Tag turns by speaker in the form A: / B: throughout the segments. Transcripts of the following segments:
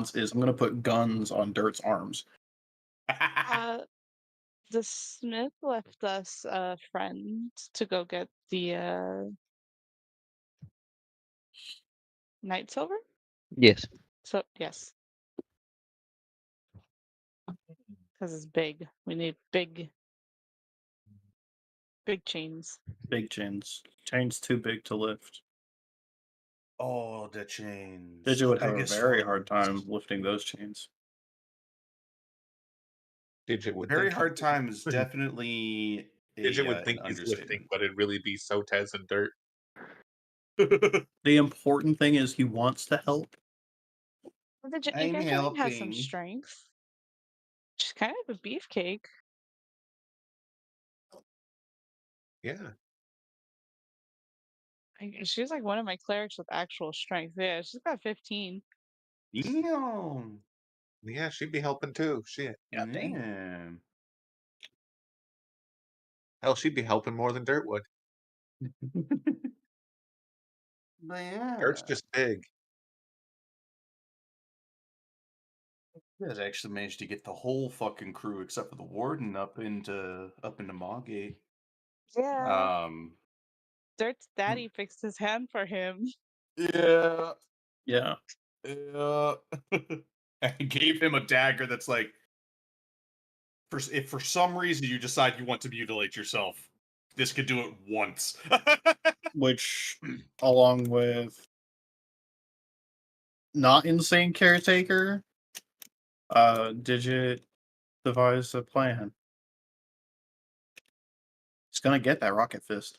A: response is, "I'm gonna put guns on Dirt's arms."
B: The Smith left us a friend to go get the Night Silver.
C: Yes.
B: So yes, because it's big. We need big chains.
A: Big chains. Chains too big to lift.
D: Oh, the chains.
A: Digit
D: The
A: would have a
D: biggest
A: very hard
D: ones.
A: time lifting those chains.
E: Digit would
D: Very
E: think
D: hard time is definitely
E: Digit
D: an
E: would think he's lifting,
D: understatement.
E: but it'd really be Sotez and Dirt.
A: The important thing is he wants to help.
B: Well, the
D: I'm
B: Evangeline has some
D: helping.
B: strength. She's kind of a beefcake.
E: Yeah.
B: She's like one of my clerics with actual strength. Yeah, she's got 15.
D: Damn.
E: Yeah, she'd be helping too. Shit.
C: God dang.
D: Yeah.
E: Hell, she'd be helping more than Dirt would.
D: But yeah.
E: Dirt's just big.
D: You guys actually managed to get the whole fucking crew except for the warden up into Maugate.
B: Yeah. Dirt's
D: Hmm.
B: daddy fixed his hand for him.
D: Yeah.
A: Yeah.
D: Yeah. I gave him a dagger that's like, if for some reason you decide you want to mutilate yourself, this could do it once.
A: Which, along with not insane caretaker, Digit devised a plan. He's gonna get that rocket fist.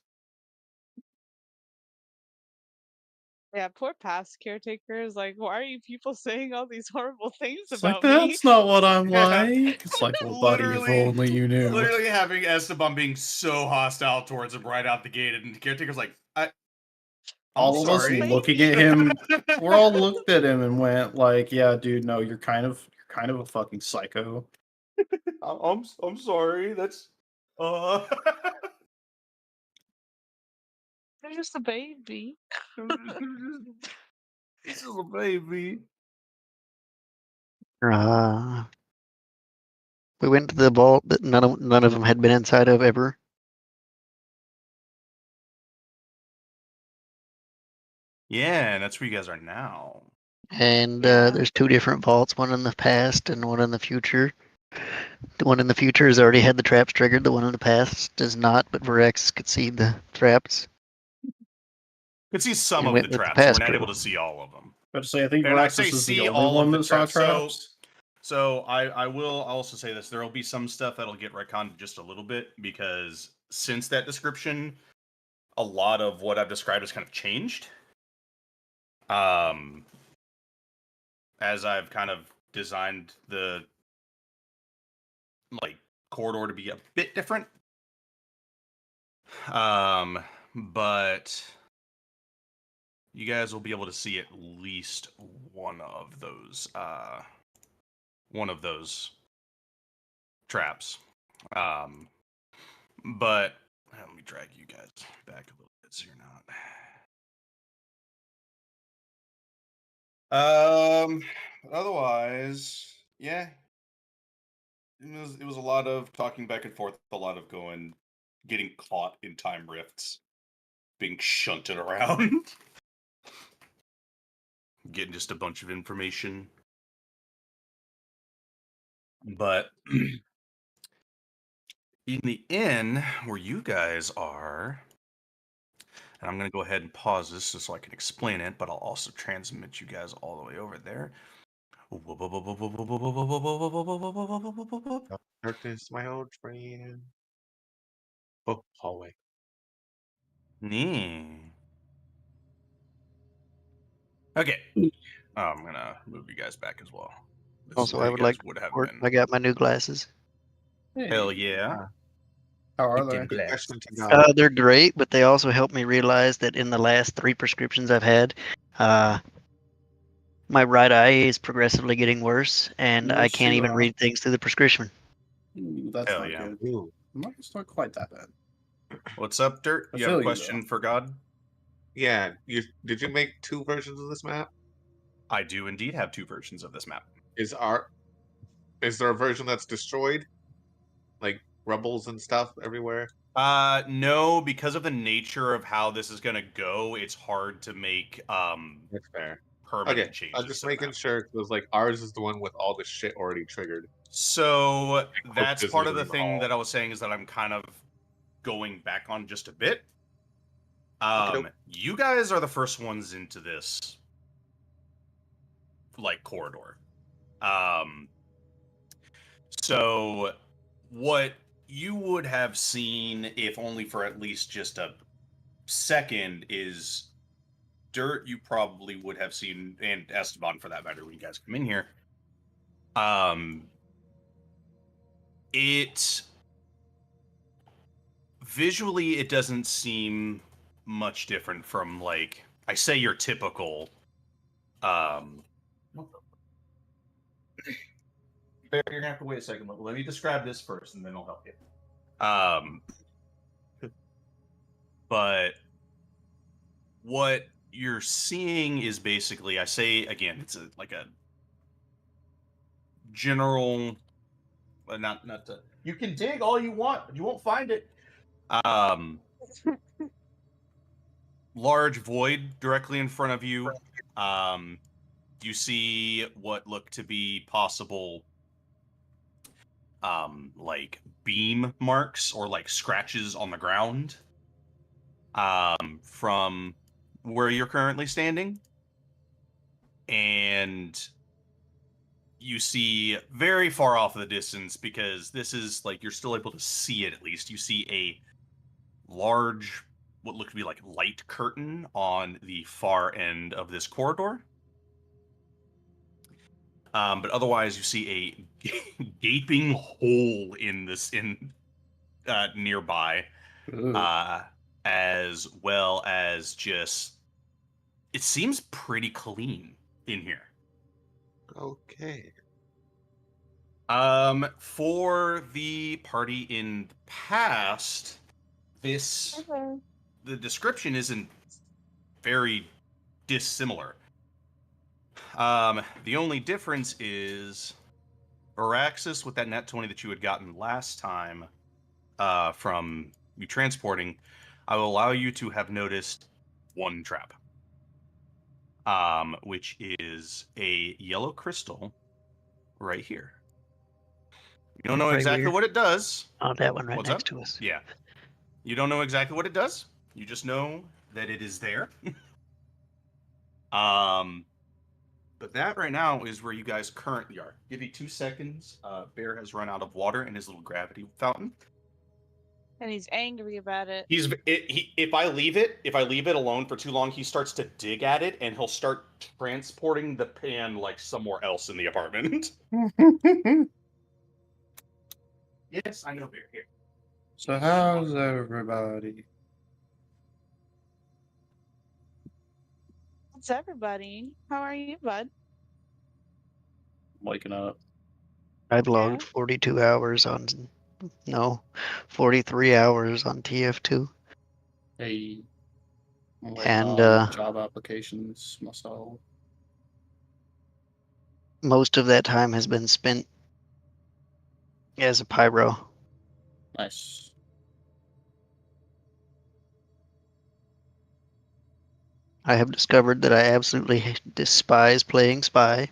B: Yeah, poor past caretakers. Like, why are you people saying all these horrible things
A: It's like,
B: about me?
A: that's not what I'm
D: Yeah.
A: like. It's like, well, buddy, if
D: Literally-
A: only you knew.
D: Literally having Esteban being so hostile towards him right out the gate, and the caretaker's like,
A: All of us
D: sorry.
A: looking at him, we're all looked at him and went like, "Yeah, dude, no, you're kind of a fucking psycho."
D: I'm sorry. That's
B: They're just a baby.
D: This is a baby.
C: We went to the vault that none of them had been inside of ever.
D: Yeah, and that's where you guys are now.
C: And
B: Yeah.
C: there's two different vaults, one in the past and one in the future. The one in the future has already had the traps triggered. The one in the past does not, but Verax could see the traps.
D: Could see some
C: And
D: of
C: went
D: the
C: with the
D: traps. We're
C: past
D: not
C: crew.
D: able to see all of them.
A: But to say, I think
D: And I
A: Veraxis
D: say
A: is the
D: see
A: only
D: all
A: one
D: of the
A: that saw
D: traps. So,
A: traps.
D: so I will also say this: there will be some stuff that'll get retconned just a little bit because since that description, a lot of what I've described has kind of changed. As I've kind of designed the corridor to be a bit different. But you guys will be able to see at least one of those traps. But let me drag you guys back a little bit so you're not. Otherwise, yeah. It was a lot of talking back and forth, a lot of getting caught in time rifts, being shunted around, getting just a bunch of information. But in the inn where you guys are, and I'm going to go ahead and pause this so I can explain it, but I'll also transmit you guys all the way over there.
E: Darkness, my old friend. Oh, hallway.
D: Okay. I'm going to move you guys back as well. This is
C: Also,
D: where
C: I
D: you
C: would
D: guys
C: like to
D: would have
C: report
D: been.
C: I got my new glasses.
D: Hell yeah.
A: How are
E: Get
A: they?
E: them glasses. Question to God.
C: They're great, but they also help me realize that in the last 3 prescriptions I've had, my right eye is progressively getting worse, and I
A: Yes,
C: can't
A: you
C: even
A: are.
C: read things through the prescription.
A: Ooh, that's
D: Hell
A: not
D: yeah.
A: good.
E: Ooh.
A: It's not quite that bad.
D: What's up, Dirt?
A: I
D: You have a
A: feel you,
D: question for God?
E: Yeah, did you make 2 versions of this map?
D: I do indeed have 2 versions of this map.
E: Is there a version that's destroyed? Like rubbles and stuff everywhere?
D: No, because of the nature of how this is gonna go, it's hard to make
E: That's fair.
D: permanent
E: Okay,
D: changes.
E: I'm just
D: to the
E: making
D: map.
E: sure because like ours is the one with all the shit already triggered.
D: So that's
E: Corpses
D: part of the
E: in the
D: thing
E: hall.
D: that I was saying is that I'm kind of going back on just a bit.
E: Okey-doke.
D: You guys are the first ones into this like corridor. So what you would have seen, if only for at least just a second, is dirt you probably would have seen, and Esteban for that matter, when you guys come in here. It visually it doesn't seem much different from, like, I say your typical Bear, you're gonna have to wait a second. Let me describe this first, and then I'll help you. But what you're seeing is basically, I say again, it's like a general, not to. You can dig all you want, but you won't find it. Large void directly in front of you. You see what look to be possible, like beam marks or like scratches on the ground, from where you're currently standing. And you see very far off in the distance, because this is like, you're still able to see it at least. You see a large, what looked to be like light curtain on the far end of this corridor. But otherwise, you see a gaping hole in this nearby,
A: Ooh.
D: as well as just, it seems pretty clean in here.
E: Okay.
D: For the party in the past, this the description isn't very dissimilar. The only difference is Varaxis, with that net 20 that you had gotten last time, from you transporting, I will allow you to have noticed one trap. Which is a yellow crystal right here. You don't know
C: Right
D: exactly
C: here.
D: what it does.
C: Oh, that one right
D: What's
C: next
D: up?
C: to us.
D: Yeah. You don't know exactly what it does. You just know that it is there. But that right now is where you guys currently are. Give you 2 seconds. Bear has run out of water in his little gravity fountain.
B: And he's angry about it.
D: If I leave it alone for too long, he starts to dig at it, and he'll start transporting the pan like somewhere else in the apartment. Yes, I know, Bear. Here.
A: So how's everybody?
B: What's everybody? How are you, bud?
A: Waking up.
C: I've logged 42 hours on, 43 hours on TF2.
A: Hey. I'm waiting
C: And,
A: on job applications myself.
C: Most of that time has been spent as a pyro.
A: Nice.
C: I have discovered that I absolutely despise playing spy.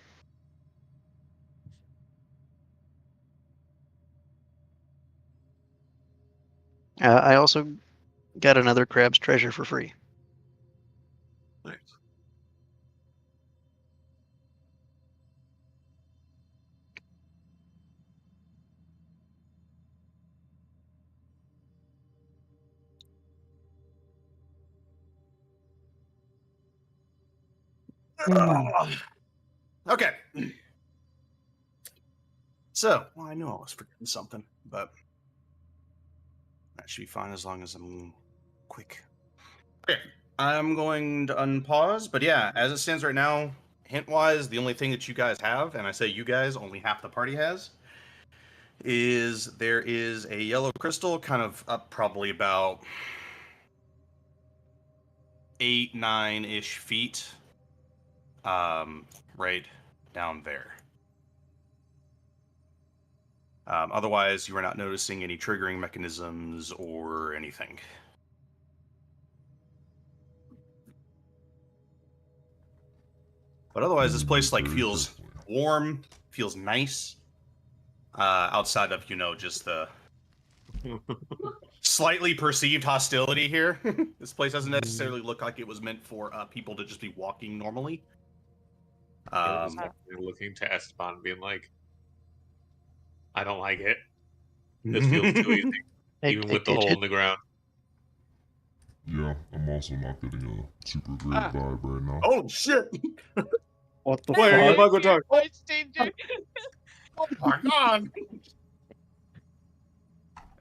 C: I also got another crab's treasure for free.
E: Nice.
D: Okay. So, well, I knew I was forgetting something, but that should be fine as long as I'm quick. Okay, I'm going to unpause, but yeah, as it stands right now, hint-wise, the only thing that you guys have, and I say you guys, only half the party has, is there is a yellow crystal kind of up probably about 8-9-ish feet, right down there. Otherwise, you are not noticing any triggering mechanisms or anything. But otherwise, this place like feels warm, feels nice. Outside of just the slightly perceived hostility here. This place doesn't necessarily look like it was meant for people to just be walking normally.
E: I was definitely looking to Esteban, being like, "I don't like it. This feels too easy, even with the hole in the ground."
F: Yeah, I'm also not getting a super great vibe right now.
D: Oh shit!
A: What the
E: Why are you
A: fuck?
E: Muggle talking?
B: Voice changer.
D: Oh my god!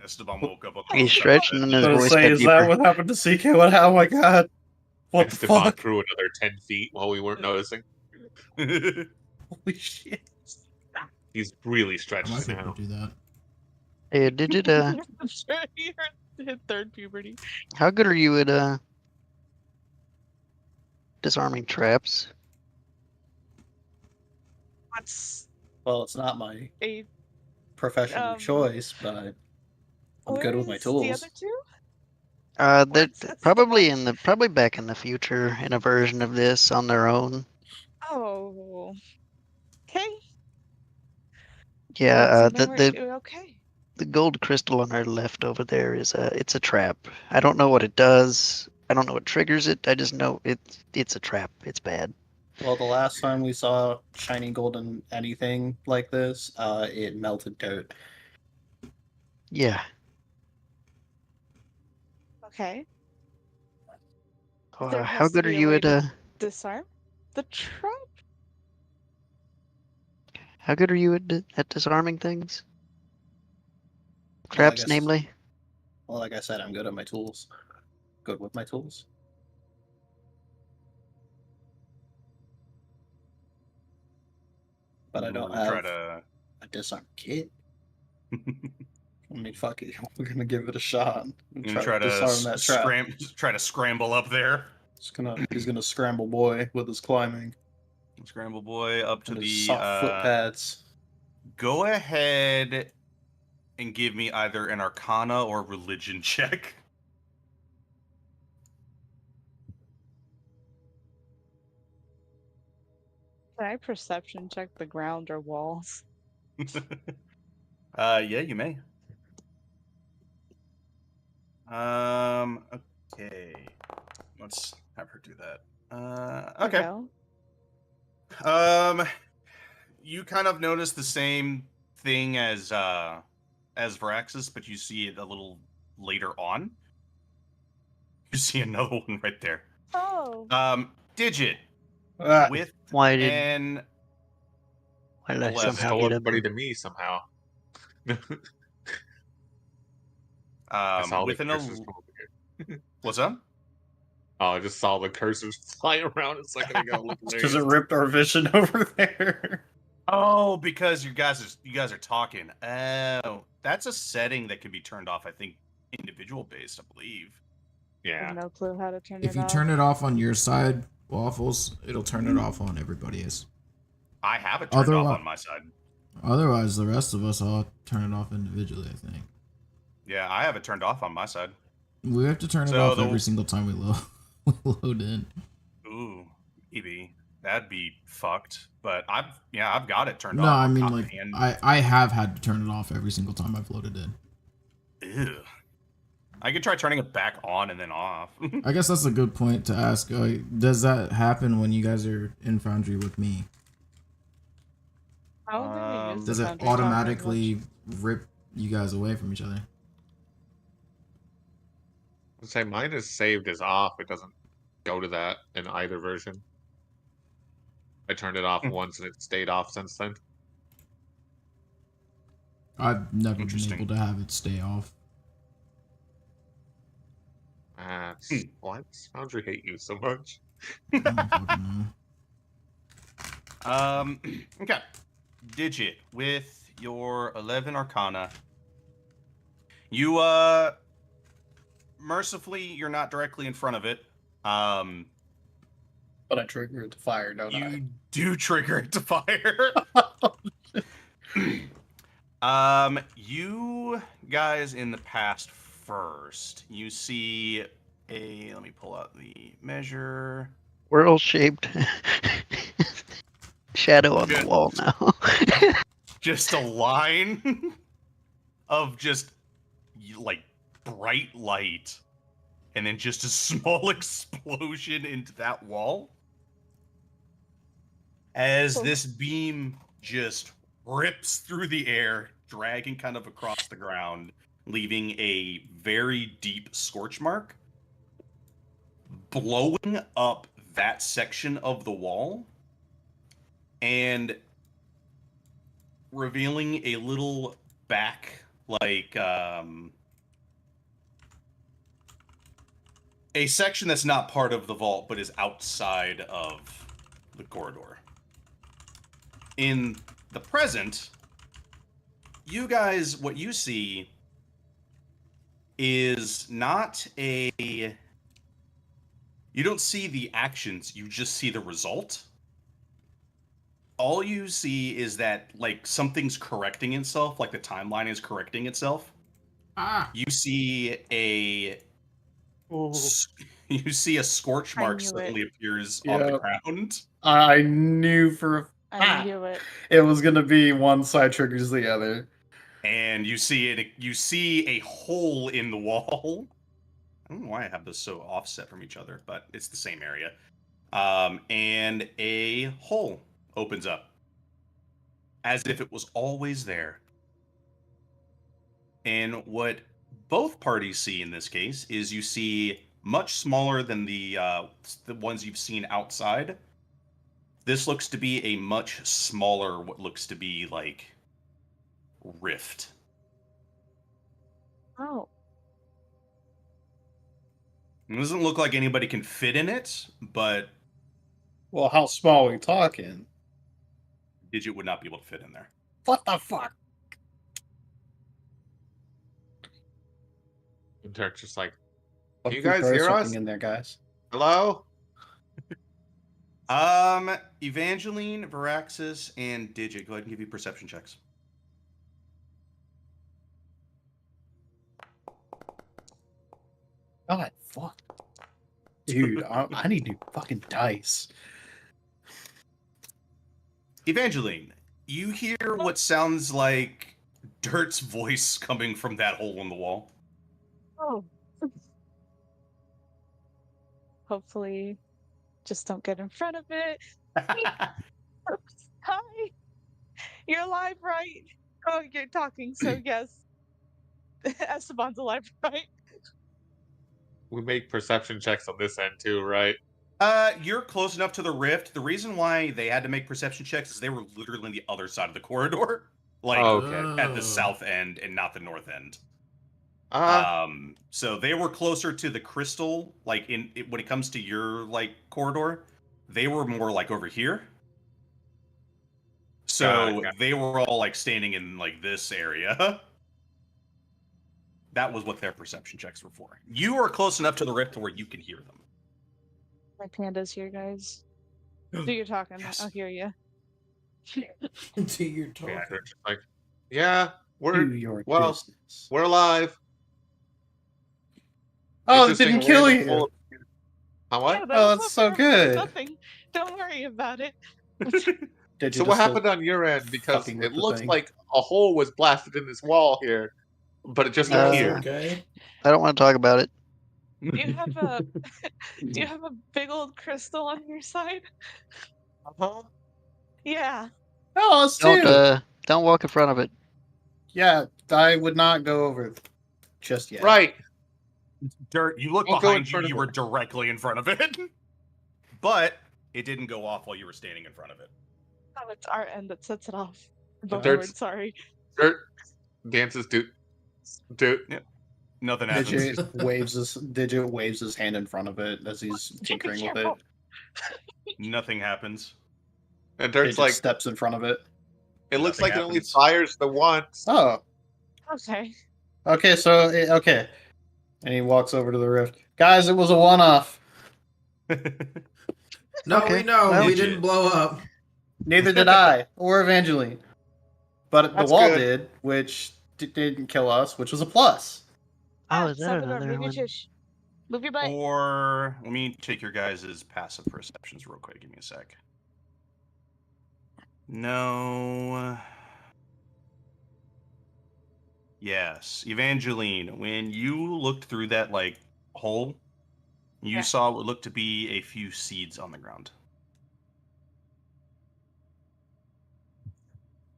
D: Esteban woke up.
C: He's stretching and his
A: I was
C: voice
A: saying,
C: got
A: is that
C: deeper.
A: what happened to CK? What? Oh my god! What the
E: Esteban
A: fuck?
E: grew another 10 feet while we weren't noticing.
A: Holy shit!
E: He's really
G: I
E: stretched
G: might be able
E: now.
G: to do that.
C: Hey, Digit,
B: I'm sure he hit third puberty.
C: how good are you at disarming traps?
B: What's
A: Well, it's not my
B: a
A: profession of choice, but I'm good with my
B: where's
A: tools.
B: The other two?
C: That
B: What's the
C: probably back in the future in a version of this on their own.
B: Oh, okay.
C: Yeah,
B: Then we're okay.
C: the gold crystal on our left over there it's a trap. I don't know what it does. I don't know what triggers it. I just know it's a trap. It's bad.
A: Well, the last time we saw shiny golden anything like this, it melted dirt.
C: Yeah.
B: Okay. There
C: How
B: has to
C: good are
B: be a
C: you
B: way
C: at
B: to disarm the trap.
C: how good are you at disarming things?
A: Well, I
C: Traps,
A: guess-
C: namely.
A: Well, like I said, I'm good at my tools. Good with my tools. But I don't
D: We'll try
A: have
D: to.
A: a disarm kit. I mean, fuck it. We're gonna give it a shot.
D: I'm gonna try to
A: disarm that trap.
D: try to scramble up there.
A: He's gonna scramble boy with his climbing
D: Scramble boy up to
A: and
D: the
A: his soft foot pads.
D: Go ahead and give me either an Arcana or Religion check.
B: Can I perception check the ground or walls?
D: Yeah, you may. Okay. Let's have her do that. Okay.
B: Go.
D: You kind of notice the same thing as Varaxis, but you see it a little later on. You see another one right there.
B: Oh.
D: Digit with
C: Why did
D: an
C: I
D: 11.
C: somehow
E: Stole
C: get
E: everybody
C: up?
E: to me somehow. I saw
D: with
E: the
D: an
E: cursors come over here.
D: what's up?
E: Oh, I just saw the cursors fly around a second ago.
A: Because it ripped our vision over there.
D: Oh, because you guys are talking. Oh, that's a setting that can be turned off. I think individual based, I believe.
B: I
E: Yeah.
B: have no clue how to turn
G: If
B: it
G: you
B: off.
G: turn it off on your side, Waffles, it'll turn it off on everybody's.
D: I have it turned off
G: Otherwise-
D: on my side.
G: Otherwise, the rest of us all turn it off individually, I think.
D: Yeah, I have it turned off on my side.
G: We have to turn it
D: So
G: off
D: the-
G: every single time we load in.
D: Ooh, maybe that'd be fucked. But I've got it turned
G: No,
D: off.
G: I mean,
D: on
G: like,
D: hand.
G: I have had to turn it off every single time I've loaded in.
D: Ew. I could try turning it back on and then off.
G: I guess that's a good point to ask. Does that happen when you guys are in Foundry with me?
B: I don't think we use
G: Does
B: the
G: it
B: Foundry talk very
G: automatically
B: much.
G: rip you guys away from each other?
E: I'd say mine is saved as off. It doesn't go to that in either version. I turned it off once and it stayed off since then.
G: I've never been
D: Interesting.
G: able to have it stay off.
E: Why does Foundry hate you so much?
G: I don't fucking know.
D: Okay. Digit with your 11 Arcana. You mercifully you're not directly in front of it.
A: But I trigger it to fire, don't
D: You do trigger it to fire. You guys in the past first. You see a. Let me pull out the measure.
C: World shaped shadow on the wall now.
D: Just a line of just like bright light, and then just a small explosion into that wall. As this beam just rips through the air, dragging kind of across the ground, leaving a very deep scorch mark, blowing up that section of the wall, and revealing a little back, like, a section that's not part of the vault, but is outside of the corridor. In the present, you guys, what you see is not a... You don't see the actions, you just see the result. All you see is that, like, something's correcting itself, like the timeline is correcting itself. You see a... You see a scorch mark suddenly appears on the ground.
A: I knew for
B: I knew it.
A: It was gonna be one side triggers the other.
D: And you see it. You see a hole in the wall. I don't know why I have this so offset from each other, but it's the same area. And a hole opens up, as if it was always there. And what both parties see in this case is you see much smaller than the ones you've seen outside. This looks to be a much smaller, what looks to be like rift.
B: Oh.
D: It doesn't look like anybody can fit in it, but
A: Well, how small are we talking?
D: Digit would not be able to fit in there.
A: What the fuck?
E: And Derek's just like,
A: What
E: can you
A: if we
E: guys
A: throw
E: hear
A: something
E: us?
A: in there, guys?
E: Hello?
D: Evangeline, Varaxis, and Digit, go ahead and give you perception checks.
A: God, fuck. Dude, I need new fucking dice.
D: Evangeline, you hear what sounds like Dirt's voice coming from that hole in the wall.
B: Oh. Hopefully, just don't get in front of it. Hi. You're alive, right? Oh, you're talking, so yes. Esteban's alive, right?
E: We make perception checks on this end too, right?
D: You're close enough to the rift. The reason why they had to make perception checks is they were literally on the other side of the corridor. Like,
E: Oh, okay.
D: at the south end and not the north end.
E: Uh,
D: So they were closer to the crystal, like, when it comes to your, like, corridor, they were more, like, over here. So
E: Got it.
D: they were all, like, standing in, like, this area. That was what their perception checks were for. You are close enough to the rift to where you can hear them.
B: My panda's here, guys. Do your talking.
D: Yes.
B: I'll hear you.
G: To your talk.
E: yeah, they're just like, yeah,
A: Do your
E: well,
A: business.
E: we're alive.
A: Oh, it
E: Interesting
A: didn't kill
E: random
A: you.
E: full- How what?
B: Yeah,
A: Oh,
B: was
A: that's so
B: okay.
A: good.
B: Nothing. Don't worry about it.
A: Did
E: So
A: you
E: what
A: just
E: happened on your end? Because
A: fucking
E: it
A: with the
E: looks
A: thing?
E: like a hole was blasted in this wall here, but it just
C: No.
E: went here.
G: Okay.
C: I don't want to talk about it.
B: Do you have a do you have a big old crystal on your side?
E: Uh-huh.
B: Yeah.
A: Oh, it's two.
C: Don't walk in front of it.
A: Yeah, I would not go over just yet.
E: Right.
D: Dirt, you look
E: Don't go in
D: behind you,
E: front of
D: you
E: it.
D: were directly in front of it. But it didn't go off while you were standing in front of it.
B: Oh, it's our end that sets it off. The
E: Dirt's-
B: Lord, sorry.
E: Dirt dances, dude.
D: Nothing happens.
A: Digit waves his hand in front of it as he's tinkering with it.
B: careful.
D: Nothing happens.
E: And Dirt's
A: Digit
E: like,
A: steps in front of it.
E: it looks
D: Nothing
E: like it only
D: happens.
E: fires the once.
A: Oh,
B: Okay.
A: okay. So okay, and he walks over to the rift. Guys, it was a one-off.
G: No,
C: Okay,
G: we know
C: well-
G: we didn't blow up.
A: Neither did I or Evangeline. But the
E: That's
A: wall
E: good.
A: did, which didn't kill us, which was a plus.
C: Oh, is that
B: Salvador,
C: another
B: move your
C: one?
B: tush. Move your butt.
D: Or let me take your guys' passive perceptions real quick. Give me a sec. No. Yes, Evangeline. When you looked through that like hole, you
B: Yeah.
D: saw what looked to be a few seeds on the ground.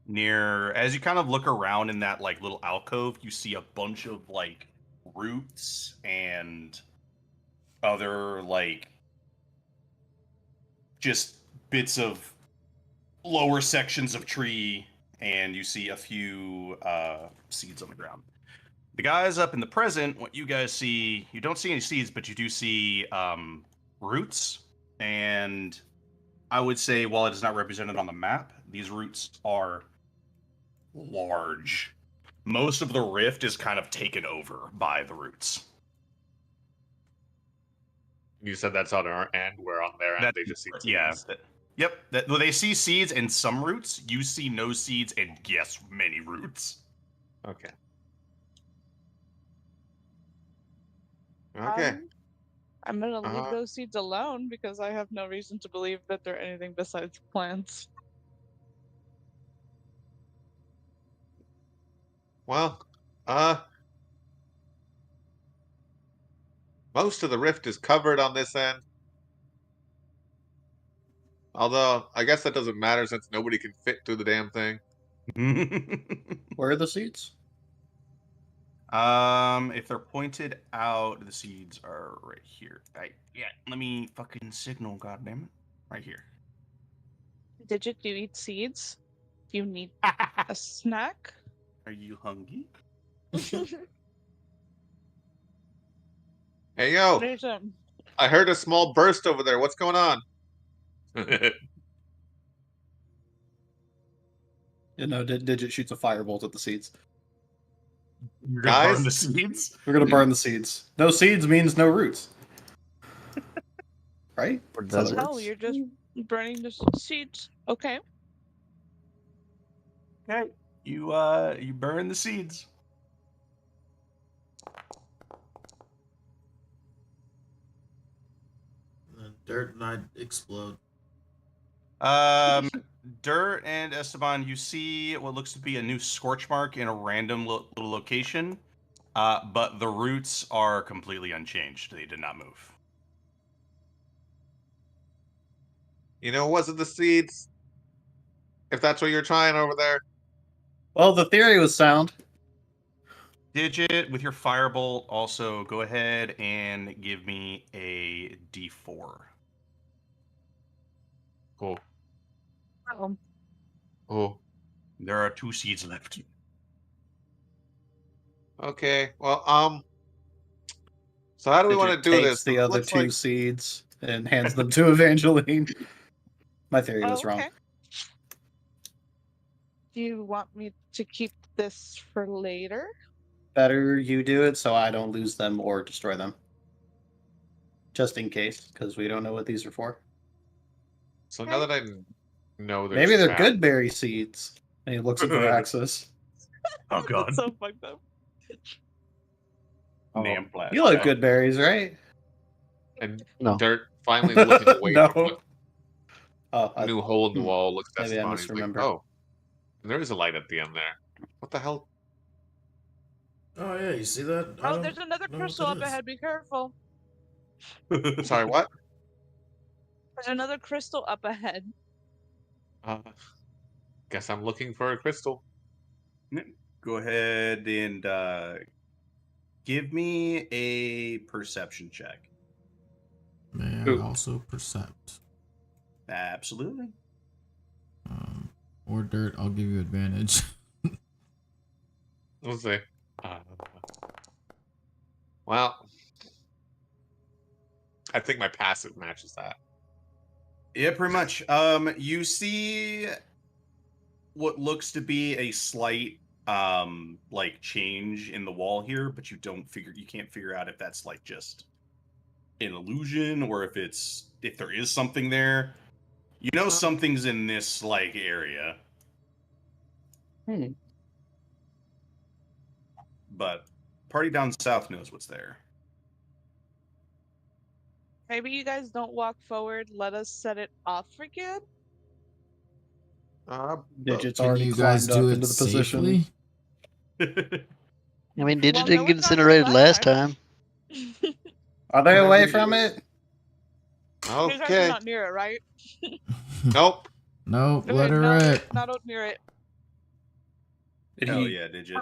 D: Near, as you kind of look around in that like little alcove, you see a bunch of like roots and other like just bits of lower sections of tree, and you see a few seeds on the ground. The guys up in the present, what you guys see, you don't see any seeds, but you do see roots. And I would say, while it is not represented on the map, these roots are large. Most of the rift is kind of taken over by the roots.
E: You said that's on our end. We're on their end. They just see seeds.
D: Yep. Well, they see seeds and some roots. You see no seeds and yes, many roots.
E: Okay. Okay.
B: I'm gonna leave
E: Uh-huh.
B: those seeds alone because I have no reason to believe that they're anything besides plants.
E: Well, most of the rift is covered on this end. Although, I guess that doesn't matter since nobody can fit through the damn thing.
A: Where are the seeds?
D: If they're pointed out, the seeds are right here. Yeah, let me fucking signal, goddammit. Right here.
B: Digit, do you eat seeds? Do you need a snack?
D: Are you hungry?
E: Hey, yo,
B: There's some.
E: I heard a small burst over there. What's going on?
A: You know, Digit shoots a firebolt at the seeds.
D: You're
E: gonna burn
D: burn
E: the
D: the seeds?
A: We're gonna burn the seeds. No seeds means no roots. Right?
C: Or
A: That's how
C: does
A: that
C: it?
B: Oh,
A: works.
B: you're just burning the seeds. Okay.
D: Okay. You burn the seeds.
G: And then Dirt and I explode.
D: Dirt and Esteban, you see what looks to be a new scorch mark in a random little location, but the roots are completely unchanged. They did not move.
E: You know, was it the seeds? If that's what you're trying over there.
A: Well, the theory was sound.
D: Digit, with your firebolt, also go ahead and give me a D4.
E: Cool.
B: Oh.
E: Oh,
D: There are 2 seeds left.
E: okay. Well, so how do we want to
A: Digit
E: do
A: takes
E: this?
A: the
E: It
A: other
E: looks
A: 2
E: like-
A: seeds and hands them to Evangeline. My theory was wrong.
B: Okay. Do you want me to keep this for later?
A: Better you do it so I don't lose them or destroy them. Just in case, because we don't know what these are for.
E: So now that I know there's
A: Maybe they're
E: trap-
A: good berry seeds. And he looks at Veraxis.
D: Oh god.
B: That's so fucked up.
D: Name blast.
A: You like
E: Yeah.
A: good berries, right?
E: And
C: No.
E: Dirt finally looking away
A: No.
E: from
A: Oh,
E: the new hole in the wall. Looks at
A: Maybe I
E: Esteban. He's like,
A: misremember.
E: oh, and there is a light at the end there. What the hell?
G: Oh yeah, you see that? I
B: Oh,
G: don't
B: there's another
G: know what
B: crystal
G: that
B: up
G: is.
B: ahead. Be careful.
E: Sorry, what?
B: There's another crystal up ahead.
E: Guess I'm looking for a crystal.
D: Go ahead and give me a perception check.
G: May I
A: Ooh.
G: also percept?
D: Absolutely.
G: Or Dirt, I'll give you advantage.
E: We'll see. Well, I think my passive matches that.
D: Yeah, pretty much. You see what looks to be a slight like change in the wall here, but you can't figure out if that's like just an illusion or if there is something there. You know something's in this like area. But party down south knows what's there.
B: Maybe you guys don't walk forward. Let us set it off again.
A: Digit's
G: Can
A: already
G: you guys
A: climbed
G: do
A: up
G: it
A: into the position.
G: safely?
C: I mean, Digit
B: Well,
C: didn't
B: no
C: get
B: one got hurt
C: incinerated last
B: last
C: time.
A: Are they
E: Whatever
A: away
E: you
A: from
E: do.
A: it?
B: You guys are
E: Okay.
B: not near it, right?
E: Nope.
G: Nope, let
B: Okay,
G: her
B: no,
G: rip.
B: not near it.
D: Hell yeah, Digit.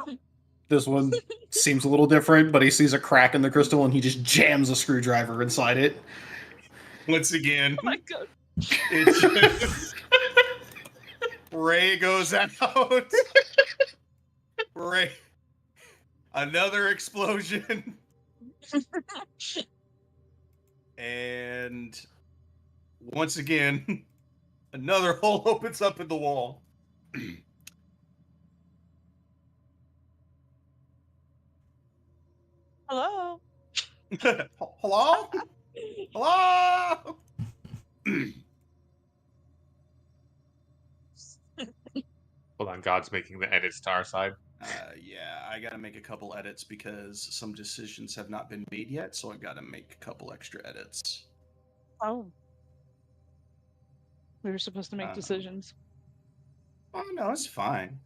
A: This one seems a little different, but he sees a crack in the crystal and he just jams a screwdriver inside it.
D: Once again,
B: Oh my god.
D: it's just Ray goes out. Ray. Another explosion. And once again, another hole opens up in the wall.
B: Hello.
D: Hello? Hello?
E: Hold on, God's making the edits to our side.
D: Yeah, I gotta make a couple edits because some decisions have not been made yet, so I gotta make a couple extra edits.
B: Oh. We were supposed to make decisions.
D: Oh no, it's fine.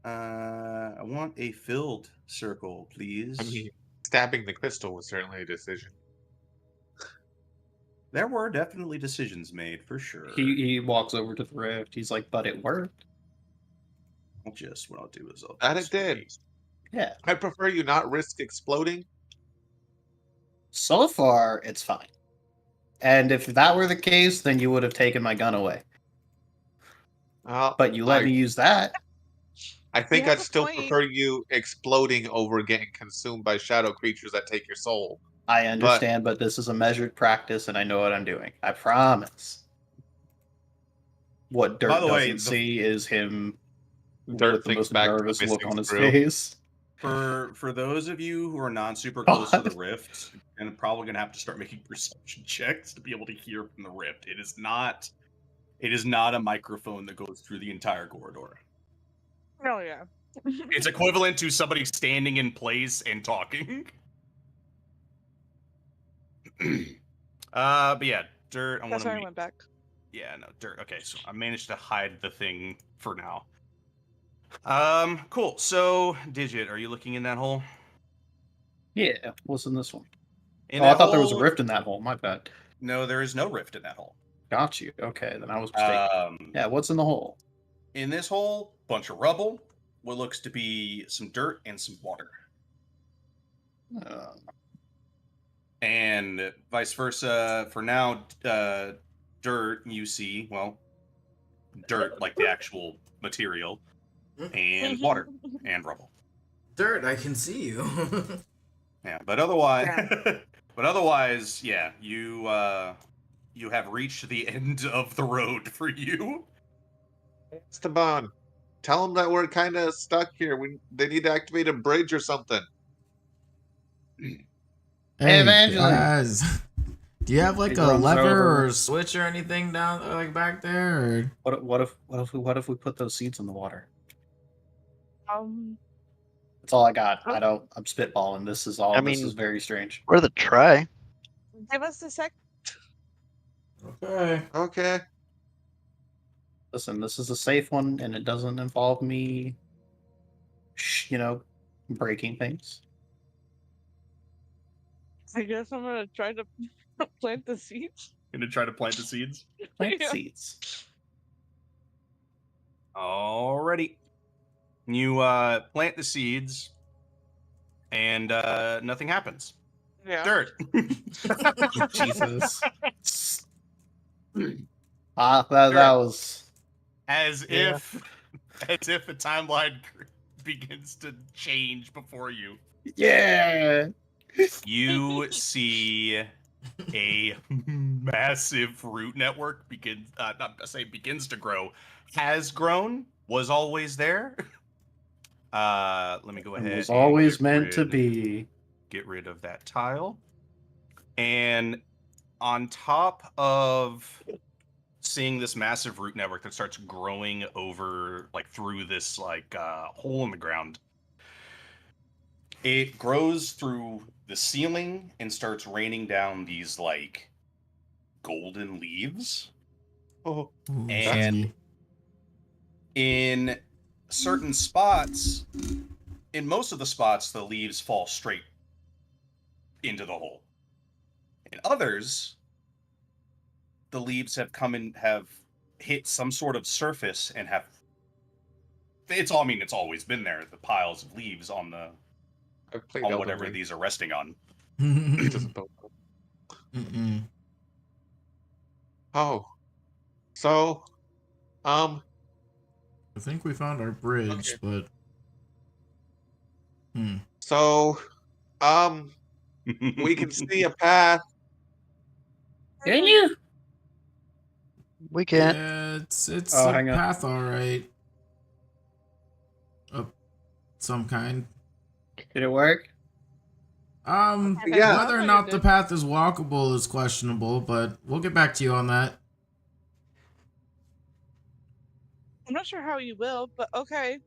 D: I want a filled circle, please.
E: I mean, stabbing the crystal was certainly a decision.
D: There were definitely decisions made, for sure.
A: He walks over to the rift. He's like, but it worked.
D: What I'll do is I'll
E: That it
D: just
E: did.
D: wait.
A: Yeah.
E: I prefer you not risk exploding.
A: So far, it's fine. And if that were the case, then you would have taken my gun away. But you let me use that.
E: I think
B: You
E: I'd
B: have a
E: still
B: point.
E: prefer you exploding over getting consumed by shadow creatures that take your soul.
A: I understand, but this is a measured practice, and I know what I'm doing. I promise. What Dirt
D: By the
A: doesn't
D: way,
A: see is him
E: Dirt
A: with the
E: thinks
A: most
E: back to the
A: nervous look
E: missing
A: on his
E: screw.
A: face.
D: For those of you who are not super close to the rift, and probably gonna have to start making perception checks to be able to hear from the rift. It is not a microphone that goes through the entire corridor.
B: Oh yeah.
D: It's equivalent to somebody standing in place and talking. But yeah, Dirt. I want
B: That's
D: to
B: why I went back.
D: Yeah, no, Dirt. Okay, so I managed to hide the thing for now. Cool. So, Digit, are you looking in that hole?
A: Yeah, what's in this one?
D: In
A: I
D: that
A: thought there was a
D: hole-
A: rift in that hole. My bad.
D: No, there is no rift in that hole.
A: Got you. Okay, then I was mistaken. Yeah, what's in the hole?
D: In this hole, bunch of rubble, what looks to be some dirt and some water. And vice versa. For now, dirt, you see, well, dirt like the actual material, and water and rubble.
H: Dirt, I can see you.
D: Yeah, but otherwise, yeah, you have reached the end of the road for you.
E: Esteban, tell them that we're kind of stuck here. They need to activate a bridge or something.
G: Hey,
A: Evangeline.
G: guys, do you have like
A: He
G: a
A: runs
G: lever
A: over.
G: or a switch or anything down like back there? Or...
A: What if we put those seeds in the water?
B: Give
A: That's all I got. I'm spitballing. This is all.
C: I
A: This
C: mean-
A: is very strange.
C: Worth a try.
B: us a sec.
G: Okay.
E: Okay.
A: Listen, this is a safe one, and it doesn't involve me, breaking things.
B: I guess I'm gonna try to plant the seeds.
D: Gonna try to plant the seeds.
A: Plant
B: Yeah.
A: seeds.
D: Alrighty. You plant the seeds, and nothing happens.
B: Yeah.
D: Dirt.
A: Jesus. That was.
D: As
A: Yeah.
D: if a timeline begins to change before you.
A: Yeah.
D: You see a massive root network begins to grow, has grown, was always there. Let me go ahead.
A: It was
D: and
A: always
D: get
A: meant to
D: rid-
A: be.
D: get rid of that tile. And on top of seeing this massive root network that starts growing over, like, through this, like, hole in the ground, it grows through the ceiling and starts raining down these, like, golden leaves.
E: Oh,
G: Ooh,
D: And
G: shiny.
D: in certain spots, in most of the spots, the leaves fall straight into the hole. In others, the leaves have hit some sort of surface and have. It's always been there. The piles of leaves on
E: I've played
D: on
E: Elden
D: whatever
E: Ring.
D: these are resting on.
E: It doesn't bode well.
G: Mm-mm.
E: Oh, so,
G: I think we found our bridge,
E: Okay.
G: but
E: so, we can see a path.
A: Can you?
C: We can't.
G: yeah, it's
A: Oh,
G: a
A: hang on.
G: path, all right. Of some kind.
A: Did it work?
E: Yeah.
G: Whether or not the path is walkable is questionable, but we'll get back to you on that.
B: I'm not sure how you will, but okay.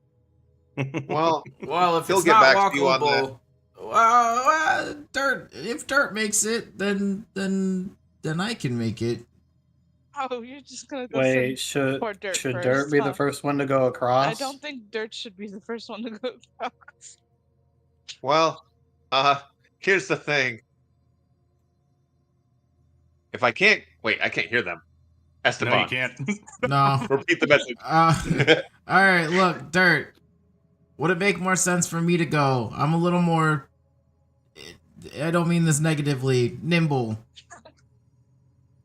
E: Well,
H: Well, if
E: He'll
H: it's
E: get
H: not
E: back to you on that.
H: walkable,
G: Well, Dirt. If Dirt makes it, then I can make it.
B: Oh, you're just gonna go
A: Wait,
B: send poor
A: should
B: Dirt
A: Dirt
B: first,
A: be
B: huh?
A: the first one to go across?
B: I don't think Dirt should be the first one to go across.
E: well, here's the thing. If I can't wait, I can't hear them. Esteban,
D: No, you can't.
G: No.
E: repeat the message.
G: All right. Look, Dirt. Would it make more sense for me to go? I'm a little more. I don't mean this negatively. Nimble.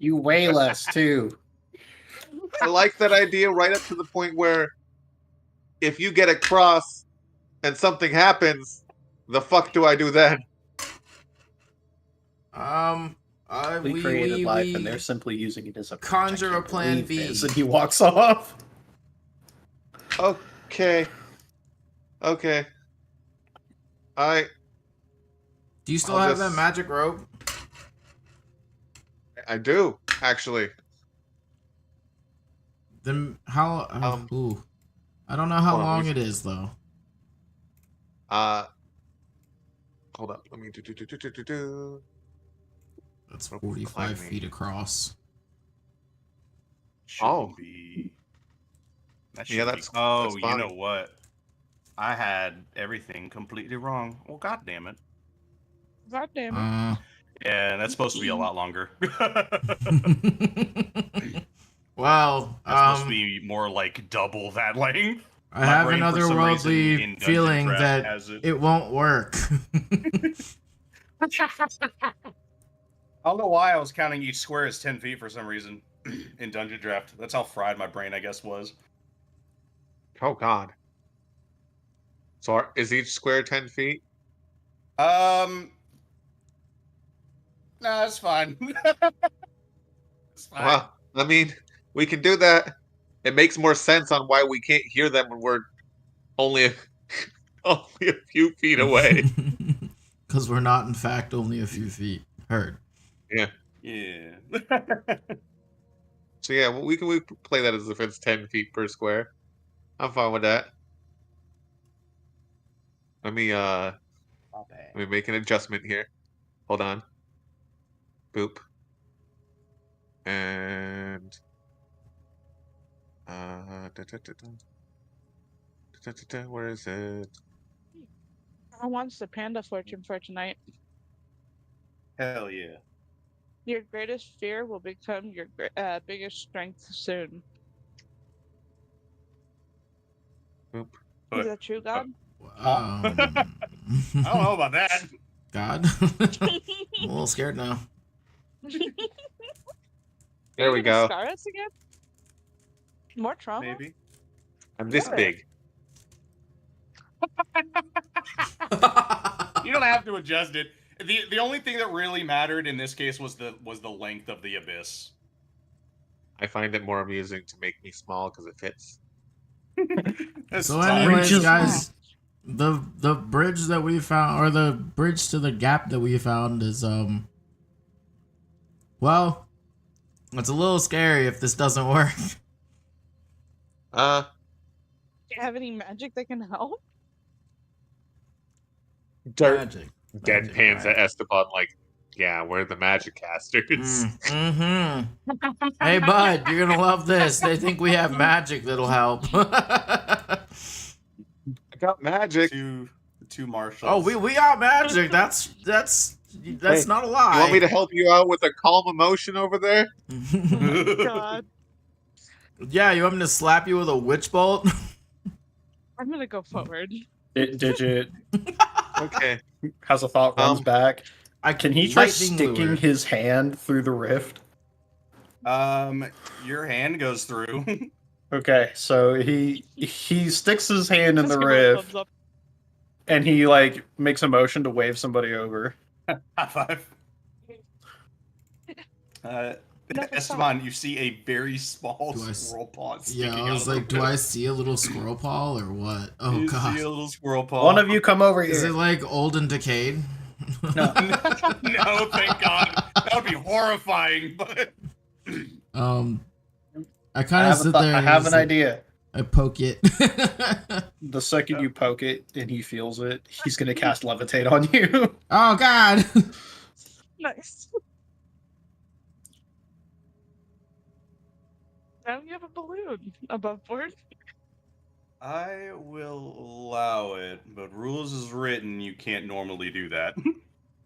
A: You weigh less too.
E: I like that idea right up to the point where if you get across and something happens, the fuck do I do then?
A: We created life, and they're simply using it as a
G: conjure a plan B.
A: And he walks off.
E: Okay. Okay.
G: Do you still
E: I'll
G: have
E: just-
G: that magic rope?
E: I do, actually.
G: Then how? Ooh, I don't know how
E: hold on, let
G: long
E: me
G: it is though.
E: Hold up. Let me do.
G: That's
E: Rope
G: 45
E: climbing.
G: feet across.
E: Oh.
D: That
E: Yeah,
D: should
E: that's
D: you
E: fine.
D: know what? I had everything completely wrong. Well, god damn it.
B: God damn it.
D: Yeah, that's supposed to be a lot longer.
G: Well,
D: That's supposed to be more like double that length.
G: I
D: My
G: have
D: brain,
G: an
D: for some reason,
G: otherworldly
D: in Dungeon
G: feeling
D: Draft
G: that
D: has it.
G: it won't work.
D: I don't know why I was counting each square as 10 feet for some reason in Dungeon Draft. That's how fried my brain, I guess, was.
E: Oh god. So is each square 10 feet?
D: No, it's fine. It's fine.
E: Well, I mean, we can do that. It makes more sense on why we can't hear them when we're only a few feet away.
G: Because we're not, in fact, only a few feet. Heard.
D: Yeah.
E: So yeah, we can play that as if it's 10 feet per square. I'm fine with that. Let me make an adjustment here. Hold on. Boop. And where is it?
B: I want the panda fortune for tonight.
D: Hell yeah.
B: Your greatest fear will become your biggest strength soon.
E: Boop.
B: Is that true, God?
D: I don't know about that.
G: God? I'm a little scared now.
E: There we go.
B: Scar us again? More trauma?
D: Maybe.
E: I'm this
B: Yeah.
E: big.
D: You don't have to adjust it. The only thing that really mattered in this case was the length of the abyss.
E: I find it more amusing to make me small because it fits.
G: So
D: fine.
G: anyways,
A: Just-
G: guys, The bridge that we found, or the bridge to the gap that we found, is well, it's a little scary if this doesn't work.
B: Do you have any magic that can help?
E: Dirt
G: Magic.
E: deadpans
G: right.
E: at Esteban like, yeah, we're the magic casters.
G: Mm-hmm. Hey, bud, you're gonna love this. They think we have magic that'll help.
E: I got magic.
D: The two marshals.
G: Oh, we got magic. That's
E: Hey,
G: not a lie.
E: You want me to help you out with a calm emotion over there?
B: God,
G: Yeah, you want me to slap you with a witch bolt?
B: I'm gonna go forward.
A: Digit
E: Okay.
A: has a thought runs back. Can he try
G: Lightning
A: sticking
G: lure.
A: his hand through the rift?
D: Your hand goes through.
A: Okay, so he sticks his hand in
B: Let's
A: the
B: give her a thumbs
A: rift,
B: up.
A: and he like makes a motion to wave somebody over.
D: High five. Esteban, you see a very small
G: Do I
D: squirrel paw sticking
G: Yeah, I
D: out
G: was
D: of the
G: like, do
D: rift.
G: I see a little squirrel paw or what? Oh
D: You
G: god.
D: see a little squirrel paw.
A: One of you come over
G: Is it
A: here.
G: like old and decayed?
A: No.
D: No, thank God. That would be horrifying. But
G: I kind of sit there.
A: I
G: and
A: have
G: just,
A: an
G: like,
A: idea.
G: I poke it.
A: The second you poke it and he feels it, he's gonna cast levitate on you.
G: Oh god.
B: Nice. Now you have a balloon above board.
D: I will allow it. But rules is written, you can't normally do that.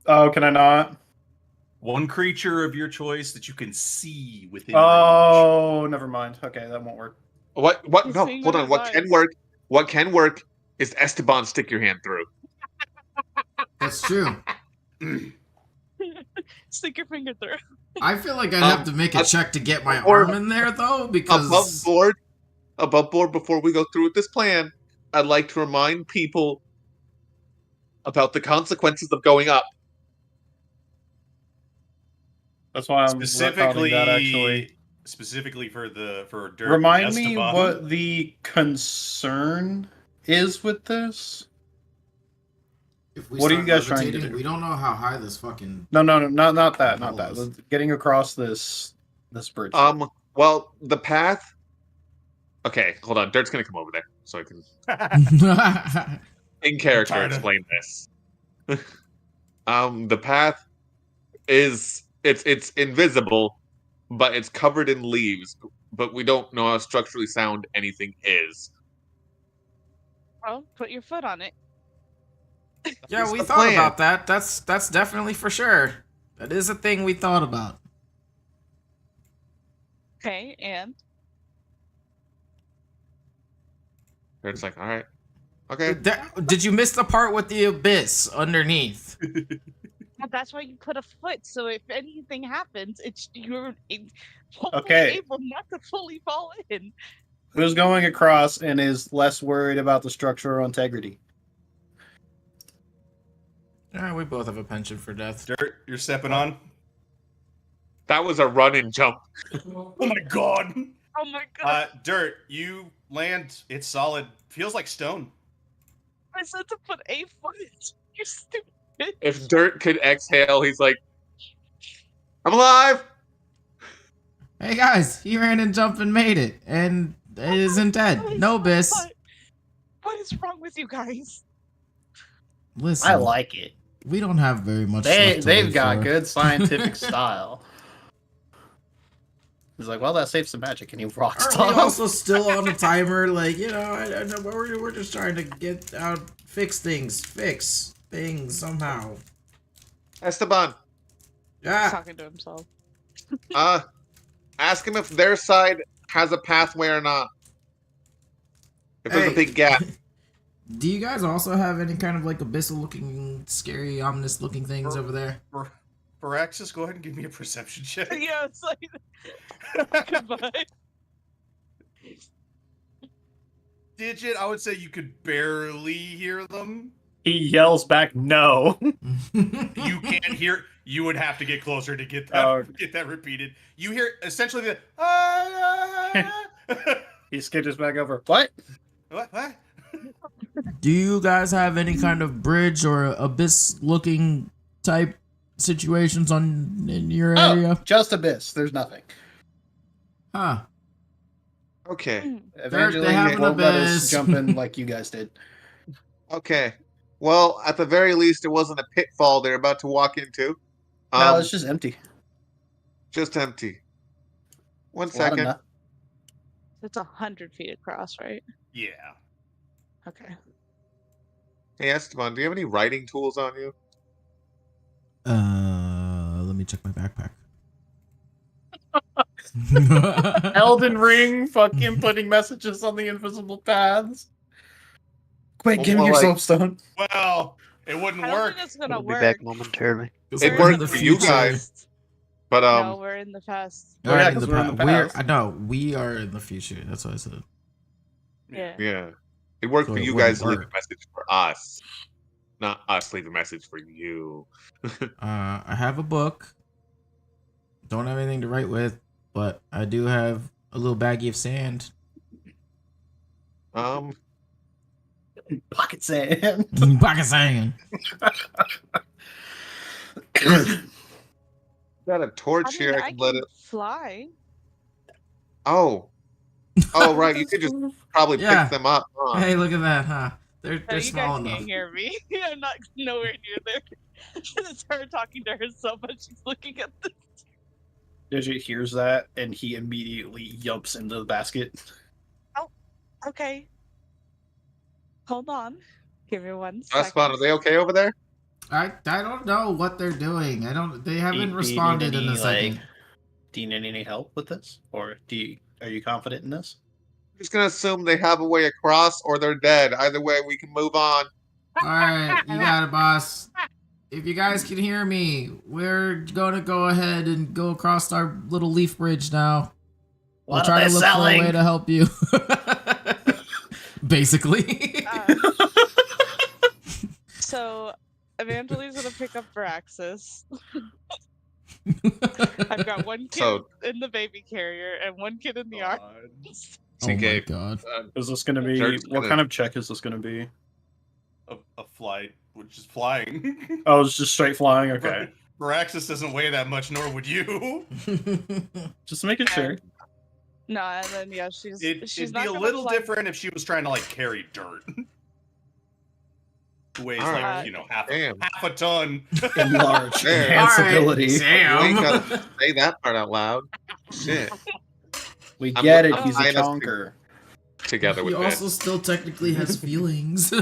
A: Oh, can I not?
D: One creature of your choice that you can see within range.
A: Oh, never mind. Okay, that won't work.
E: What?
B: He's
E: No,
B: saying
E: hold
B: what
E: on. What
B: advice.
E: can work? What can work is Esteban stick your hand through.
G: That's true.
B: Stick your finger through.
G: I feel like I'd have to make a check to get my
E: or-
G: arm in there though, because
E: Above board. Before we go through with this plan, I'd like to remind people about the consequences of going up.
A: That's why I'm retconning that actually.
D: Specifically for Dirt. and
A: Remind me
D: Esteban.
A: what the concern is with this.
G: if we
A: What are you
G: start
A: guys trying to
G: levitating,
A: do?
G: we don't know how high this fucking
A: No, not that, not
G: Hold
A: that.
G: on.
A: Getting across this bridge.
E: Well, the path. Okay, hold on. Dirt's gonna come over there so I can, in character,
D: Tired of-
E: explain this. The path is it's invisible, but it's covered in leaves. But we don't know how structurally sound anything is.
B: Well, put your foot on it.
G: Yeah,
E: What's
G: we
E: the
G: thought
E: plan?
G: about that. That's definitely for sure. That is a thing we thought about.
B: Okay, and
E: Dirt's like, all right, okay.
G: Did you miss the part with the abyss underneath?
B: well, that's why you put a foot. So if anything happens, you're
A: Okay.
B: able not to fully fall in.
A: Who's going across and is less worried about the structural integrity?
G: Yeah, we both have a penchant for death.
D: Dirt, you're stepping on.
E: That was a run and jump.
D: Oh my God.
B: Oh my god!
D: Dirt, you land. It's solid. Feels like stone.
B: I said to put a foot. You stupid.
E: If Dirt could exhale, he's like, I'm alive.
G: Hey guys, he ran and jumped and made it, and it isn't dead. No abyss.
B: What is wrong with you guys?
G: Listen,
A: I like it.
G: we don't have very much.
A: They've
G: stuff to live
A: got
G: for.
A: good scientific style. He's like, well, that saves some magic, and he rocks
G: Aren't we
A: off.
G: also still on a timer? Like, you know, I know we're just trying to get out, fix things somehow.
E: Esteban,
B: He's
G: Yeah.
B: talking to himself.
E: ask him if their side has a pathway or not. If there's
G: Hey.
E: a big gap.
G: Do you guys also have any kind of like abyssal-looking, scary, ominous-looking things over there?
D: Firaxis, go ahead and give me a perception check.
B: Yeah, it's like goodbye.
D: Digit, I would say you could barely hear them.
A: He yells back, no.
D: You can't hear. You would have to get closer to get that
A: Oh.
D: get that repeated. You hear essentially the
A: He skitters back over. What?
D: what?
G: Do you guys have any kind of bridge or abyss-looking type situations in your area?
A: Oh, just Abyss. There's nothing.
G: Huh.
I: Okay.
A: Evangeline
G: have an
A: won't let us
G: Abyss.
A: jump in like you guys did.
I: Okay. Well, at the very least, it wasn't a pitfall they're about to walk into.
A: No, it's just empty.
I: Just empty. One
A: It's a lot of
I: second.
A: no-
B: It's 100 feet across, right?
D: Yeah.
B: Okay.
I: Hey, Esteban, do you have any writing tools on you?
G: Let me check my backpack.
A: Elden Ring, fucking putting messages on the invisible paths. Quick, give me
I: Well,
A: your
I: like-
A: soapstone.
D: Well, it wouldn't
B: I don't
D: work.
B: think it's gonna
C: We'll be
B: work.
C: back momentarily.
I: It
B: We're
I: worked
B: in the
I: for you
B: future.
I: guys. But
B: No, we're in the past.
A: Oh, yeah,
G: Alright,
A: 'cause we're in the
G: we're
A: past.
G: no, we are in the future. That's what I said.
B: Yeah.
I: yeah, it worked
G: So
I: for
G: it
I: you
G: wouldn't
I: guys to leave a
G: work.
I: message for us, not us leave a message for you.
G: I have a book. Don't have anything to write with, but I do have a little baggie of sand.
A: Pocket sand.
G: Pocket sand.
I: Got a torch
B: I mean,
I: here. I
B: I
I: can let
B: can
I: it.
B: fly.
I: Oh, right. You could just probably
G: Yeah.
I: pick them up. Huh?
G: Hey, look at that, huh? They're
B: No, you
G: small
B: guys
G: enough.
B: can't hear me. I'm not nowhere near there. It's her talking to herself, but she's looking at the.
A: Digit hears that and he immediately yumps into the basket.
B: Okay. Hold on. Give me 1
I: Esteban,
B: second.
I: are they okay over there?
G: I don't know what they're doing. They haven't
A: Do you
G: responded
A: need
G: in a
A: any,
G: second.
A: Do you need any help with this, or are you confident in this?
I: I'm just gonna assume they have a way across, or they're dead. Either way, we can move on.
G: All right, you got it, boss. If you guys can hear me, we're gonna go ahead and go across our little leaf bridge now. We'll
A: What
G: try
A: are
G: to
A: they
G: look
A: selling?
G: for a way to help you. Basically.
B: So, Evangeline's gonna pick up Veraxis. I've got one kid
I: So-
B: in the baby carrier and one kid in the arms.
G: Oh my
I: Okay.
G: god.
A: Is this going to be
I: Dirt's
A: what
I: gonna-
A: kind of check is this going to be?
D: A flight, which is flying.
A: Oh, it's just straight flying. Okay,
D: Veraxis doesn't weigh that much, nor would you.
A: just making sure.
B: No, and then yeah, she's
D: It'd
B: not
D: be a
B: gonna
D: little
B: fly-
D: different if she was trying to like carry dirt. Weighs
I: All
D: like
B: right.
D: half
I: Damn.
D: a ton.
A: Enlarge
I: There.
A: enhance
G: All right,
A: ability.
I: You ain't
G: Damn.
I: gotta say that part out loud. Shit.
A: We
I: I'm-
A: get it.
I: I'm
A: He's a
I: minus
A: chonker.
I: Together
G: He
I: with
G: also
I: this.
G: still technically has feelings.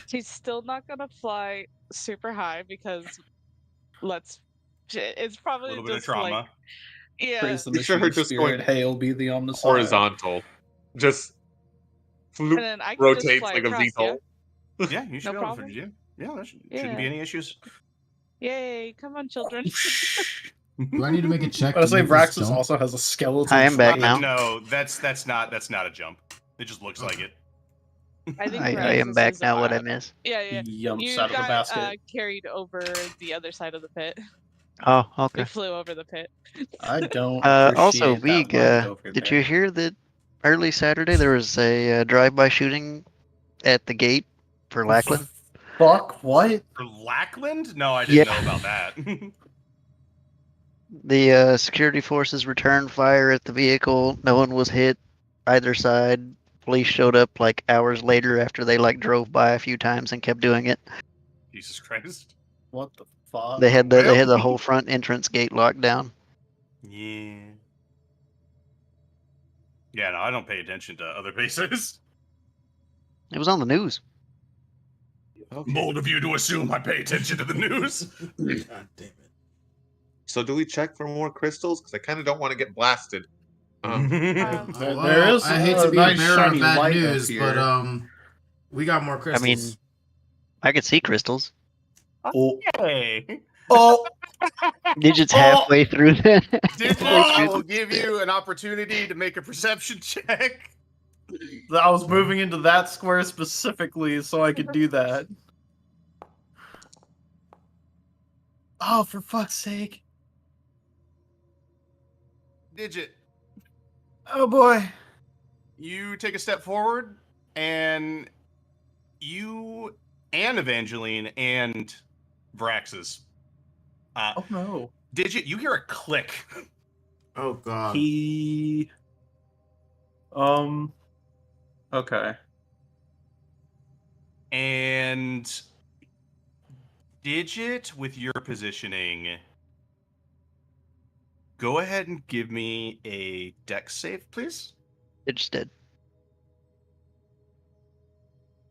B: She's still not gonna fly super high because it's
D: A
B: probably
D: little bit of
B: just
D: trauma.
B: like yeah.
A: Praise the
I: You sure
A: machine
I: just
A: spirit.
I: going
A: Hail be the omniscient.
I: Horizontal. Just
B: And
I: floop,
B: then I can just
I: rotates
B: fly
I: like a
B: across,
I: VTOL.
D: Yeah, you should
B: No
D: be able
B: problem.
D: to. Yeah, that shouldn't
B: Yeah.
D: be any issues.
B: Yay! Come on, children.
G: Do I need to make a check?
A: I was
G: to
A: saying
G: make this
A: Vraxis
G: jump?
A: also has a skeleton.
C: I am back
A: tree.
C: now.
D: No, that's not a jump. It just looks like it.
B: I think
C: I am
B: Veraxis
C: back
B: is
C: now. What I
B: about-
C: miss?
B: Yeah, yeah.
A: He yumps
B: You
A: out of the
B: got
A: basket.
B: carried over the other side of the pit.
C: Oh,
B: We
C: okay.
B: flew over the pit.
A: I don't.
C: Also,
A: appreciate that
C: Veeg,
A: look over
C: did
A: there.
C: you hear that early Saturday there was a drive-by shooting at the gate for Lackland?
A: Fuck what?
D: For Lackland? No, I didn't know about that.
C: The security forces returned fire at the vehicle. No one was hit either side. Police showed up like hours later after they like drove by a few times and kept doing it.
D: Jesus Christ.
A: What the fuck?
C: They had the whole front entrance gate locked down.
D: Yeah. Yeah, no, I don't pay attention to other bases.
C: It was on the news.
D: Bold of you to assume I pay attention to the news.
G: God damn it.
I: So do we check for more crystals? Because I kind of don't want to get blasted.
A: There
G: Well,
A: is
G: I hate
A: a
G: to be
A: nice
G: a bearer
A: shiny
G: of bad
A: light up
G: news,
A: here.
G: but we got more crystals.
C: I mean, I could see crystals.
A: Oh,
D: Hey.
A: oh,
C: Digits
A: Oh!
C: halfway through that.
D: I will give you an opportunity to make a perception check.
A: I was moving into that square specifically so I could do that. Oh, for fuck's sake.
D: Digit.
A: Oh boy.
D: You take a step forward. And you and Evangeline and Vraxis.
J: Oh no.
D: Digit, you hear a click.
H: Oh god.
J: He. Okay.
D: And Digit, with your positioning, go ahead and give me a dex save, please.
C: It just did.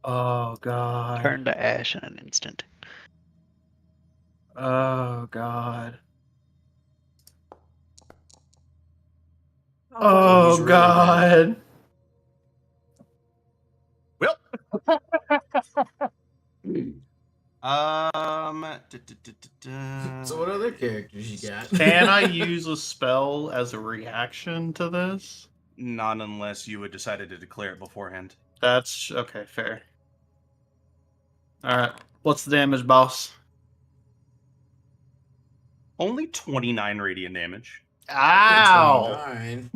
J: Oh god.
C: Turn to ash in an instant.
J: Oh god.
B: Oh,
J: Oh
H: he's really bad.
J: god.
D: Well.
H: So what other characters you got?
J: Can I use a spell as a reaction to this?
D: Not unless you had decided to declare it beforehand.
J: That's okay, fair. Alright. What's the damage, boss?
D: Only 29 radiant damage.
J: Ow!
H: 29.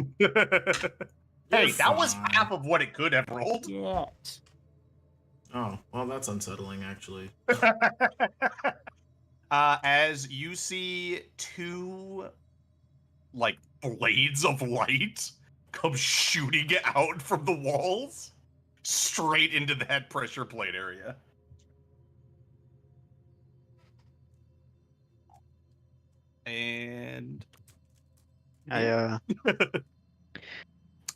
D: Hey, that was
H: fine.
D: half of what it could have rolled.
J: Yes.
H: Oh, well, that's unsettling, actually.
D: As you see two, like, blades of light come shooting out from the walls straight into that pressure plate area. And
C: I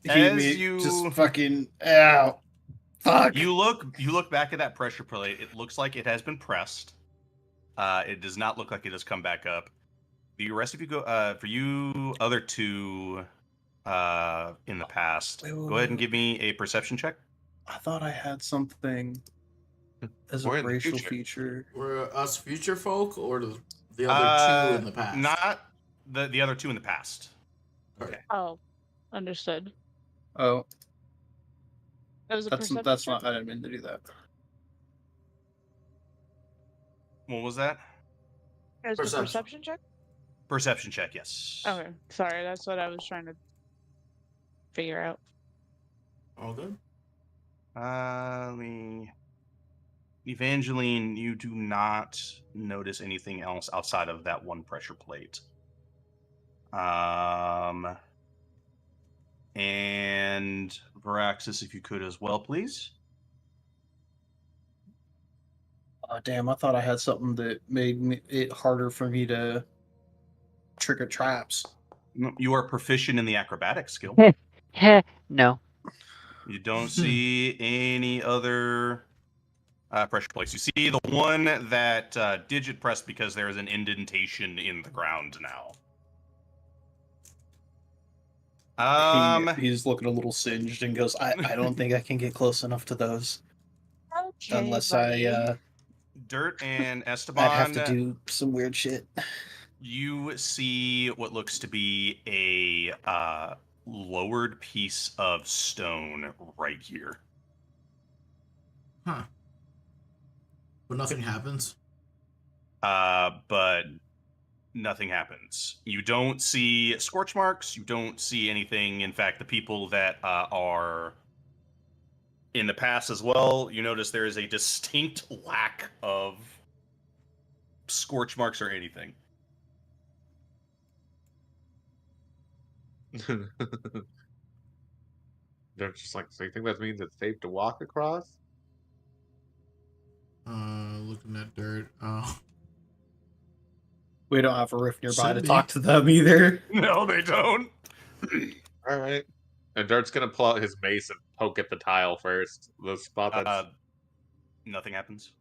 D: as you
A: just fucking ow. Fuck.
D: You look back at that pressure plate. It looks like it has been pressed. It does not look like it has come back up. The rest of you go for you other two in the past. Go ahead and give me a perception check.
A: I thought I had something as a
E: We're in the
A: racial
E: future.
A: feature.
H: Were us future folk or the other two in the past?
D: Not the other two in the past.
H: Okay.
B: Oh, understood.
A: Oh,
B: That was a
A: that's
B: perception
A: that's
B: check?
A: not. I didn't mean to do that.
D: What was that?
B: It was a
H: Perception.
B: perception check?
D: Perception check, yes.
B: Okay, sorry, that's what I was trying to figure out.
H: All good.
D: Evangeline, you do not notice anything else outside of that one pressure plate. And Varaxis, if you could as well, please.
A: Oh, damn! I thought I had something that made it harder for me to trigger traps.
D: You are proficient in the acrobatic skill.
C: no.
D: You don't see any other pressure plates. You see the one that Digit pressed because there is an indentation in the ground now.
A: He's looking a little singed and goes, I don't think I can get close enough to those
B: Okay,
A: unless
B: buddy.
D: Dirt and Esteban.
A: I'd have to do some weird shit.
D: You see what looks to be a lowered piece of stone right here.
H: Huh. But nothing happens.
D: But nothing happens. You don't see scorch marks. You don't see anything. In fact, the people that are in the past as well, you notice there is a distinct lack of scorch marks or anything.
E: They're just like, so you think that means it's safe to walk across?
G: Looking at dirt. Oh.
A: We don't have a rift nearby
G: Should
A: to
G: be.
A: talk to them either.
D: No, they don't.
E: All right. And Dirt's gonna pull out his mace and poke at the tile first. The spot that's
D: Nothing happens.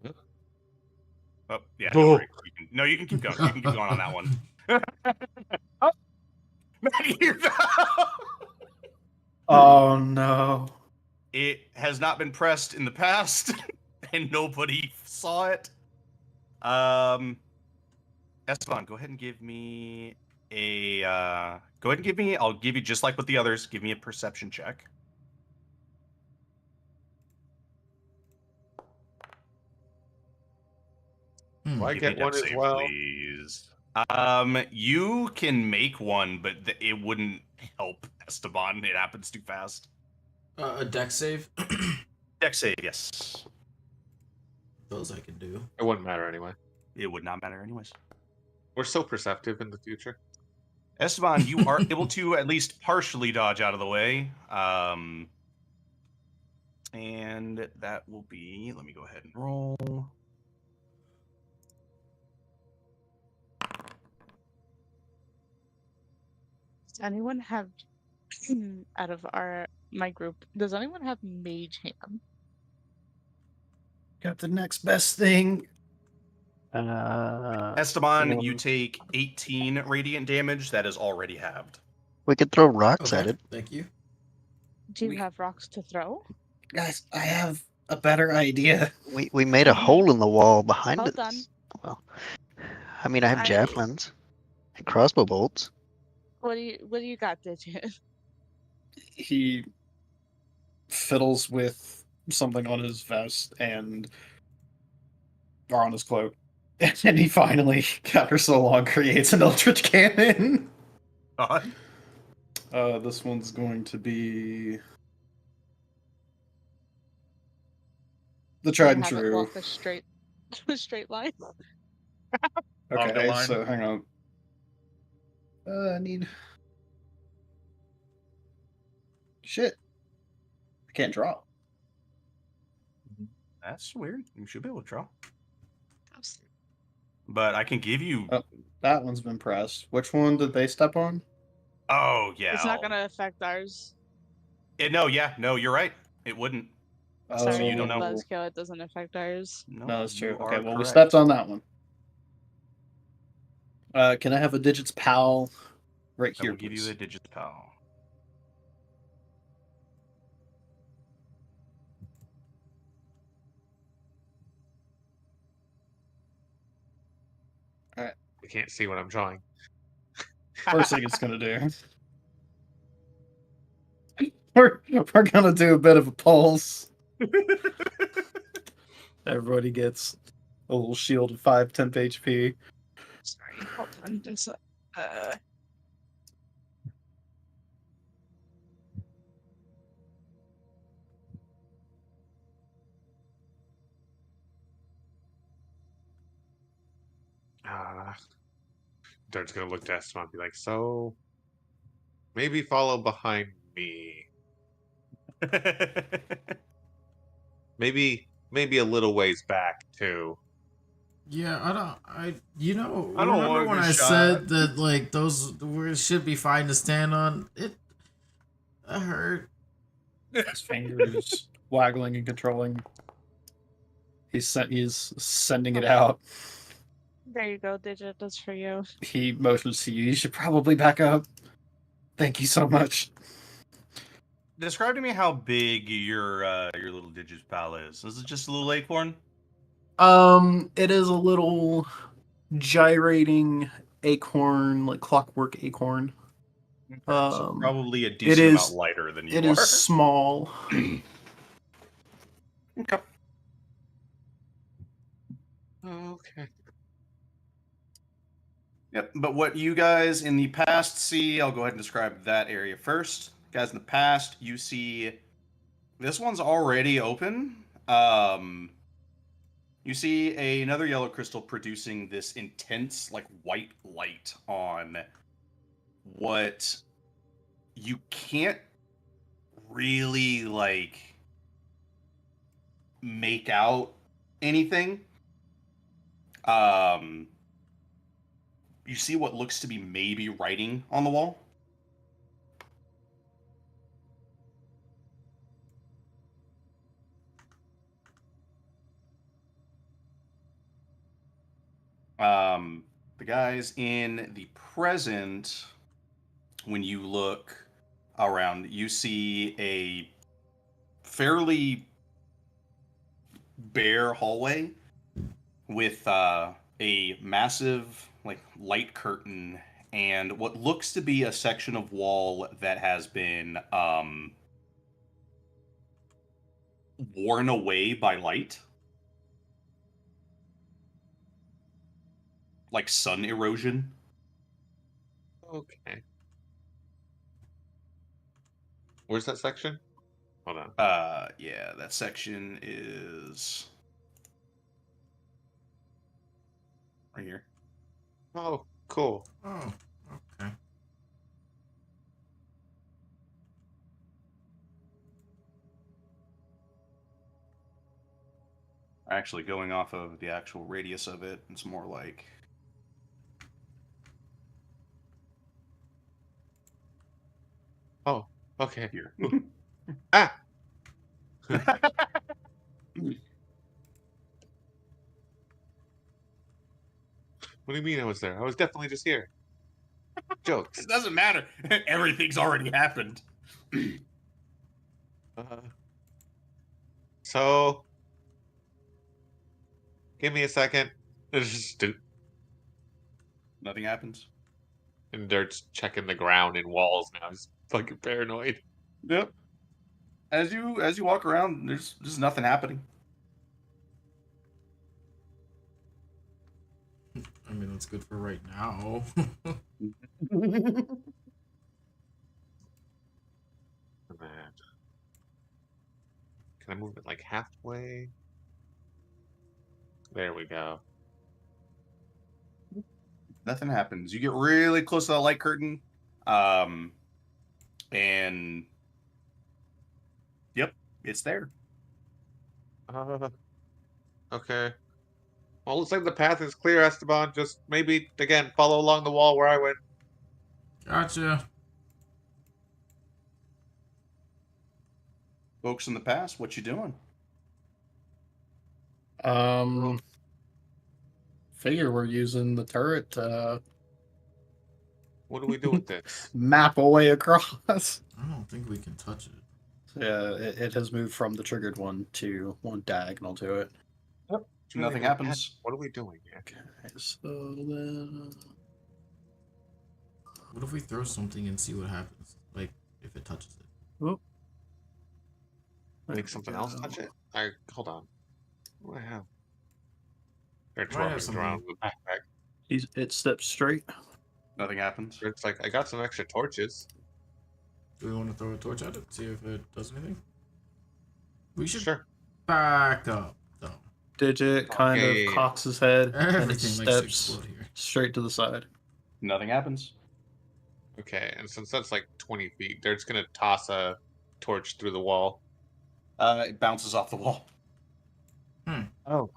E: Huh?
D: Oh, yeah.
E: Oh.
D: You can keep going. You can keep going on that one. Oh, Maggie, you're
A: Oh no.
D: It has not been pressed in the past, and nobody saw it. Esteban, go ahead and give me a. Go ahead and give me. I'll give you just like with the others. Give me a perception check.
E: Why
D: Give me
E: get
D: a
E: one
D: dex
E: as
D: save,
E: well?
D: please. You can make one, but it wouldn't help Esteban. It happens too fast.
H: A deck save.
D: Deck save, yes.
H: Those I can do.
E: It wouldn't matter anyway.
D: It would not matter anyways.
E: We're so perceptive in the future.
D: Esteban, you are able to at least partially dodge out of the way. And that will be, let me go ahead and roll.
B: Does anyone have, out of my group, does anyone have Mage Hand?
A: Got the next best thing.
D: Esteban, you take 18 radiant damage. That is already halved.
C: We could throw rocks at
H: Okay,
C: it.
H: thank you.
B: Do you have rocks to throw?
A: Guys, I have a better idea.
C: We made a hole in the wall behind
B: Hold
C: it.
B: on.
C: Well, I mean, I have
B: I-
C: javelins and crossbow bolts.
B: What do you got, Digit?
A: He fiddles with something on his vest and or on his cloak. And he finally, after so long, creates an Eldritch Cannon. This one's going to be the tried and
B: Have it
A: true.
B: walk a straight line.
A: Okay,
D: line.
A: so hang on. I need shit. I can't draw.
D: That's weird. You should be able to draw. But I can give you.
A: Oh, that one's been pressed. Which one did they step on?
D: Oh, yeah.
B: It's not gonna affect ours.
D: No, you're right. It wouldn't.
B: Sorry,
D: you don't know.
B: Buzzkill, it doesn't affect ours.
D: No,
A: No, that's true.
D: you
A: Okay,
D: are
A: well, we
D: correct.
A: stepped on that one. Can I have a Digits Pal right
D: I
A: here,
D: will give
A: please?
D: you a Digits Pal.
E: I can't see what I'm drawing.
A: First thing it's gonna do. We're gonna do a bit of a pulse. Everybody gets a little shield of 5 temp HP.
B: Sorry, hold on. Just,
E: Dart's gonna look to Esteban and be like, so maybe follow behind me. Maybe a little ways back too.
G: Yeah, I
D: don't
G: remember
D: want
G: when
D: to
G: I
D: shot.
G: said that like those should be fine to stand on? That hurt.
A: His fingers waggling and controlling. He's sending it out.
B: there you go, Digit. That's for you.
A: He motions to you. You should probably back up. Thank you so much.
D: Describe to me how big your little Digits Pal is. Is it just a little acorn?
J: It is a little gyrating acorn, like clockwork acorn.
D: So probably a decent
J: it is
D: amount lighter than you
J: It
D: are.
J: is small.
D: Okay.
E: Okay.
D: Yep, but what you guys in the past see, I'll go ahead and describe that area first. Guys, in the past, you see this one's already open. You see another yellow crystal producing this intense, like, white light on what you can't really, like, make out anything. You see what looks to be maybe writing on the wall. The guys in the present, when you look around, you see a fairly bare hallway with a massive, like, light curtain and what looks to be a section of wall that has been worn away by light. Like sun erosion.
E: Okay. Where's that section? Hold on.
D: Yeah, that section is right here.
E: Oh, cool.
G: Oh, okay.
D: Actually, going off of the actual radius of it, it's more like
E: Oh, okay.
D: here.
E: Ah! What do you mean I was there? I was definitely just here. Jokes.
D: It doesn't matter. Everything's already happened.
E: So, give me a second.
D: Nothing happens.
E: And Dirt's checking the ground and walls now. He's fucking paranoid.
D: Yep. As you walk around, there's just nothing happening.
G: I mean, that's good for right now.
E: Can I move it like halfway? There we go.
D: Nothing happens. You get really close to that light curtain, and yep, it's there.
E: Okay. Well, looks like the path is clear, Esteban. Just maybe, again, follow along the wall where I went.
G: Gotcha.
D: Folks in the past, what you doing?
A: Figure we're using the turret to
E: What do we do with this?
A: map a way across.
G: I don't think we can touch it.
A: Yeah, it has moved from the triggered one to one diagonal to it.
D: Yep. Nothing happens.
E: What are we doing here?
A: Okay, so then
G: What if we throw something and see what happens? Like, if it touches it.
A: there
E: Make
A: we
E: something else
A: go.
E: touch it? Hold on. What do I have? Dirt's
G: Might have
E: rubbing
G: something.
E: around with the backpack.
A: It steps straight.
D: Nothing happens.
E: Dirt's like, I got some extra torches.
G: Do we want to throw a torch at it? See if it does anything? We should
E: Sure.
G: back up, though.
A: Digit kind
E: Okay.
A: of cocks his head and it
G: Everything likes to
A: steps
G: explode here.
A: straight to the side.
D: Nothing happens.
E: Okay, and since that's like 20 feet, Dirt's gonna toss a torch through the wall.
D: It bounces off the wall.
E: Oh.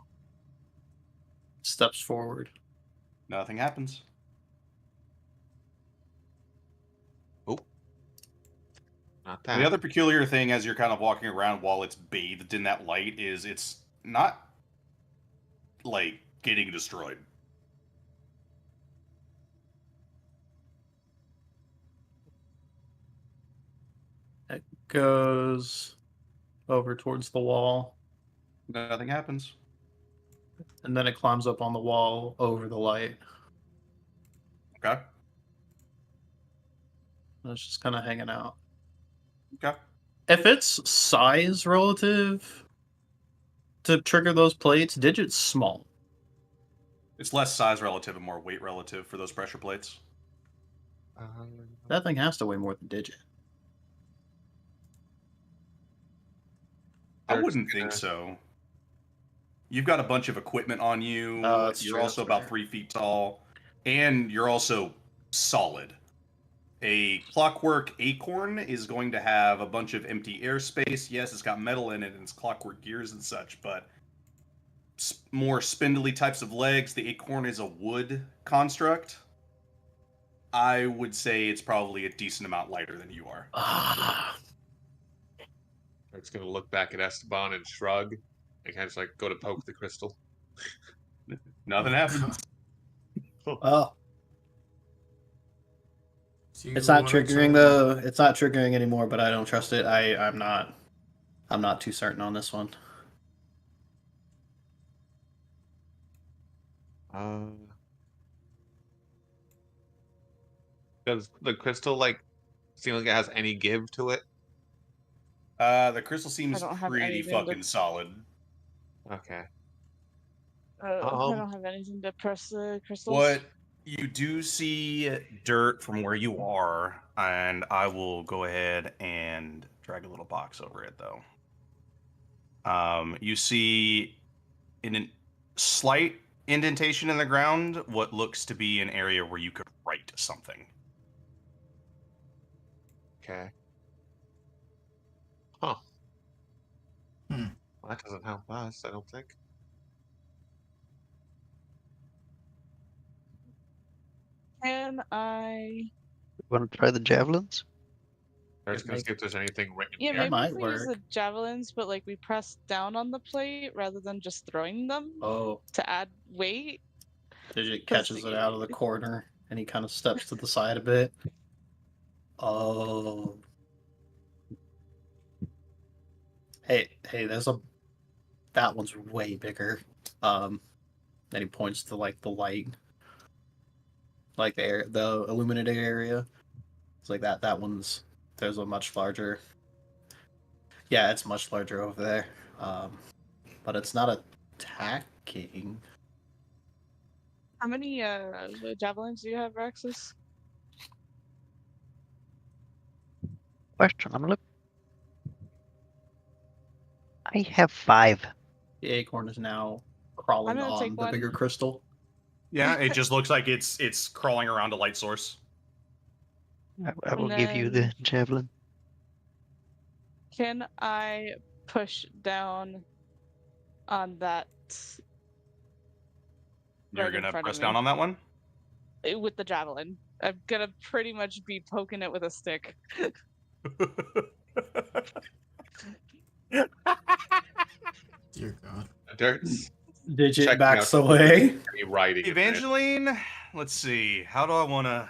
A: Steps forward.
D: Nothing happens.
E: Not that.
D: The other peculiar thing as you're kind of walking around while it's bathed in that light is it's not like getting destroyed.
A: It goes over towards the wall,
D: Nothing happens.
A: and then it climbs up on the wall over the light.
D: Okay.
A: And it's just kind of hanging out.
D: Okay.
A: If it's size relative to trigger those plates, Digit's small.
D: It's less size relative and more weight relative for those pressure plates.
A: That thing has to weigh more than Digit.
D: I wouldn't think so. You've got a bunch of equipment on you.
A: That's
D: You're
A: true,
D: also
A: that's
D: about
A: fair.
D: 3 feet tall, and you're also solid. A Clockwork Acorn is going to have a bunch of empty airspace. Yes, it's got metal in it and it's clockwork gears and such, but more spindly types of legs. The Acorn is a wood construct. I would say it's probably a decent amount lighter than you are.
E: Dirt's gonna look back at Esteban and shrug, and kind of just like go to poke the crystal.
D: Nothing happens.
A: Oh.
G: So
A: It's not
G: wanna
A: triggering
G: try-
A: though. It's not triggering anymore, but I don't trust it. I'm not too certain on this one.
E: Does the crystal like seem like it has any give to it?
D: The crystal seems
B: don't have
D: pretty
B: anything to-
D: fucking solid.
E: Okay.
B: I don't have anything to press the crystals.
D: You do see dirt from where you are, and I will go ahead and drag a little box over it, though. You see in a slight indentation in the ground what looks to be an area where you could write something.
E: Okay. Huh.
G: Hmm.
E: Well, that doesn't help us, I don't think.
B: Can I?
C: Want to try the javelins?
E: I'm just gonna see if there's anything written
B: Yeah,
E: here.
B: maybe
A: might
B: if we use
A: work.
B: the javelins, but like we press down on the plate rather than just throwing them
A: Oh,
B: to add weight.
A: Digit
B: 'Cause
A: catches it out of the corner, and he kind of steps to the side a bit. Oh. Hey, there's a... That one's way bigger. Then he points to, like, the light. Like, the illuminated area. It's like that one's... There's a much larger... Yeah, it's much larger over there. But it's not attacking.
B: How many javelins do you have, Raxus?
C: Question. I'm look. I have 5.
A: The acorn is now crawling
B: gonna
A: on
B: take
A: the
B: one.
A: bigger crystal.
D: Yeah, it just looks like it's crawling around a light source.
C: I will
B: And
C: give you the
B: then-
C: javelin.
B: Can I push down on that
D: You're
B: Right in
D: gonna
B: front of
D: press
B: me.
D: down on that one?
B: With the javelin? I'm gonna pretty much be poking it with a stick.
G: Dear God.
E: Dirt's
A: Digit
E: checking
A: backs
E: out
A: away.
E: any writing. in it.
D: Evangeline, let's see. How do I want to?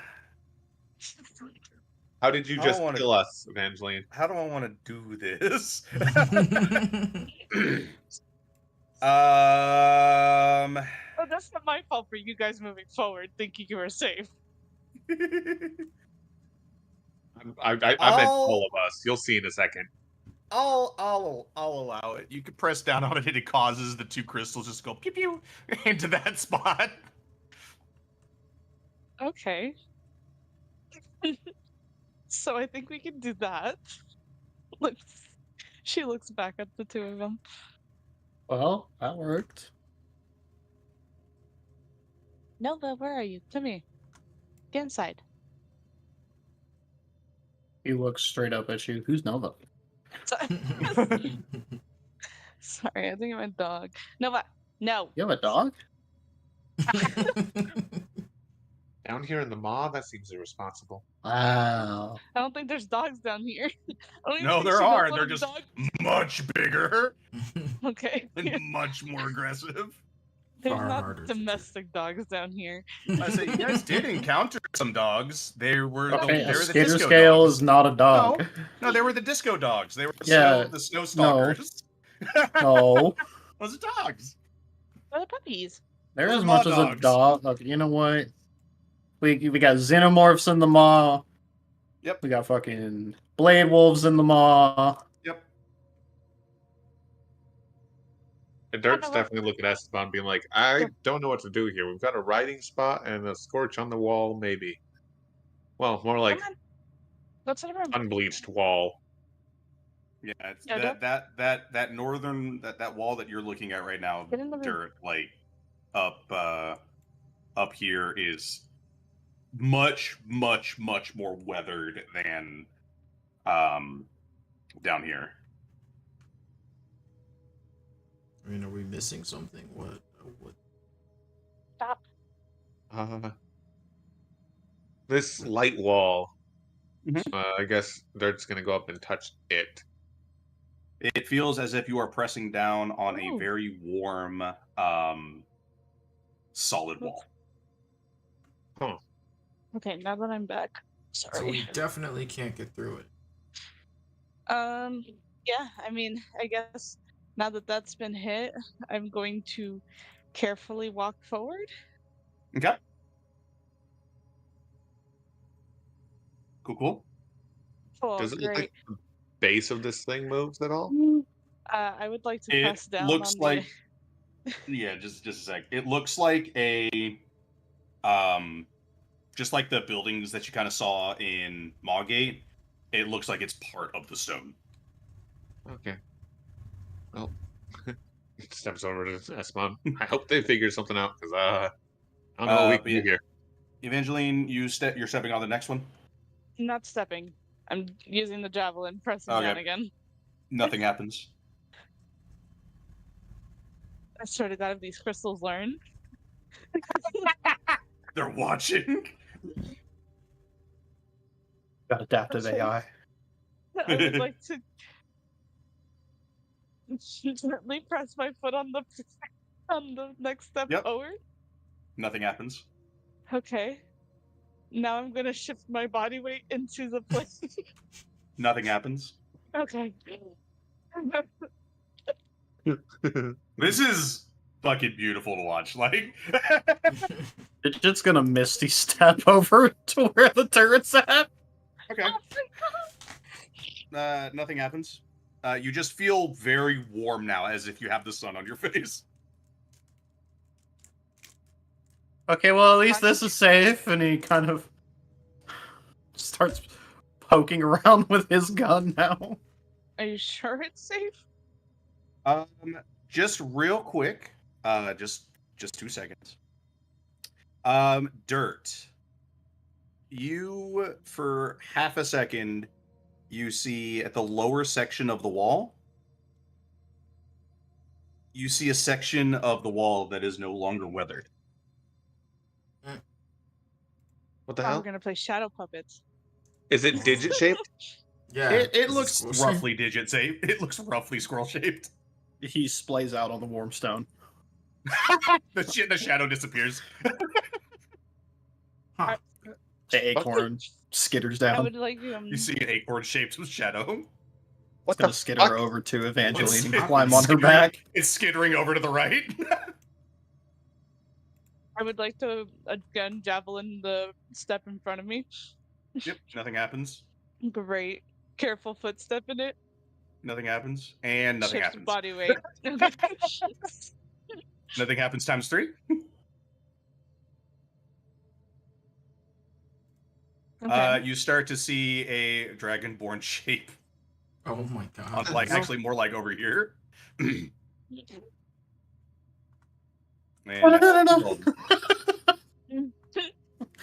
E: How did you
D: I
E: just
D: wanna-
E: kill us, Evangeline?
D: How do I want to do this?
B: Oh, that's not my fault for you guys moving forward, thinking you were safe.
E: I meant
D: I'll-
E: all of us. You'll see in a second.
D: I'll allow it. You can press down on it, and it causes the two crystals just go pew pew into that spot.
B: Okay. So I think we can do that. She looks back at the two of them.
A: Well, that worked.
B: Nova, where are you? Come here. Get inside.
A: He looks straight up at you. Who's Nova?
B: Sorry, I think I meant dog. Nova, no.
A: You have a dog?
E: Down here in the maw, that seems irresponsible.
A: Wow.
B: I don't think there's dogs down here. I don't even
D: No,
B: think
D: there
B: she knows
D: are.
B: what
D: They're
B: a
D: just
B: dog-
D: much bigger
B: Okay.
D: and much more aggressive.
B: There's
G: Far
B: not
G: harder to
B: domestic dogs down here.
D: I say you guys did encounter some dogs. They were
A: Okay,
D: they
A: a
D: were the
A: skater
D: disco
A: scale
D: dogs.
A: is not a dog.
D: No, they were the disco dogs. They were the,
A: Yeah,
D: the snow stalkers.
A: No.
D: Those are dogs.
B: They're the puppies.
A: They're
D: Those
A: as
D: are
A: much
D: maw
A: as a
D: dogs.
A: dog. Look, you know what? We got xenomorphs in the maw.
D: Yep.
A: We got fucking blade wolves in the maw.
D: Yep.
E: And Dirt's
B: know what-
E: definitely looking at Esteban being like, I don't know what to do here. We've got a writing spot and a scorch on the wall, maybe. Well, more like
B: Come on. Go to the room.
E: unbleached wall.
D: Yeah, it's
B: Yeah,
D: that northern that wall that you're looking at right now,
B: Get in the room.
D: Dirt, like up here is much more weathered than down here.
G: I mean, are we missing something? What?
B: Stop.
E: This light wall.
D: Mhm.
E: I guess Dirt's gonna go up and touch it.
D: It feels as if you are pressing down on a
B: Ooh.
D: very warm solid wall.
E: Huh.
B: Okay, now that I'm back.
G: So
B: Sorry.
G: we definitely can't get through it.
B: Yeah, I mean, I guess now that that's been hit, I'm going to carefully walk forward.
D: Okay. Cool.
B: Oh,
E: Does it look
B: great.
E: like the base of this thing moves at all?
B: I would like to
D: It
B: press down
D: looks
B: on
D: like yeah, just a sec. It looks like a just like the buildings that you kind of saw in Mawgate, it looks like it's part of the stone.
E: Okay. Well, steps over to Esteban. I hope they figure something out because I don't know what we can do here.
D: Evangeline, you're stepping on the next one.
B: Not stepping. I'm using the javelin, pressing
D: Okay.
B: down again.
D: Nothing happens.
B: I swear to God, if these crystals learn.
D: They're watching.
A: Got adaptive AI.
B: I would like to gently press my foot on the next step forward.
D: Nothing happens.
B: Okay. Now I'm gonna shift my body weight into the place.
D: Nothing happens.
B: Okay.
D: This is fucking beautiful to watch. Like,
A: It's just gonna misty step over to where the turret's at.
D: okay. Nothing happens. You just feel very warm now, as if you have the sun on your face.
A: Okay, well at least this is safe, and he kind of starts poking around with his gun now.
B: Are you sure it's safe?
D: Just real quick, just 2 seconds. Dirt. You, for half a second, you see at the lower section of the wall, you see a section of the wall that is no longer weathered.
I: What the
B: We're
I: hell?
B: gonna play shadow puppets.
E: Is it digit shaped?
G: Yeah.
D: It looks roughly digit shaped. It looks roughly scroll shaped.
A: He splays out on the warm stone.
D: The shadow disappears.
G: Huh.
A: The acorn skitters
B: I
A: down.
B: would like
D: You see an acorn shaped with shadow.
A: It's gonna skitter over to Evangeline and
D: It's
A: climb on her
D: skittering-
A: back.
D: It's skittering over to the right.
B: I would like to again javelin the step in front of me.
D: Yep, nothing happens.
B: Great. Careful footstep in it.
D: Nothing happens. And nothing
B: Shifts
D: happens.
B: body weight.
D: Nothing happens times 3.
B: Okay.
D: You start to see a dragonborn shape.
G: Oh my god.
D: Like actually more like over here. And
A: No.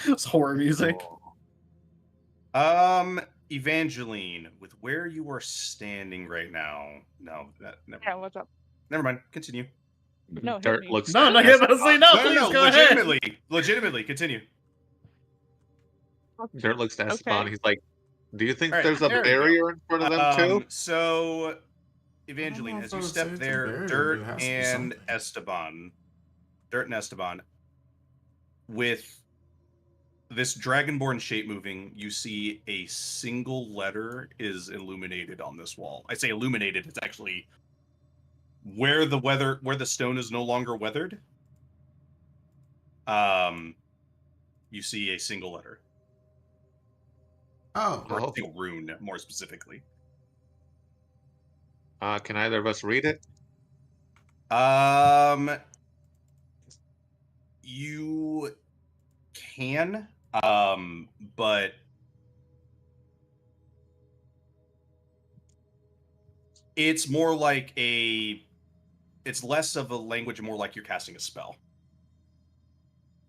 A: It's horror music.
D: Evangeline, with where you are standing right now. No,
B: Yeah, what's up?
D: never mind. Continue.
B: No, hit
E: Dirt
B: me.
E: looks.
A: No, no, say no, please go ahead.
D: Legitimately, continue.
E: Dirt looks to Esteban.
B: Okay.
E: He's like, "Do you think
D: All right,
I: There's a
D: there we
I: barrier in front of them too.
D: So, Evangeline,
G: know
D: as
G: if I
D: you
G: would
D: step
G: say it's a
D: there,
G: barrier,
D: Dirt
G: but it has to be
D: and
G: something.
D: Esteban, with this dragonborn shape moving, you see a single letter is illuminated on this wall. I say illuminated; it's actually where the stone is no longer weathered. You see a single letter.
G: Oh.
D: Or a single rune, more specifically.
E: can either of us read it?"
D: You can, but it's more like it's less of a language and more like you're casting a spell.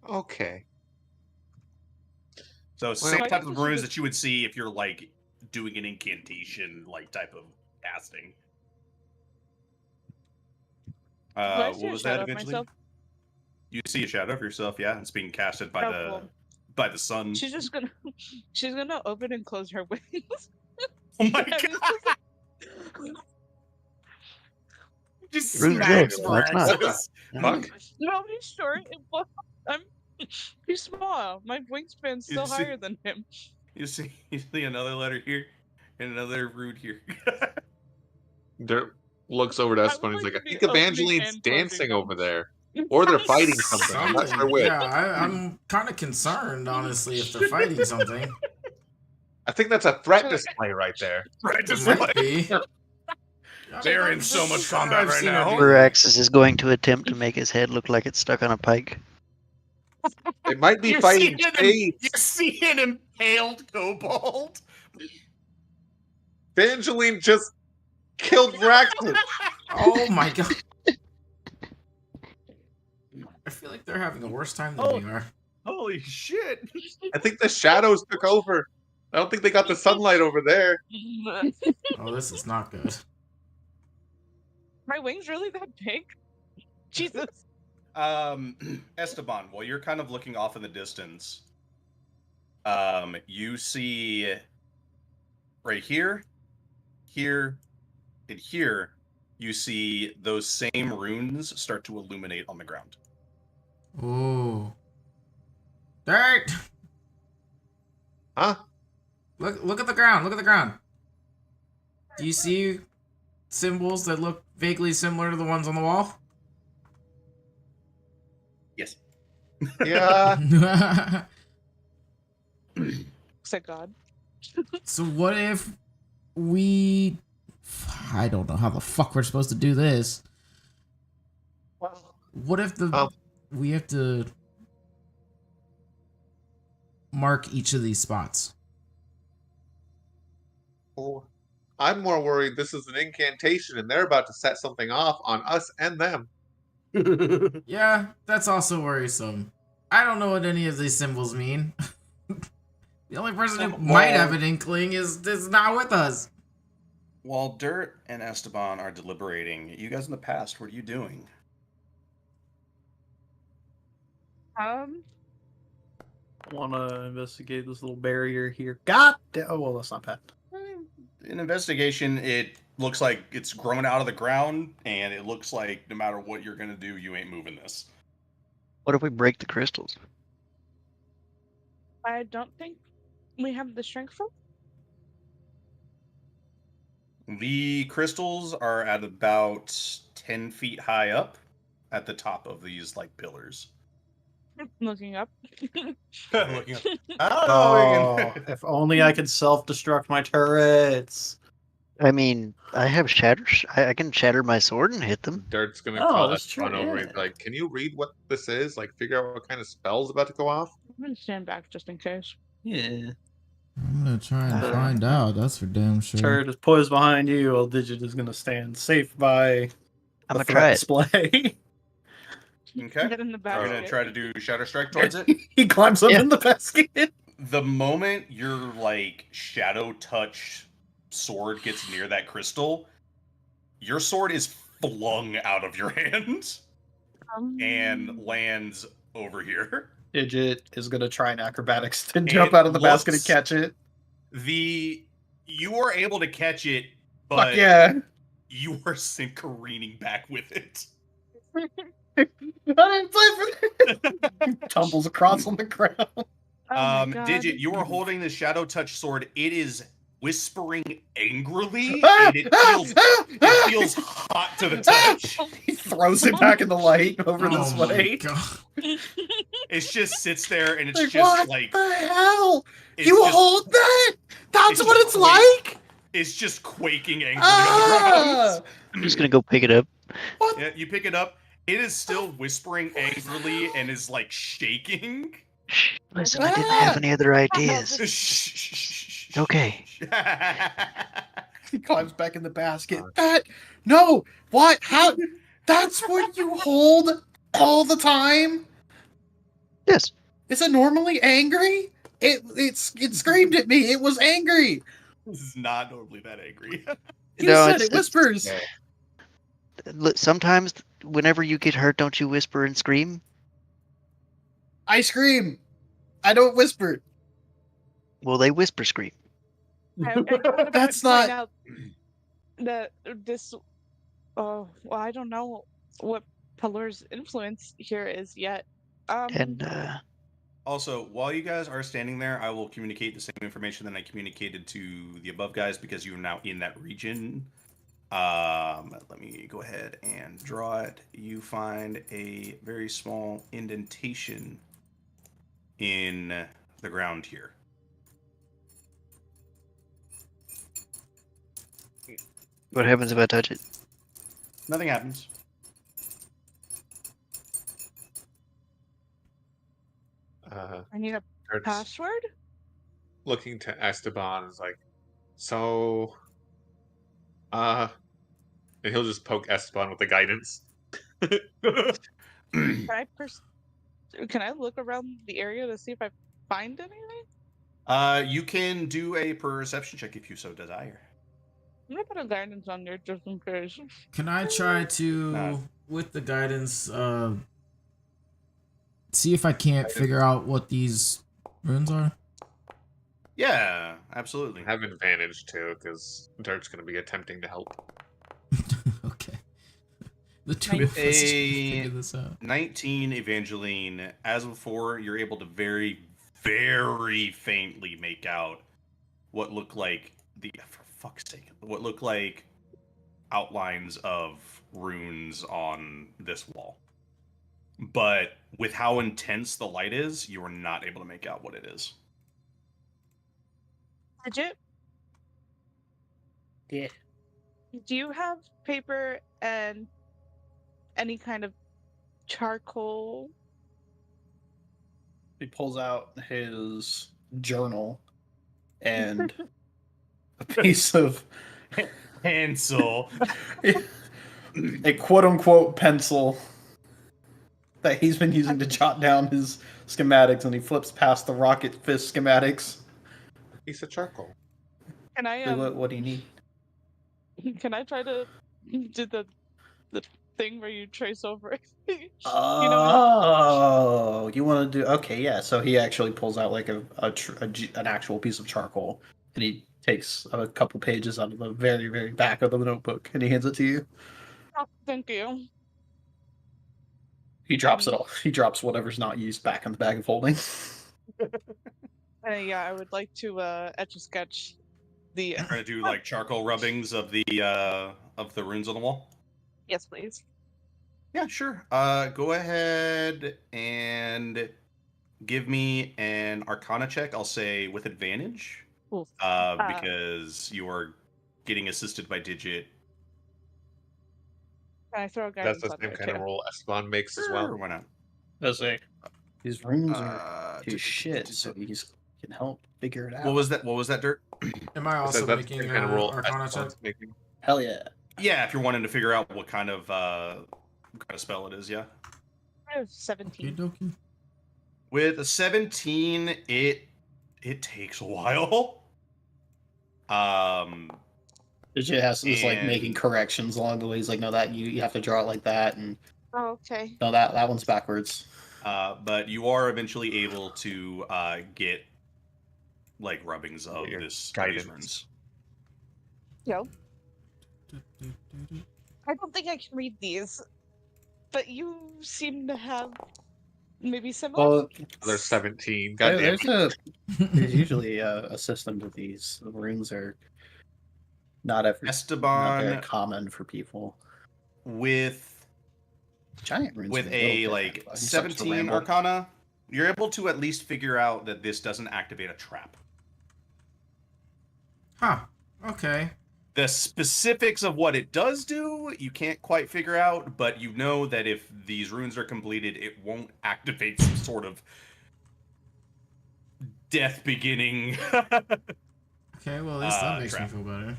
I: Okay.
D: So it's the
I: Well,
D: same
B: I
D: type
B: guess
D: of
B: we should
D: runes
B: just-
D: that you would see if you're like doing an incantation like type of casting.
B: Do I see
D: What
B: a
D: was
B: shadow
D: that
B: of
D: eventually?
B: myself?
D: You see a shadow of yourself, yeah, it's being casted by
B: Oh, cool.
D: the sun.
B: She's just gonna she's gonna open and close her wings.
D: Oh my
B: And it's
D: god!
B: just
D: Just
C: Rude
D: smacks
C: joke, that's not.
D: Varaxis.
E: Fuck.
B: No, he's short. He's small. My wingspan's still
D: You see-
B: higher than him.
D: You see another letter here and another root here.
E: Dirt looks over to
B: I
E: Esteban.
B: would
E: He's
B: like
E: like,
B: to
E: "I
B: be
E: think
B: opening
E: Evangeline's
B: and closing
E: dancing
B: them.
E: over there, or they're fighting something. I'm not sure which."
G: Yeah, I'm kind of concerned, honestly, if they're fighting something.
I: I think that's a threat display right there.
D: Right, just
G: Might
D: like
G: be.
D: they're in so much combat
G: I've
D: right
G: seen her
D: now.
G: do
C: Varaxis is going to attempt to make his head look like it's stuck on a pike.
I: It might be
A: You're
I: fighting
A: seeing
I: Chase.
A: You're seeing impaled kobold.
I: Evangeline just killed Braxton.
G: Oh my god. I feel like they're having a worse time than we are.
A: Holy shit!
I: I think the shadows took over. I don't think they got the sunlight over there.
G: Oh, this is not good.
B: My wing's really that big? Jesus.
D: Esteban, while you're kind of looking off in the distance, you see right here, here, and here, you see those same runes start to illuminate on the ground.
G: Ooh. Dirt!
I: Huh?
G: Look at the ground. Look at the ground. Do you see symbols that look vaguely similar to the ones on the wall?
D: Yes.
I: Yeah.
B: Said God.
G: So what if we... I don't know how the fuck we're supposed to do this. What if we have to mark each of these spots?
I: Oh, I'm more worried this is an incantation and they're about to set something off on us and them.
G: Yeah, that's also worrisome. I don't know what any of these symbols mean. The only person who might have an inkling is not with us.
D: While Dirt and Esteban are deliberating, you guys in the past, what are you doing?
J: Want to investigate this little barrier here? God damn! Oh well, that's not bad.
D: In investigation, it looks like it's grown out of the ground, and it looks like no matter what you're gonna do, you ain't moving this.
C: What if we break the crystals?
B: I don't think we have the strength for.
D: The crystals are at about 10 feet high up at the top of these like pillars.
B: Looking up.
D: Looking up.
J: Oh, if only I could self-destruct my turrets.
C: I mean, I have shatter. I can shatter my sword and hit them.
F: Dirt's gonna
J: Oh,
F: call
J: that's
F: that
J: true,
F: fun over.
J: yeah.
F: He's like, can you read what this is? Like, figure out what kind of spell's about to go off?
B: I'm gonna stand back just in case.
J: Yeah.
G: I'm gonna try and find out. That's for damn sure.
J: Turret is poised behind you. While Digit is gonna stand safe by
C: I'm
J: the
C: gonna try it.
J: display.
D: Okay.
B: Get in the
D: Are you gonna
B: basket.
D: try to do Shatter Strike towards it?
J: He climbs up
C: Yeah.
J: in the basket.
D: The moment your like shadow touch sword gets near that crystal, your sword is flung out of your hand and lands over here.
J: Digit is gonna try an acrobatics to jump out of the basket and
D: looks-
J: catch it.
D: You are able to catch it,
J: Fuck
D: but
J: yeah!
D: you are careening back with it.
J: I didn't play for that. Tumbles across on the ground.
B: Oh my God.
D: Digit, you are holding the shadow touch sword. It is whispering angrily, and it feels hot to the touch.
J: He throws it back in the light over this
G: Oh my
J: way.
G: god.
D: It just sits there, and it's
J: Like,
D: just
J: what
D: like
J: the hell?
D: it's
J: You
D: just-
J: hold that? That's
D: it's
J: what
D: just
J: it's like?
D: It's just quaking angrily on the
J: Ah!
D: ground.
C: I'm just gonna go pick it up.
D: Yeah, you pick it up. It is still whispering angrily and is like shaking.
C: Shh, listen, I didn't have any other ideas.
D: Shh.
C: Okay.
J: He climbs back in the basket. No! What? How? That's what you hold all the time?
C: Yes.
J: Is it normally angry? It screamed at me. It was angry.
D: This is not normally that angry.
J: You
C: No,
J: said
C: it's-
J: it whispers.
C: Look, sometimes, whenever you get hurt, don't you whisper and scream?
J: I scream. I don't whisper.
C: Well, they whisper scream.
J: That's not.
B: Out that this. Oh well, I don't know what Pillar's influence here is yet.
C: And
D: Also, while you guys are standing there, I will communicate the same information that I communicated to the above guys because you are now in that region. Let me go ahead and draw it. You find a very small indentation in the ground here.
C: what happens if I touch it?
D: Nothing happens.
B: I need a
E: starts
B: password?
E: looking to Esteban. Is like, so, and he'll just poke Esteban with the guidance.
B: Can I look around the area to see if I find anything?
D: You can do a perception check if you so desire.
B: I'm gonna put a guidance on there just in case.
G: Can I try to, with the guidance, see if I can't figure out what these runes are?
D: Yeah, absolutely.
E: Have advantage too, because Dirt's going to be attempting to help.
G: Okay. The two
D: With
G: of us should
D: a
G: figure this out.
D: 19, Evangeline, as before, you're able to very, very faintly make out what look like for fuck's sake, what look like outlines of runes on this wall. But with how intense the light is, you are not able to make out what it is.
B: Legit?
J: Yeah.
B: Do you have paper and any kind of charcoal?
J: He pulls out his journal and a piece of
D: pencil,
J: a quote unquote pencil that he's been using to jot down his schematics, and he flips past the rocket fist schematics.
E: Piece of charcoal.
B: Can I
J: What do you need?
B: Can I try to do the thing where you trace over it?
J: Oh, you want to do? Okay, yeah. So he actually pulls out like an actual piece of charcoal, and he takes a couple pages out of the very, very back of the notebook, and he hands it to you.
B: Oh, thank you.
J: He drops it all. He drops whatever's not used back in the bag of holding.
B: Yeah, I would like to etch a sketch the.
D: You're gonna do like charcoal rubbings of the runes on the wall.
B: Yes, please.
D: Yeah, sure. Go ahead and give me an Arcana check. I'll say with advantage, because you are getting assisted by Digit.
B: Can I throw a guidance?
E: That's the same kind of roll Esteban makes as well.
D: Why not?
J: Does say his runes are his shit, so he can help figure it out.
D: What was that? What was that, Dirt?
G: Am I also
E: that's
G: making
E: kind of roll
G: Arcana check?
E: Esteban's making.
J: Hell yeah.
D: Yeah, if you're wanting to figure out what kind of spell it is, yeah.
B: I have 17.
G: Okey-dokey.
D: With a 17, it takes a while.
J: Digit has is like
D: And-
J: making corrections along the way. He's like, no, that you have to draw it like that, and
B: Oh, okay.
J: no, that one's backwards.
D: But you are eventually able to get like rubbings of
E: Your
D: these
E: guidance.
D: runes.
B: Yo. I don't think I can read these, but you seem to have maybe similar.
J: Well,
E: There's 17.
J: there's
E: Goddamn.
J: there's usually a system to these. The runes are not very
D: Esteban
J: common for people.
D: with
J: Giant runes
D: with
J: are little
D: a
J: bit,
D: like
J: but he starts to
D: 17
J: ramble.
D: Arcana, you're able to at least figure out that this doesn't activate a trap.
G: Huh. Okay.
D: The specifics of what it does do, you can't quite figure out, but you know that if these runes are completed, it won't activate some sort of death beginning.
G: Okay, well, at least that makes
D: trap.
G: me feel better.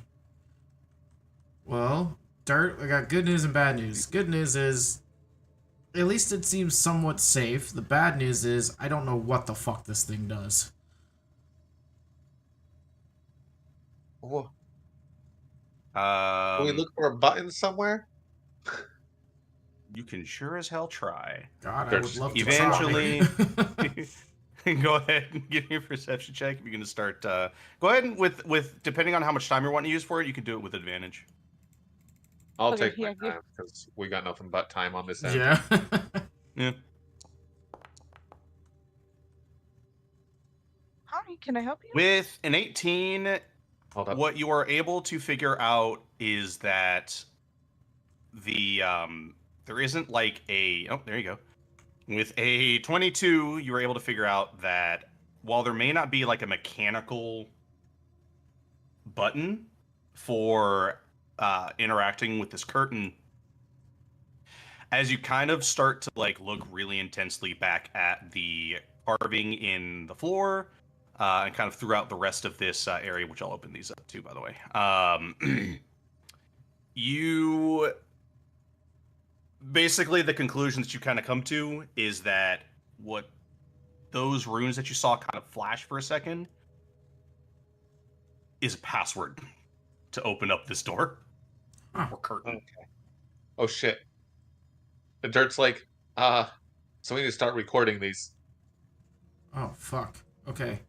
G: Well, Dirt, I got good news and bad news. Good news is, at least it seems somewhat safe. The bad news is, I don't know what the fuck this thing does.
E: Whoa. Can we look for a button somewhere?
D: You can sure as hell try.
G: God, I would love to
D: Eventually,
G: try.
D: go ahead and give me a perception check. If you're going to start, go ahead and with depending on how much time you're wanting to use for it, you can do it with advantage.
E: I'll
B: Okay,
E: take my
B: yeah,
E: time because we got nothing but time on this end.
G: Yeah.
D: Yeah.
B: Hi, can I help you?
D: With an 18,
E: Hold up.
D: what you are able to figure out is that the there isn't like a there you go. With a 22, you were able to figure out that while there may not be like a mechanical button for interacting with this curtain, as you kind of start to like look really intensely back at the carving in the floor, and kind of throughout the rest of this area, which I'll open these up too, by the way. You basically, the conclusion that you kind of come to is that what those runes that you saw kind of flash for a second is a password to open up this door or curtain.
E: Okay. Oh shit. The Dirt's like, so we need to start recording these.
G: Oh fuck. Okay.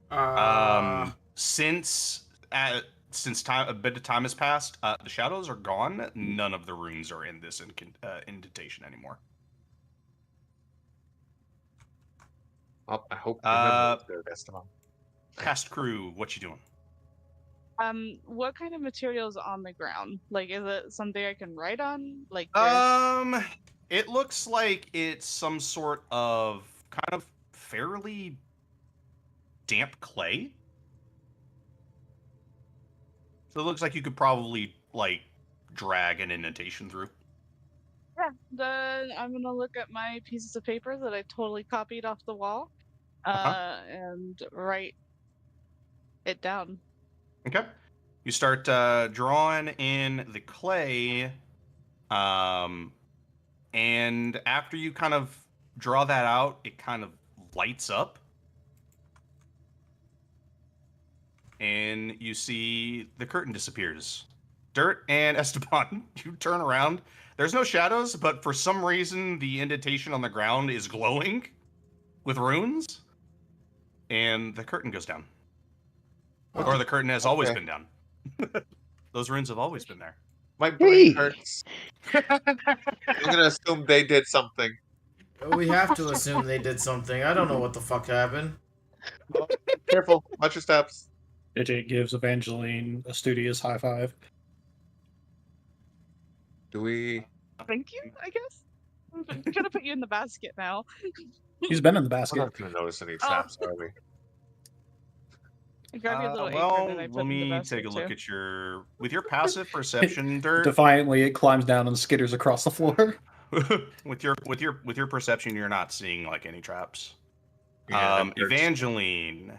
D: Since time, a bit of time has passed, the shadows are gone. None of the runes are in this indentation anymore.
E: I hope you remember there, Esteban.
D: Cast crew, what you doing?
B: What kind of materials on the ground? Like, is it something I can write on? Like,
D: It looks like it's some sort of kind of fairly damp clay. So it looks like you could probably like drag an indentation through.
B: Yeah, then I'm gonna look at my pieces of paper that I totally copied off the wall, and write it down.
D: Okay. You start drawing in the clay, and after you kind of draw that out, it kind of lights up. And you see the curtain disappears. Dirt and Esteban, you turn around. There's no shadows, but for some reason, the indentation on the ground is glowing with runes. And the curtain goes down.
E: Oh,
D: or the curtain has always been down. Those runes have always been there.
E: My brain hurts. I'm gonna assume they did something.
G: We have to assume they did something. I don't know what the fuck happened.
E: Oh, careful. Watch your steps.
A: JJ gives Evangeline a studious high five.
E: Do we...
B: Thank you, I guess? I'm gonna put you in the basket now.
A: He's been in the
E: We're
A: basket.
E: not gonna notice any traps, are we?
B: I grab your little
D: Well,
B: apron and I put
D: let
B: it in the
D: me
B: basket
D: take a look
B: too.
D: at your... With your passive perception, Dirt...
A: Defiantly, it climbs down and skitters across the floor.
D: with your perception, you're not seeing like any traps.
E: Yeah,
D: Evangeline,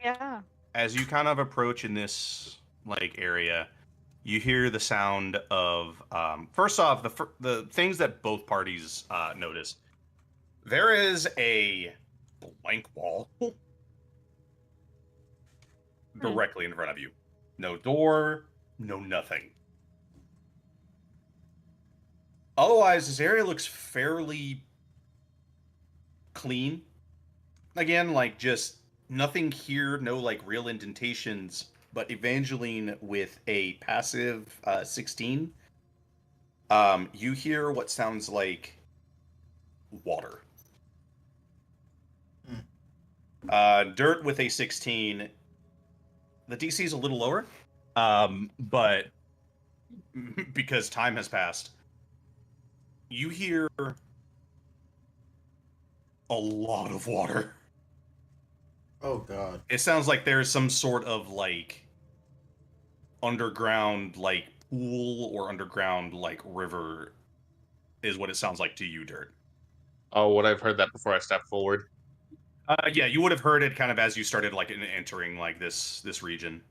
B: Yeah.
D: as you kind of approach in this like area, you hear the sound of first off the things that both parties notice. There is a blank wall directly in front of you. No door, no nothing. Otherwise, this area looks fairly clean. Again, like just nothing here, no like real indentations, but Evangeline with a passive 16, you hear what sounds like water. Dirt with a 16, the DC is a little lower, but because time has passed, you hear a lot of water.
G: Oh god.
D: It sounds like there's some sort of like underground like pool or underground like river is what it sounds like to you, Dirt.
E: Oh, would I've heard that before I stepped forward?
D: Yeah, you would have heard it kind of as you started like entering like this region.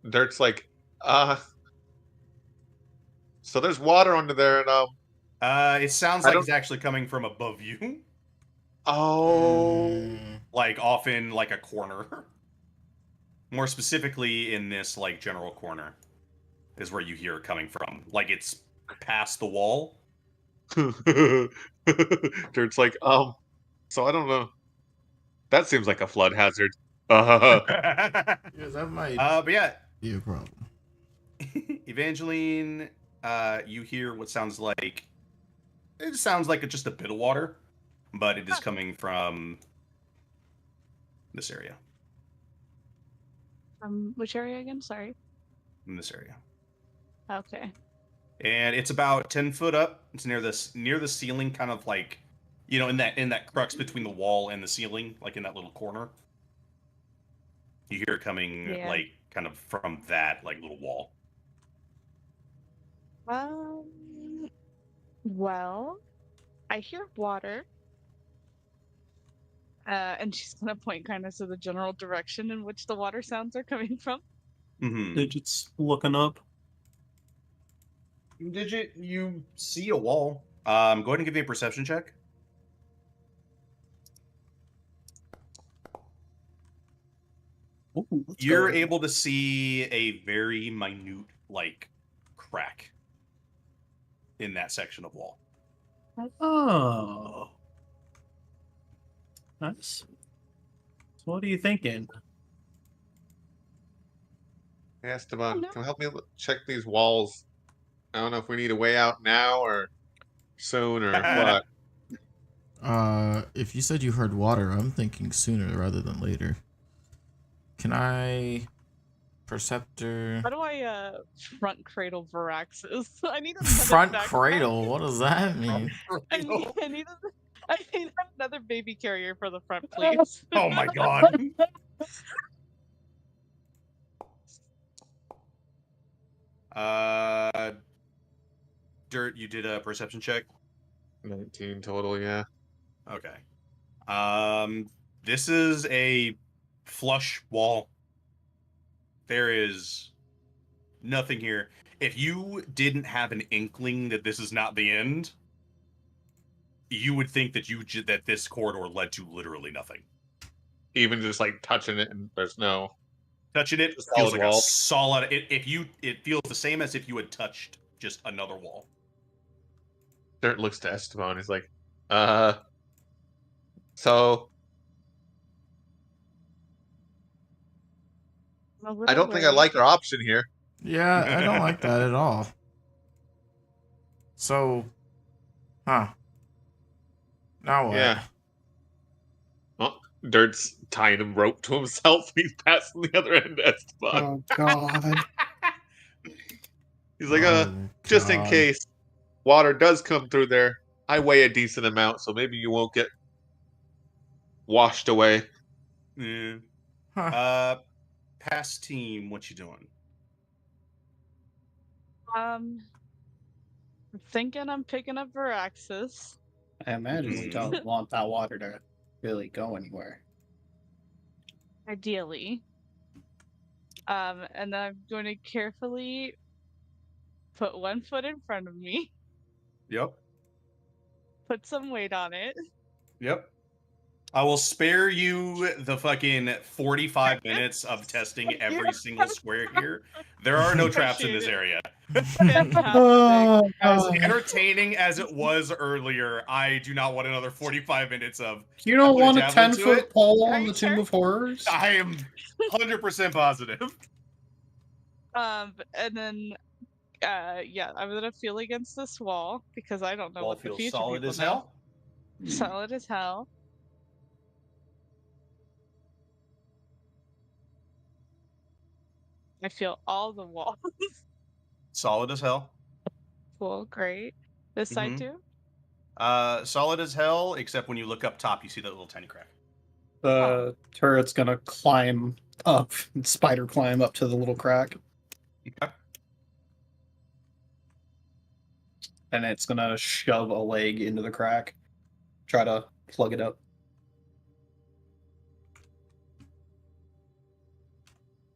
E: Dirt's like, so there's water under there, and
D: it sounds like it's actually coming from above you.
E: Oh,
D: like off in like a corner. More specifically in this like general corner is where you hear it coming from. Like it's past the wall.
E: Dirt's like, so I don't know. That seems like a flood hazard.
G: Yeah, that might
D: but yeah,
G: be a problem.
D: Evangeline, you hear what sounds like it sounds like just a bit of water, but it is coming from this area.
B: Which area again? Sorry.
D: In this area.
B: Okay.
D: And it's about 10 foot up. It's near the ceiling, kind of like, you know, in that crux between the wall and the ceiling, like in that little corner. You hear it coming like kind of from that like little wall.
B: Well, I hear water. And she's gonna point kind of to the general direction in which the water sounds are coming from.
D: Mm-hmm.
J: Digits looking up.
D: Digit, you see a wall. Go ahead and give me a perception check.
J: Ooh,
D: You're able to see a very minute, like, crack in that section of wall.
J: Oh. Nice. So what are you thinking?
I: Hey, Esteban, can you help me check these walls? I don't know if we need a way out now or soon or what.
G: If you said you heard water, I'm thinking sooner rather than later. Can I Perceptor?
B: How do I front cradle Varaxis? I need another
G: Front
B: backpack.
G: cradle? What does that mean?
B: I need another baby carrier for the front, please.
D: Oh my god. Dirt, you did a perception check?
I: 19 total, yeah.
D: Okay. This is a flush wall. There is nothing here. If you didn't have an inkling that this is not the end, you would think that that this corridor led to literally nothing.
I: Even just like touching it and there's no
D: touching it feels like a solid. It feels the same as if you had touched just another wall.
I: Dirt looks to Esteban. He's like, so I don't think I like our option here.
G: Yeah, I don't like that at all. So, now what?
I: Yeah. Well, Dirt's tying a rope to himself and he's passing the other end to Esteban.
J: Oh god.
I: He's like, just in case water does come through there, I weigh a decent amount, so maybe you won't get washed away.
D: Yeah. Past team, what you doing?
B: I'm thinking I'm picking up Varaxis.
J: I imagine you don't want that water to really go anywhere.
B: Ideally. And then I'm going to carefully put one foot in front of me.
D: Yep.
B: Put some weight on it.
D: Yep. I will spare you the fucking 45 minutes of testing every single square here. There are no traps in this area. As entertaining as it was earlier, I do not want another 45 minutes of...
J: You don't want a 10-foot pole on the Tomb of Horrors?
D: I am 100% positive.
B: And then, yeah, I'm gonna feel against this wall because I don't know
D: Wall
B: what the
D: feels
B: future
D: solid
B: people
D: as
B: know.
D: hell?
B: Solid as hell. I feel all the walls.
D: Solid as hell.
B: Cool, great. This side too?
D: Solid as hell, except when you look up top, you see that little tiny crack.
J: The turret's gonna climb up, spider climb up to the little crack.
D: Okay.
J: And it's gonna shove a leg into the crack. Try to plug it up.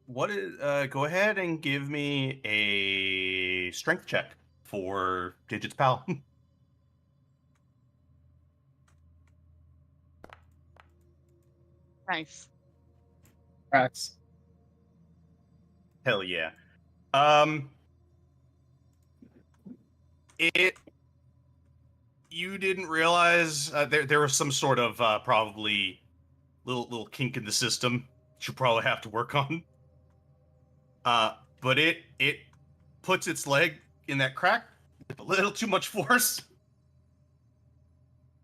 D: What is? Go ahead and give me a strength check for Digits Pal.
B: Nice.
J: Cracks.
D: Hell yeah. You didn't realize there was some sort of probably little kink in the system you probably have to work on. But it puts its leg in that crack with a little too much force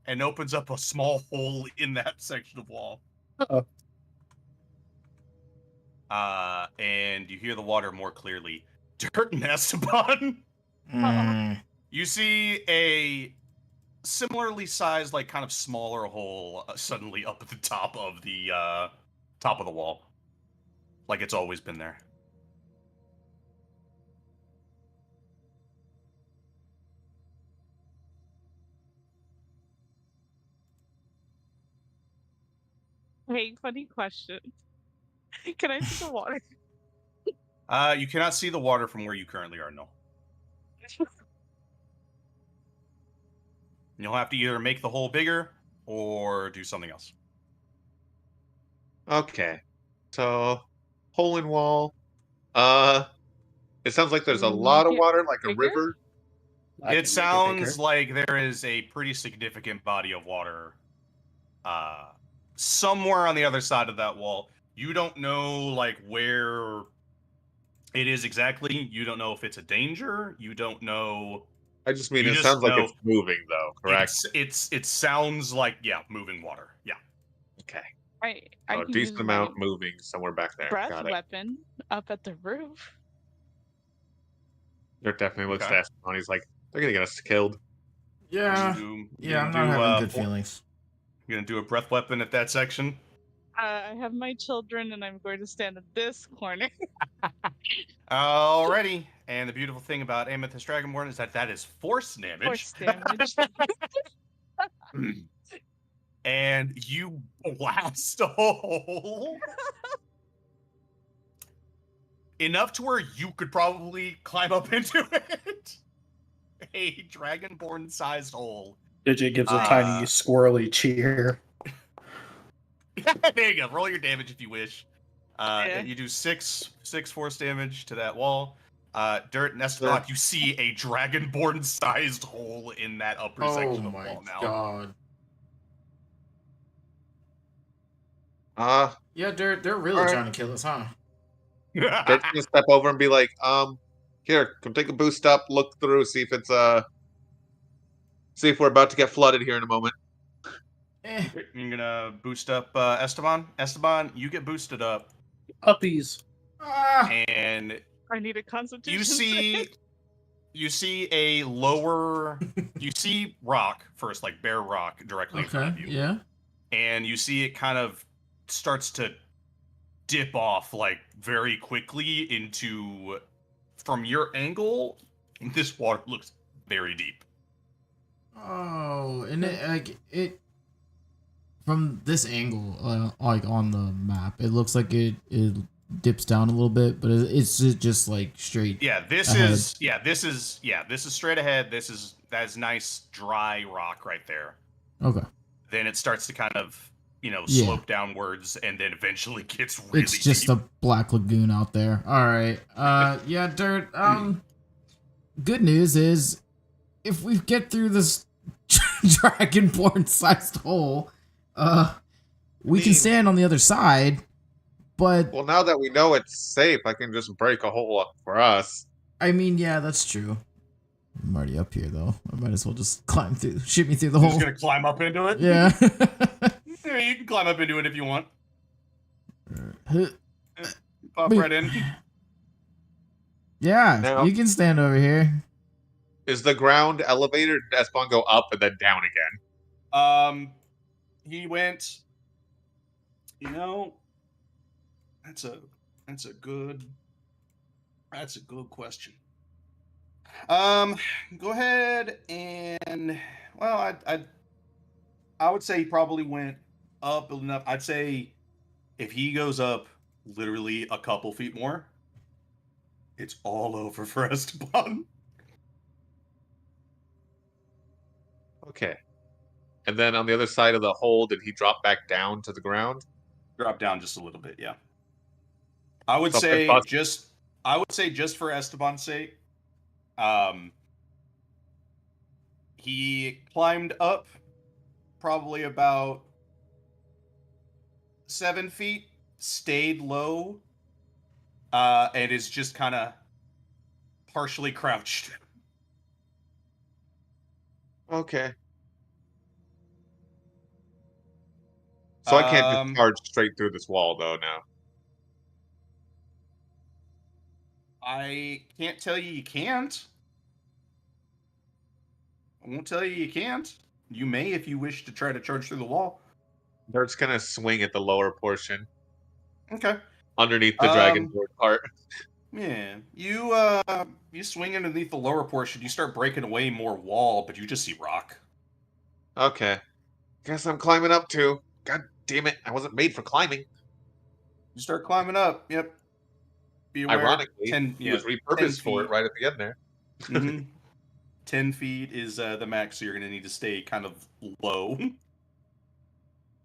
D: and opens up a small hole in that section of wall.
J: Uh-oh.
D: And you hear the water more clearly. Dirt and Esteban. You see a similarly sized, like kind of smaller hole suddenly up at the top of the wall, like it's always been there.
B: Hey, funny question. Can I see the water?
D: You cannot see the water from where you currently are, no. You'll have to either make the hole bigger or do something else.
I: Okay. So, hole in wall. It sounds like there's a lot of
B: Make it
I: water, like a
B: bigger?
I: river.
D: It sounds like there is a pretty significant body of water somewhere on the other side of that wall. You don't know like where it is exactly. You don't know if it's a danger. You don't know.
I: I just mean
D: You
I: it
D: just
I: sounds like
D: know
I: it's moving though, correct?
D: It sounds like moving water. Yeah.
I: Okay.
B: I
I: So a
B: can
I: decent
B: use
I: amount
B: my
I: moving somewhere back there.
B: breath
I: Got it.
B: weapon up at the roof.
I: There definitely looks
D: Okay.
I: to Esteban. He's like, they're gonna get us killed.
G: Yeah.
D: You
G: Yeah, I'm
D: gonna
G: not
D: do,
G: having good feelings.
D: You're gonna do a breath weapon at that section.
B: I have my children, and I'm going to stand in this corner.
D: Alrighty. And the beautiful thing about Amethyst Dragonborn is that is force damage.
B: Force damage.
D: And you blast a hole enough to where you could probably climb up into it. A dragonborn-sized hole.
J: Digit gives a tiny squirrely cheer.
D: There you go. Roll your damage if you wish. You do six force damage to that wall. Dirt and Esteban, you see a dragonborn-sized hole in that upper section of the wall now.
G: God.
I: Yeah,
G: they're really trying to kill us, huh?
I: Dirt's gonna step over and be like, here, come take a boost up, look through, see if it's see if we're about to get flooded here in a moment.
D: You're gonna boost up Esteban. Esteban, you get boosted up.
J: Puppies.
D: And
B: I need a constitution.
D: you see a lower you see rock first, like bare rock directly in front of you.
G: Yeah.
D: And you see it kind of starts to dip off like very quickly into, from your angle, this water looks very deep.
G: Oh, and it from this angle, like on the map, it looks like it dips down a little bit, but it's just like straight.
D: This is straight ahead. That is nice dry rock right there.
G: Okay.
D: Then it starts to kind of slope downwards, and then eventually gets really
G: It's just
D: deep.
G: a black lagoon out there. All right. Yeah, Dirt. Good news is, if we get through this dragonborn-sized hole, we can stand on the other side. But
I: well, now that we know it's safe, I can just break a hole up for us.
G: I mean, yeah, that's true. I'm already up here, though. I might as well just climb through, shoot me through the hole.
D: Just gonna climb up into it?
G: Yeah.
D: Yeah, you can climb up into it if you want.
G: Huh.
D: Pop right in.
G: Yeah,
I: Now-
G: you can stand over here.
I: Is the ground elevated? Does Esteban go up and then down again?
D: He went. That's a good question. Go ahead and I would say he probably went up enough. I'd say if he goes up literally a couple feet more, it's all over for Esteban.
I: Okay. And then on the other side of the hole, did he drop back down to the ground?
D: Drop down just a little bit, yeah. I would
I: Something
D: say just for Esteban's sake, he climbed up probably about 7 feet, stayed low, and is just kind of partially crouched.
I: Okay. So I can't just charge straight through this wall, though, now.
D: I can't tell you can't. I won't tell you can't. You may if you wish to try to charge through the wall.
I: Dirt's gonna swing at the lower portion.
D: Okay.
I: Underneath the dragonborn part.
D: Yeah. You swing underneath the lower portion, you start breaking away more wall, but you just see rock.
I: Okay. Guess I'm climbing up too. God damn it! I wasn't made for climbing.
D: You start climbing up. Yep. Be aware,
I: Ironically,
D: 10,
I: he was
D: 10
I: repurposed for
D: feet.
I: it right at the end there.
D: 10 feet is the max, so you're going to need to stay kind of low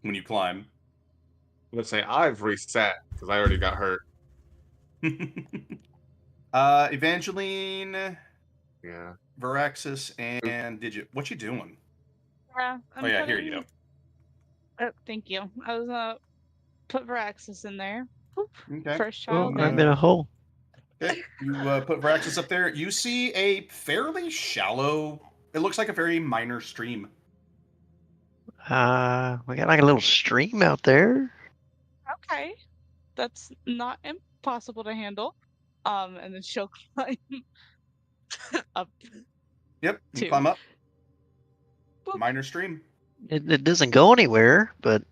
D: when you climb.
I: Let's say I've reset because I already got hurt.
D: Evangeline,
I: Yeah.
D: Varaxis, and Digit. What you doing?
B: Yeah.
D: Oh yeah, here you go.
B: Oh, thank you. I was gonna put Varaxis in there. Whoop.
D: Okay.
B: First
C: Oh,
B: child.
C: I'm in a hole.
D: Okay. You put Varaxis up there. You see a fairly shallow. It looks like a very minor stream.
C: We got like a little stream out there.
B: Okay. That's not impossible to handle. And then she'll climb up.
D: Yep. You
B: Two.
D: climb up.
B: Boop.
D: Minor stream.
C: It doesn't go anywhere, but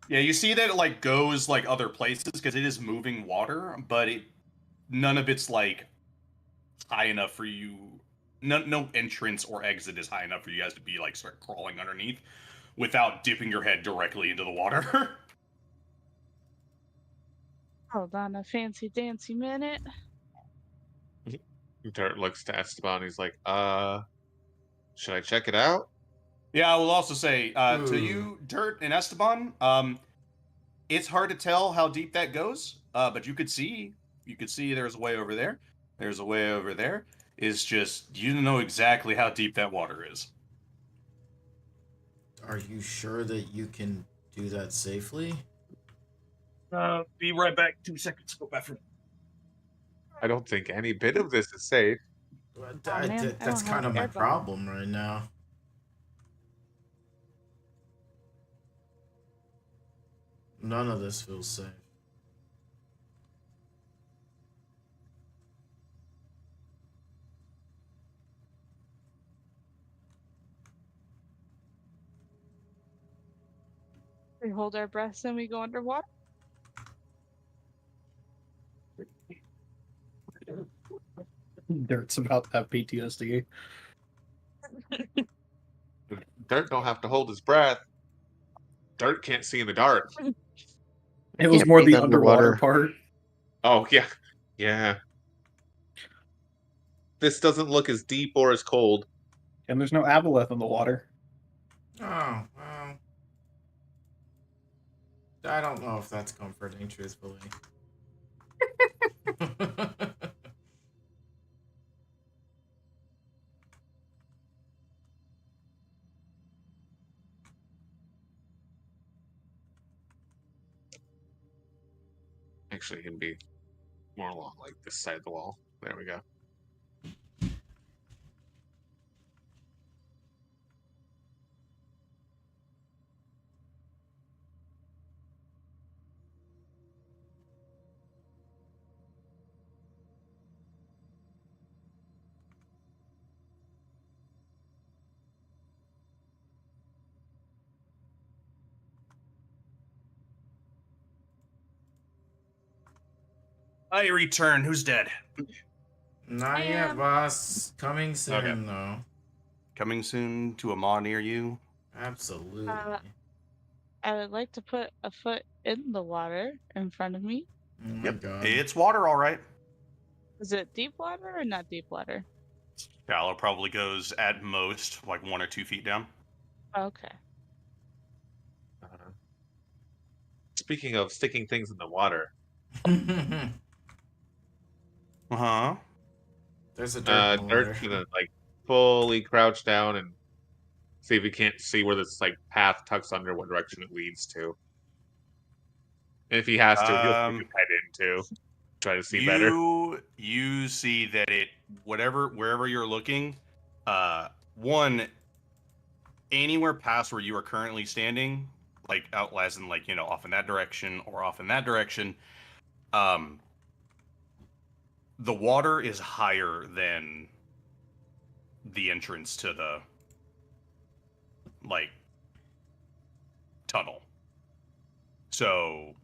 D: Yeah, you see that it like goes like other places because it is moving water, but none of it's like high enough for you. No entrance or exit is high enough for you guys to be like start crawling underneath without dipping your head directly into the water.
B: Hold on a fancy dancy minute.
I: Dirt looks to Esteban. He's like, should I check it out?
D: Yeah, I will also say to you, Dirt and Esteban, it's hard to tell how deep that goes, but you could see there's a way over there. There's a way over there. It's just you don't know exactly how deep that water is.
G: Are you sure that you can do that safely?
D: Be right back. 2 seconds. Go bathroom.
I: I don't think any bit of this is safe.
G: But
B: man, I
G: that's
B: don't
G: kind
B: have
G: of my
B: air button.
G: problem right now. None of this feels safe.
B: We hold our breaths and we go underwater.
J: Dirt's about to have PTSD.
I: Dirt don't have to hold his breath. Dirt can't see in the dark.
J: It was
C: Can't
J: more
C: breathe
J: the underwater
C: underwater.
J: part.
I: Oh yeah, yeah. This doesn't look as deep or as cold.
J: And there's no aboleth in the water.
G: Oh, well. I don't know if that's comforting, truthfully.
I: Actually, it can be more along like this side of the wall. There we go.
D: I return. Who's dead?
G: Not yet, boss. Coming soon, though.
D: Coming soon to a maw near you.
G: Absolutely.
B: I would like to put a foot in the water in front of me.
G: Oh my god.
D: It's water, all right.
B: Is it deep water or not deep water?
D: Shallow probably goes at most like 1 or 2 feet down.
B: Okay.
I: Speaking of sticking things in the water,
D: Uh-huh.
G: There's a dirt in the
I: Dirt's
G: water.
I: gonna like fully crouch down and see if he can't see where this like path tucks under, what direction it leads to. And if he has to, he'll stick his head in too. Try to see better.
D: You see that wherever you're looking, one, anywhere past where you are currently standing, like out as in like, off in that direction or off in that direction, the water is higher than the entrance to the tunnel. So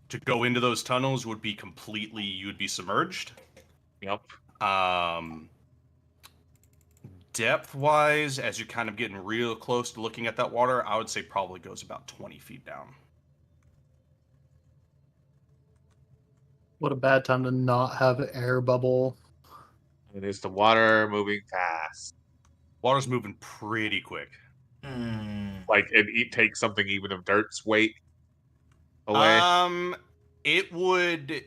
D: to go into those tunnels would be you'd be submerged.
I: Yep.
D: Depth-wise, as you're kind of getting real close to looking at that water, I would say probably goes about 20 feet down.
A: What a bad time to not have an air bubble.
E: And is the water moving fast?
D: Water's moving pretty quick.
E: Like it takes something even of Dirt's weight away.
D: It would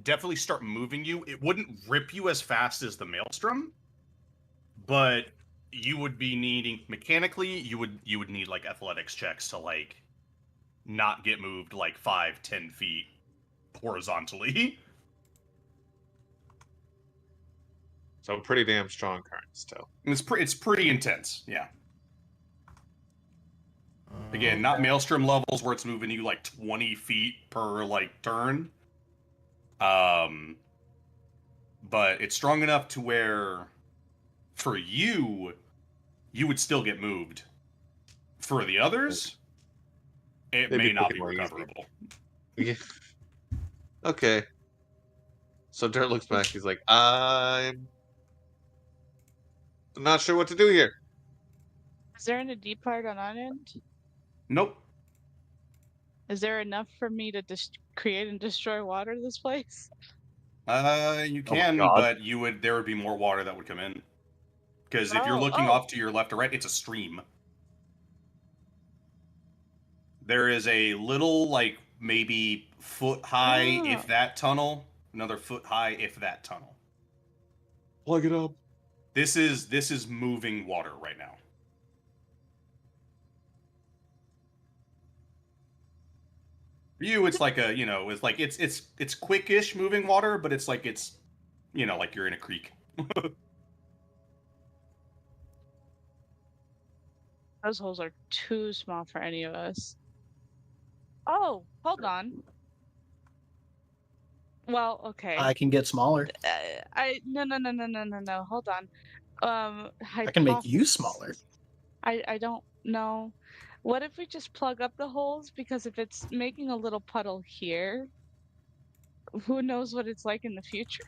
D: definitely start moving you. It wouldn't rip you as fast as the Maelstrom, but you would be needing mechanically. You would need like athletics checks to like not get moved like 5-10 feet horizontally.
E: So pretty damn strong current still.
D: It's pretty intense, yeah. Again, not Maelstrom levels where it's moving you like 20 feet per like turn. But it's strong enough to where for you would still get moved. For the others, it may not be recoverable.
E: Yeah. Okay. So Dirt looks back. He's like, I'm not sure what to do here.
B: Is there any deep part on our end?
D: Nope.
B: Is there enough for me to create and destroy water in this place?
D: You can, but there would be more water that would come in. Because if you're looking off to your left or right, it's a stream. There is a little, like, maybe foot high, if that tunnel. Another foot high, if that tunnel.
E: Plug it up.
D: This is moving water right now. For you, it's like it's quickish moving water, but it's like like you're in a creek.
B: Those holes are too small for any of us. Oh, hold on. Well, okay.
A: I can get smaller.
B: No. Hold on.
A: I can make you smaller.
B: I don't know. What if we just plug up the holes? Because if it's making a little puddle here, who knows what it's like in the future?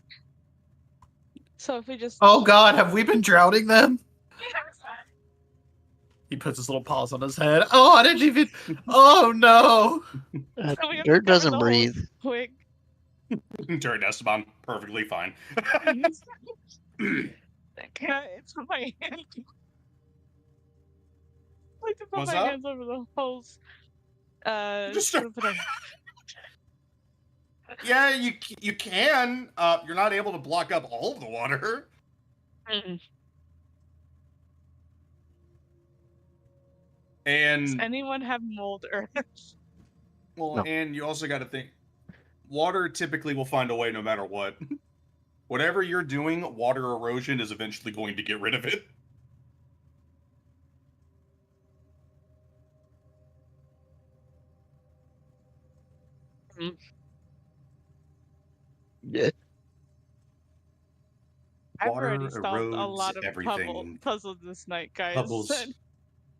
B: So if we just...
A: Oh God, have we been drowning them? He puts his little paws on his head. Oh, I didn't even... Oh no!
C: Dirt doesn't breathe.
B: Quick.
D: Dirt Esteban, perfectly fine.
B: It's on my hand. I like to put
D: What's
B: my
D: up?
B: hands over the holes.
D: Just yeah, you can. You're not able to block up all of the water. And
B: does anyone have mold earth?
D: Well,
C: No.
D: and you also got to think, water typically will find a way no matter what. Whatever you're doing, water erosion is eventually going to get rid of it.
C: Yeah.
B: I've
D: Water
B: already solved a
D: erodes
B: lot of
D: everything.
B: puzzles this night, guys.
D: Pebbles.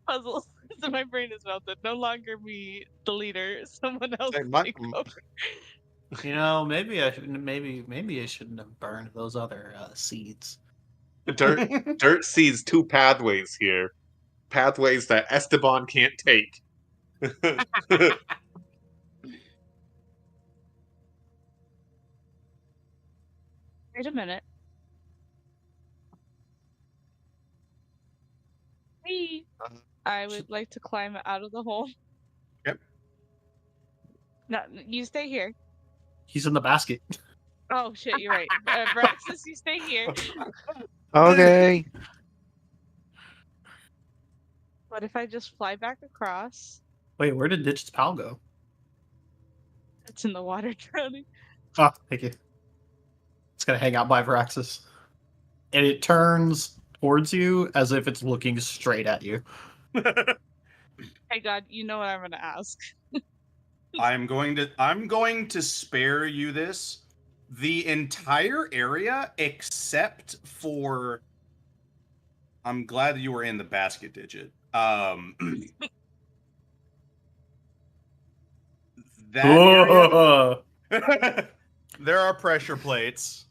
B: Puzzles. So my brain is melted. No longer me, the leader. Someone else
E: Hey, my-
B: take over.
A: You know, maybe I shouldn't have burned those other seeds.
E: Dirt sees two pathways here. Pathways that Esteban can't take.
B: Wait a minute. Hey, I would like to climb out of the hole.
D: Yep.
B: No, you stay here.
A: He's in the basket.
B: Oh shit, you're right. Braxis, you stay here.
C: Okay.
B: What if I just fly back across?
A: Wait, where did Ditch's pal go?
B: It's in the water drowning.
A: Ah, thank you. It's gonna hang out by Varaxis. And it turns towards you as if it's looking straight at you.
B: Hey God, you know what I'm gonna ask.
D: I'm going to spare you this. The entire area except for I'm glad that you were in the basket, Digit. That area, there are pressure plates.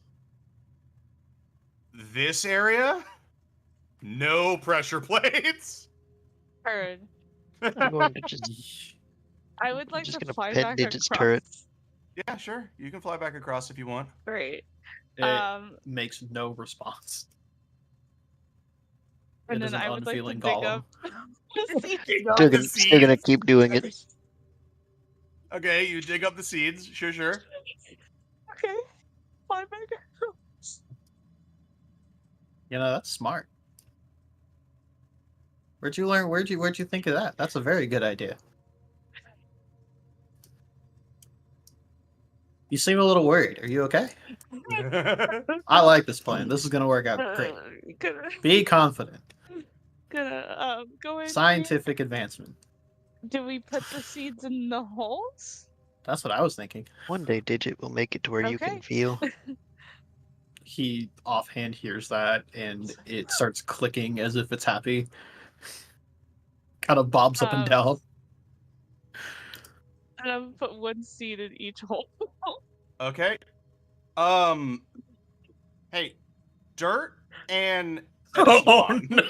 D: This area No pressure plates.
B: Heard.
C: I'm going to just
B: I would like
C: just
B: to
C: gonna
B: fly
C: pet
B: back
C: Digit's
B: across.
C: turret.
D: Yeah, sure. You can fly back across if you want.
B: Great.
J: It makes no response.
B: And
J: It is
B: then
J: an
B: I would like to
J: unfeeling
B: dig
J: golem.
B: up the seeds.
C: Still gonna keep doing it.
D: Okay, you dig up the seeds. Sure.
B: Okay. Fly back across.
J: You know, that's smart. Where'd you learn? Where'd you think of that? That's a very good idea. You seem a little worried. Are you okay? I like this plan. This is gonna work out great. Be confident.
B: Gonna go in.
J: Scientific advancement.
B: Do we put the seeds in the holes?
J: That's what I was thinking.
C: One day Digit will make it to where you can
B: Okay.
C: feel.
J: He offhand hears that and it starts clicking as if it's happy. Kind of bobs up and down.
B: And I'm gonna put one seed in each hole.
D: Okay. Hey, Dirt and
J: Oh no!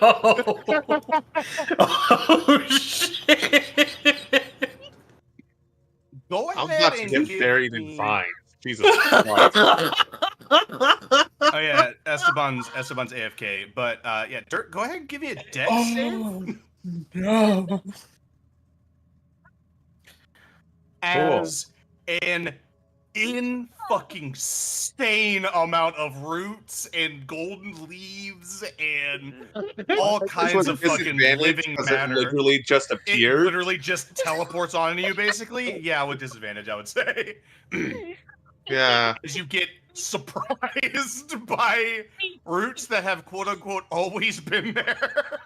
J: Oh shit!
D: Go
E: I'm
D: ahead
E: about to
D: and
E: get
D: give
E: buried in
D: me-
E: fines. Jesus Christ.
D: Oh yeah, Esteban's AFK, but yeah, Dirt, go ahead and give me a dex save.
J: No!
D: As an fucking insane amount of roots and golden leaves and all
E: This
D: kinds
E: was
D: of
E: a
D: fucking
E: disadvantage
D: living
E: because
D: matter.
E: It literally just
D: It
E: appeared.
D: literally just teleports onto you, basically. Yeah, with disadvantage, I would say.
E: Yeah.
D: As you get surprised by roots that have quote unquote always been there.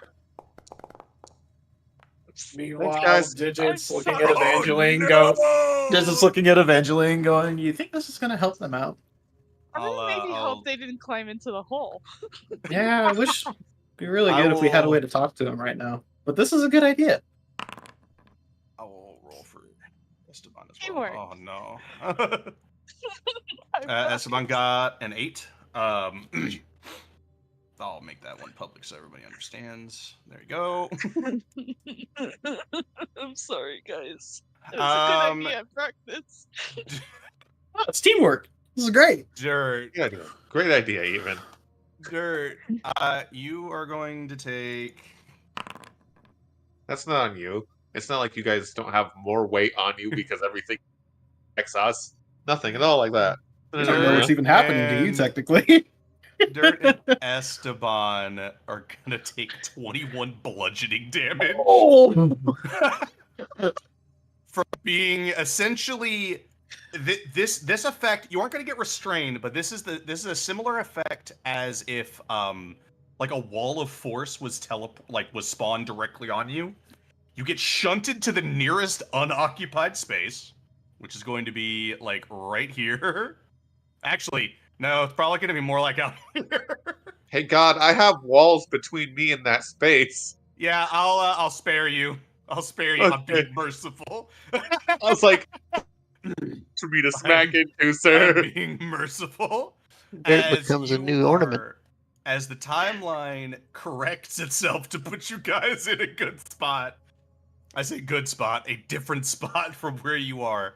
J: Meanwhile,
E: guys.
J: Digit's
B: I'm
J: looking
B: sorry.
J: at Evangeline Digit's looking at Evangeline going, you think this is gonna help them out?
B: I really maybe hope they didn't climb into the hole.
J: Yeah, I wish it'd be really
D: I
J: good if we had a
D: will-
J: way to talk to him right now. But this is a good idea.
D: I will roll for Esteban as
B: Teamwork.
D: well. Oh no. Esteban got an 8. I'll make that one public so everybody understands. There you go.
B: I'm sorry, guys. It was a good idea at practice.
J: It's teamwork. This is great.
D: Dirt.
E: Good idea. Great idea, even.
D: Dirt. You are going to take.
E: That's not on you. It's not like you guys don't have more weight on you because everything affects us. Nothing at all like that.
J: I don't know what's even happening to you,
D: And-
J: technically.
D: Dirt and Esteban are gonna take 21 bludgeoning damage
J: Oh!
D: from being essentially this effect. You aren't gonna get restrained, but this is a similar effect as if like a wall of force was was spawned directly on you. You get shunted to the nearest unoccupied space, which is going to be like right here. Actually, no, it's probably going to be more like out here.
E: Hey God, I have walls between me and that space.
D: Yeah, I'll spare you. I'll spare you. I'm
E: Okay.
D: being merciful.
E: I was like, for me to smack into, sir.
D: I'm being merciful.
C: It
D: As
C: becomes a
D: you
C: new ornament.
D: are- As the timeline corrects itself to put you guys in a good spot. I say good spot, a different spot from where you are.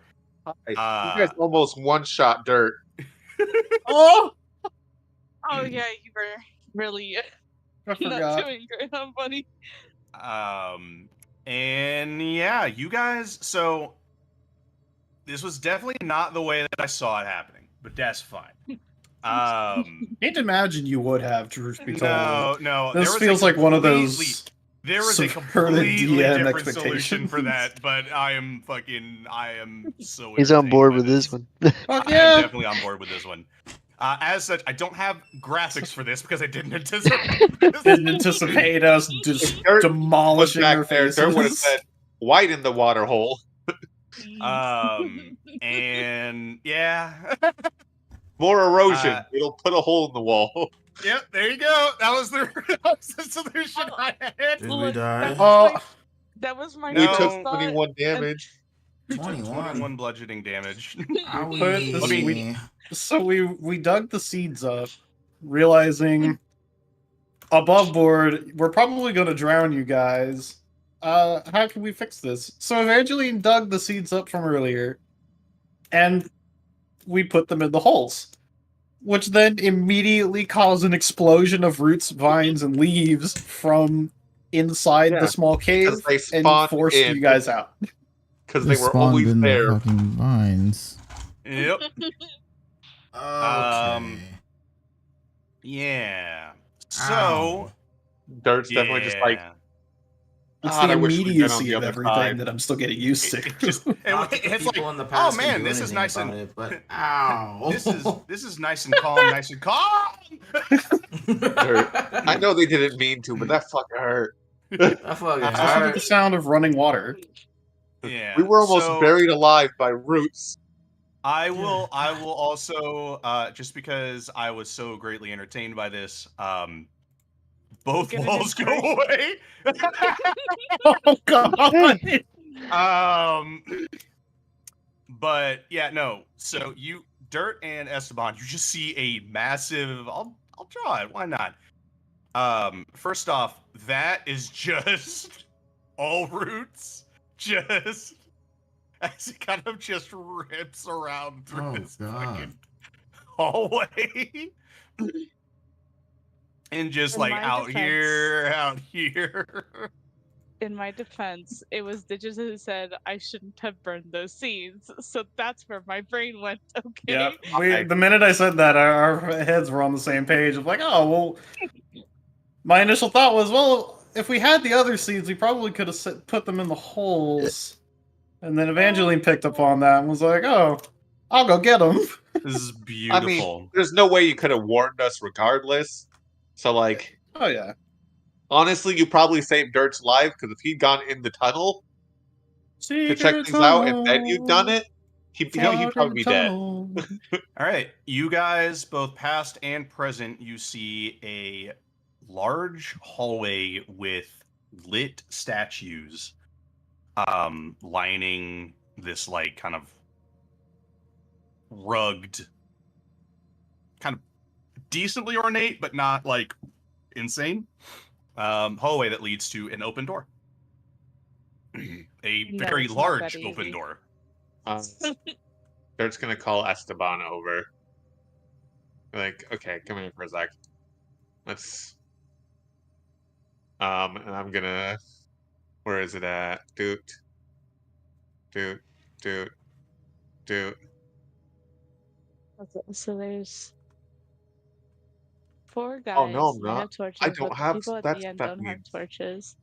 E: You guys almost one-shot Dirt.
J: Oh!
B: Oh yeah, you were really
J: I
B: not
J: forgot.
B: doing great, huh, buddy?
D: And yeah, you guys. So this was definitely not the way that I saw it happening, but that's fine.
J: Can't imagine you would have, truth be told.
D: No.
J: This
D: there was a
J: feels like one of
D: completely-
J: those
D: There was a
J: subverted
D: completely
J: DM
D: different solution for
J: expectations.
D: that, but I am so.
C: He's on
D: irritated
C: board
D: by
C: with this one.
J: Fuck
D: I'm
J: yeah!
D: definitely on board with this one. As such, I don't have graphics for this because I didn't anticipate this.
J: Didn't anticipate us just
E: Dirt
J: demolishing
E: back
J: their
E: there,
J: faces.
E: Dirt would have said, white in the water hole.
D: And yeah.
E: More erosion. It'll put a hole in the wall.
D: Yep, there you go. That was the solution I had.
H: Did we die?
J: Oh,
B: That was my
E: We
D: No.
B: first
E: took
B: thought.
E: 21 damage.
H: 21.
D: bludgeoning damage.
H: Are
J: Put this-
H: we...
J: so we dug the seeds up, realizing
A: above board, we're probably going to drown you guys. How can we fix this? So Evangeline dug the seeds up from earlier, and we put them in the holes, which then immediately caused an explosion of roots, vines, and leaves from inside
I: Yeah,
A: the small cave,
I: they
A: and
I: spawned
A: forced
I: in.
A: you guys out.
I: Because
G: They
I: they were
G: spawned
I: always
G: in
I: there.
G: the fucking vines.
D: Yep.
G: Okay.
D: Yeah. So.
G: Ow.
I: Dirt's definitely just like,
A: It's
I: God,
A: the
I: I wish we'd been on
A: immediacy
I: the
A: of
I: other
A: everything
I: side.
A: that I'm still getting used to.
H: Not that the
D: It's
H: people
D: like,
H: in the past
D: oh
H: can
D: man,
H: do
D: this is
H: anything
D: nice
H: about
D: and
H: it, but ow.
D: this is nice and calm, nice and calm.
I: Dirt. I know they didn't mean to, but that fucking hurt.
H: That fucking
A: Especially with the
H: hurt.
A: sound of running water.
D: Yeah.
I: We were almost
D: so
I: buried alive by roots.
D: I will also just because I was so greatly entertained by this, both
B: Get an
D: walls go away.
A: Oh god!
D: But yeah, no. So you, Dirt and Esteban, you just see a massive. I'll draw it. Why not? First off, that is just all roots. Just as it kind of just rips around through
G: Oh,
D: this
G: God.
D: fucking hallway. And just
B: In
D: like
B: my
D: out
B: defense-
D: here, out here.
B: In my defense, it was Digits who said I shouldn't have burned those seeds, so that's where my brain went. Okay.
A: Yeah, the minute I said that, our heads were on the same page of like, oh, well, my initial thought was, well, if we had the other seeds, we probably could have put them in the holes. And then Evangeline picked up on that and was like, oh, I'll go get them.
D: This is
I: I
D: beautiful.
I: mean, there's no way you could have warned us regardless. So, like,
A: Oh, yeah.
I: honestly, you probably saved Dirt's life because if he'd gone in the tunnel to check things out and then you'd done it, he'd probably be dead.
D: All right, you guys, both past and present, you see a large hallway with lit statues lining this like kind of rugged, kind of decently ornate but not like insane hallway that leads to an open door. A
B: No,
D: very
B: it's not
D: large
B: that
D: open
B: easy.
D: door.
I: Dirt's gonna call Esteban over. Like, okay, come here for a sec. Let's. And I'm gonna. Where is it at? Doot.
B: So there's 4 guys.
I: Oh, no, I'm
B: that
I: not.
B: have torches,
I: I don't
B: but
I: have-
B: the people at
I: that's-
B: the end
I: that
B: don't have
I: means-
B: torches.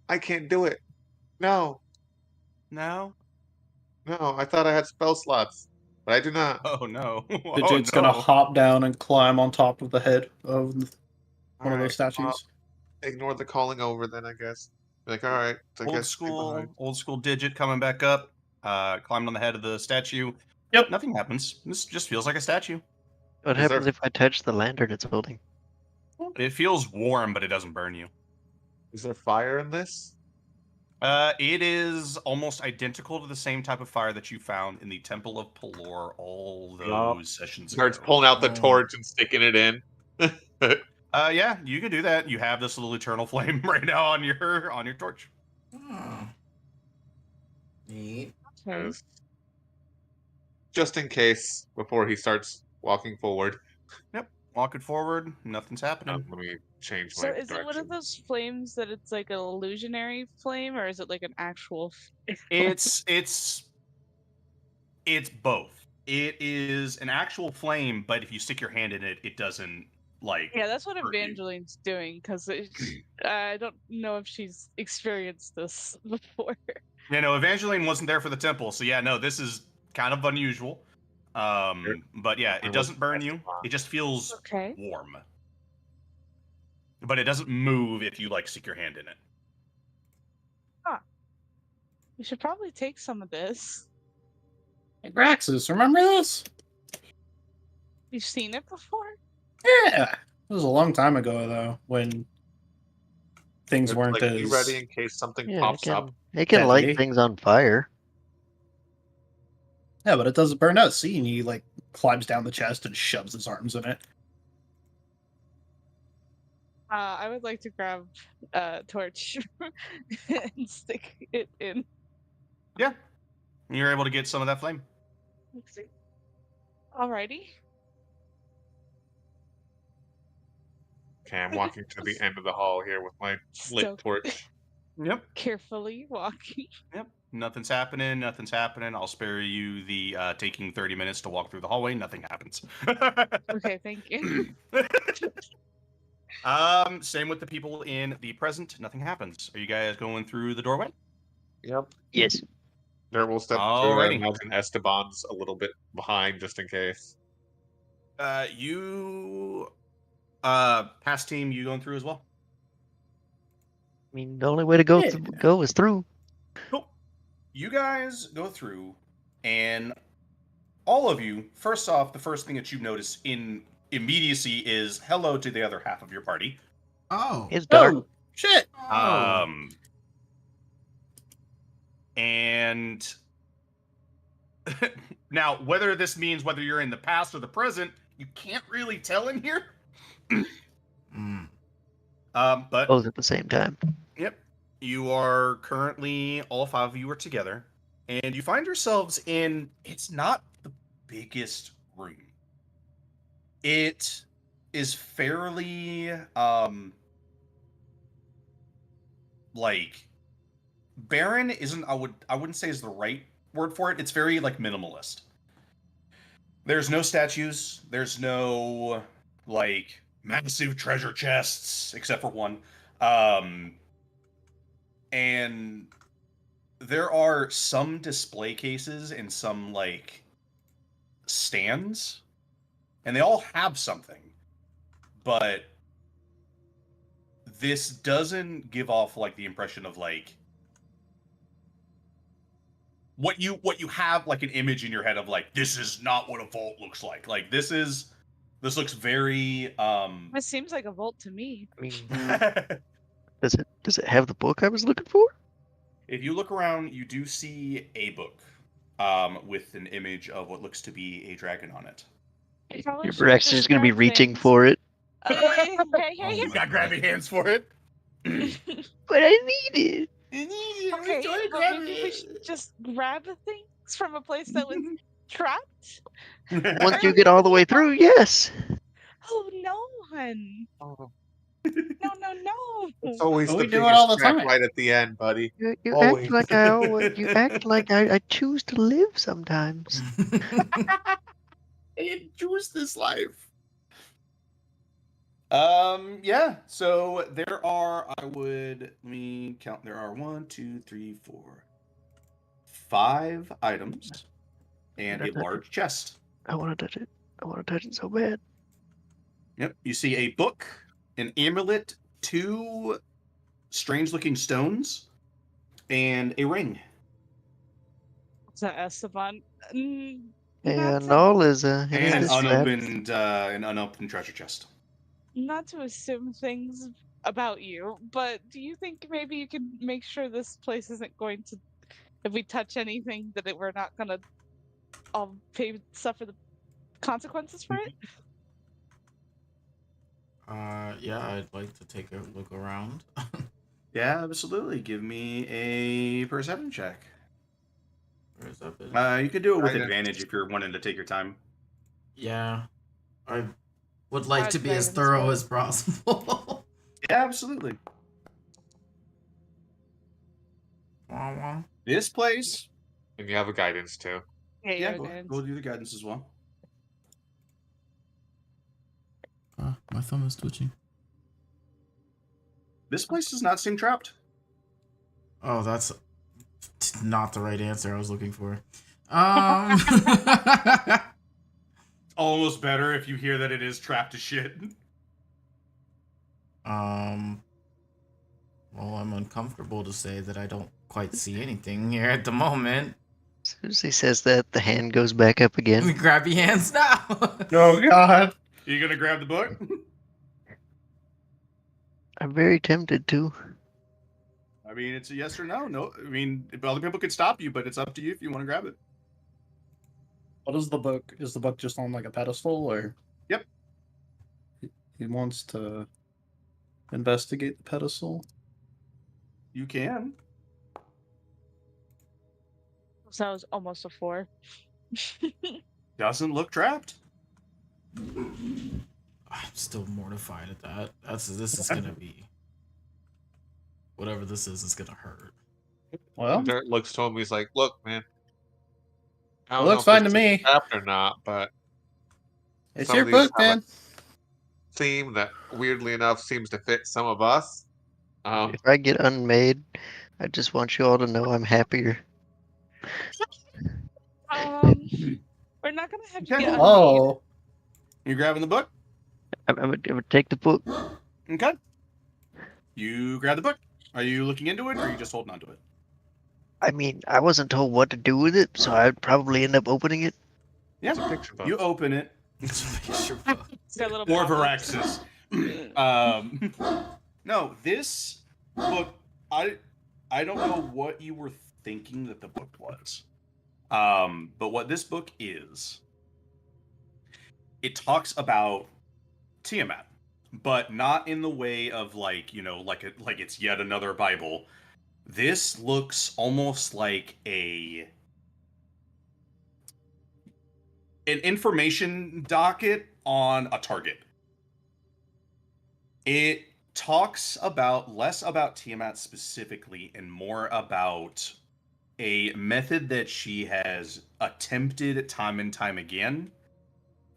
I: I can't do it. No,
D: No?
I: I thought I had spell slots, but I do not.
D: Oh no.
A: The
D: Oh,
A: dude's gonna
D: no.
A: hop down and climb on top of the head of one of
I: Alright,
A: those statues.
I: Ignore the calling over then, I guess. Like, all right. I
D: Old
I: guess stay behind.
D: school digit coming back up, climbed on the head of the statue.
A: Yep.
D: Nothing happens. This just feels like a statue.
C: What
I: Is there-
C: happens if I touch the lantern it's holding?
D: It feels warm, but it doesn't burn you.
I: Is there fire in this?
D: It is almost identical to the same type of fire that you found in the Temple of Pelor all those sessions ago.
I: Starts pulling out the
G: Oh.
I: torch and sticking it in.
D: Yeah, you could do that. You have this little eternal flame right now on your torch.
H: Oh. Neat.
B: Okay.
I: Yes. Just in case, before he starts walking forward.
D: Walking forward, nothing's happening.
I: Let me change my
B: So is
I: direction.
B: it one of those flames that it's like an illusionary flame, or is it like an actual?
D: It's both. It is an actual flame, but if you stick your hand in it, it doesn't like.
B: Yeah, that's what
D: hurt you.
B: Evangeline's doing because I don't know if she's experienced this before.
D: Yeah, no, Evangeline wasn't there for the temple, so yeah, no, this is kind of unusual. But yeah, it doesn't burn you. It just feels
B: Okay.
D: warm. But it doesn't move if you like stick your hand in it.
B: We should probably take some of this.
A: Hey, Graxus, remember this?
B: You've seen it before?
A: Yeah. It was a long time ago, though, when things
I: It's
A: weren't
I: like,
A: as...
I: be ready in case something
C: Yeah,
I: pops up.
C: it can light
A: Deadly.
C: things on fire.
A: Yeah, but it doesn't burn out. See, and he, like, climbs down the chest and shoves his arms in it.
B: I would like to grab a torch and stick it in.
D: Yeah. You're able to get some of that flame.
B: Let's see. Alrighty.
E: Okay, I'm walking to the end of the hall here with my lit
B: Still
E: torch.
D: Yep.
B: carefully walking.
D: Yep. Nothing's happening. Nothing's happening. I'll spare you the taking 30 minutes to walk through the hallway. Nothing happens.
B: Okay, thank you.
D: Same with the people in the present. Nothing happens. Are you guys going through the doorway?
E: Yep.
C: Yes.
E: There we'll step through. I
D: Alrighty.
E: imagine Esteban's a little bit behind just in case.
D: You past team, you going through as well?
C: I mean, the only way to go
J: Yeah.
C: go is through.
D: Cool. You guys go through, and all of you, first off, the first thing that you notice in immediacy is hello to the other half of your party.
G: Oh.
C: It's dark.
J: Oh, shit!
G: Oh.
D: And now, whether this means whether you're in the past or the present, you can't really tell in here.
G: Mm.
D: But
C: Both at the same time.
D: yep, you are currently, all 5 of you are together, and you find yourselves in, it's not the biggest room. It is fairly, like, barren isn't, I wouldn't say is the right word for it. It's very, like, minimalist. There's no statues. There's no, like, massive treasure chests, except for one. And there are some display cases and some, like, stands. And they all have something. But this doesn't give off, like, the impression of, like, what you have, like, an image in your head of, like, this is not what a vault looks like. Like, this looks very
B: This seems like a vault to me.
C: I mean, does it have the book I was looking for?
D: If you look around, you do see a book with an image of what looks to be a dragon on it.
B: Probably
C: Your
B: should
C: Braxton's
B: just
C: gonna be
B: grab
C: reaching
B: things.
C: for it.
B: Hey, hey,
D: You got grabby hands for it.
C: But I need it.
B: Okay, but maybe we should just grab things from a place that was trapped?
C: Once you get all the way through, yes.
B: Oh no, hun.
E: Oh,
B: No, no, no.
E: it's always
J: We
E: the
J: do it
E: biggest
J: all the
E: crack
J: time.
E: right at the end, buddy.
C: You
E: Always.
C: act like I always. You act like I choose to live sometimes.
D: And choose this life. Yeah. So there are. Let me count. There are 1, 2, 3, 4, 5 items, and a large chest.
C: I want to touch it. I want to touch it so bad.
D: Yep. You see a book, an amulet, 2 strange-looking stones, and a ring.
B: Is that Esteban?
C: And all is
D: And
C: is
D: an unopened treasure chest.
B: Not to assume things about you, but do you think maybe you can make sure this place isn't going to, if we touch anything, that we're not gonna all suffer the consequences for it?
G: Yeah, I'd like to take a look around.
D: Yeah, absolutely. Give me a perception check.
G: Where is that bit?
D: You could do it with
E: Right.
D: advantage if you're wanting to take your time.
G: Yeah. I would like
B: I'd
G: to be
B: say
G: as
B: as
G: thorough
B: well.
G: as possible.
D: Yeah, absolutely.
G: Wah, wah.
D: This place.
E: And you have a guidance too.
D: Yeah, go do the guidance as well.
G: My thumb is twitching.
D: This place does not seem trapped.
G: Oh, that's not the right answer I was looking for.
D: Almost better if you hear that it is trapped as shit.
G: Well, I'm uncomfortable to say that I don't quite see anything here at the moment.
C: As soon as he says that, the hand goes back up again.
G: Grab your hands now.
J: Oh God!
D: Are you gonna grab the book?
C: I'm very tempted to.
D: I mean, it's a yes or no. No, I mean, if other people could stop you, but it's up to you if you want to grab it.
J: What is the book? Is the book just on like a pedestal, or?
D: Yep.
J: He wants to.
A: investigate the pedestal?
D: You can.
B: So that was almost a 4.
D: Doesn't look trapped.
G: I'm still mortified at that. This is gonna be whatever this is gonna hurt.
A: Well,
E: Dirt looks to him. He's like, "Look, man. I
A: it
E: don't
A: looks
E: know if
A: fine to
E: this is
A: me.
E: trapped or not, but
A: It's
E: some
A: your
E: of these
A: book,
E: have a
A: man.
E: theme that weirdly enough seems to fit some of us.
C: If I get unmade, I just want you all to know I'm happier.
B: We're not gonna have you
D: Okay.
B: get unmade.
A: Oh,
D: You grabbing the book?
C: I'm gonna take the book.
D: Okay. You grab the book. Are you looking into it, or are you just holding on to it?
C: I mean, I wasn't told what to do with it, so I'd probably end up opening it.
D: Yeah.
E: It's a picture book.
D: You open it.
G: It's a picture book.
B: It's got little
D: Or
B: pop-ups.
D: Varaxis. No, this book, I don't know what you were thinking that the book was. But what this book is, it talks about Tiamat, but not in the way of like it's yet another Bible. This looks almost like an information docket on a target. It talks about less about Tiamat specifically and more about a method that she has attempted time and time again,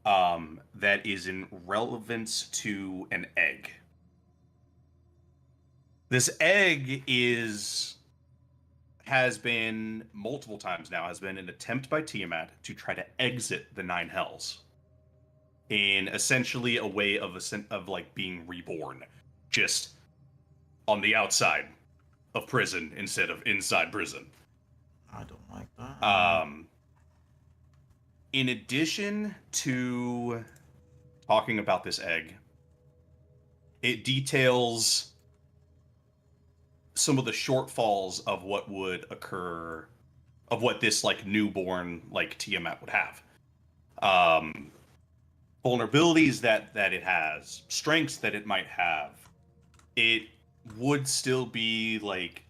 D: that is in relevance to an egg. This egg has been multiple times now, has been an attempt by Tiamat to try to exit the Nine Hells in essentially a way of like being reborn, just on the outside of prison instead of inside prison.
G: I don't like that.
D: In addition to talking about this egg, it details some of the shortfalls of what would occur, of what this like newborn like Tiamat would have. Vulnerabilities that it has, strengths that it might have. It would still be like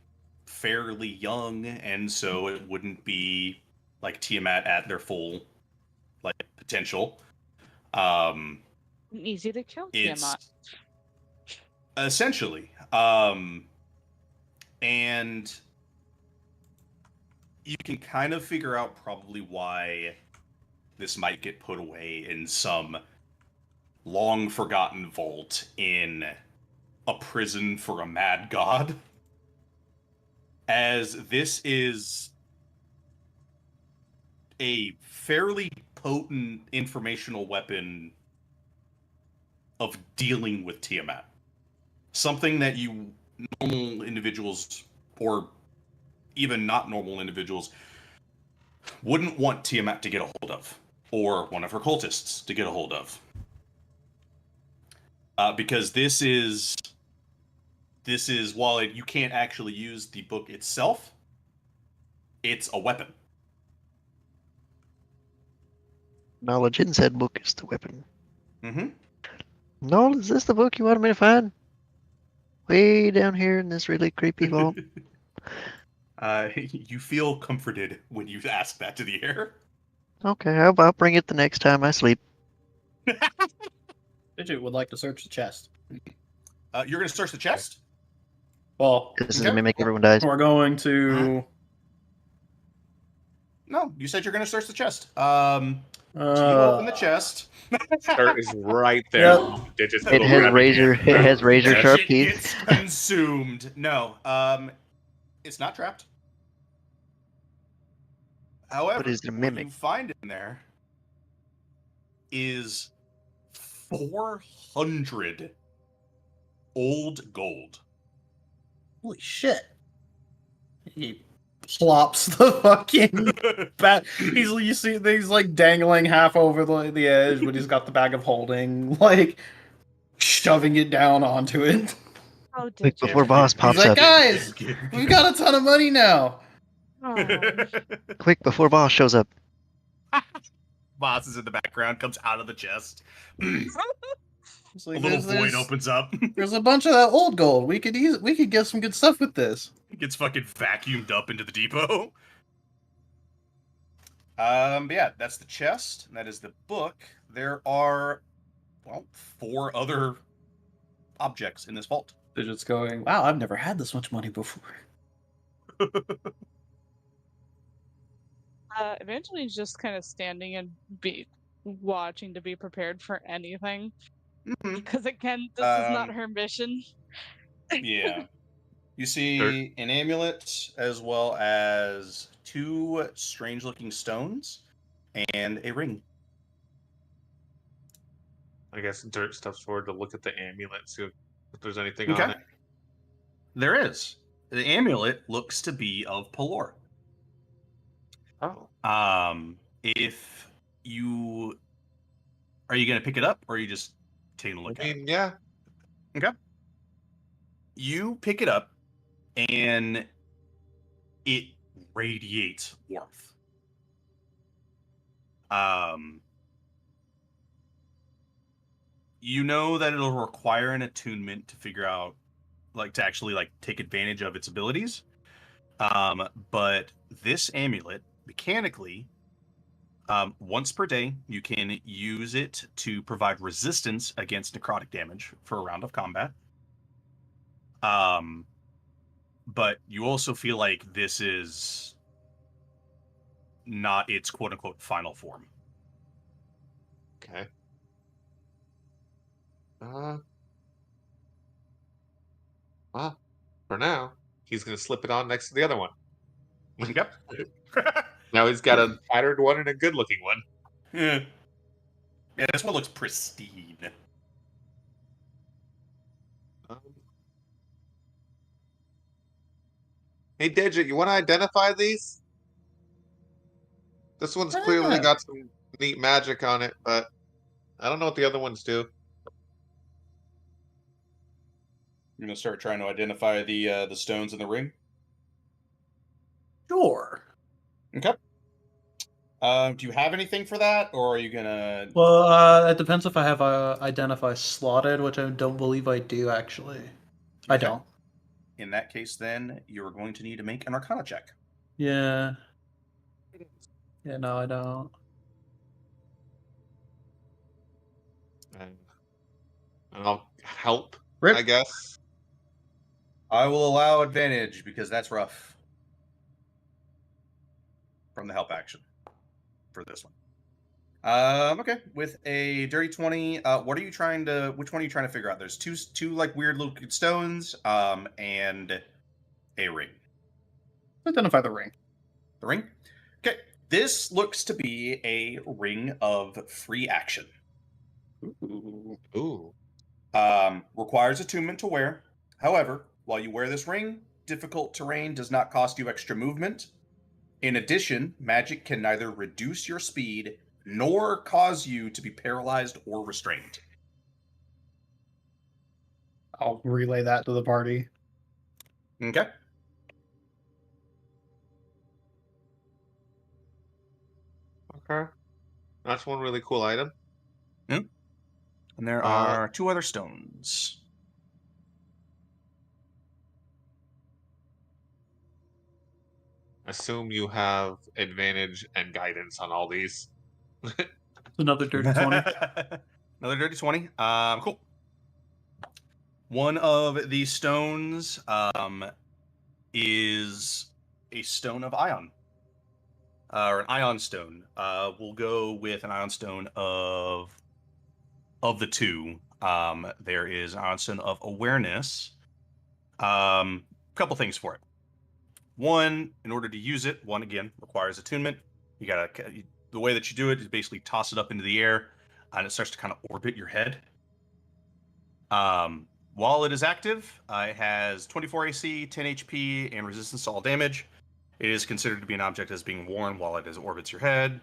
D: fairly young, and so it wouldn't be like Tiamat at their full like potential.
B: Easy to kill
D: It's
B: Tiamat.
D: essentially, and you can kind of figure out probably why this might get put away in some long forgotten vault in a prison for a mad god, as this is a fairly potent informational weapon of dealing with Tiamat. Something that you normal individuals, or even not normal individuals, wouldn't want Tiamat to get a hold of, or one of her cultists to get a hold of. Because this is while you can't actually use the book itself, it's a weapon.
C: Knowledge in said book is the weapon.
D: Mm-hmm.
C: Noel, is this the book you wanted me to find? Way down here in this really creepy vault.
D: You feel comforted when you ask that to the air.
C: Okay, I'll bring it the next time I sleep.
J: Digit would like to search the chest.
D: You're going to search the chest?
J: Well,
C: This is
D: Okay.
C: mimic everyone dies.
J: we're going to.
D: No, you said you're going to search the chest. So you open the chest.
E: Dirt is right there.
J: Yep.
E: Digits
C: It
E: go
C: has
E: grab
C: razor. It has razor sharp
D: Shit
C: teeth.
D: gets consumed. No, it's not trapped. However,
C: What is the
D: what
C: mimic?
D: you find in there is 400 old gold.
J: Holy shit! He plops the fucking bat. You see things like dangling half over the edge, but he's got the bag of holding, like shoving it down onto it.
B: Oh,
C: Quick
B: did you?
C: before boss
J: He's
C: pops
J: like,
C: up.
J: guys, we've got a ton of money now.
B: Oh.
C: Quick before boss shows up.
D: Boss is in the background, comes out of the chest.
J: It's
D: A
J: like,
D: little void opens up.
J: There's a bunch of that old gold. We could get some good stuff with this.
D: It gets fucking vacuumed up into the depot. But yeah, that's the chest. And that is the book. There are, well, 4 other objects in this vault.
J: They're just going, wow, I've never had this much money before.
B: Eventually, he's just kind of standing and watching to be prepared for anything. Because again, this is not her mission.
D: Yeah. You see an amulet as well as 2 strange-looking stones and a ring.
E: I guess Dirt steps forward to look at the amulet, see if there's anything on it.
D: There is. The amulet looks to be of Pelor.
E: Oh.
D: If you are you gonna pick it up or are you just taking a look at it?
E: Yeah.
D: Okay. You pick it up and it radiates warmth. You know that it'll require an attunement to figure out, like, to actually like take advantage of its abilities. But this amulet, mechanically, once per day, you can use it to provide resistance against necrotic damage for a round of combat. But you also feel like this is not its quote-unquote final form.
E: Okay. Well, for now, he's gonna slip it on next to the other one.
D: Yep.
E: Now he's got a tattered one and a good-looking one.
D: Yeah, this one looks pristine.
E: Hey, Digit, you want to identify these? This one's clearly got some neat magic on it, but I don't know what the other ones do.
D: You're gonna start trying to identify the stones in the ring.
J: Sure.
D: Okay. Do you have anything for that, or are you gonna?
J: Well, it depends if I have identify slotted, which I don't believe I do actually. I don't.
D: In that case, then you're going to need to make an Arcana check.
J: Yeah. Yeah, no, I don't.
E: And I'll help,
J: Rip.
E: I guess.
D: I will allow advantage because that's rough. From the help action for this one. Okay, with a dirty 20, what are you trying to? Which one are you trying to figure out? There's two like weird little stones, and a ring.
J: Identify the ring.
D: The ring. Okay, this looks to be a ring of free action.
E: Ooh.
D: Requires attunement to wear. However, while you wear this ring, difficult terrain does not cost you extra movement. In addition, magic can neither reduce your speed nor cause you to be paralyzed or restrained.
J: I'll relay that to the party.
D: Okay.
E: Okay. That's one really cool item.
D: And there are 2 other stones.
E: Assume you have advantage and guidance on all these.
J: Another dirty 20.
D: Another dirty 20. Cool. One of these stones is a stone of ion. Or an ion stone. We'll go with an ion stone of the 2. There is an ion stone of awareness. Couple things for it. One, in order to use it, one again requires attunement. You gotta, the way that you do it is basically toss it up into the air, and it starts to kind of orbit your head. While it is active, it has 24 AC, 10 HP, and resistance to all damage. It is considered to be an object as being worn while it orbits your head.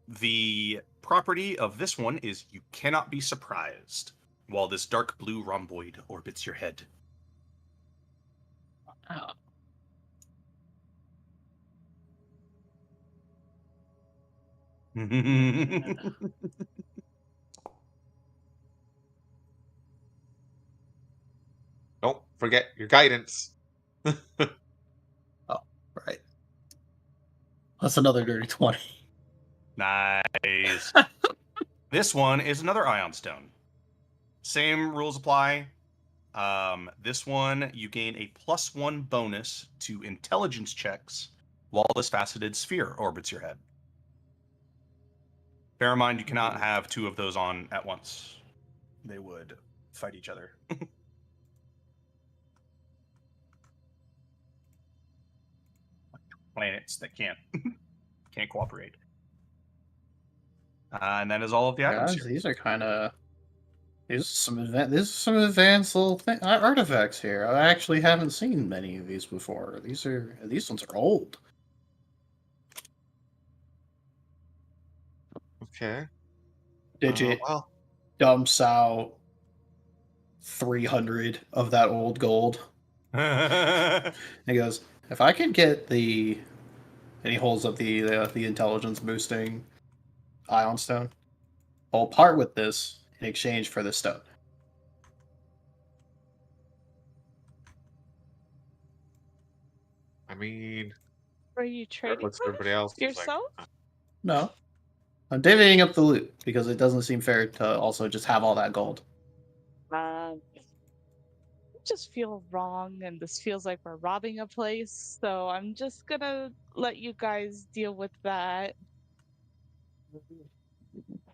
D: The property of this one is you cannot be surprised while this dark blue rhomboid orbits your head.
J: Oh.
E: forget your guidance.
J: Right. That's another dirty 20.
D: Nice. This one is another Ion Stone. Same rules apply. This one, you gain a +1 bonus to intelligence checks while this faceted sphere orbits your head. Bear in mind, you cannot have 2 of those on at once. They would fight each other. Planets that can't cooperate. And that is all of the items
J: Guys,
D: here.
J: these are kind of. These are some advanced little artifacts here. I actually haven't seen many of these before. These ones are old.
E: Okay.
J: Digit
E: Well,
J: dumps out 300 of that old gold. He goes, if I could get the, and he holds up the intelligence boosting ion stone, I'll part with this in exchange for the stone.
E: I mean,
B: Are you trading
E: what's
B: with
E: everybody else is like?
B: yourself?
J: No, I'm divvying up the loot because it doesn't seem fair to also just have all that gold.
B: I just feel wrong, and this feels like we're robbing a place. So I'm just gonna let you guys deal with that.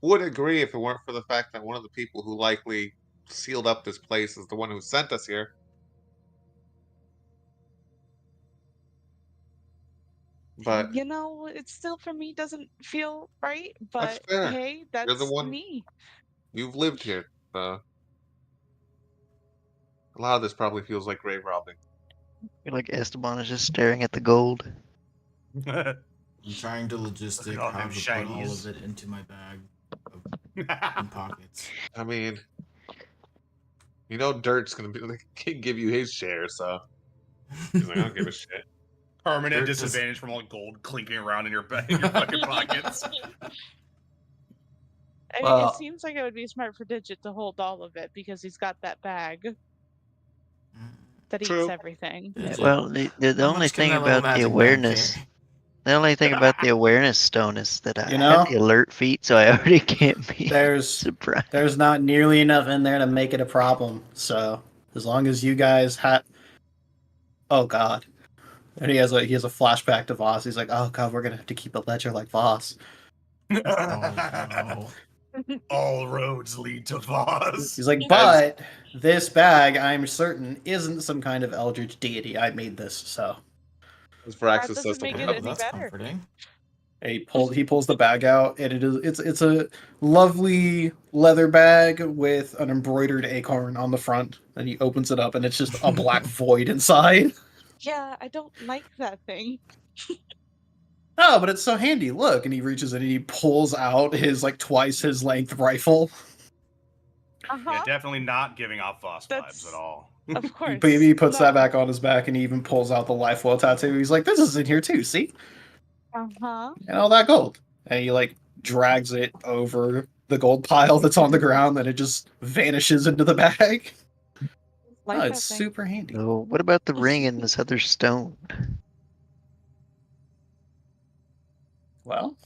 E: Would agree if it weren't for the fact that one of the people who likely sealed up this place is the one who sent us here. But
B: You know, it still for me doesn't feel right. But
E: fair.
B: hey,
E: You're
B: that's
E: the one.
B: me.
E: You've lived here. A lot of this probably feels like grave robbing.
C: I feel like Esteban is just staring at the gold.
G: I'm trying to logistic
D: Look at all
G: how
D: them
G: to put all
D: shinies.
G: of it into my bag and pockets.
E: I mean, you know, Dirt's gonna be like give you his share, so he's like, I don't give a shit.
D: Permanent
G: Dirt does-
D: disadvantage from all gold clinking around in your fucking pockets.
B: I mean,
J: Well-
B: it seems like it would be smart for Digit to hold all of it because he's got that bag that eats
E: True.
B: everything.
C: Well, the
G: How
C: only
G: much can
C: thing
G: that little
C: about the
G: magic bag
C: awareness,
G: carry?
C: the only thing about the awareness stone is that I
J: You
C: have
J: know?
C: the alert feat, so I already can't be
J: There's
C: surprised.
J: there's not nearly enough in there to make it a problem. So as long as you guys have, oh god, and he has a flashback to Voss. He's like, oh god, we're gonna have to keep a ledger like Voss.
G: Oh,
D: All roads lead to Voss.
J: He's like, but this bag, I'm certain, isn't some kind of eldritch deity. I made this, so.
E: As Vraxis
B: doesn't
E: says
B: make
E: something
B: it
G: no.
B: any
G: That's
B: better.
G: comforting.
J: He pulls the bag out, and it's a lovely leather bag with an embroidered acorn on the front. And he opens it up, and it's just a black void inside.
B: Yeah, I don't like that thing.
J: Oh, but it's so handy. Look, and he reaches in and he pulls out his like twice his length rifle.
B: Uh
D: Yeah,
B: huh.
D: definitely not giving off Voss
B: That's-
D: vibes at all.
B: Of course.
J: Baby puts that
B: No.
J: back on his back, and he even pulls out the life well tattoo. He's like, "This is in here too. See,
B: Uh-huh.
J: and all that gold." And he like drags it over the gold pile that's on the ground, and it just vanishes into the bag.
B: Like
J: Oh,
B: that
J: it's
B: thing.
J: super handy.
C: So, what about the ring and this other stone?
J: Well,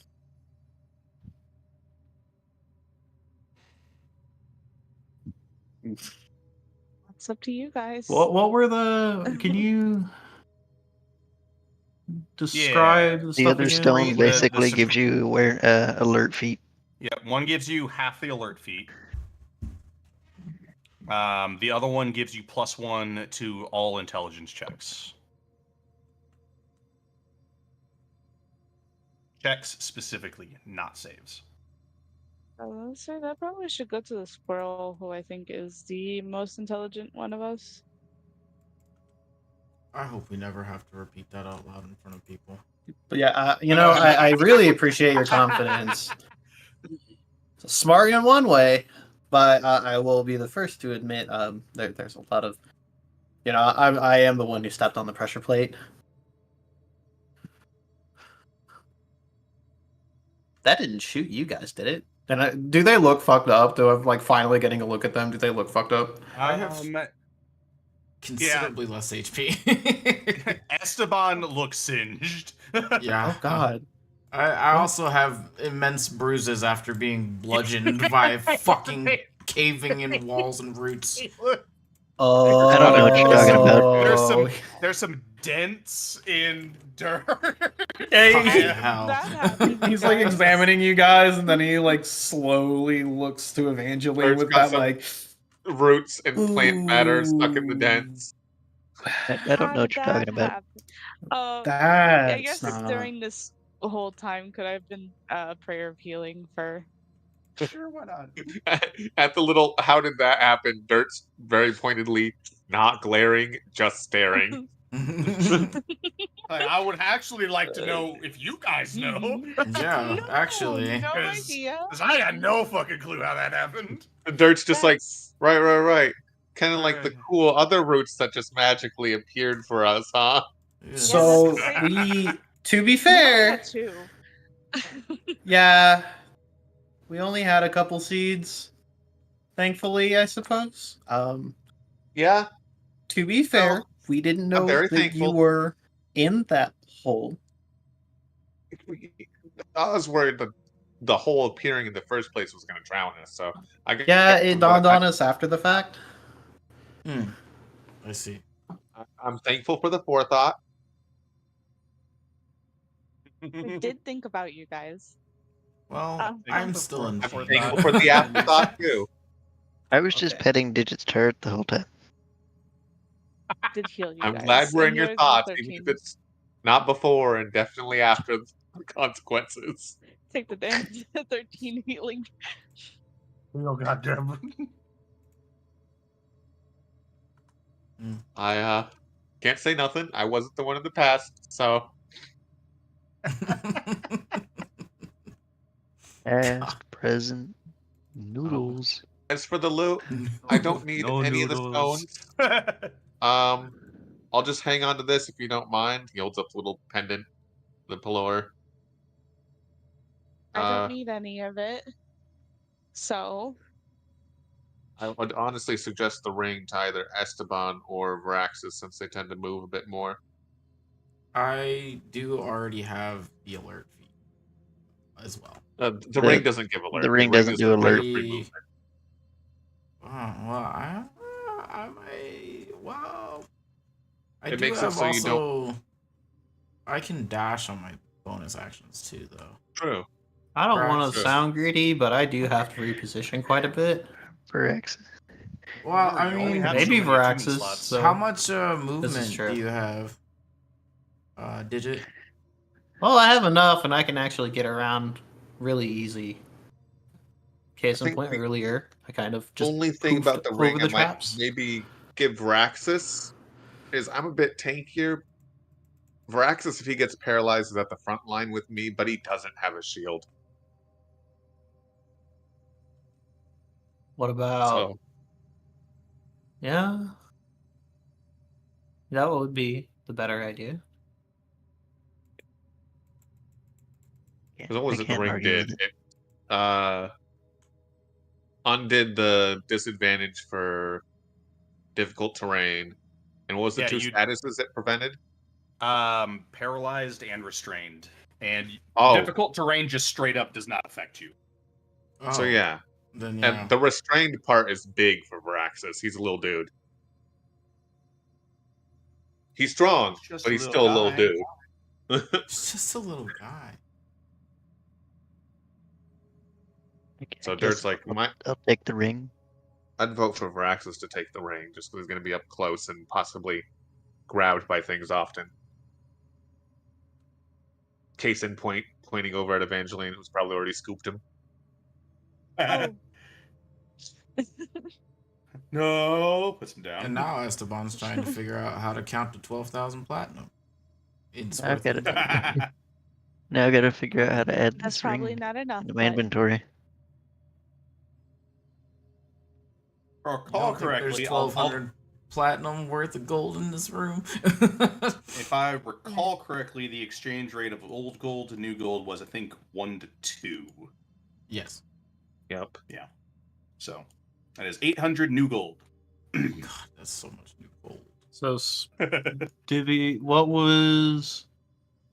B: It's up to you guys.
J: what were the? Can you describe the
C: The
J: stuff
C: other
J: again?
C: stone
D: The
C: basically
D: sup-
C: gives you alert feat.
D: Yeah, one gives you half the alert feat. The other one gives you +1 to all intelligence checks. Checks specifically, not saves.
B: So that probably should go to the squirrel, who I think is the most intelligent one of us.
G: I hope we never have to repeat that out loud in front of people.
J: But yeah, I really appreciate your confidence. It's smart in one way, but I will be the first to admit there's a lot of, I am the one who stepped on the pressure plate. That didn't shoot you guys, did it? And do they look fucked up? Do I'm like finally getting a look at them? Do they look fucked up?
G: I have considerably less HP.
D: Esteban looks singed.
G: Yeah.
J: Oh God.
G: I also have immense bruises after being bludgeoned by fucking caving in walls and roots.
J: Oh,
C: I don't know what you're talking about.
D: There's some dents in dirt.
J: Hey,
G: Fucking hell.
B: That happened,
J: he's like
B: guys.
J: examining you guys, and then he like slowly looks to Evangeline
E: There's
J: with
E: got
J: that
E: some-
J: like
E: Roots and plant matter stuck in the dents.
C: I don't know what you're talking about.
B: I guess
J: That's not...
B: during this whole time, could I have been a prayer of healing for?
D: Sure, why not?
E: At the little, how did that happen? Dirt's very pointedly not glaring, just staring.
D: I would actually like to know if you guys know.
G: Yeah,
B: No,
G: actually.
B: no
D: 'Cause-
B: idea.
D: 'cause I had no fucking clue how that happened.
E: And Dirt's just like,
B: That's-
E: right. Kind of like the cool other roots that just magically appeared for us, huh?
G: Yeah.
J: So
B: Yeah,
J: we, to be
B: You only
J: fair,
B: had two.
J: yeah, we only had a couple seeds. Thankfully, I suppose.
E: Yeah.
J: To be fair, we didn't know
E: very
J: that you
E: thankful.
J: were in that hole.
E: I was worried that the hole appearing in the first place was going to drown us, so I guess
J: Yeah, it dawned on us after the fact.
G: I see.
E: I'm thankful for the forethought.
B: I did think about you guys.
G: Well, I'm still in
E: I'm
G: pain.
E: thankful for the afterthought too.
C: I was just
J: Okay.
C: petting Digit's turret the whole time.
B: Did heal you
E: I'm
B: guys.
E: glad we're in
B: and
E: your
B: yours is
E: thoughts, even
B: 13.
E: if it's not before and definitely after the consequences.
B: Take the damage. 13 healing.
D: Oh goddamn.
E: I can't say nothing. I wasn't the one in the past, so
C: Past, present, noodles.
E: as for the loot, I don't need any of the stones. I'll just hang on to this if you don't mind. He holds up the little pendant, the pillower.
B: I don't need any of it. So,
E: I would honestly suggest the ring to either Esteban or Varaxis since they tend to move a bit more.
G: I do already have the alert feed as well.
E: The ring doesn't give alert.
C: the ring doesn't
E: is
C: do
E: a ring
C: alert.
E: of free movement.
G: Well, I
E: It
G: do
E: makes it
G: have
E: so you don't-
G: also. I can dash on my bonus actions too, though.
E: True.
J: I don't want to
E: Varaxis.
J: sound greedy, but I do have to reposition quite a bit.
C: Varaxis.
G: Well, I
D: You only
G: mean,
D: have
J: Maybe
D: so many attunement
J: Varaxis.
D: slots.
J: So.
G: how much movement
J: true.
G: do you have? Digit?
J: Well, I have enough, and I can actually get around really easy. Case in
E: think
J: point,
E: the
J: earlier, I kind of just
E: Only thing
J: poofed
E: about the ring
J: over
E: I
J: the
E: might
J: traps.
E: maybe give Varaxis is I'm a bit tankier. Varaxis, if he gets paralyzed, is at the front line with me, but he doesn't have a shield.
J: What about?
E: So
J: Yeah, that would be the better idea.
C: Can't-
E: what was
C: I
E: it the
C: can't
E: ring
C: argue
E: did?
C: with it.
E: It undid the disadvantage for difficult terrain. And what was the
D: Yeah,
E: two
D: you-
E: statuses it prevented?
D: Paralyzed and restrained. And
E: Oh,
D: difficult terrain just straight up does not affect you.
E: so
G: Oh,
E: yeah.
G: Then yeah.
E: And the restrained part is big for Varaxis. He's a little dude. He's strong,
D: Just
E: but
D: a
E: he's
D: little
E: still a little
D: guy.
E: dude.
G: It's just a little guy.
E: So
C: I
E: Dirt's
C: guess
E: like,
C: I'll take the ring.
E: I'd vote for Varaxis to take the ring, just because he's going to be up close and possibly grabbed by things often. Case in point, pointing over at Evangeline, who's probably already scooped him.
B: Oh.
D: No, puts him down.
G: And now Esteban's trying to figure out how to count to 12,000 platinum. It's
C: I've
G: worth
C: got
G: it.
C: it. Now I gotta figure out how to add
B: That's
C: this
B: probably
C: ring
B: not enough.
C: into my
B: but
C: inventory.
D: If I
G: You
D: recall
G: don't think
D: correctly,
G: there's
D: I'll-
G: 1,200 platinum worth of gold in this room?
D: if I recall correctly, the exchange rate of old gold to new gold was, I think, 1 to 2.
G: Yes.
E: Yep.
D: So that is 800 new gold.
G: God, that's so much new gold.
J: So divvy. What was?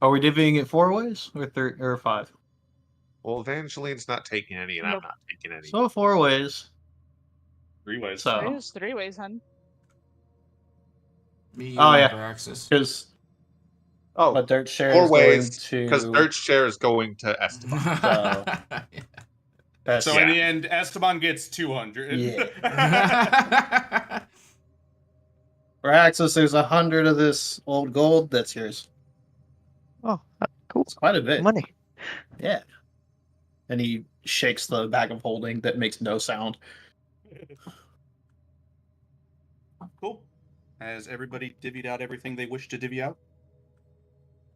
J: Are we divvying it 4 ways or 5?
E: Well, Evangeline's not taking any, and I'm
B: Nope.
E: not taking any.
J: So 4 ways.
D: 3 ways.
J: So
B: There's 3 ways, hun.
H: Me,
J: Oh, yeah.
H: Veraxis.
J: because
E: Oh,
J: Dirt Share
E: 4
J: is
E: ways,
J: going
E: because
J: to.
E: Dirt's share is going to Esteban.
J: That's,
D: So in the end, Esteban gets 200.
J: Yeah. For Axis, there's 100 of this old gold. That's yours.
C: Oh, cool.
J: It's quite a bit.
C: Money.
J: Yeah. And he shakes the bag of holding that makes no sound.
D: Cool. Has everybody divvied out everything they wish to divvy out?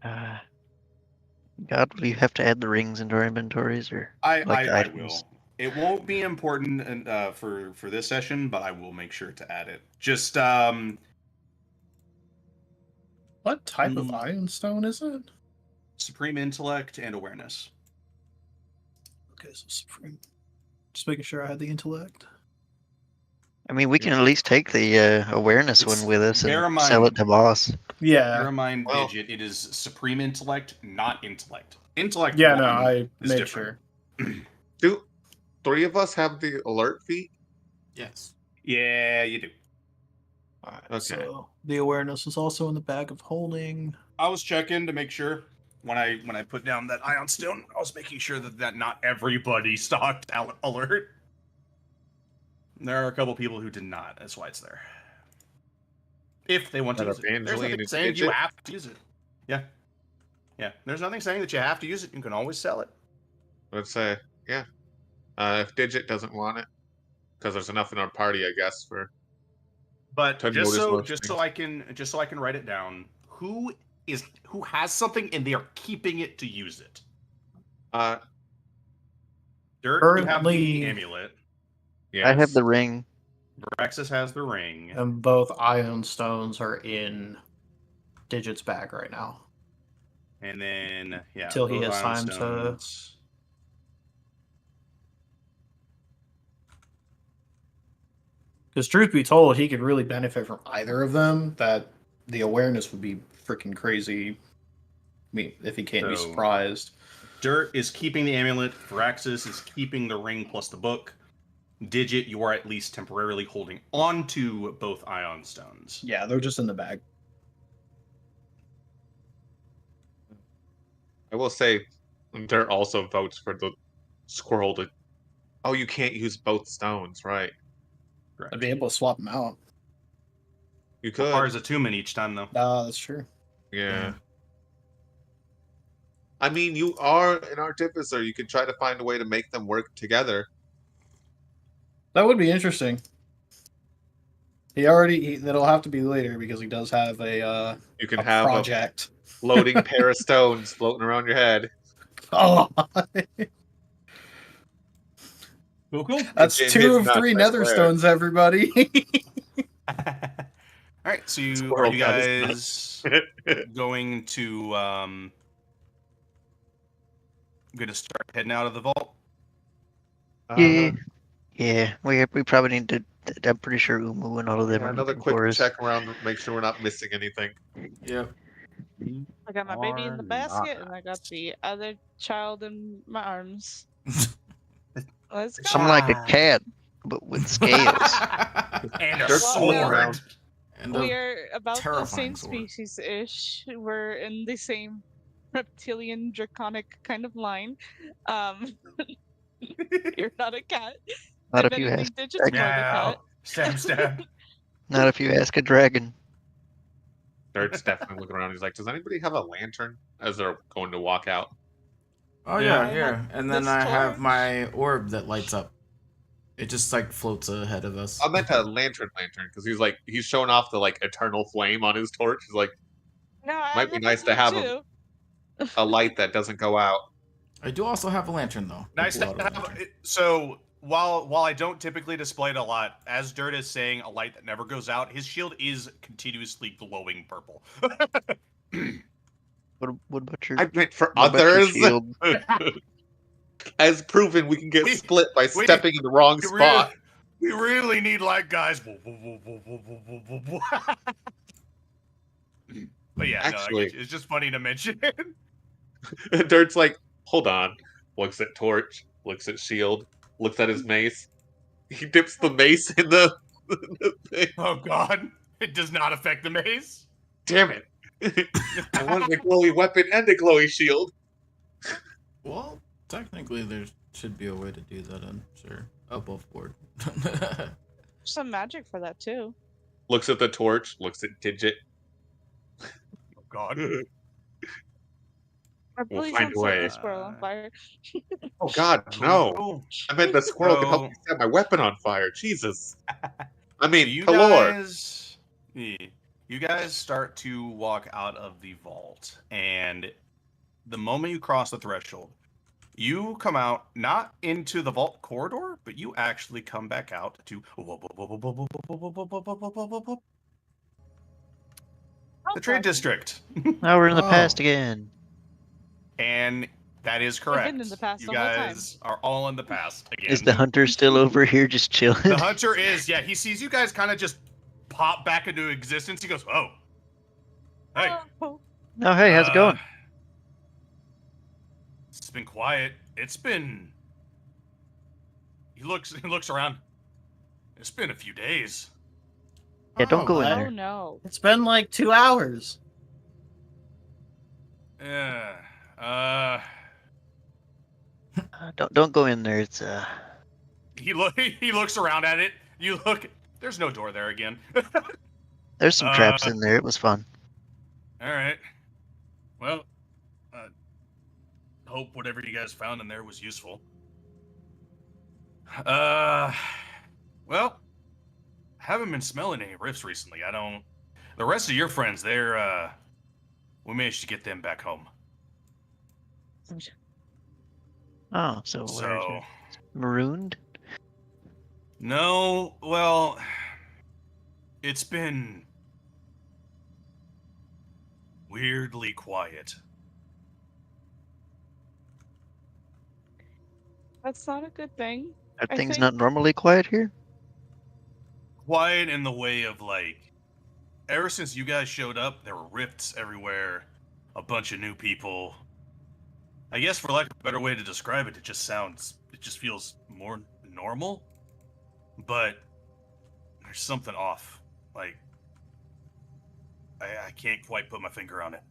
C: God, will you have to add the rings into our inventories or
D: I
C: items?
D: will. It won't be important for this session, but I will make sure to add it. Just
J: What type of iron stone is it?
D: supreme intellect and awareness.
J: Okay, so supreme. Just making sure I had the intellect.
C: I mean, we can at least take the awareness one with us
D: bear
C: and
D: in
C: sell
D: mind-
C: it to boss.
J: Yeah.
D: Bear in mind,
E: Well-
D: Digit, it is supreme intellect, not intellect. Intellect.
J: Yeah, no,
D: one
J: I
D: is
J: made
D: different.
J: sure.
E: Do 3 of us have the alert feat?
H: Yes.
D: Yeah, you do.
J: Alright,
E: Okay.
J: so the awareness is also in the bag of holding.
D: I was checking to make sure when I put down that ion stone, I was making sure that not everybody stocked alert. There are a couple people who did not. That's why it's there. If they want to
E: That
D: use it. There's
E: Evangeline
D: nothing
E: is
D: saying you
E: Digit?
D: have to use it. Yeah. Yeah. There's nothing saying that you have to use it. You can always sell it.
E: Let's say, yeah. If Digit doesn't want it, because there's enough in our party, I guess, for.
D: But
E: To
D: just
E: notice
D: so
E: most
D: just so I can write it down, who has something and they are keeping it to use it? Dirt, you have the
J: Currently-
D: amulet.
E: Yes.
C: I have the ring.
D: Braxis has the ring.
J: And both ion stones are in Digit's bag right now.
D: And then yeah.
J: Till he
D: both
J: has
D: ion
J: time to-
D: stones.
J: Because truth be told, he could really benefit from either of them. That the awareness would be freaking crazy. I mean, if he can't be
D: So-
J: surprised.
D: Dirt is keeping the amulet. Veraxis is keeping the ring plus the book. Digit, you are at least temporarily holding on to both ion stones.
J: Yeah, they're just in the bag.
E: I will say, Dirt also votes for the squirrel to. Oh, you can't use both stones, right?
J: I'd be able to swap them out.
E: You could.
D: Requires a 2-man each time though.
J: That's true.
E: Yeah. I mean, you are an artificer. You could try to find a way to make them work together.
J: That would be interesting. That'll have to be later because he does have a
E: You can
J: a
E: have
J: project.
E: a floating pair of stones floating around your head.
J: Oh,
D: Cool.
J: that's
E: It
J: 2
E: is
J: of
E: not
J: 3
E: my
J: nether
E: square.
J: stones, everybody.
D: All right, so are
E: Squirrel
D: you
E: God is
D: guys going to start heading out of the vault?
C: Yeah. Yeah, we probably need to. I'm pretty sure Umu and all of them are
E: Another
C: looking
E: quick
C: for us.
E: check around, make sure we're not missing anything.
H: Yep.
B: I got my baby in the
J: Are
B: basket,
J: not.
B: and I got the other child in my arms. Let's go.
C: I'm like a cat, but with scales.
D: And a
E: Dirt's
B: Well,
E: looking
B: no.
E: around.
H: And
B: We
H: a-
B: are about the
H: terrifying
B: same
H: sword.
B: species-ish. We're in the same reptilian, draconic kind of line. You're not a cat.
C: Not
B: If
C: if you
B: anything,
C: ask.
B: Digit's more the
D: Meow.
B: cat.
D: Stab, stab.
C: Not if you ask a dragon.
E: Dirt's definitely looking around. He's like, "Does anybody have a lantern?" As they're going to walk out.
H: Oh
B: Yeah.
H: yeah, here. And then
B: This
H: I have
B: torch.
H: my orb that lights up. It just like floats ahead of us.
E: I meant a lantern, because he's showing off the like eternal flame on his torch. He's like,
B: No, I
E: Might be
B: have
E: nice
B: a
E: to have
B: too.
E: a light that doesn't go out.
H: I do also have a lantern though. a
D: Nice to
H: blood
D: have.
H: lantern.
D: So while I don't typically display it a lot, as Dirt is saying, a light that never goes out, his shield is continuously glowing purple.
C: What about your?
E: I meant for
C: what about your
E: others.
C: shield?
E: As proven, we can get
D: We-
E: split by
D: we-
E: stepping in the wrong spot.
D: We really need light guys. But yeah,
E: Actually-
D: no, it's just funny to mention.
E: Dirt's like, hold on. Looks at Torch, looks at Shield, looks at his mace. He dips the mace in the thing.
D: Oh god, it does not affect the mace.
E: Damn it. I want a glowy weapon and a glowy shield.
G: Well, technically, there should be a way to do that, I'm sure. Above board.
B: Some magic for that too.
E: Looks at the torch, looks at Digit.
D: Oh god.
B: Or
E: We'll
B: please
E: find
B: don't
E: a
B: set
E: way.
B: the squirrel on fire.
E: Oh god, no.
D: Cool.
E: I meant the squirrel could help
D: So-
E: me set my weapon on fire. Jesus. I mean,
D: you
E: Kalor.
D: guys, you guys start to walk out of the vault, and the moment you cross the threshold, you come out not into the vault corridor, but you actually come back out to the trade district.
C: Now we're in the
G: Oh.
C: past again.
D: And that is
B: been
D: correct.
B: in the past
D: You
B: the whole time.
D: guys are all in the past again.
C: Is the hunter still over here just chilling?
D: The hunter is, yeah, he sees you guys kind of just pop back into existence. He goes, oh. Hey.
B: Oh,
C: Oh, hey, how's it going?
D: It's been quiet. It's been. He looks around. It's been a few days.
C: Yeah, don't go in
B: oh
C: there.
B: no.
J: It's been like 2 hours.
D: Yeah.
C: Don't go in there. It's
D: He looks around at it. You look. There's no door there again.
C: there's some traps in there. It was fun.
D: All right. Well, hope whatever you guys found in there was useful. Well, haven't been smelling any rifts recently. I don't. The rest of your friends, they're we managed to get them back home.
C: Oh, so,
D: So
C: marooned?
D: no, well, it's been weirdly quiet.
B: That's not a good thing.
C: Are
B: I
C: things
B: think-
C: not normally quiet here?
D: Quiet in the way of like, ever since you guys showed up, there were rifts everywhere, a bunch of new people. I guess for lack of a better way to describe it, it just feels more normal. But there's something off. Like, I can't quite put my finger on it.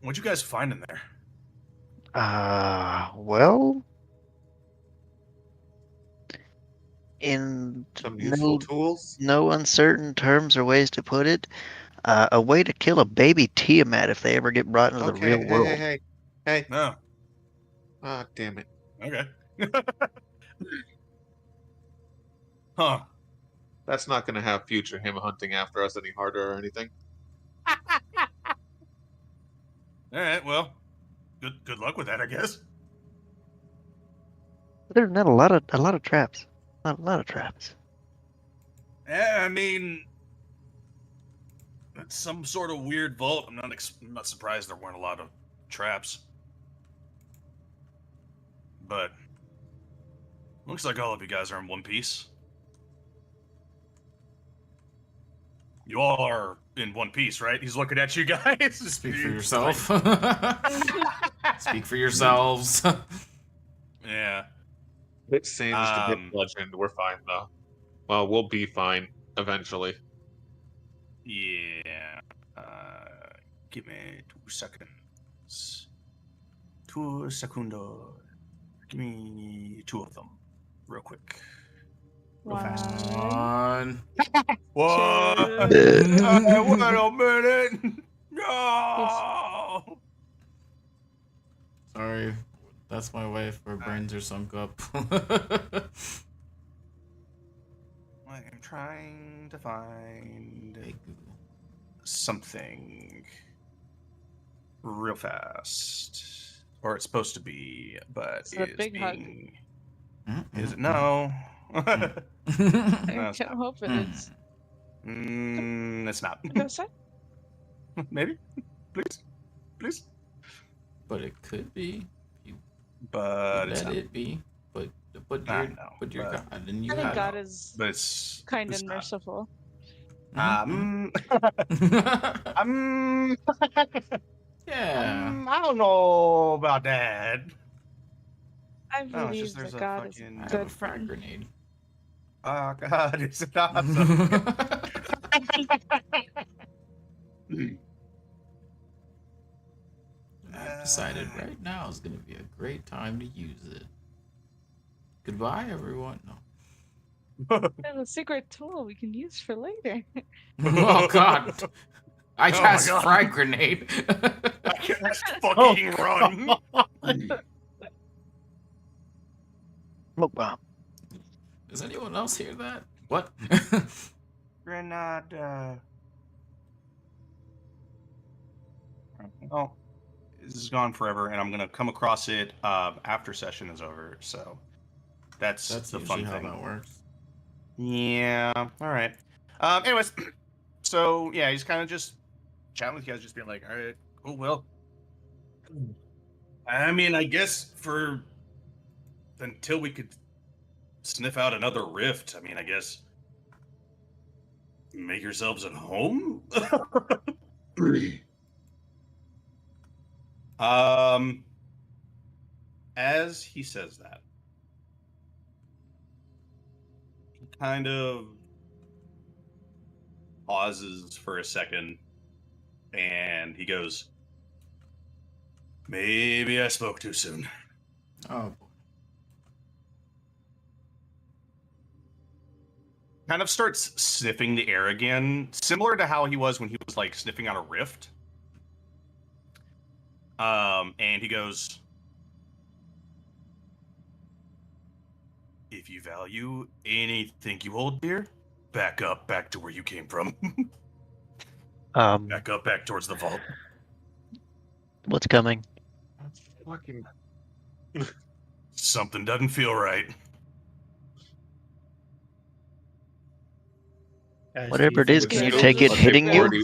D: What'd you guys find in there?
C: Well, in
E: Some useful tools.
C: no uncertain terms or ways to put it, a way to kill a baby Tiamat if they ever get brought into the real world.
E: Hey.
D: No.
E: Ah, damn it.
D: Okay. Huh.
E: That's not going to have future him hunting after us any harder or anything.
D: All right. Well, good luck with that, I guess.
C: There's not a lot of traps. Not a lot of traps.
D: Yeah, I mean, it's some sort of weird vault. I'm not surprised there weren't a lot of traps. But looks like all of you guys are in one piece. You all are in one piece, right? He's looking at you guys.
G: Speak for yourself. Speak for yourselves.
D: Yeah.
E: It seems to be legend. We're fine though. Well, we'll be fine eventually.
D: Yeah. Give me 2 seconds. 2 secundo. Give me 2 of them, real quick. Real fast.
G: On.
D: What?
C: Two.
D: Wait a minute. No.
G: Sorry, that's my wife. Her brains are sunk up.
D: I am trying to find
G: Hey, Google.
D: something real fast. Or it's supposed to be, but
B: Is it a
D: is
B: big hug?
D: being... Is it? No.
B: I
D: it's
B: can't hope it is.
D: it's not.
B: You gonna say?
D: Maybe? Please? Please?
G: But it could be.
D: But it's
G: Let
D: not.
G: it be. but
D: I
G: you're
D: know,
G: but you're
D: but-
G: God, and you
B: I think
G: have
B: God
G: it.
B: is
D: But it's
B: kind
D: it's
B: and
D: not.
B: merciful.
G: Yeah.
D: I don't know about that.
B: I
D: No, it's
B: believe
D: just there's
B: that
D: a
B: God is
D: fucking.
G: I have a
B: good
G: frag
B: friend.
G: grenade.
D: Oh God, it's awesome.
G: I've decided right now is gonna be a great time to use it. Goodbye, everyone. No.
B: I have a secret tool we can use for later.
G: Oh God! I
D: Oh my
G: cast
D: God.
G: frag grenade.
D: I can't fucking run.
C: Smoke bomb.
G: Does anyone else hear that? What?
D: Grenada. Oh, this is gone forever, and I'm gonna come across it after session is over. So that's
G: That's
D: the
G: usually
D: fun
G: how
D: thing.
G: that works.
D: Yeah. All right. Anyways, so yeah, he's kind of just chatting with you guys, just being like, "All right, cool. Well, I mean, I guess for until we could sniff out another rift, I mean, I guess make yourselves at home." As he says that, he kind of pauses for a second, and he goes, "Maybe I spoke too soon."
G: Oh boy.
D: Kind of starts sniffing the air again, similar to how he was when he was like sniffing out a rift. And he goes, "If you value anything you hold dear, back up, back to where you came from." Back up, back towards the vault.
C: What's coming?
E: Fucking.
D: Something doesn't feel right.
J: Guys,
C: Whatever it is, can you
B: Yeah,
C: take it
B: just
C: hitting you?
E: already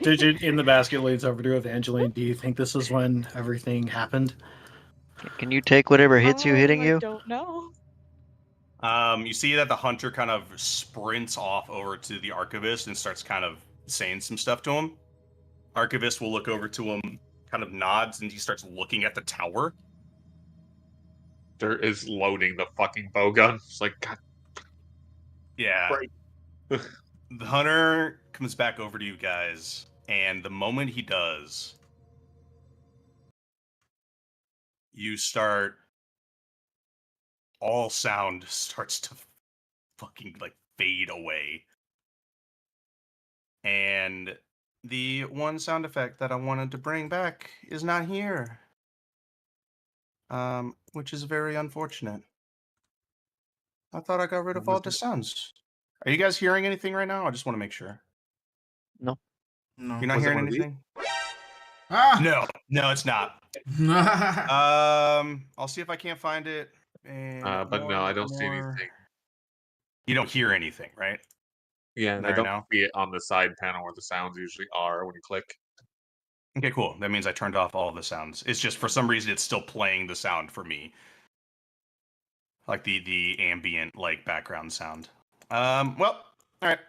J: Digit in the basket leans over to Evangeline. Do you think this is when everything happened?
C: Can you take whatever hits you hitting
B: I
C: you?
B: don't know.
D: You see that the hunter kind of sprints off over to the archivist and starts kind of saying some stuff to him. Archivist will look over to him, kind of nods, and he starts looking at the tower.
E: There is loading the fucking bowgun. It's like, God,
D: Yeah.
E: Right.
D: The hunter comes back over to you guys, and the moment he does, you start. All sound starts to fucking like fade away. And the one sound effect that I wanted to bring back is not here. Which is very unfortunate. I thought I got rid of all the sounds. Are you guys hearing anything right now? I just want to make sure.
G: No.
D: You're not
E: Was it
D: hearing
E: one of these?
D: anything?
G: Ah!
D: No, it's not. I'll see if I can't find it. And
E: but no, I don't see anything.
D: You don't hear anything, right?
E: Yeah, and I
D: Right
E: don't
D: now?
E: see it on the side panel where the sounds usually are when you click.
D: Okay, cool. That means I turned off all of the sounds. It's just for some reason it's still playing the sound for me. Like the ambient like background sound. Well, all right.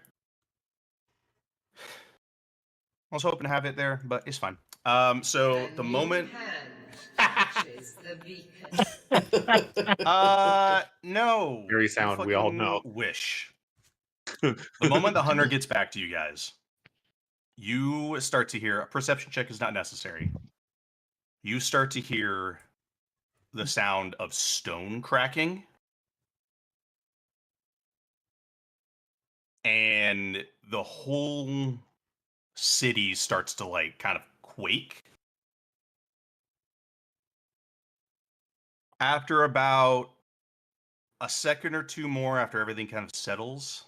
D: I was hoping to have it there, but it's fine. So the moment no.
E: Eerie
D: You
E: sound, we all
D: fucking
E: know.
D: Wish. The moment the hunter gets back to you guys, you start to hear a perception check is not necessary. You start to hear the sound of stone cracking. And the whole city starts to like kind of quake. After about a second or two more after everything kind of settles,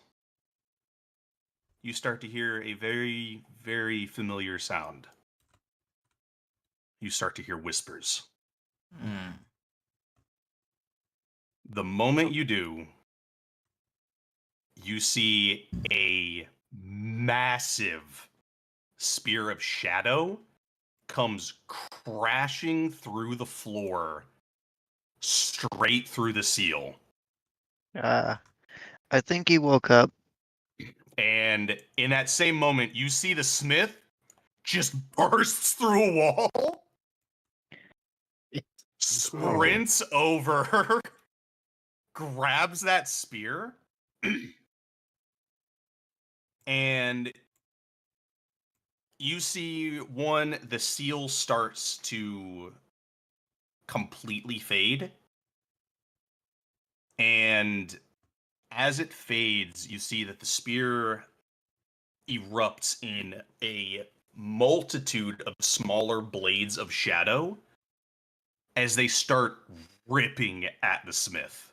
D: you start to hear a very, very familiar sound. You start to hear whispers. The moment you do, you see a massive spear of shadow comes crashing through the floor straight through the seal.
C: I think he woke up.
D: And in that same moment, you see the smith just bursts through a wall, sprints over, grabs that spear, and you see the seal starts to completely fade. And as it fades, you see that the spear erupts in a multitude of smaller blades of shadow as they start ripping at the smith.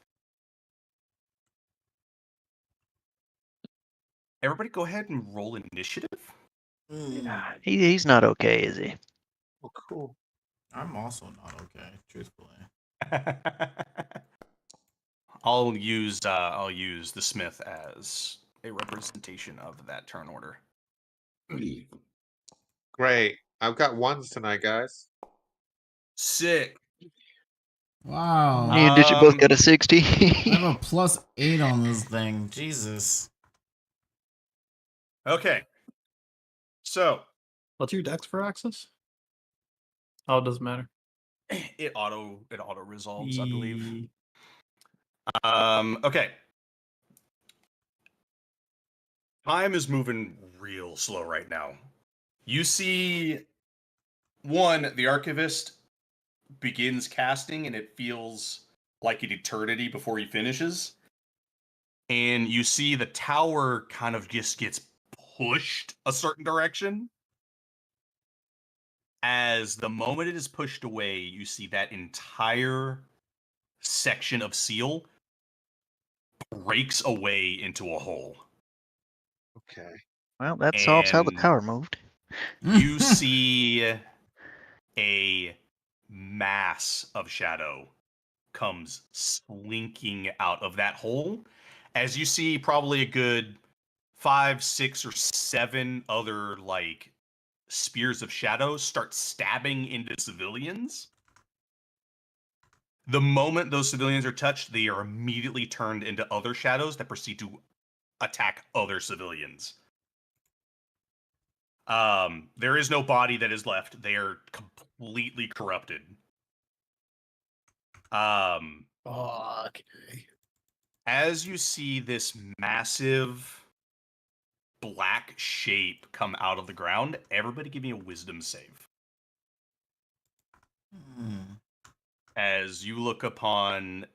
D: Everybody go ahead and roll initiative.
C: He's not okay, is he?
E: Oh, cool.
G: I'm also not okay, truthfully.
D: I'll use the smith as a representation of that turn order.
E: Great. I've got ones tonight, guys.
D: Sick.
G: Wow.
C: Me and Digit both got a 60.
G: I have a +8 on this thing. Jesus.
D: Okay. So,
J: What's your dex for Axis? Oh, it doesn't matter.
D: it auto resolves, I believe. Okay. Time is moving real slow right now. You see the archivist begins casting and it feels like an eternity before he finishes. And you see the tower kind of just gets pushed a certain direction. As the moment it is pushed away, you see that entire section of seal breaks away into a hole.
E: Okay.
C: Well, that solves how the tower moved.
D: You see a mass of shadow comes slinking out of that hole, as you see probably a good 5, 6, or 7 other like spears of shadow start stabbing into civilians. The moment those civilians are touched, they are immediately turned into other shadows that proceed to attack other civilians. There is no body that is left. They are completely corrupted.
J: Okay.
D: As you see this massive black shape come out of the ground, everybody give me a wisdom save. As you look upon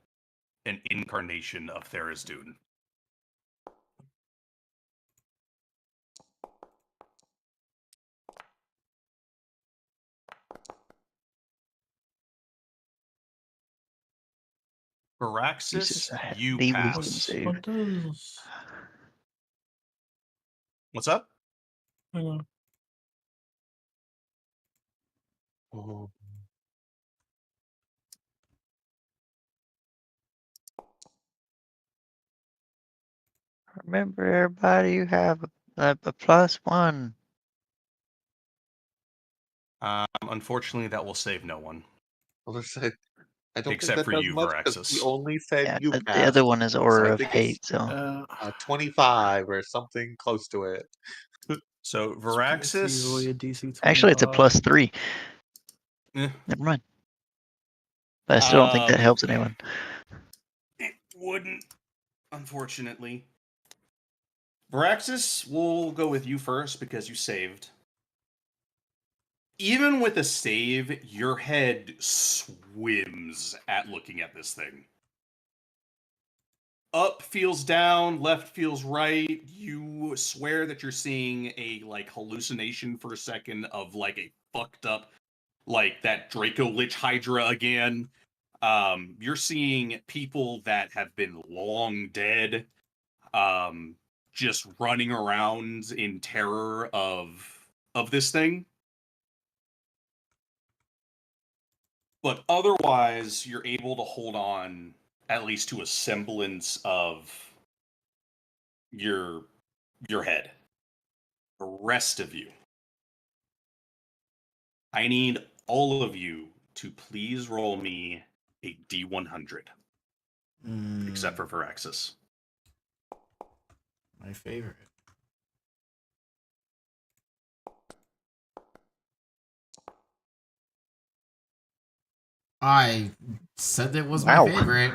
D: an incarnation of Tharizdun. Varaxis, you pass.
J: What does?
D: What's up?
J: Hang on.
E: Oh.
C: Remember, everybody, you have a +1.
D: Unfortunately, that will save no one.
E: Well, I don't
D: Except
E: think
D: for
E: that does
D: you,
E: much, 'cause
D: Varaxis.
E: he only said
C: Yeah,
E: you
C: the
E: passed.
C: other one is
E: So
C: Aura
E: I
C: of
E: think
C: Hate,
E: it's,
C: so.
E: 25 or something close to it.
D: So
J: Usually
D: Varaxis,
J: a DC 25.
C: Actually, it's a +3.
D: Eh.
C: Never mind. But I still don't think that helps anyone.
D: It wouldn't, unfortunately. Varaxis, we'll go with you first because you saved. Even with a save, your head swims at looking at this thing. Up feels down, left feels right. You swear that you're seeing a like hallucination for a second of like a fucked up, like that Draco Lich Hydra again. You're seeing people that have been long dead, just running around in terror of this thing. But otherwise, you're able to hold on at least to a semblance of your head. The rest of you, I need all of you to please roll me a D100, except for Veraxis.
G: My favorite. I said that was my
C: Wow.
G: favorite.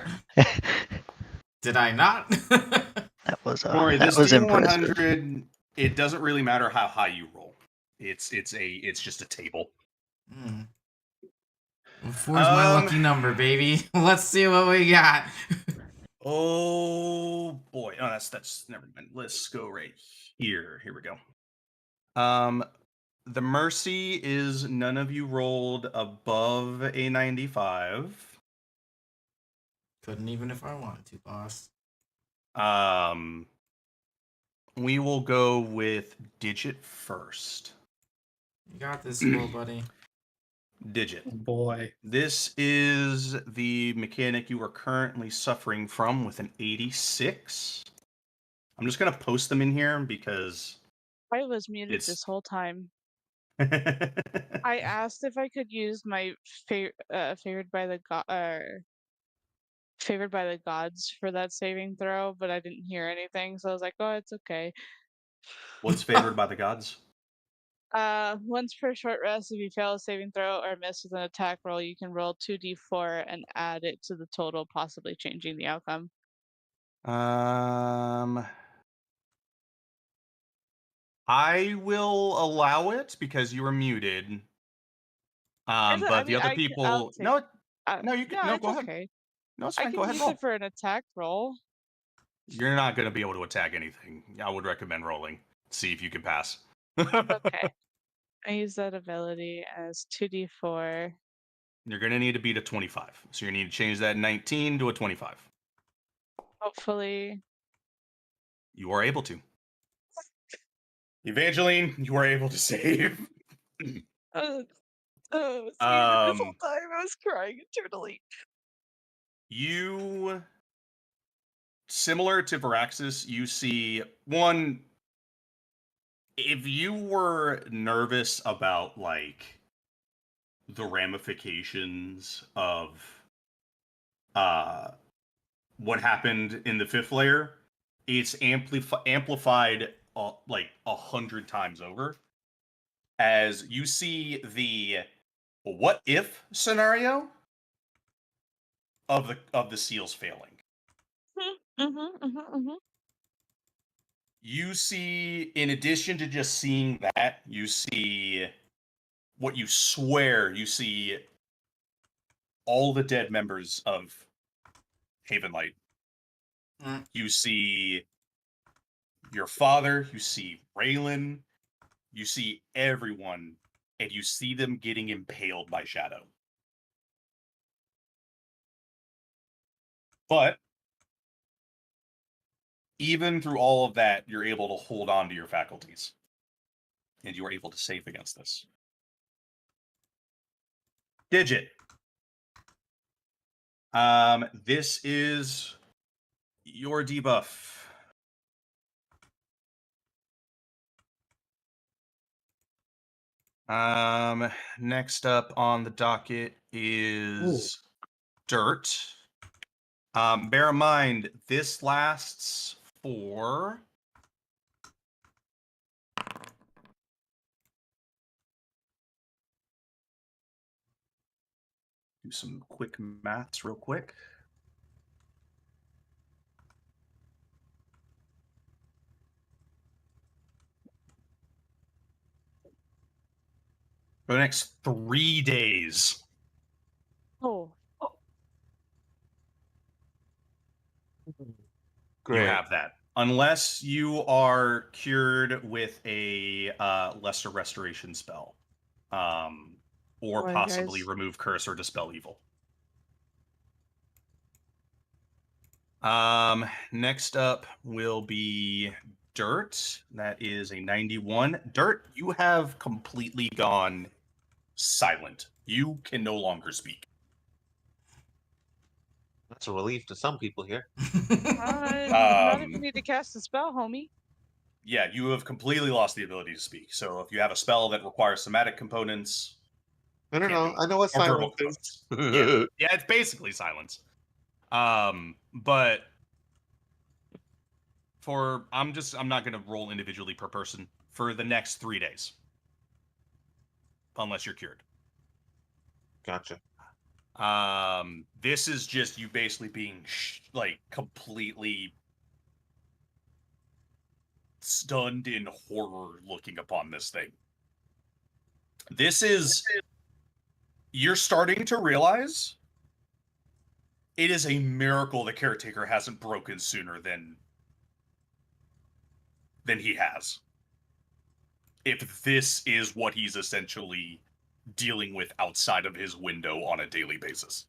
G: Did I not?
C: That was
D: Rory,
C: that
D: this
C: was impressive.
D: D100, it doesn't really matter how high you roll. It's just a table.
G: Well, 4's my lucky number, baby. Let's see what we got.
D: Oh boy. Oh, that's never mind. Let's go right here. Here we go. The mercy is none of you rolled above a 95.
G: Couldn't even if I wanted to, boss.
D: We will go with Digit first.
G: You got this, little buddy.
D: Digit.
J: Oh boy.
D: This is the mechanic you are currently suffering from with an 86. I'm just going to post them in here because
B: I was muted this whole time.
D: I
B: I asked if I could use my favored by the gods for that saving throw, but I didn't hear anything, so I was like, "Oh, it's okay."
D: What's favored by the gods?
B: Once per short rest, if you fail a saving throw or miss with an attack roll, you can roll 2d4 and add it to the total, possibly changing the outcome.
D: I will allow it because you were muted. But the other people, no, you can. No, go ahead.
B: Okay.
D: No, it's
B: I
D: fine.
B: can
D: Go ahead.
B: use
D: Roll.
B: it for an attack roll.
D: You're not going to be able to attack anything. I would recommend rolling. See if you can pass.
B: Okay. I use that ability as 2d4.
D: You're going to need to beat a 25. So you need to change that 19 to a 25.
B: Hopefully.
D: You are able to. Evangeline, you are able to save.
B: This whole time I was crying internally.
D: You, similar to Veraxis, you see one. If you were nervous about like the ramifications of what happened in the fifth layer, it's amplified like 100 times over, as you see the what if scenario of the seals failing. You see, in addition to just seeing that, you see what you swear you see all the dead members of Havenlight. You see your father, you see Raylan, you see everyone, and you see them getting impaled by Shadow. But even through all of that, you're able to hold on to your faculties. And you are able to save against this. Digit. This is your debuff. Next up on the docket is Dirt. Bear in mind, this lasts for do some quick maths real quick. For the next 3 days.
B: Oh.
D: Great. You have that. Unless you are cured with a lesser restoration spell. Or possibly remove curse or dispel evil. Next up will be Dirt. That is a 91. Dirt, you have completely gone silent. You can no longer speak.
E: That's a relief to some people here.
B: Not if you need to cast a spell, homie.
D: Yeah, you have completely lost the ability to speak. So if you have a spell that requires somatic components,
I: I don't
D: Can't
I: know.
D: do it.
I: I know what
D: Or verbal
I: silence is.
D: yeah, it's basically silence. But I'm not gonna roll individually per person for the next 3 days. Unless you're cured.
I: Gotcha.
D: This is just you basically being like completely stunned in horror looking upon this thing. You're starting to realize it is a miracle the caretaker hasn't broken sooner than he has. If this is what he's essentially dealing with outside of his window on a daily basis.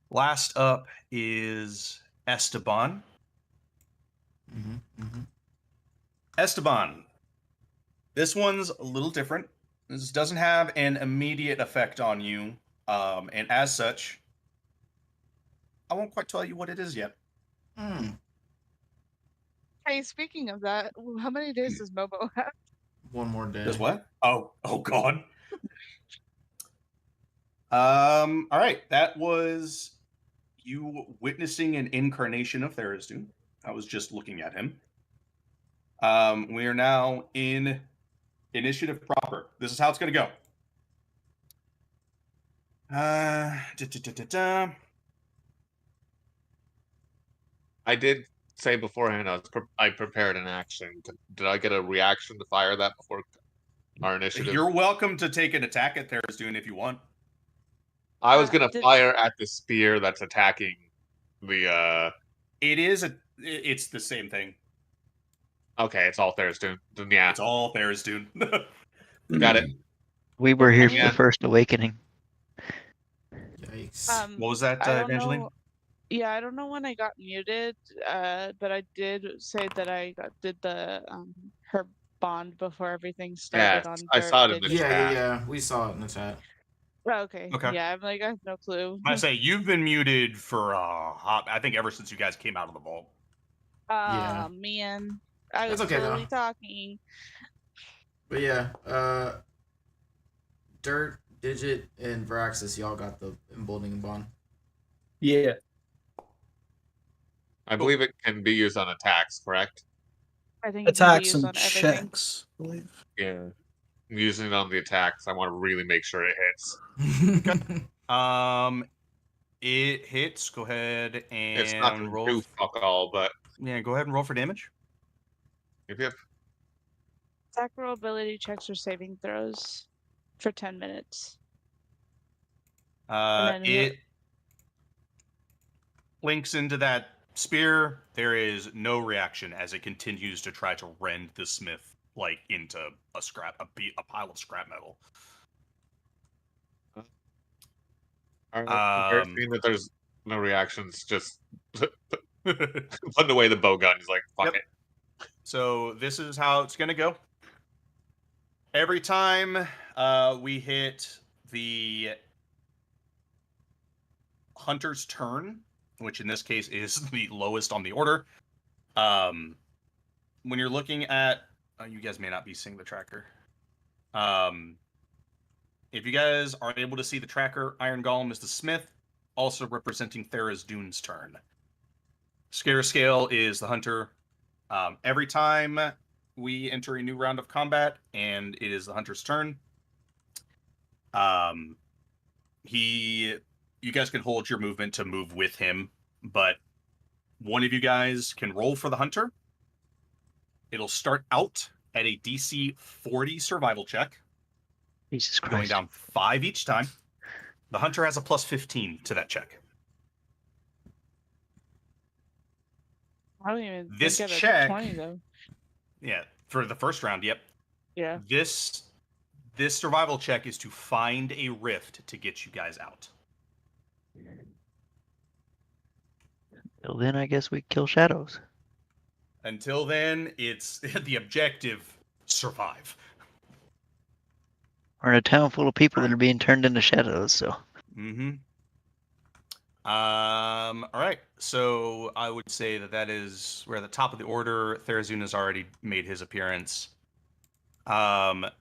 D: Last up is Esteban. Esteban, this one's a little different. This doesn't have an immediate effect on you, and as such, I won't quite tell you what it is yet.
B: Hey, speaking of that, how many days does Momo have?
G: One more day.
D: Does what? Oh God. All right. That was you witnessing an incarnation of Tharizdun. I was just looking at him. We are now in initiative proper. This is how it's going to go.
I: I did say beforehand I prepared an action. Did I get a reaction to fire that before our initiative?
D: You're welcome to take an attack at Tharizdun if you want.
I: I was gonna fire at the spear that's attacking the.
D: It's the same thing.
I: Okay, it's all Tharizdun. Then yeah,
D: it's all Tharizdun.
I: Got it.
C: We were here for the First Awakening.
G: Yikes.
D: What was that, Evangeline?
B: Yeah, I don't know when I got muted, but I did say that I did the her bond before everything started.
I: Yeah, I saw it in the
G: chat. Yeah, we saw it in the chat.
B: Oh, okay. Yeah, I'm like, I have no clue.
D: I say you've been muted for I think ever since you guys came out of the vault.
B: Oh man, I was really talking.
G: But yeah, Dirt, Digit, and Veraxis, y'all got the emboldening bond.
J: Yeah.
I: I believe it can be used on attacks, correct?
B: I think
J: attacks and
B: checks.
J: I believe.
I: Yeah. I'm using it on the attacks. I want to really make sure it hits.
D: It hits. Go ahead and
I: it's not to
D: roll.
I: Do fuck all, but
D: yeah, go ahead and roll for damage.
I: Yep.
B: Attack roll, ability checks, or saving throws for 10 minutes.
D: It links into that spear. There is no reaction as it continues to try to rend the smith like into a pile of scrap metal.
I: Seeing that there's no reactions, just putting away the bow gun. He's like, fuck it.
D: So this is how it's gonna go. Every time we hit the hunter's turn, which in this case is the lowest on the order, when you're looking at, you guys may not be seeing the tracker. If you guys are able to see the tracker, Iron Golem is the smith, also representing Tharizdun's turn. Scare scale is the hunter. Every time we enter a new round of combat and it is the hunter's turn, you guys can hold your movement to move with him, but one of you guys can roll for the hunter. It'll start out at a DC 40 survival check.
C: Jesus Christ.
D: Going down 5 each time. The hunter has a plus 15 to that check.
B: I don't even
D: this
B: think
D: check,
B: 20 though.
D: Yeah, for the first round, yep.
B: Yeah.
D: This survival check is to find a rift to get you guys out.
C: Well, then I guess we kill shadows.
D: Until then, it's the objective: survive.
C: We're in a town full of people that are being turned into shadows, so.
D: Mm-hmm. All right. So I would say that is we're at the top of the order. Therazun has already made his appearance. What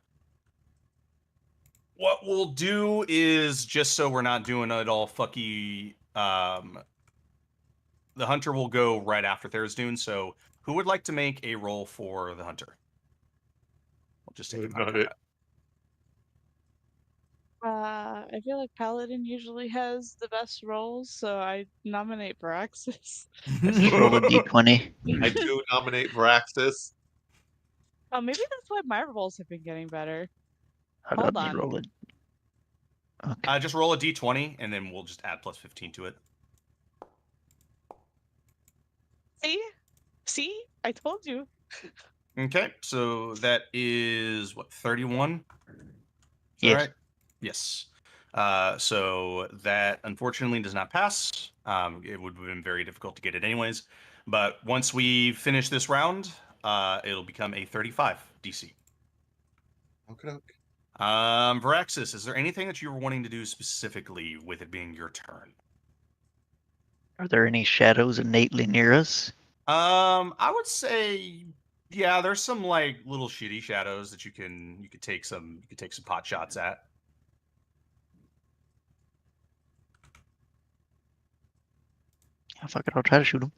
D: we'll do is, just so we're not doing it all fucky, the hunter will go right after Therazun. So who would like to make a roll for the hunter? We'll just take him out of combat.
B: I feel like Paladin usually has the best rolls, so I nominate Varaxis.
C: Just roll a d20.
I: I do nominate Varaxis.
B: Oh, maybe that's why my rolls have been getting better.
C: I'll
B: Hold
C: just
B: on.
C: roll it. Okay.
D: Just roll a d20, and then we'll just add plus 15 to it.
B: See? I told you.
D: Okay, so that is, what, 31?
C: Yes.
D: All right. Yes. So that unfortunately does not pass. It would have been very difficult to get it anyways. But once we finish this round, it'll become a 35 DC.
I: Okay.
D: Varaxis, is there anything that you were wanting to do specifically with it being your turn?
C: Are there any shadows innately near us?
D: I would say, yeah, there's some like little shitty shadows that you could take some pot shots at.
C: Oh, fuck it, I'll try to shoot him.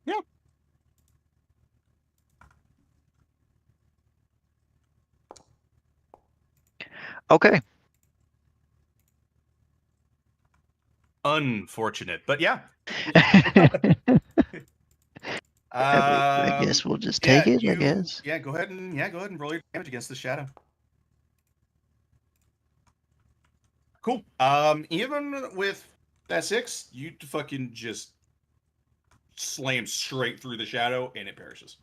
D: Yeah.
C: Okay.
D: Unfortunate, but yeah.
C: I guess we'll just take it. I guess.
D: Yeah, go ahead and roll your damage against the shadow. Cool. Even with that 6, you fucking just slam straight through the shadow and it perishes.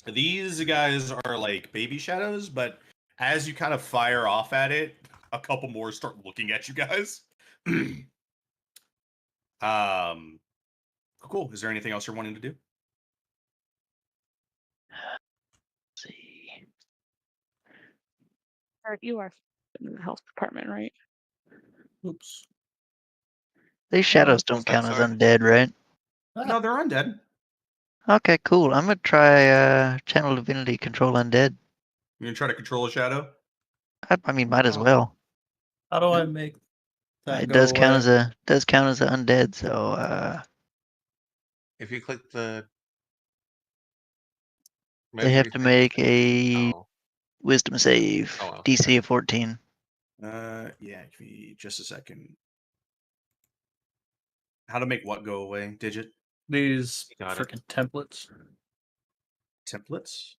D: These guys are like baby shadows, but as you kind of fire off at it, a couple more start looking at you guys. Cool. Is there anything else you're wanting to do?
C: Let's see.
B: You are in the health department, right?
J: Oops.
C: These shadows don't count as undead, right?
D: No, they're undead.
C: Okay, cool. I'm gonna try Channel Divinity Control Undead.
D: You're gonna try to control a shadow?
C: I mean, might as well.
J: How do I make that
C: It
J: go
C: does count
J: away?
C: as an undead, so
I: If you click the,
C: they have to make a wisdom save,
I: Oh, well.
C: DC of 14.
D: Yeah, give me just a second. How to make what go away? Digit?
J: These
I: Got it.
J: freaking templates.
D: Templates?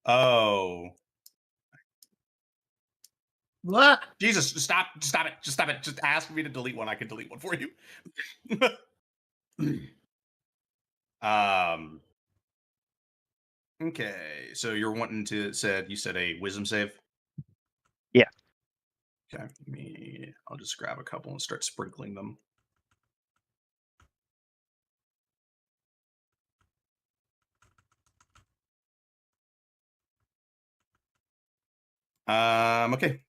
D: Oh.
J: What?
D: Jesus, stop it. Just stop it. Just ask me to delete one. I can delete one for you. Okay, so you're wanting to you said a wisdom save?
C: Yeah.
D: Okay, I'll just grab a couple and start sprinkling them. Okay.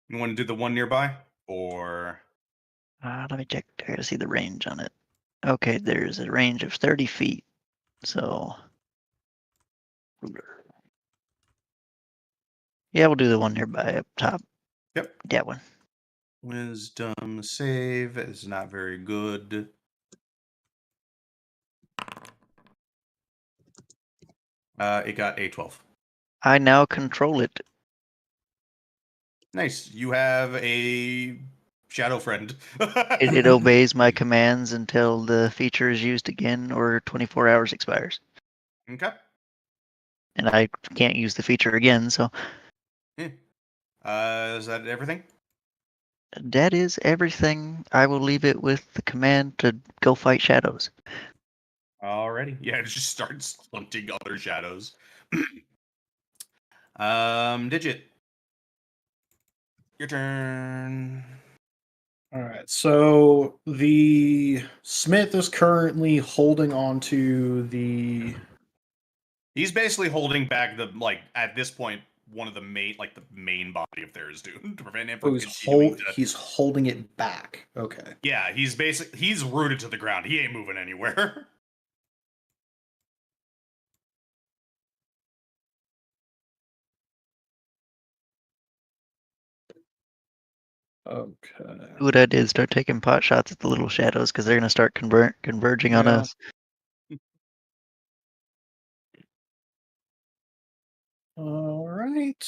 D: You want to do the one nearby, or?
C: Let me check. I gotta see the range on it. Okay, there's a range of 30 feet. So, yeah, we'll do the one nearby up top.
D: Yep.
C: That one.
D: Wisdom save is not very good. It got a 12.
C: I now control it.
D: Nice. You have a shadow friend.
C: It obeys my commands until the feature is used again or 24 hours expires.
D: Okay.
C: And I can't use the feature again, so.
D: Yeah. Is that everything?
C: That is everything. I will leave it with the command to go fight shadows.
D: Alrighty. Yeah, it just starts hunting other shadows. Digit. Your turn.
J: All right. So the Smith is currently holding on to the.
D: He's basically holding back at this point, one of the main body of theirs, dude, to prevent him
J: Oh,
D: from continuing to.
J: he's holding it back. Okay.
D: Yeah, he's rooted to the ground. He ain't moving anywhere.
J: Okay.
C: What I did, start taking pot shots at the little shadows because they're gonna start converging on
J: Yeah.
C: us.
J: All right.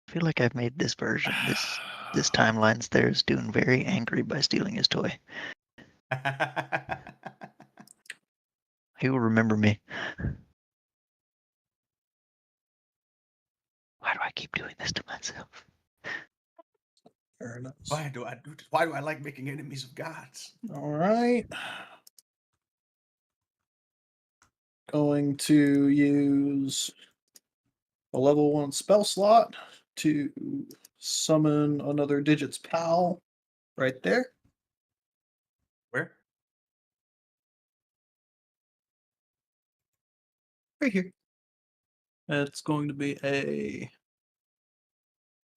C: I feel like I've made this version, this timeline's theirs, Dune very angry by stealing his toy. He will remember me. Why do I keep doing this to myself?
J: Fair enough.
D: Why do I like making enemies of gods?
J: All right. Going to use a level 1 spell slot to summon another Digits Pal right there.
D: Where?
J: Right here. It's going to be a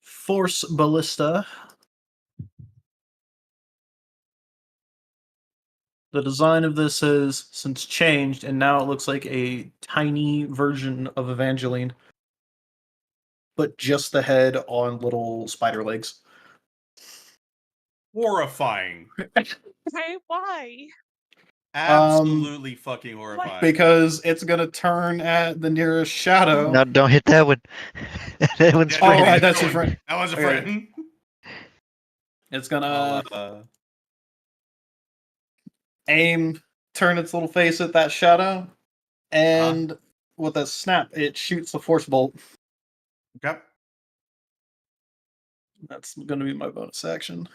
J: Force Ballista. The design of this has since changed, and now it looks like a tiny version of Evangeline, but just the head on little spider legs.
D: Horrifying.
B: Hey, why?
D: Absolutely fucking horrifying.
J: Because it's gonna turn at the nearest shadow.
C: No, don't hit that one. That one's
D: Yeah,
J: Oh,
C: friendly.
J: right, that's your friend.
D: That was a
J: Okay.
D: friend.
J: It's gonna aim, turn its little face at that shadow, and with a snap, it shoots a force bolt.
D: Okay.
J: That's gonna be my bonus action.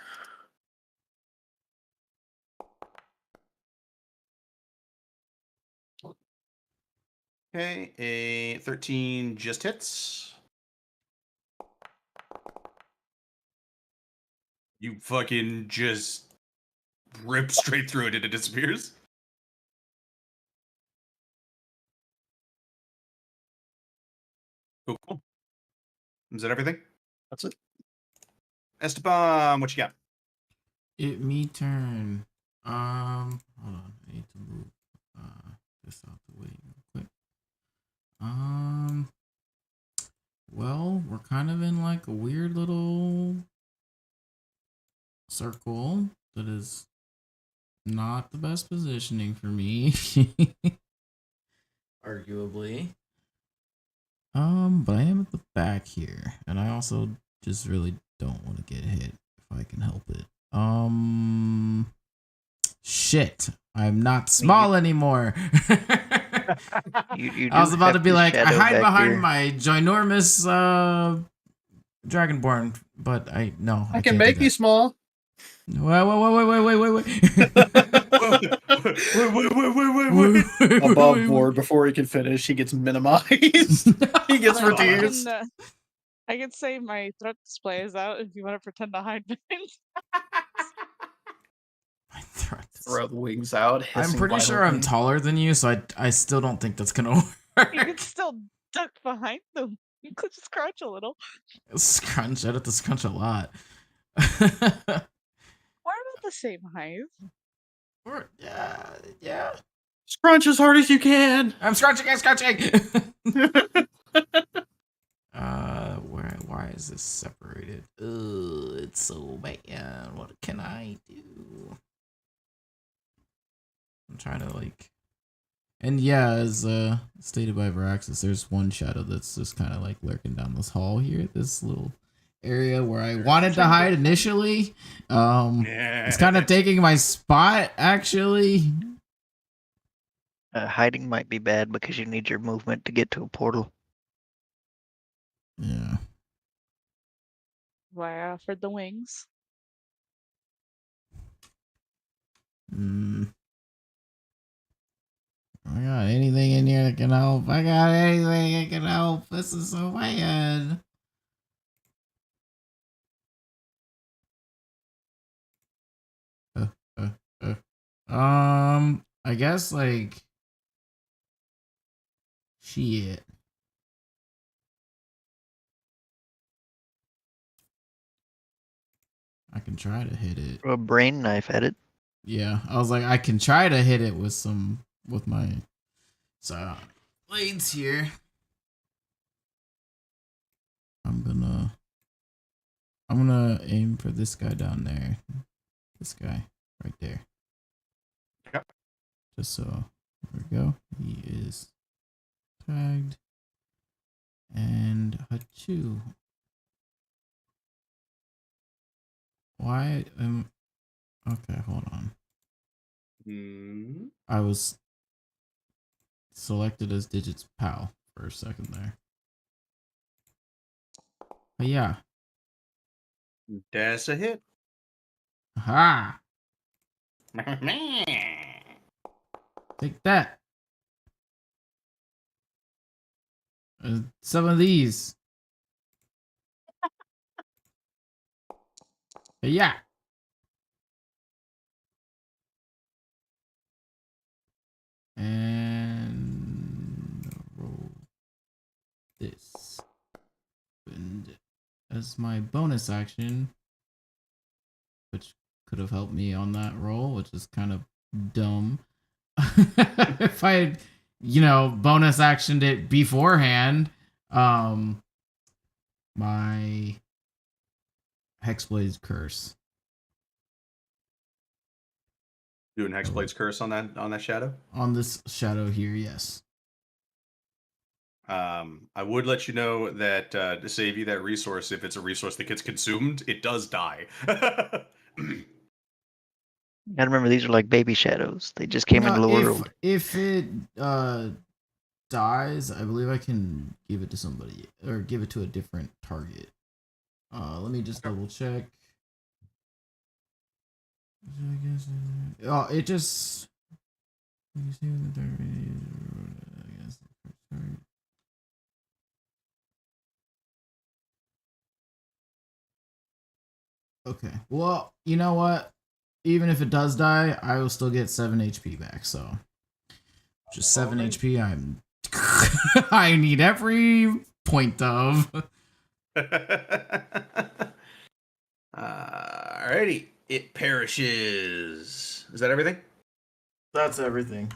D: Okay, a 13 just hits. You fucking just rip straight through it and it disappears. Cool. Is that everything?
J: That's it.
D: Esteban, what you got?
G: Me turn. Hold on. I need to move this out the way real quick. Well, we're kind of in like a weird little circle that is not the best positioning for me. Arguably. But I am at the back here, and I also just really don't want to get hit if I can help it. Shit. I'm not small anymore.
C: You
G: I was
C: do
G: about to
C: have
G: be
C: the
G: like, I
C: shadow
G: hide
C: back
G: behind
C: here.
G: my ginormous Dragonborn, but I
J: I can
G: can't
J: make
G: do
J: you
G: that.
J: small.
G: Wait.
J: Above board before he can finish, he gets minimized. He gets reduced.
B: I can say my threat display is out if you want to pretend to hide behind.
J: Throw the wings out.
G: I'm
J: hissing
G: pretty sure I'm
J: violently.
G: taller than you, so I still don't think that's gonna work.
B: You can still duck behind them. You could just crouch a little.
G: Scrunch. I'd have to scrunch a lot.
B: We're about the same height.
G: Yeah.
J: Scrunch as hard as you can.
G: I'm scrunching. Why is this separated? It's so bad. What can I do? I'm trying to like, and yeah, as stated by Varaxis, there's one shadow that's just kind of like lurking down this hall here, this little area where I wanted to hide initially. It's kind of taking my spot actually.
C: Hiding might be bad because you need your movement to get to a portal.
G: Yeah.
B: Why I offered the wings.
G: I got anything in here that can help. I got anything that can help. This is so bad. I guess like Shit. I can try to hit it.
C: Throw a brain knife at it.
G: Yeah, I was like, I can try to hit it with my blades here. I'm gonna aim for this guy down there. This guy right there.
D: Yep.
G: Just so, there we go. He is tagged. And achoo. Why am... Okay, hold on. I was selected as Digits Pal for a second there. But yeah.
D: That's a hit.
G: Aha! Take that. Some of these. Yeah. And roll this. And as my bonus action, which could have helped me on that roll, which is kind of dumb. If I had, bonus actioned it beforehand, my Hexblade's Curse.
D: Doing Hexblade's Curse on that shadow?
G: On this shadow here, yes.
D: I would let you know that to save you that resource, if it's a resource that gets consumed, it does die.
C: I remember these are like baby shadows. They just came into the world.
G: If it dies, I believe I can give it to somebody or give it to a different target. Let me just double check. It just. Okay. Well, you know what? Even if it does die, I will still get 7 HP back. So, just 7 HP. I need every point of.
D: Alrighty. It perishes. Is that everything?
H: That's everything.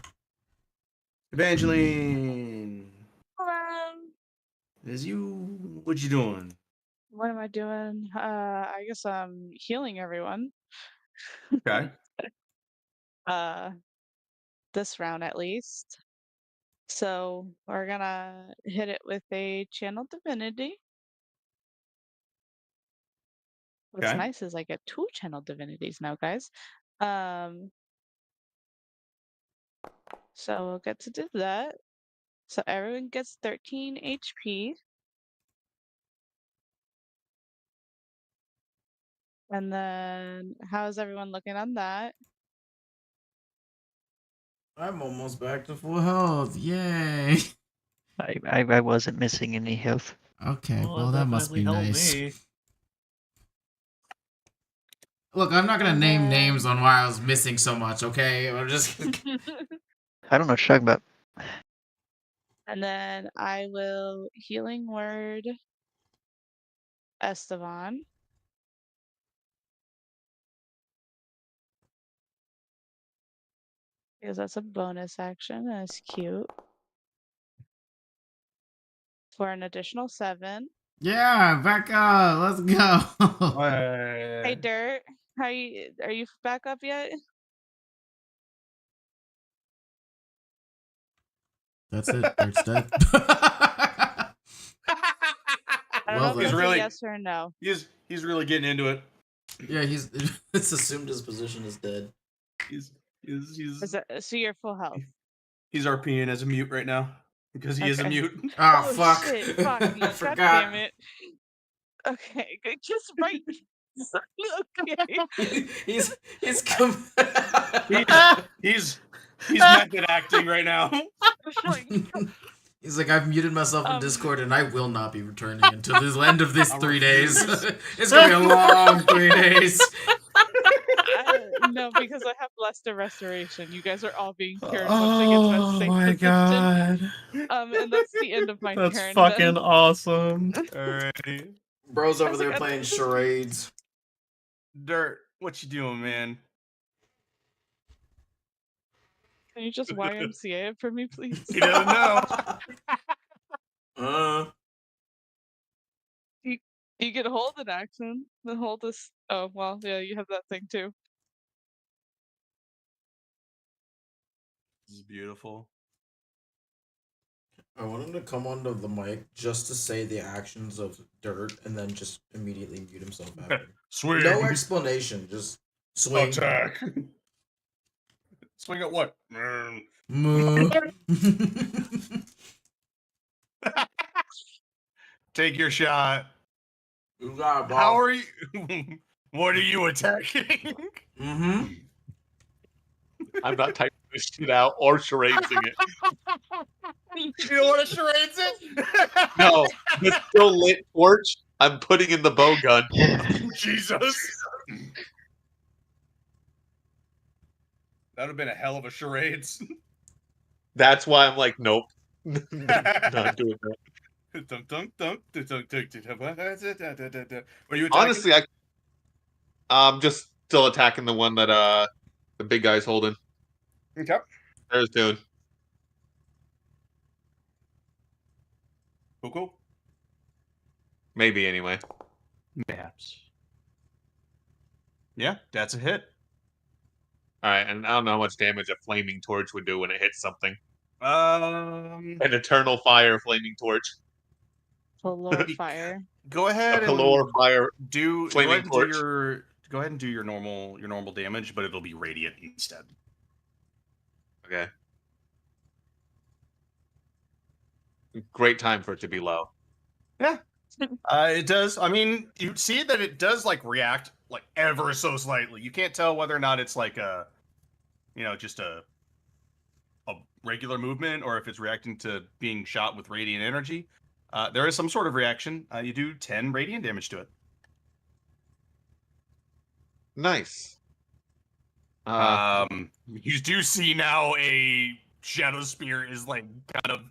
D: Evangeline.
B: Hello.
D: Is you? What you doing?
B: What am I doing? I guess I'm healing everyone.
D: Okay.
B: This round at least. So we're gonna hit it with a Channel Divinity. What's
D: Okay.
B: nice is I get 2 Channel Divinities now, guys. So we'll get to do that. So everyone gets 13 HP. And then how's everyone looking on that?
G: I'm almost back to full health. Yay.
C: I wasn't missing any health.
G: Okay, well that must be nice. Look, I'm not gonna name names on why I was missing so much, okay? I'm just
C: I don't know what you're talking about.
B: And then I will Healing Word Esteban. Because that's a bonus action. That's cute. For an additional 7.
G: Yeah, back up. Let's go.
B: Hey Dirt, are you back up yet?
G: That's it. Dirt's dead.
B: I don't know if
D: He's
B: that's
D: really-
B: a yes or a no.
D: He's really getting into it.
G: Yeah,
H: It's assumed his position is dead.
B: Is that, so you're full health?
D: He's RPing as a mute right now because he is a
B: Okay.
D: mute.
G: Oh, fuck.
B: Shit, fuck me.
G: I
B: God
G: forgot.
B: damn it. Okay, good. Just right. Okay.
H: He's
D: He's method acting right now.
G: He's like, I've muted myself in Discord and I will not be returning until the end of this 3 days. It's gonna be a long 3 days.
B: No, No, because I have Lester Restoration. You guys are all being cured once I get to that
J: Oh
B: safe
J: my
B: position.
J: god.
B: And that's the end of my
J: That's
B: turn.
J: fucking
B: then.
J: awesome.
D: Alrighty.
H: Bro's over
B: was
H: there
B: like, I
H: playing
B: think this-
H: charades.
D: Dirt, what you doing, man?
B: Can you just YMCA it for me, please?
D: He doesn't know.
B: You can hold an action. Then hold this. Oh, well, yeah, you have that thing too.
D: This is beautiful.
H: I want him to come onto the mic just to say the actions of Dirt and then just immediately mute himself after.
D: Swing.
H: No explanation, just swing.
D: Attack. Swing at what?
H: Moo.
D: Take your shot.
H: You got it, boss.
D: How are you? What are you attacking?
H: Mm-hmm.
E: I'm not typing this shit out or charadesing it.
D: You don't want to charades it?
E: No, the still lit torch. I'm putting in the bow gun.
D: Jesus. That would have been a hell of a charades.
E: That's why I'm like, nope, not doing that.
D: Are you attacking?
E: Honestly, I'm just still attacking the one that the big guy's holding.
D: Okay.
E: There's dude.
D: Cool.
E: Maybe anyway.
D: Perhaps. Yeah, that's a hit.
E: All right, and I don't know how much damage a flaming torch would do when it hits something.
D: An
E: An eternal fire flaming torch.
B: Pillar of fire.
D: Go ahead
E: A pillar
D: and
E: fire
D: do
E: flaming torch.
D: go ahead and do your normal damage, but it'll be radiant instead.
E: Okay. Great time for it to be low.
D: Yeah. It does. I mean, you see that it does like react like ever so slightly. You can't tell whether or not it's like a, just a regular movement or if it's reacting to being shot with radiant energy. There is some sort of reaction. You do 10 radiant damage to it.
E: Nice.
D: You do see now a Shadow Spear is like kind of.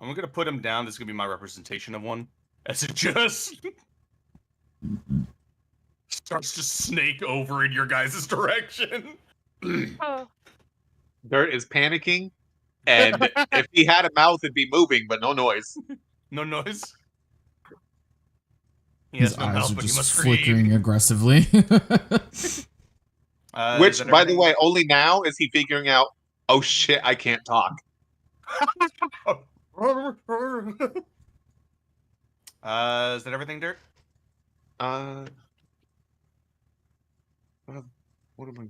D: I'm gonna put him down. This is gonna be my representation of one. As it just starts to snake over in your guys' direction.
B: Oh,
E: Dirt is panicking, and if he had a mouth, it'd be moving, but no noise.
D: No noise. He
G: His
D: has no
G: eyes
D: mouth,
G: are
D: but he
G: just
D: must
G: flickering
D: scream.
G: aggressively.
E: Which,
D: Is that
E: by the
D: everything?
E: way, only now is he figuring out, oh shit, I can't talk.
D: Is that everything, Dirt?
E: What am I?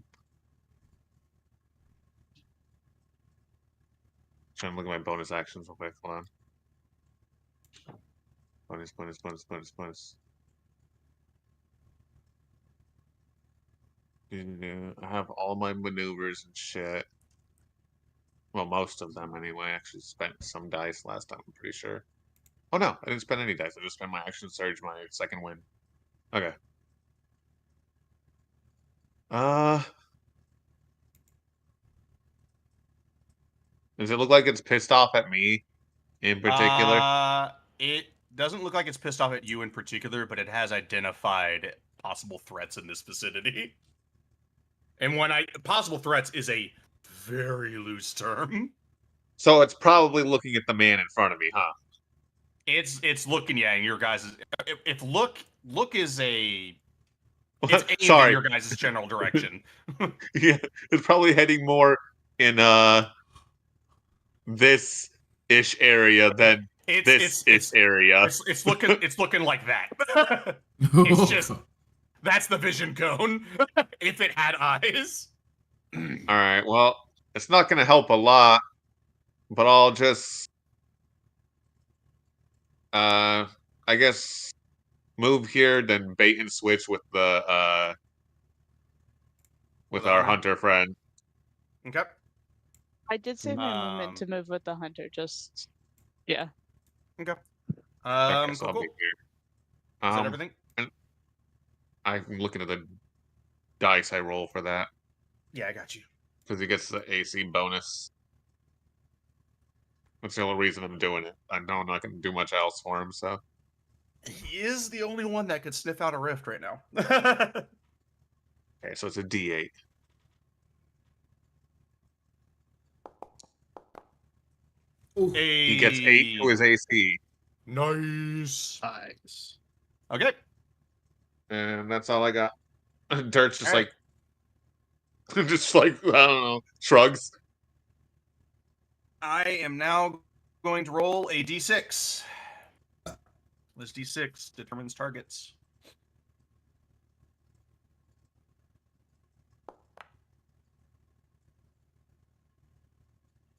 E: Trying to look at my bonus actions real quick. Hold on. Bonus. I have all my maneuvers and shit. Well, most of them anyway. I actually spent some dice last time, I'm pretty sure. Oh no, I didn't spend any dice. I just spent my action surge, my second win. Okay. Does it look like it's pissed off at me in particular?
D: It doesn't look like it's pissed off at you in particular, but it has identified possible threats in this vicinity. And possible threats is a very loose term.
E: So it's probably looking at the man in front of me, huh?
D: It's looking, yeah, in your guys'. If look is a. It's aimed
E: Sorry.
D: in your guys' general direction.
E: Yeah, it's probably heading more in this ish area than this area.
D: It's looking like that. It's just that's the vision cone. If it had eyes.
E: All right. Well, it's not going to help a lot, but I'll just, I guess, move here, then bait and switch with the with our hunter friend.
D: Okay.
B: I did save my movement to move with the hunter. Just, yeah.
D: Okay.
E: Okay, so I'll
D: cool.
E: be here.
D: Is that everything?
E: I'm looking at the dice I roll for that
D: Yeah, I got you.
E: because he gets the AC bonus. That's the only reason I'm doing it. I know I'm not going to do much else for him, so.
D: He is the only one that could sniff out a rift right now.
E: Okay, so it's a D8. He gets 8 to his AC.
D: Nice.
A: Nice.
D: Okay.
E: And that's all I got. Dirt's just
D: All right.
E: just like, I don't know, shrugs.
D: I am now going to roll a d6. This d6 determines targets.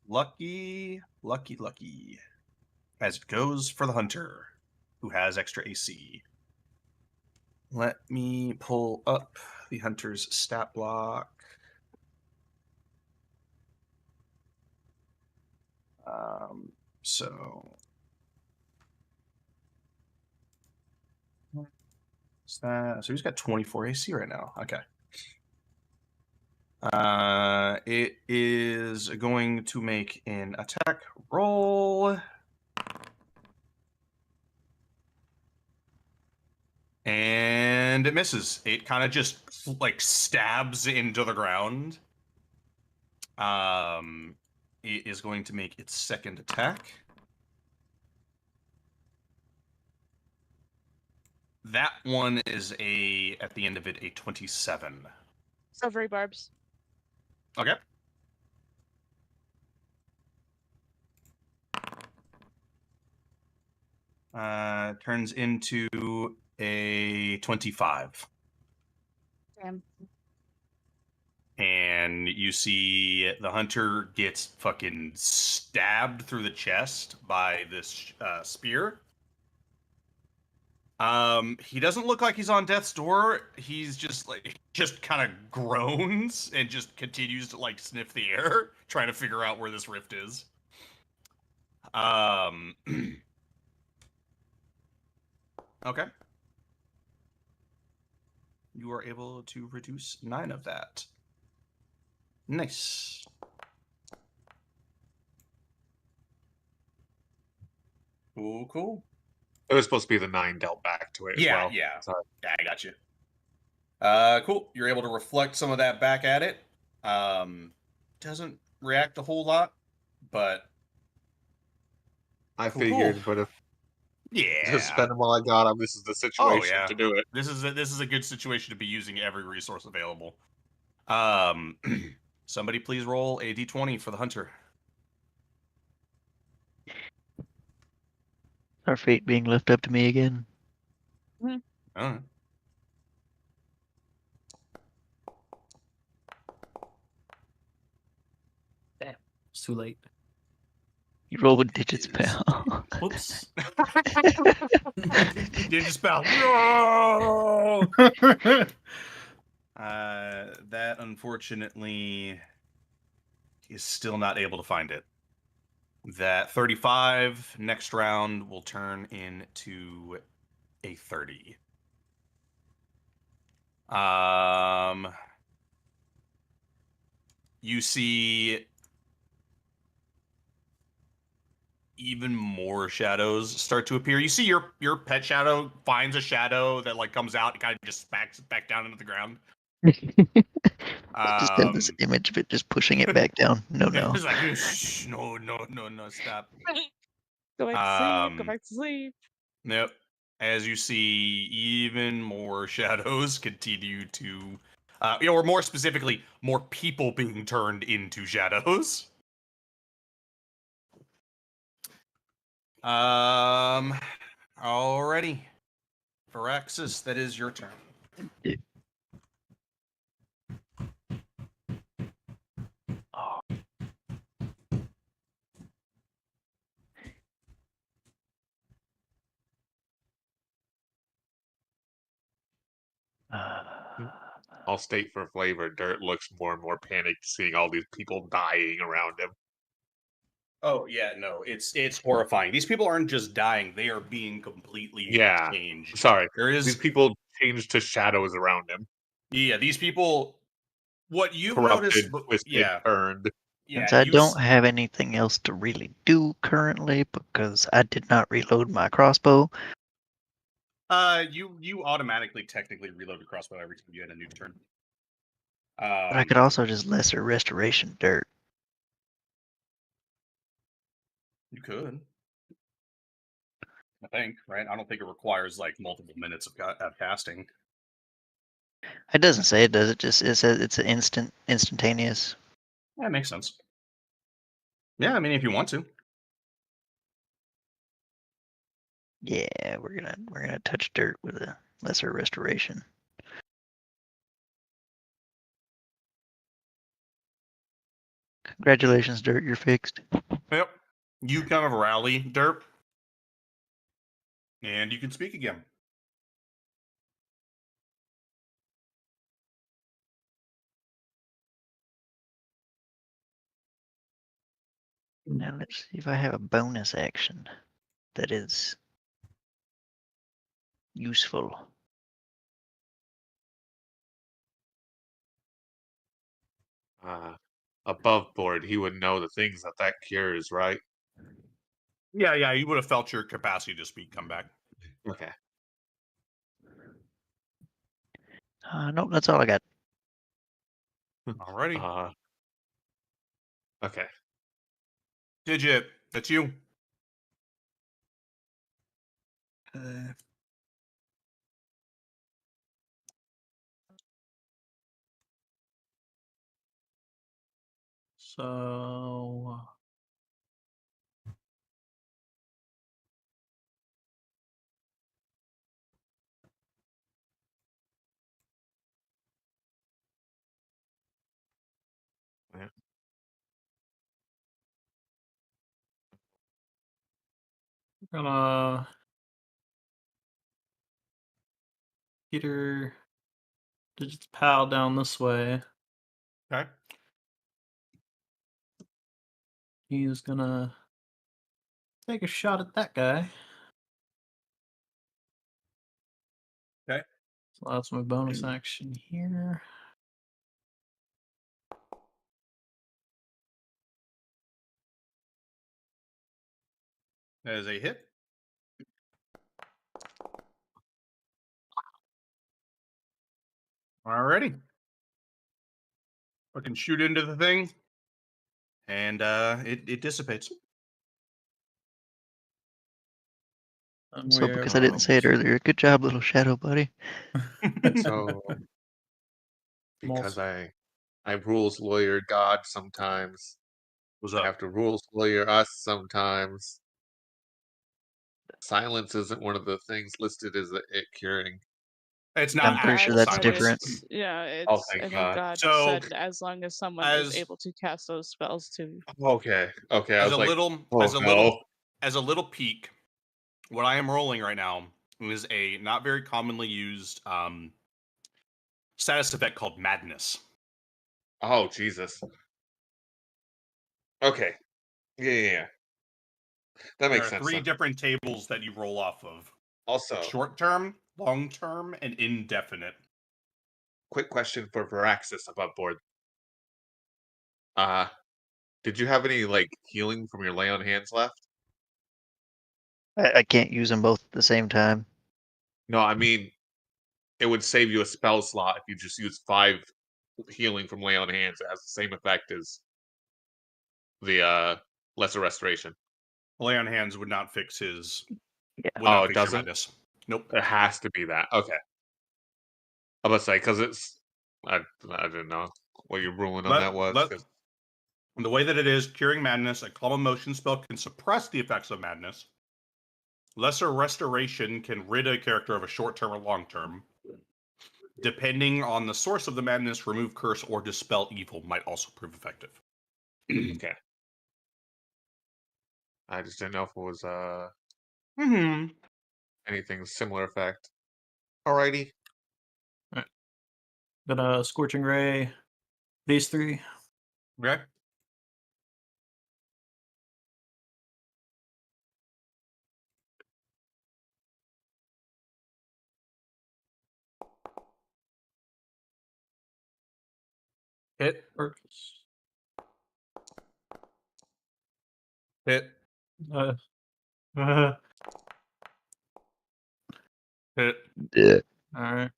D: Lucky, lucky, lucky. As it goes for the hunter, who has extra AC. Let me pull up the hunter's stat block. So he's got 24 AC right now. Okay. It is going to make an attack roll. And it misses. It kind of just like stabs into the ground. It is going to make its second attack. That one is at the end of it, a 27.
B: Silvery barbs.
D: Okay. Turns into a 25.
B: Damn.
D: And you see the hunter gets fucking stabbed through the chest by this spear. He doesn't look like he's on death's door. He's just kind of groans and just continues to like sniff the air, trying to figure out where this rift is. Okay. You are able to reduce 9 of that. Nice. Cool, cool.
E: It was supposed to be the 9 dealt back to it as well.
D: Yeah.
E: Sorry.
D: Yeah, I got you. Cool. You're able to reflect some of that back at it. Doesn't react a whole lot, but
E: I
D: cool,
E: figured,
D: cool.
E: but if
D: Yeah.
E: to spend them all I got, this is the situation to do it.
D: This is a good situation to be using every resource available. Somebody please roll a d20 for the hunter.
C: Our fate being left up to me again.
D: All right.
J: Damn, it's too late.
C: You roll with digits, pal.
J: Whoops.
D: Digit spell. No! That unfortunately is still not able to find it. That 35 next round will turn into a 30. You see even more shadows start to appear. You see your pet shadow finds a shadow that like comes out and kind of just smacks it back down into the ground.
C: Just have this image of it just pushing it back down. No.
D: It's like, shh, no, stop.
B: Go back to sleep. Go back to sleep.
D: Nope. As you see, even more shadows continue to, or more specifically, more people being turned into shadows. Alrighty. Varaxis, that is your turn.
C: Yeah.
E: I'll state for flavor, Dirt looks more and more panicked seeing all these people dying around him.
D: Oh yeah, no, it's horrifying. These people aren't just dying; they are being completely changed.
E: Sorry,
D: There is
E: these people changed to shadows around him.
D: Yeah, these people. What you've
E: Corrupted,
D: noticed,
E: twisted,
D: yeah,
E: burned.
D: yeah,
C: Since I don't have anything else to really do currently because I did not reload my crossbow,
D: you automatically technically reload the crossbow every time you had a new turn.
C: but I could also just lesser restoration dirt.
D: You could. I think, right? I don't think it requires like multiple minutes of casting.
C: It doesn't say it does. It says it's an instantaneous.
D: That makes sense. Yeah, I mean, if you want to.
C: Yeah, we're gonna touch dirt with a lesser restoration. Congratulations, dirt. You're fixed.
D: Yep. You kind of rally, Derp, and you can speak again.
C: Now let's see if I have a bonus action that is useful.
E: Above board, he would know the things that cures, right?
D: Yeah, you would have felt your capacity to speak come back.
E: Okay.
C: Nope, that's all I got.
D: Alrighty.
E: Okay.
D: Digit, that's you.
J: So
E: Yeah.
J: we're gonna Peter Digits pal down this way.
D: Okay.
J: He's gonna take a shot at that guy.
D: Okay.
J: So that's my bonus action here.
D: That is a hit. Alrighty. Fucking shoot into the thing, and it dissipates.
C: So because I didn't say it earlier, good job, little shadow buddy.
E: So because I rules lawyer God sometimes.
D: What's
E: I
D: up?
E: have to rules lawyer us sometimes. Silence isn't one of the things listed as it curing.
D: It's
C: I'm
D: not
C: pretty sure
D: actual
C: that's
D: silence.
C: different.
B: Yeah,
E: Oh,
B: it's. I
E: thank
B: think
E: God.
B: God
D: So,
B: said as long as someone is
D: as-
B: able to cast those spells too.
E: Okay. Okay. I
D: As
E: was
D: a
E: like,
D: little,
E: oh,
D: as a
E: no.
D: little, as a little peek, what I am rolling right now is a not very commonly used status effect called Madness.
E: Oh, Jesus. Okay. Yeah. That
D: There
E: makes
D: are
E: sense.
D: three
E: Then.
D: different tables that you roll off of:
E: Also,
D: short term, long term, and indefinite.
E: quick question for Veraxis above board. Did you have any like healing from your lay on hands left?
C: I can't use them both at the same time.
E: No, I mean it would save you a spell slot if you just use 5 healing from lay on hands. It has the same effect as the lesser restoration.
D: Lay on hands would not fix his.
C: Yeah.
D: Would not
E: Oh, it
D: fix your
E: doesn't?
D: madness. Nope.
E: It has to be that. Okay. I was say because it's I didn't know what your ruling on that was. 'Cause-
D: The way that it is, curing madness, a calm emotion spell can suppress the effects of madness. Lesser restoration can rid a character of a short term or long term. Depending on the source of the madness, remove curse or dispel evil might also prove effective.
E: okay. I just didn't know if it was
D: Mm-hmm.
E: anything similar effect. Alrighty.
J: Got a Scorching Ray, these 3.
D: Okay.
J: Hit. Hit. Hit.
C: Yeah.
J: Alright.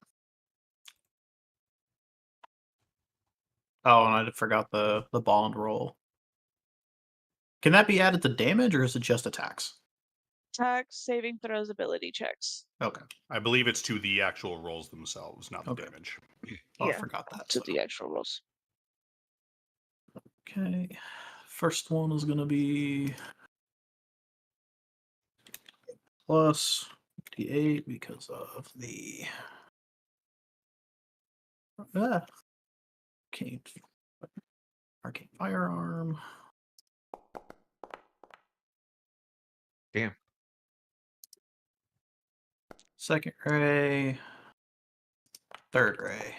J: Oh, and I forgot the bond roll. Can that be added to damage, or is it just attacks?
B: Attacks, saving throws, ability checks.
J: Okay.
D: I believe it's to the actual rolls themselves, not the
J: Okay.
D: damage.
J: Oh, I
B: Yeah,
J: forgot that.
B: to
J: so.
B: the actual rolls.
J: Okay. First one is going to be plus d8 because of the arcane firearm.
E: Damn.
J: Second ray. Third ray.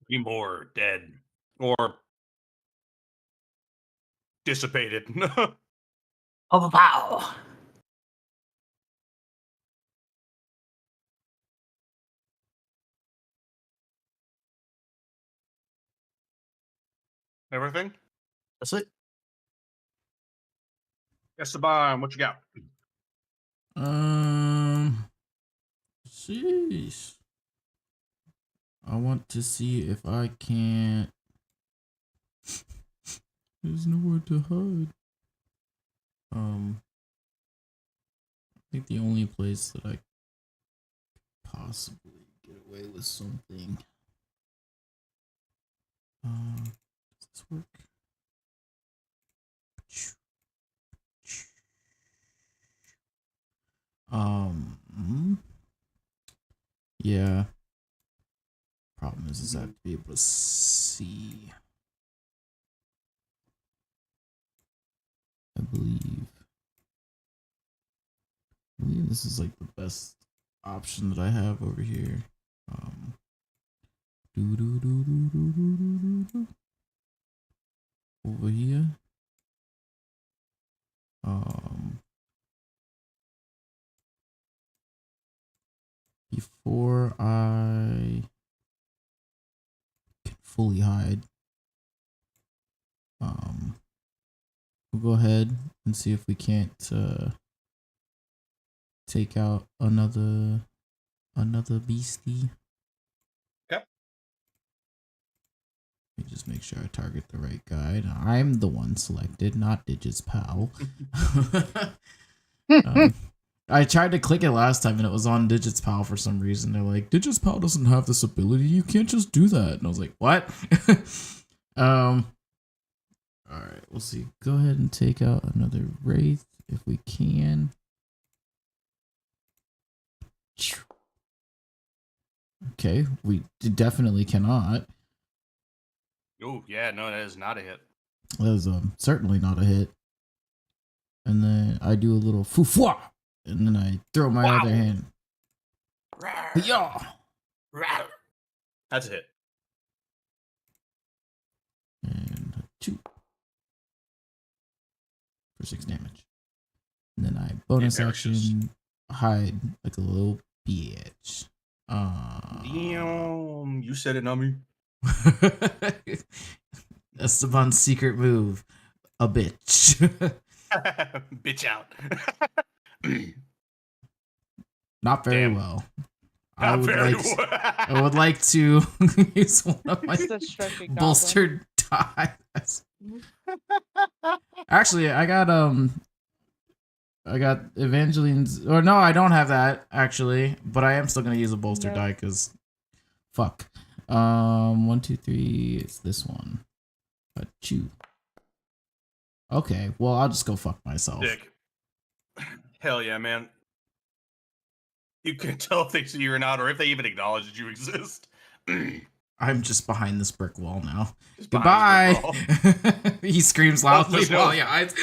D: Be more dead or dissipated.
J: Oh, wow.
D: Everything?
J: That's it.
D: Esteban, what you got?
G: Sheesh. I want to see if I can't. There's nowhere to hide. I think the only place that I could possibly get away with something. Does this work? Yeah. Problem is I have to be able to see. I believe this is like the best option that I have over here. Over here. Before I can fully hide, we'll go ahead and see if we can't take out another beastie.
D: Okay.
G: Let me just make sure I target the right guy. Now, I'm the one selected, not Digits Pal. I tried to click it last time and it was on Digits Pal for some reason. They're like, Digits Pal doesn't have this ability. You can't just do that. And I was like, what? All right, we'll see. Go ahead and take out another Wraith if we can. Okay, we definitely cannot.
D: Oh, yeah, no, that is not a hit.
G: That was certainly not a hit. And then I do a little foo-fwa, and then I throw my other hand. Yeah.
D: That's a hit.
G: And 2 for 6 damage. And then I bonus action hide like a little bitch.
D: Damn, you said it, not me.
G: Esteban's secret move, a bitch.
D: Bitch out.
G: Not very
D: Damn.
G: well.
D: Not very well.
G: I would like to use one of my
B: It's the striking goblin.
G: bolstered dice. Actually, I got Evangeline's, or no, I don't have that actually, but I am still gonna use a bolster die because fuck. 1, 2, 3. It's this one. Achoo. Okay, well I'll just go fuck myself.
D: Dick. Hell yeah, man. You can tell if they see you or not, or if they even acknowledge that you exist.
G: I'm just behind this brick wall now.
D: Just
G: Goodbye.
D: behind this
G: He screams loudly
D: there's no-
G: while he hides.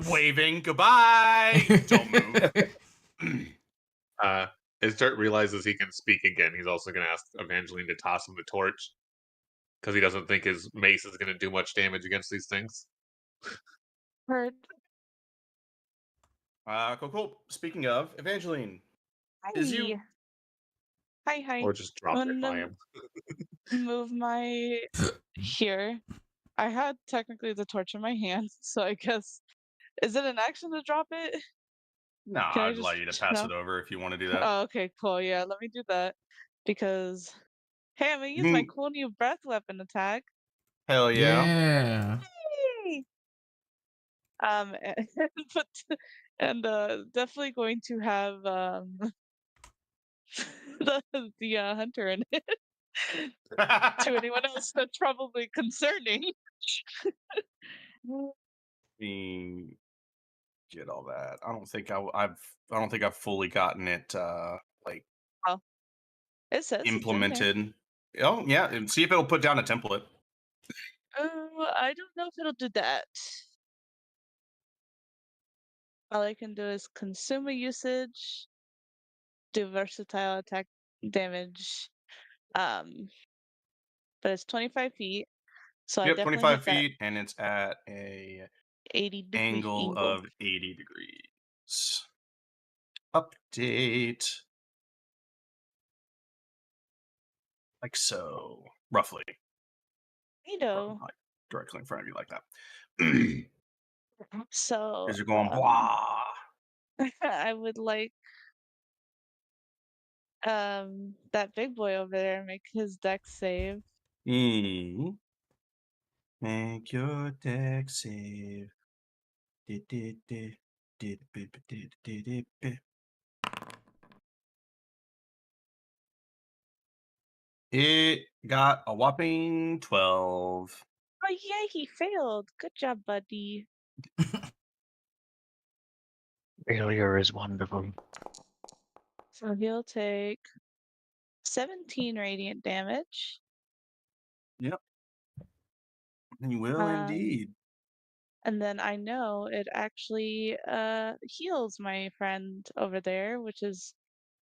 D: Waving goodbye. Don't move.
E: As Dirt realizes he can speak again, he's also going to ask Evangeline to toss him the torch because he doesn't think his mace is going to do much damage against these things.
B: Heard.
D: Cool. Speaking of, Evangeline, Is you?
B: Hi.
E: Or just drop
B: I'm
E: it by
B: gonna
E: him.
B: move my here. I had technically the torch in my hand, so I guess is it an action to drop it?
D: No,
B: Can I
D: I'd allow
B: just
D: you to pass
B: no?
D: it over if you want to do that.
B: Oh, okay, cool. Yeah, let me do that because hey, I'm gonna use my cool new breath weapon attack.
D: Hell yeah.
G: Yeah.
B: Yay! And, but definitely going to have the hunter in it. To anyone else, that's probably concerning.
D: Me get all that. I don't think I've fully gotten it like
B: Oh, it says it's in there.
D: implemented. Oh yeah, and see if it'll put down a template.
B: I don't know if it'll do that. All I can do is consume a usage, do versatile attack damage. But it's 25 feet, so I
D: Yep,
B: definitely
D: 25
B: hit that
D: feet, and it's at a
B: 80-degree
D: angle of 80 degrees. Update. Like so, roughly.
B: Neato.
D: Like directly in front of you like that.
B: So
D: Because you're going blah.
B: I would like that big boy over there make his deck save.
D: Make your deck save. It got a whopping 12.
B: Oh yeah, he failed. Good job, buddy.
C: Failure is wonderful.
B: So he'll take 17 radiant damage.
D: Yep. You will indeed.
B: And then I know it actually heals my friend over there, which is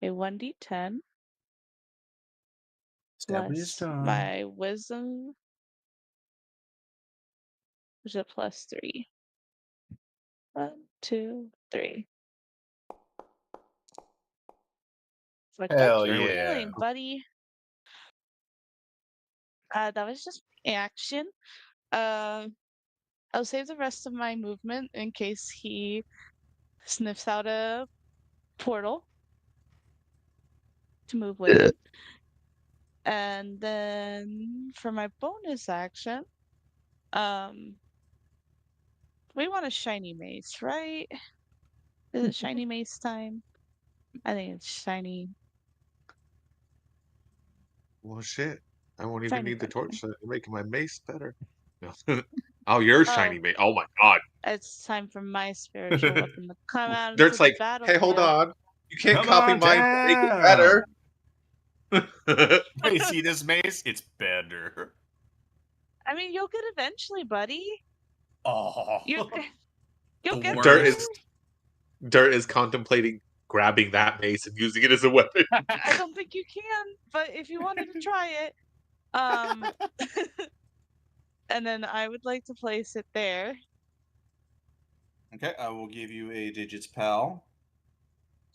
B: a 1d10 plus my wisdom, which is a +3. 1, 2, 3. So
D: Hell
B: thank you for
D: yeah.
B: healing, buddy. That was just action. I'll save the rest of my movement in case he sniffs out a portal to move with. And then for my bonus action, we want a shiny mace, right? Is it shiny mace time? I think it's shiny.
E: Well, shit. I won't even
B: Shiny
E: need the
B: pumpkin.
E: torch. You're making my mace better. No. Oh, your shiny mace. Oh my god.
B: It's time for my spiritual weapon to come out
E: Dirt's
B: into the
E: like,
B: battlefield.
E: hey, hold on. You can't
D: Come
E: copy
D: on
E: mine to make it better.
D: You see this mace? It's better.
B: I mean, you'll get eventually, buddy.
D: Oh.
B: You'll get
E: Dirt is contemplating grabbing that mace and using it as a weapon.
B: I don't think you can, but if you wanted to try it, and then I would like to place it there.
D: Okay, I will give you a digits, pal.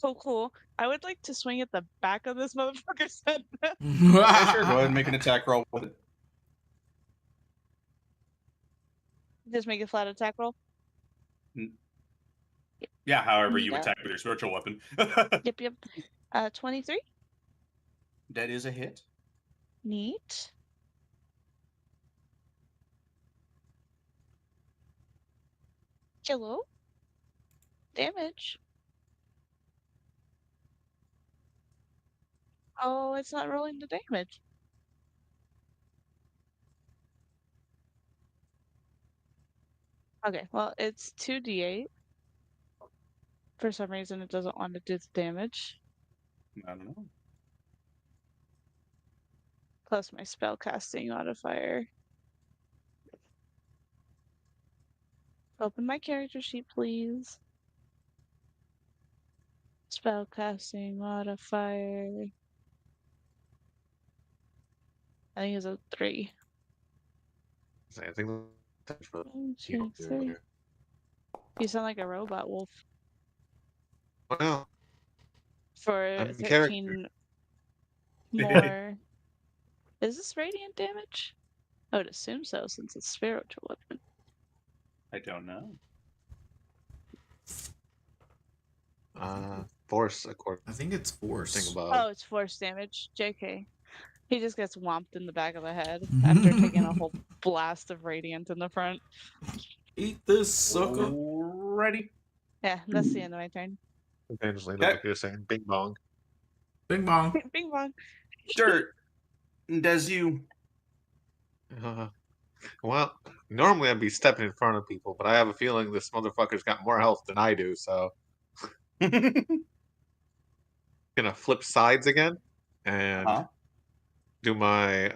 B: Cool. I would like to swing at the back of this motherfucker's head.
D: Yeah, sure. Go ahead and make an attack roll with it.
B: Just make a flat attack roll.
D: Yeah, however you attack with your spiritual weapon.
B: Yep. 23.
D: That is a hit.
B: Neat. Hello. Damage. Oh, it's not rolling the damage. Okay, well, it's 2d8. For some reason, it doesn't want to do the damage.
D: I don't know.
B: Plus my spellcasting modifier. Open my character sheet, please. Spellcasting modifier. I think it's a 3.
E: I think that's what
B: 1, 2, 3. You sound like a robot wolf.
E: Oh, no.
B: for
E: I'm in
B: 13 more. Is this radiant damage? I would assume so, since it's spiritual weapon.
D: I don't know.
E: Force, according
G: I think it's force.
E: above.
B: Oh, it's force damage. JK. He just gets whomped in the back of the head after taking a whole blast of radiant in the front.
H: Eat this, sucker.
D: Ready?
B: Yeah, that's the end of my turn.
E: Evangeline,
D: Okay.
E: like you're saying, bing bong.
G: Bing bong.
B: Bing bong.
D: Dirt. Does you?
E: Well, normally I'd be stepping in front of people, but I have a feeling this motherfucker's got more health than I do, so gonna flip sides again and do my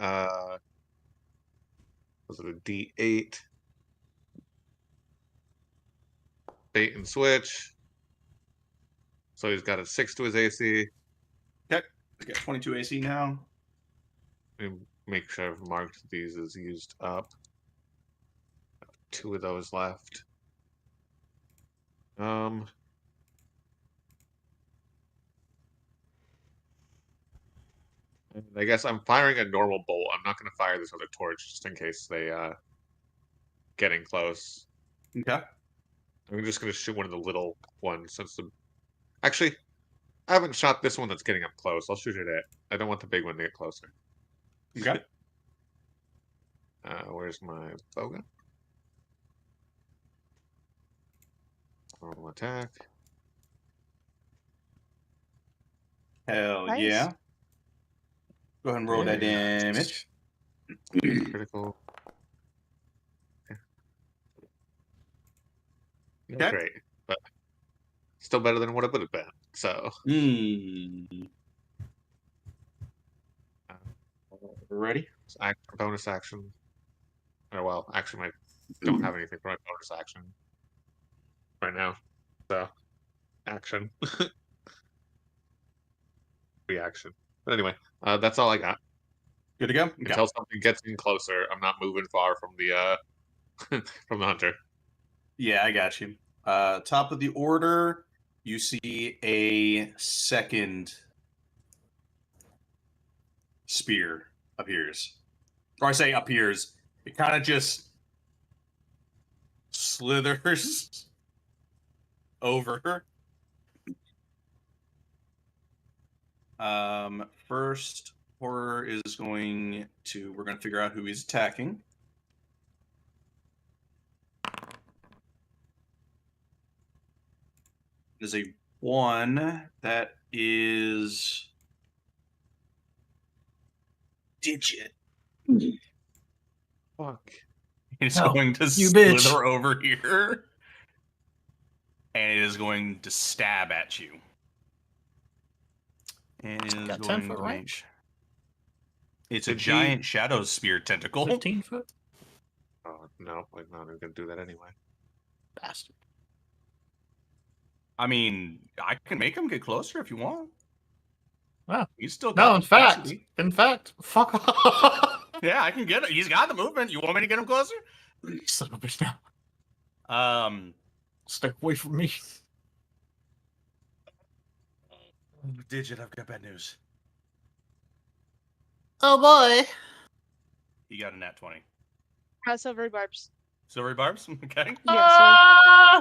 E: was it a D8? Bait and switch. So he's got a 6 to his AC.
D: Okay. He's got 22 AC now.
E: Let me make sure I've marked these as used up. 2 of those left. And I guess I'm firing a normal bolt. I'm not going to fire this other torch just in case they getting close.
D: Okay.
E: I'm just going to shoot one of the little ones since the. Actually, I haven't shot this one that's getting up close. I'll shoot it at. I don't want the big one to get closer.
D: Okay.
E: Where's my bowgun? Normal attack.
D: Hell
B: Nice.
D: yeah. Go ahead and roll that
E: Yeah.
D: damage.
E: Critical.
D: Okay.
E: Great, but still better than what it would have been. So.
D: Ready?
E: Bonus action. Or well, actually, I don't have anything for my bonus action right now. So, action. Reaction. But anyway, that's all I got.
D: Good to go. Okay.
E: Until something gets in closer, I'm not moving far from the from the hunter.
D: Yeah, I got you. Top of the order, you see a second spear appears. Or I say appears. It kind of just slithers over. First, Horror is going to. We're going to figure out who he's attacking. Is a 1 that is Digit.
E: Fuck.
D: It's
J: No,
D: going to
J: you
D: slither
J: bitch.
D: over here. And it is going to stab at you. And it is
J: Got
D: going
J: 10 foot
D: to
J: range.
D: It's a
E: Did he-
D: giant shadow spear tentacle.
J: 15 foot?
E: Oh no, I'm not even gonna do that anyway.
J: Bastard.
D: I mean, I can make him get closer if you want.
J: Wow.
D: He's still got
J: No,
D: the
J: in fact, fuck off.
D: Yeah, I can get it. He's got the movement. You want me to get him closer?
J: Son of a bitch now. Stay away from me.
D: Digit, I've got bad news.
J: Oh boy.
D: He got a nat 20.
B: Silvery barbs.
D: Silvery barbs? Okay.
B: Yeah,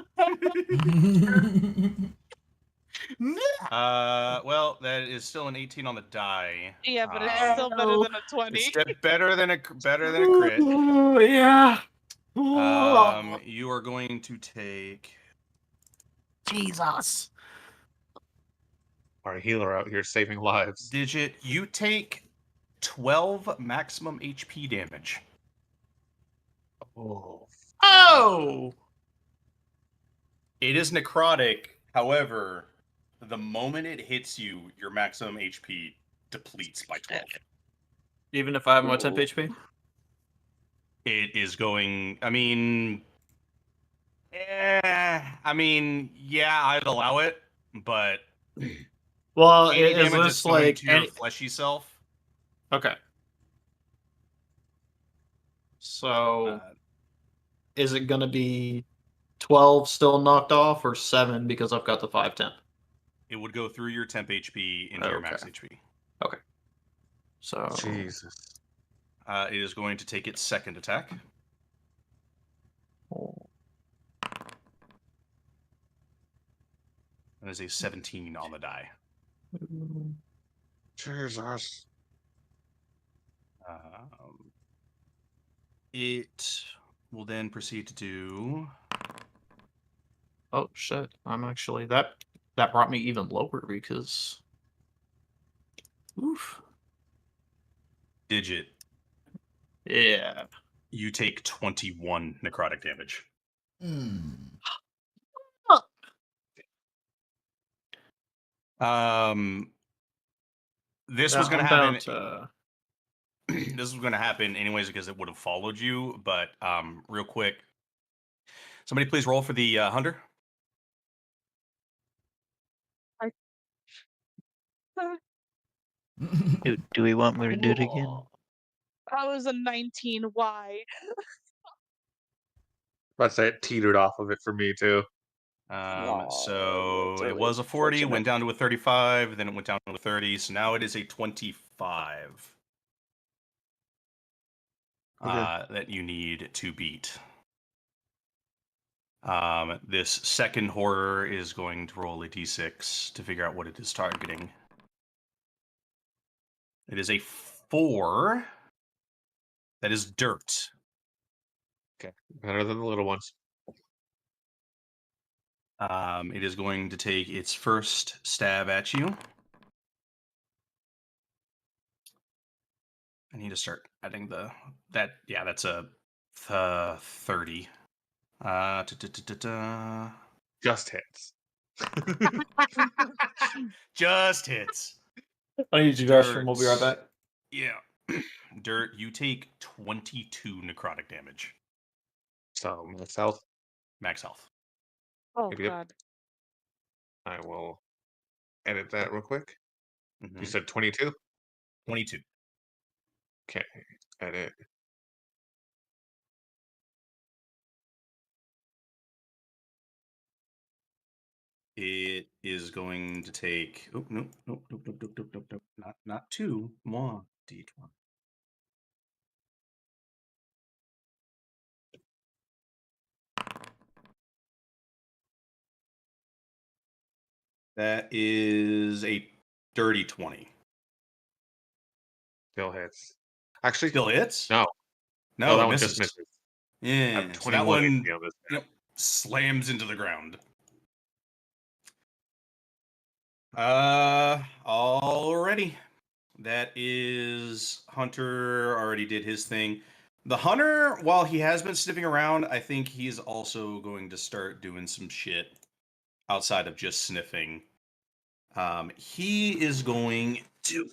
D: Well, that is still an 18 on the die.
B: yeah, but it's still better than a 20.
D: It's better than a crit.
J: Ooh, yeah.
D: You are going to take.
J: Jesus.
E: Our healer out here saving lives.
D: Digit, you take 12 maximum HP damage.
E: Oh.
J: Oh.
D: It is necrotic. However, the moment it hits you, your maximum HP depletes by 12.
J: Even if I have my 10 HP?
D: It is going. I mean, yeah, I'd allow it, but
J: Well,
D: any
J: is
D: damage
J: this
D: is going
J: like
D: to your
J: any...
D: fleshy self.
J: Okay. So, is it gonna be 12 still knocked off, or 7 because I've got the 5/10?
D: It would go through your temp HP into your max
J: Okay.
D: HP.
J: Okay. So
E: Jesus.
D: It is going to take its second attack. That is a 17 on the die.
E: Jesus.
D: It will then proceed to do.
J: Oh shit! I'm actually that brought me even lower because. Oof.
D: Digit.
J: Yeah.
D: You take 21 necrotic damage. This was going to happen. This was going to happen anyways because it would have followed you. But real quick, somebody please roll for the hunter.
C: Do we want me to do it again?
B: I was a 19. Why?
E: Let's say it teetered off of it for me too.
D: So
B: that's
D: it
B: really
D: was a 40,
B: unfortunate.
D: went down to a 35, then it went down to a 30. So now it is a 25 that you need to beat. This second horror is going to roll a d6 to figure out what it is targeting. It is a 4. That is dirt.
E: Okay, better than the little ones.
D: It is going to take its first stab at you. I need to start adding that's a 30.
E: Just hits.
D: Just hits.
J: I need you, Justin. We'll be right back.
D: Yeah. Dirt, you take 22 necrotic damage.
E: So max health.
D: Max health.
B: Oh
E: Yep.
B: god.
E: I will edit that real quick.
D: Mhm.
E: You said 22?
D: 22.
E: Okay, edit.
D: It is going to take. Oh, nope. Not 2. More d20. That is a dirty 20.
E: Still hits. Actually,
D: Still hits?
E: no.
D: No,
E: that
D: it
E: one
D: misses.
E: just misses. I
D: Yeah.
E: have
D: So that
E: 21
D: one
E: HP on this guy.
D: slams into the ground. Already. That is Hunter already did his thing. The Hunter, while he has been sniffing around, I think he's also going to start doing some shit outside of just sniffing. He is going to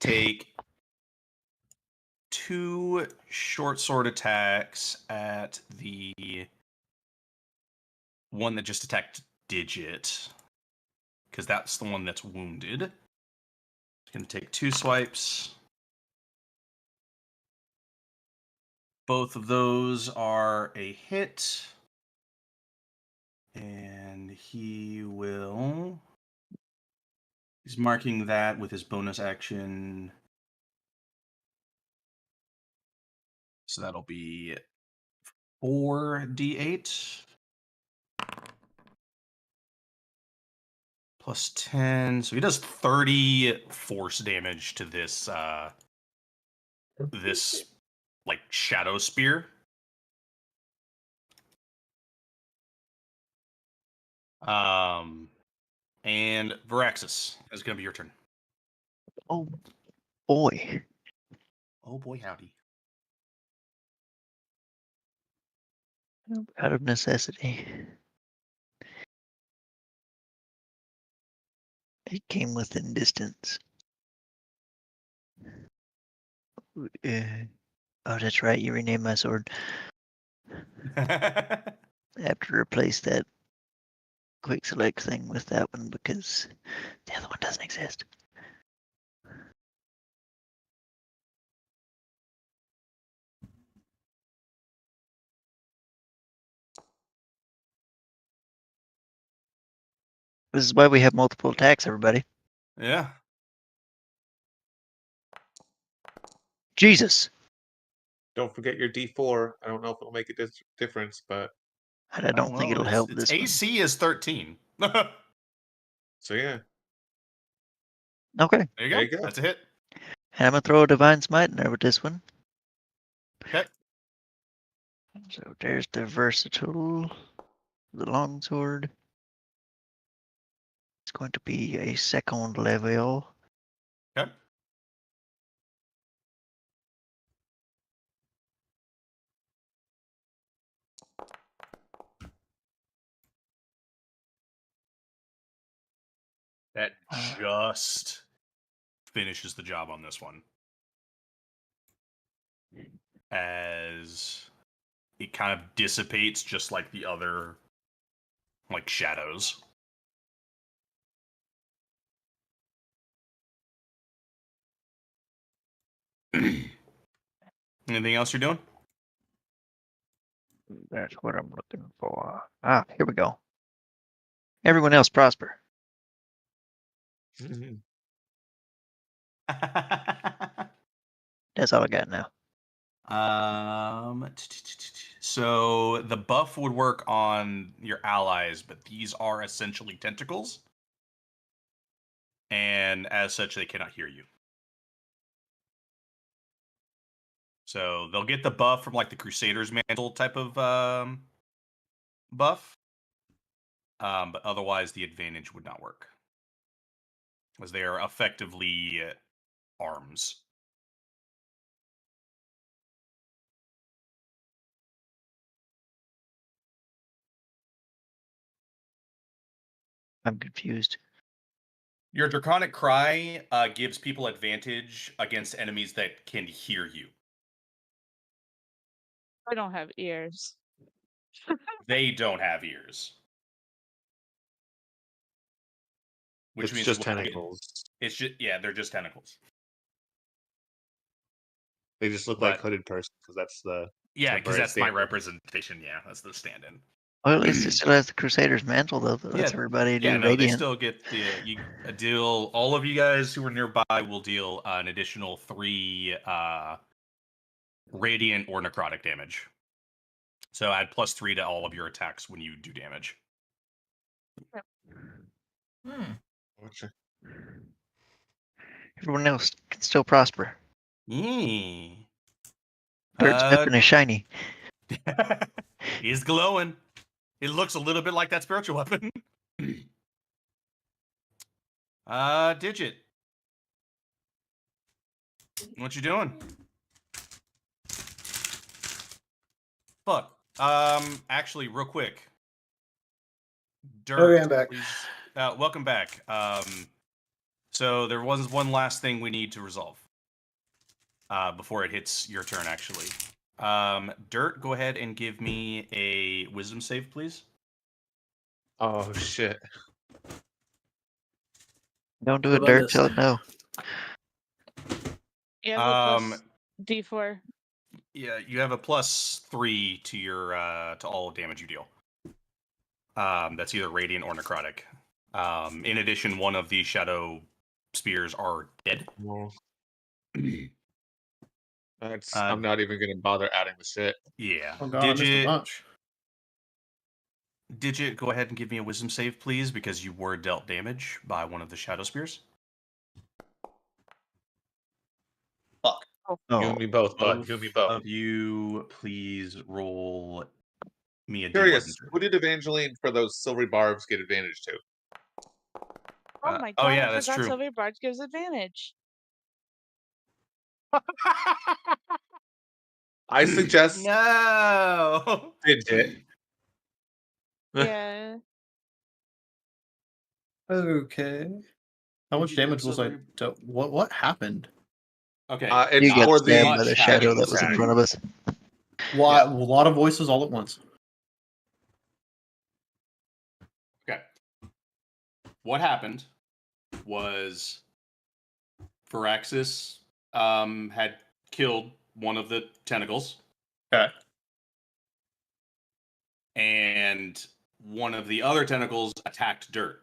D: take 2 short sword attacks at the one that just attacked Digit, because that's the one that's wounded. He's going to take 2 swipes. Both of those are a hit. And he's marking that with his bonus action. So that'll be 4d8 plus 10. So he does 30 force damage to this like shadow spear. And Varaxis, it's gonna be your turn.
C: Oh boy.
D: Oh boy, howdy.
C: Out of necessity. It came within distance. Oh, that's right. You renamed my sword. I have to replace that quick select thing with that one because the other one doesn't exist. This is why we have multiple attacks, everybody.
D: Yeah.
C: Jesus.
E: Don't forget your D4. I don't know if it'll make a difference, but
C: I don't think it'll help
D: Its
C: this one.
D: AC is 13.
E: so yeah.
C: Okay.
D: There
E: There
D: you
E: you
D: go.
E: go.
D: That's a hit.
C: And I'm going to throw a Divine Smite in there with this one.
D: Okay.
C: So there's the versatile, the longsword. It's going to be a second level.
D: Okay. That just finishes the job on this one. As it kind of dissipates just like the other like shadows. Anything else you're doing?
C: That's what I'm looking for. Ah, here we go. Everyone else prosper. That's all I got now.
D: So the buff would work on your allies, but these are essentially tentacles. And as such, they cannot hear you. So they'll get the buff from like the Crusader's Mantle type of buff. But otherwise, the advantage would not work. As they are effectively arms.
C: I'm confused.
D: Your Draconic Cry gives people advantage against enemies that can hear you.
B: I don't have ears.
D: They don't have ears. Which
E: It's
D: means
E: just
D: we'll get-
E: tentacles.
D: It's just they're just tentacles.
E: They just look like hooded person because that's the
D: Yeah, because that's my
E: stand-in.
D: representation. Yeah, that's the stand-in.
C: Well, at least it still has the Crusader's Mantle, though. That lets everybody do
D: Yeah, no, they
C: Radiant.
D: still get a deal. All of you guys who are nearby will deal an additional 3 radiant or necrotic damage. So add +3 to all of your attacks when you do damage.
E: Gotcha.
C: Everyone else can still prosper.
D: Mm.
C: Dirt's weapon is shiny.
D: He's glowing. It looks a little bit like that spiritual weapon. Digit. What you doing? Fuck. Actually, real quick. Dirt,
J: Okay, I'm back.
D: please. Welcome back. So there was one last thing we need to resolve. Before it hits your turn, actually. Dirt, go ahead and give me a wisdom save, please.
E: Oh shit.
C: Don't do
J: What
C: it,
J: about
C: Dirk.
J: this?
C: Tell it no.
B: Yeah, plus D4.
D: Yeah, you have a +3 to your to all damage you deal. That's either radiant or necrotic. In addition, one of the shadow spears are dead.
E: Well, I'm not even gonna bother adding the shit.
D: Yeah.
J: Oh god, I missed a bunch.
D: Digit, go ahead and give me a wisdom save, please, because you were dealt damage by one of the shadow spears.
J: Fuck.
E: You and me both, bud. You and me both.
D: Of you, please roll me a
E: Curious,
D: D100.
E: who did Evangeline for those silvery barbs get advantage to?
B: Oh my god,
D: oh yeah,
B: I
D: that's
B: forgot
D: true.
B: Silver Barge gives advantage.
E: I suggest
D: No.
E: Digit.
B: Yeah.
J: Okay. How much damage was I? What happened?
D: Okay.
E: It's
C: You got
E: for
C: stabbed
E: the
C: by the shadow that was in front of us.
J: Why? A lot of voices all at once.
D: Okay. What happened was Firaxis had killed one of the tentacles.
J: Okay.
D: And one of the other tentacles attacked Dirt.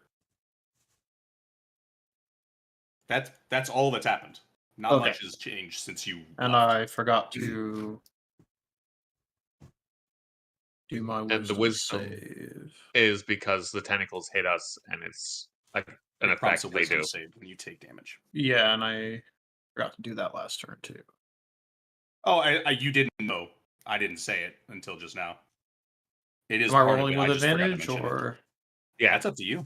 D: That's all that's happened. Not
J: Okay.
D: much has changed since you.
J: And
D: left.
J: I forgot to do my wisdom,
E: And the wisdom
J: save.
E: is because the tentacles hit us, and it's like an
D: It prompts
E: effect
D: a
E: they
D: wisdom
E: do.
D: save when you take damage.
J: Yeah, and I forgot to do that last turn too.
D: Oh, you didn't know. I didn't say it until just now. It is.
J: Am I
D: part of
J: rolling
D: it, I
J: with
D: just forgot to
J: advantage
D: mention it.
J: or?
E: Yeah,
D: That's up to you.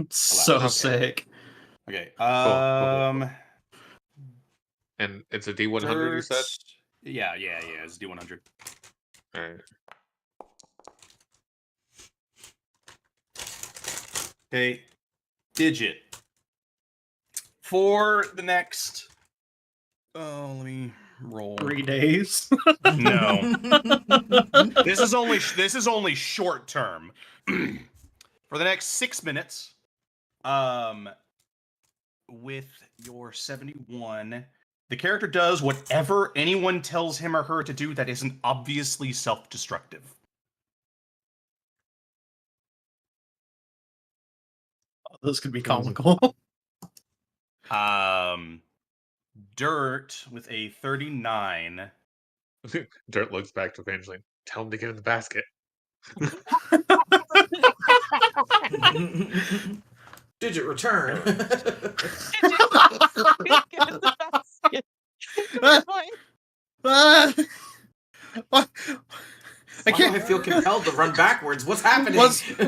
J: So
D: Okay.
J: sick.
D: Okay.
E: Cool. And it's a D100, you said?
D: Dirt- Yeah. It's D100.
E: All right.
D: Okay. Digit. For the next. Oh, let me roll.
J: 3 days.
D: No. This is only short term. For the next 6 minutes, with your 71, the character does whatever anyone tells him or her to do that isn't obviously self-destructive.
J: This could be comical.
D: Dirt with a 39.
E: Dirt looks back to Evangeline. Tell him to get in the basket.
H: Digit return.
J: I
H: Why do I feel compelled to run backwards? What's happening?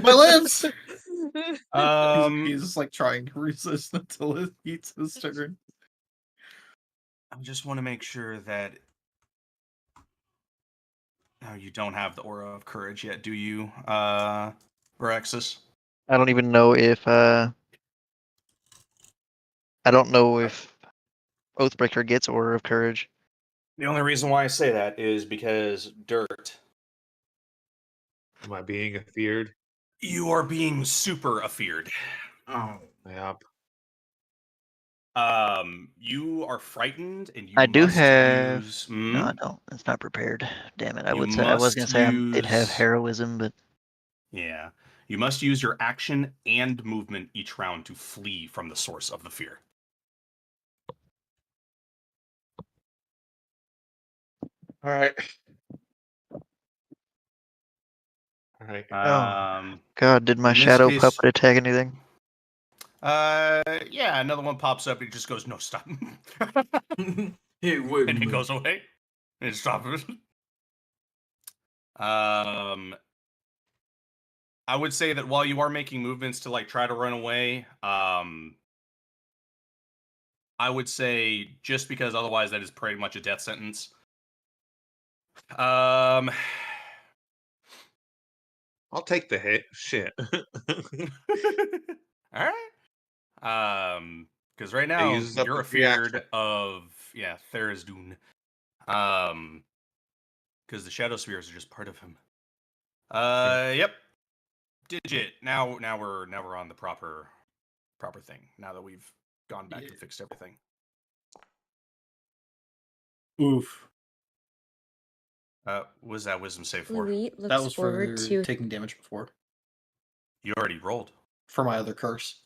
J: my limbs.
D: Um,
J: He's just like trying to resist until it eats his turn.
D: I just want to make sure that. Oh, you don't have the aura of courage yet, do you, Varexis?
C: I don't even know if I don't know if Oathbreaker gets Order of Courage.
D: The only reason why I say that is because Dirt.
E: Am I being afeared?
D: You are being super afeared.
H: Oh.
E: Yep.
D: You are frightened, and you.
C: I do
D: must
C: have.
D: Use,
C: No, I don't. It's not prepared. Damn it! I
D: You
C: would say I was gonna
D: must
C: say I did have
D: use-
C: heroism, but
D: Yeah, you must use your action and movement each round to flee from the source of the fear.
E: All right. All right.
C: God, did my
D: in this
C: shadow
D: case-
C: puppet attack anything?
D: Yeah, another one pops up. It just goes, no, stop.
H: Hey, wait.
D: And it goes away. And it stops. I would say that while you are making movements to like try to run away, I would say just because otherwise that is pretty much a death sentence.
E: I'll take the hit. Shit.
D: All right. Because right now
E: uses up
D: you're
E: the free
D: afeared
E: action.
D: of Tharizdun. Because the Shadow Spheres are just part of him. Yep. Digit. Now we're on the proper thing. Now that we've gone back and fixed everything.
J: Oof.
D: Was that wisdom save for?
K: Elite looks
J: That was for
K: forward to
J: taking damage before.
D: You already rolled.
J: For my other curse.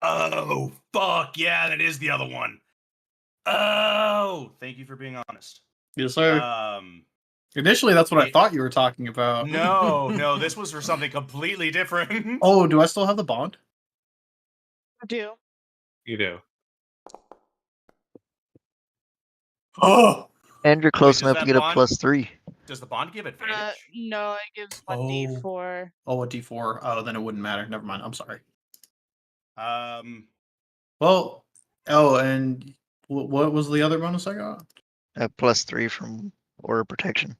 D: Oh, fuck. Yeah, that is the other one. Oh, thank you for being honest.
J: Yes, sir. Initially, that's what I thought you were talking about.
D: No, this was for something completely different.
J: Oh, do I still have the bond?
B: I do.
E: You do.
J: Oh!
C: And you're close
D: does
C: enough to
D: that
C: get a
D: bond-
C: +3.
D: Does the bond give advantage?
B: No, it gives 1d4.
J: Oh, a D4. Oh, then it wouldn't matter. Never mind. I'm sorry.
D: Well,
J: and what was the other bonus I got?
C: A +3 from Order of Protection.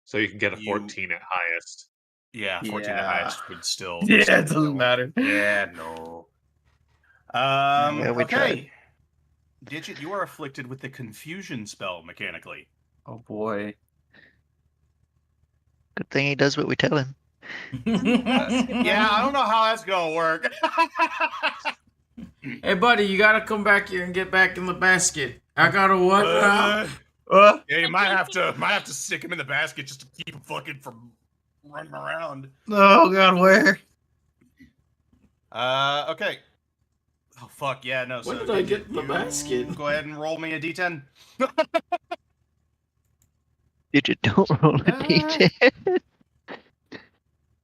E: So you can get a 14 at highest.
D: Yeah, 14 at highest would still.
J: Yeah,
D: still
J: it doesn't
D: go.
J: matter.
D: Yeah, no.
C: Yeah, we
D: okay.
C: tried.
D: Digit, you are afflicted with the confusion spell mechanically.
J: Oh boy.
C: Good thing he does what we tell him.
D: Yeah, I don't know how that's gonna work.
G: Hey, buddy, you gotta come back here and get back in the basket. I gotta what now?
D: Yeah, you might have to stick him in the basket just to keep him fucking from running around.
J: Oh god, where?
D: Okay. Oh fuck yeah, no.
H: When
D: so
H: did I
D: you-
H: get in the
D: you
H: basket?
D: Go ahead and roll me a d10.
C: Digit, don't roll a d10.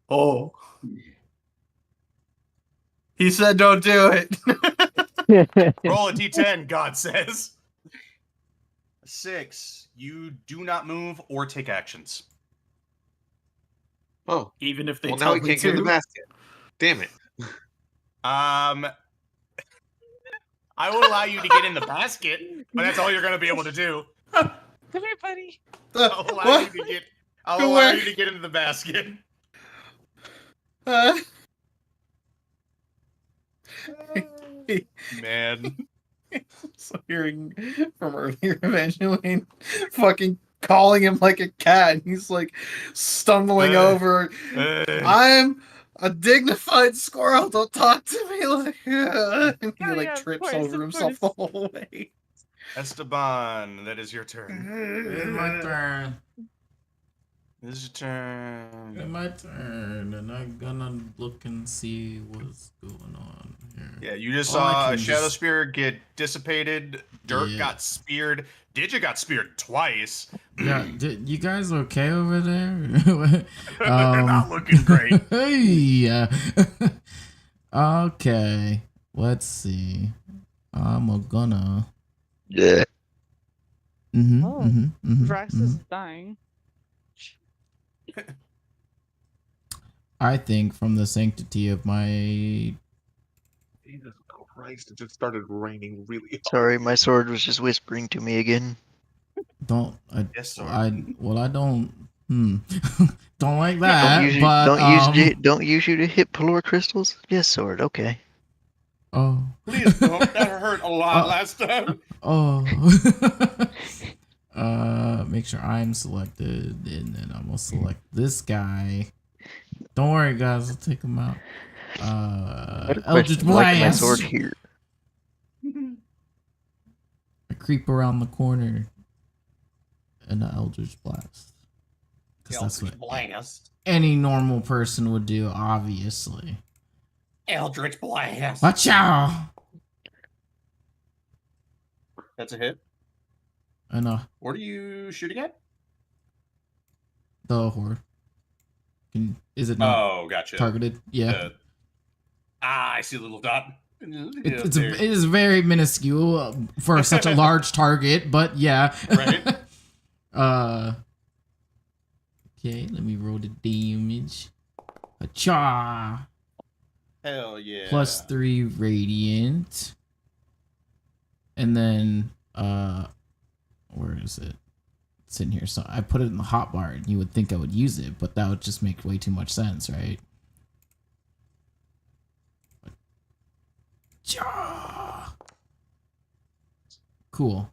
J: Oh. He said don't do it.
D: Roll a d10, God says. 6. You do not move or take actions.
E: Oh,
J: Even if they
E: well, now
J: tell
E: we
J: me
E: can't get in the
J: to.
E: basket. Damn it.
D: I will allow you to get in the basket, but that's all you're going to be able to do.
B: Come here, buddy.
D: I'll allow
J: What?
D: you to get. I'll
J: Go
D: allow
J: away.
D: you to get into the basket. Man.
J: So hearing from earlier, Evangeline fucking calling him like a cat, and he's like stumbling over. I'm a dignified squirrel. Don't talk to me like. And he
B: Oh,
J: like
B: yeah, of
J: trips
B: course,
J: over
B: of
J: himself
B: course.
J: the whole way.
D: Esteban, that is your turn.
G: It's my turn.
D: This is your turn.
G: It's my turn, and I'm gonna look and see what's going on here.
D: Yeah, you just
G: Oh, I
D: saw
G: can
D: a Shadow
G: just-
D: Spear get dissipated. Dirt
G: Yeah.
D: got speared. Digit got speared twice.
G: Yeah, you guys okay over there?
D: They're not looking great.
G: Hey, okay, let's see. I'm gonna.
C: Yeah.
B: Oh, Vrax is dying.
G: I think from the sanctity of my.
E: Jesus Christ, it just started raining really hard.
C: Sorry, my sword was just whispering to me again.
G: Don't I?
D: Yes, sir.
G: I don't. Don't like that.
C: Don't use you to hit Pelor crystals. Yes, sword. Okay.
G: Oh.
D: Please don't. That hurt a lot last time.
G: Oh. Make sure I'm selected, and then I'm gonna select this guy. Don't worry, guys. I'll take him out. Eldritch
C: Like my
G: Blast.
C: sword here.
G: I creep around the corner, and an Eldritch Blast. Because that's what
J: Blast.
G: any normal person would do, obviously.
J: Eldritch Blast.
G: Watch out!
D: That's a hit.
G: And
D: What are you shooting at?
G: the horde. Is it not
D: Oh, gotcha.
G: targeted? Yeah.
D: I see a little dot.
G: It is very minuscule for such a large target, but yeah.
D: Right.
G: Okay, let me roll the damage. Cha.
D: Hell yeah.
G: Plus 3 radiant. And then where is it? It's in here. So I put it in the hotbar, and you would think I would use it, but that would just make way too much sense, right? Cha. Cool.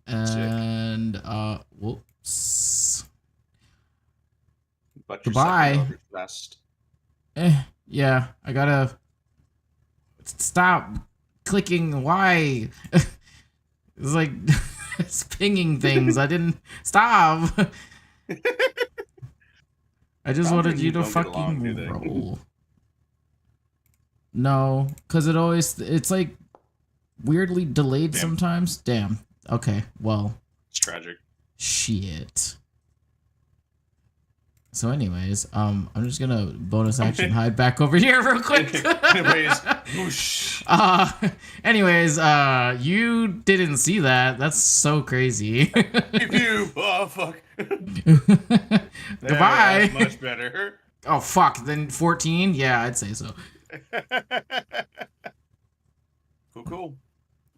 G: And whoops.
D: But
G: Goodbye.
D: Best.
G: Yeah, I gotta stop clicking Y. It's like it's pinging things. I didn't stop. I just wanted you to fucking roll. No, because it's like weirdly delayed sometimes. Damn. Okay, well.
D: It's tragic.
G: Shit. So anyways, I'm just gonna bonus action hide back over here real quick. Anyways, you didn't see that. That's so crazy.
D: Oh fuck.
G: Goodbye.
D: That's much better.
G: Oh fuck. Then 14? Yeah, I'd say so.
D: Cool.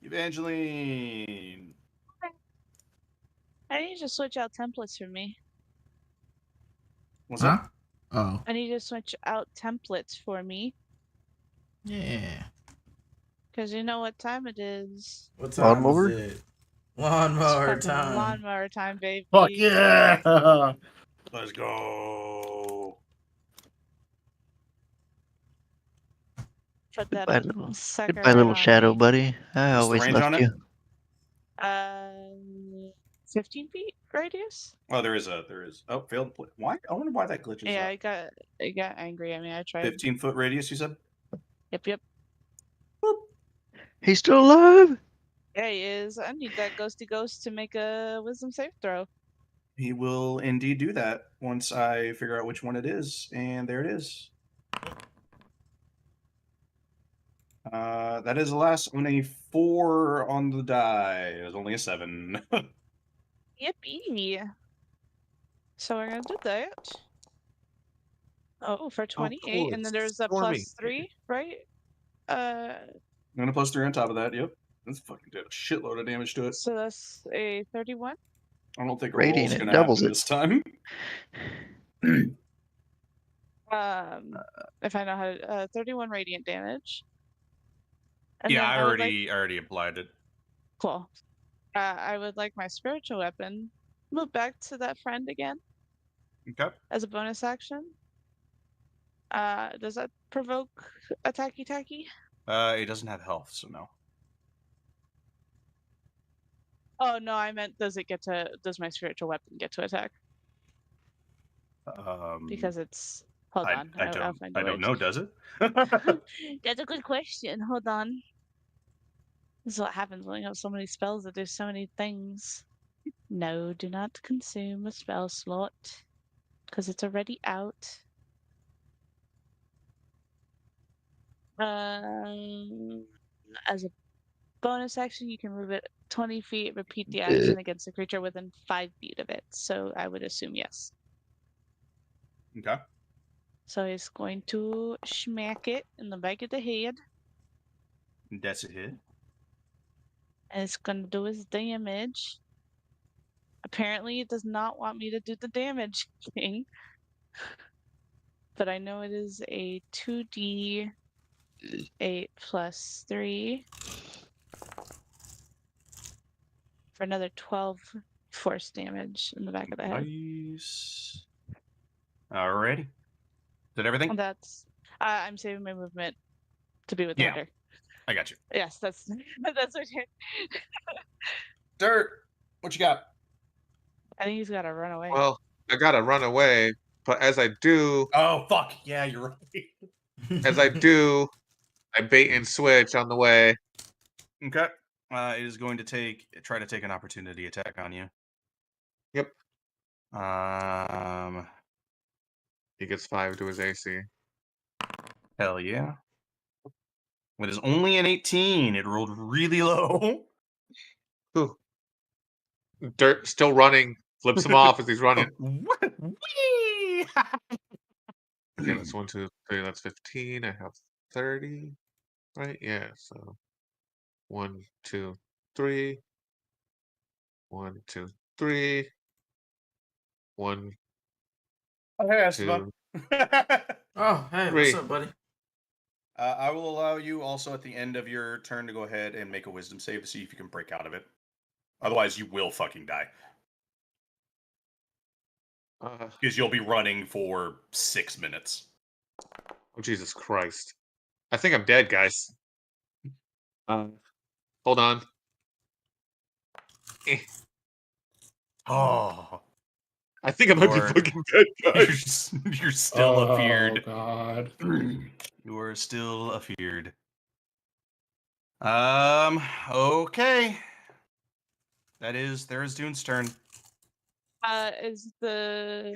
D: Evangeline.
B: I need you to switch out templates for me.
D: What's
G: Huh?
D: up?
G: Oh.
B: I need you to switch out templates for me.
G: Yeah.
B: Because you know what time it is.
H: What time
C: Lawnmower?
H: is it? Lawnmower
B: It's fucking
H: time.
B: Lawnmower time, baby.
J: Fuck yeah!
D: Let's go.
B: Put that
C: Goodbye,
B: on
C: little,
B: sucker
C: goodbye, little
B: on
C: shadow
B: me.
C: buddy. I
D: What's the
C: always
D: range on
C: loved
D: it?
C: you.
B: 15 feet radius.
D: Oh, there is. Oh, failed. Why? I wonder why that glitches.
B: Yeah,
D: up.
B: I got angry. I mean, I tried.
D: 15-foot radius. You said.
B: Yep.
C: He's still alive.
B: Yeah, he is. I need that ghosty ghost to make a wisdom save throw.
D: He will indeed do that once I figure out which one it is, and there it is. That is the last on a 4 on the die. It was only a 7.
B: Yippee! So we're gonna do that. Oh, for 28,
E: cool,
B: and then
E: it's
B: there's a
E: stormy.
B: +3, right?
D: I'm gonna +3 on top of that. Yep, that's fucking did a shitload of damage to it.
B: So that's a 31.
D: I don't think a
C: Radiant,
D: roll's
C: it
D: gonna
C: doubles
D: happen
C: it.
D: this time.
B: If I know how to, 31 radiant damage. And
D: Yeah,
B: then
D: I
B: would
D: already applied it.
B: Cool. I would like my spiritual weapon move back to that friend again
D: Okay.
B: as a bonus action. Does that provoke attacky tacky?
D: It doesn't have health, so no.
B: Oh no, I meant does my spiritual weapon get to attack? Because it's hold on. I'll find a
D: I
B: way
D: don't know. Does it?
B: That's a good question. Hold on. This is what happens when you have so many spells that do so many things. No, do not consume a spell slot because it's already out. As a bonus action, you can move it 20 feet, repeat the action against a creature within 5 feet of it. So I would assume yes.
D: Okay.
B: So he's going to smack it in the back of the head.
D: That's a hit.
B: And it's going to do his damage. Apparently, it does not want me to do the damage thing. But I know it is a 2d8 plus 3 for another 12 force damage in the back of the head.
D: Nice. Alrighty. Did everything?
B: That's I'm saving my movement to be with
D: Yeah.
B: Hunter.
D: I got you.
B: Yes, that's that's what
D: Dirt. What you got?
B: I think he's got to run away.
E: Well, I gotta run away, but as I do,
D: Oh fuck! Yeah, you're right.
E: as I do, I bait and switch on the way.
D: Okay. It is going to try to take an opportunity attack on you.
E: Yep.
I: He gets 5 to his AC.
D: Hell yeah. It is only an 18. It rolled really low.
I: Ooh. Dirt still running, flips him off as he's running.
D: Whee!
I: Okay, that's 1, 2, 3. That's 15. I have 30. Right? Yeah. So 1, 2, 3. 1, 2, 3. 1,
D: Oh, hey,
I: 2.
D: Esteban.
H: Oh, hey,
I: Three.
H: what's up, buddy?
D: I will allow you also at the end of your turn to go ahead and make a wisdom save to see if you can break out of it. Otherwise, you will fucking die. Because you'll be running for 6 minutes.
I: Oh, Jesus Christ. I think I'm dead, guys. Hold on.
D: Oh.
I: I think I might be
D: Lord.
I: fucking dead, guys.
D: You're still afeared.
J: God.
D: You are still afeared. Okay. There is Dune's turn.
B: Is the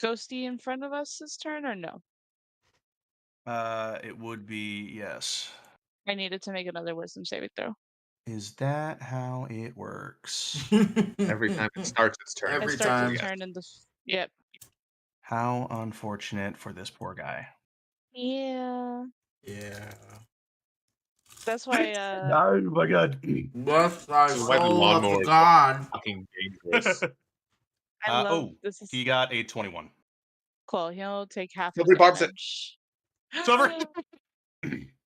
B: ghosty in front of us his turn or no?
D: It would be yes.
B: I needed to make another wisdom saving throw.
D: Is that how it works?
I: Every time it starts its turn.
H: Every
B: It starts
H: time.
B: his turn in the yep.
D: How unfortunate for this poor guy.
B: Yeah.
H: Yeah.
B: That's why
D: Oh my god.
H: Bless thy
I: This is why the
H: soul of
I: lawnmower is
H: God.
I: fucking dangerous.
B: I love
D: oh,
B: this is
D: he got a 21.
B: cool. He'll take half the
I: Silvery barbs it.
B: damage.
D: Silver.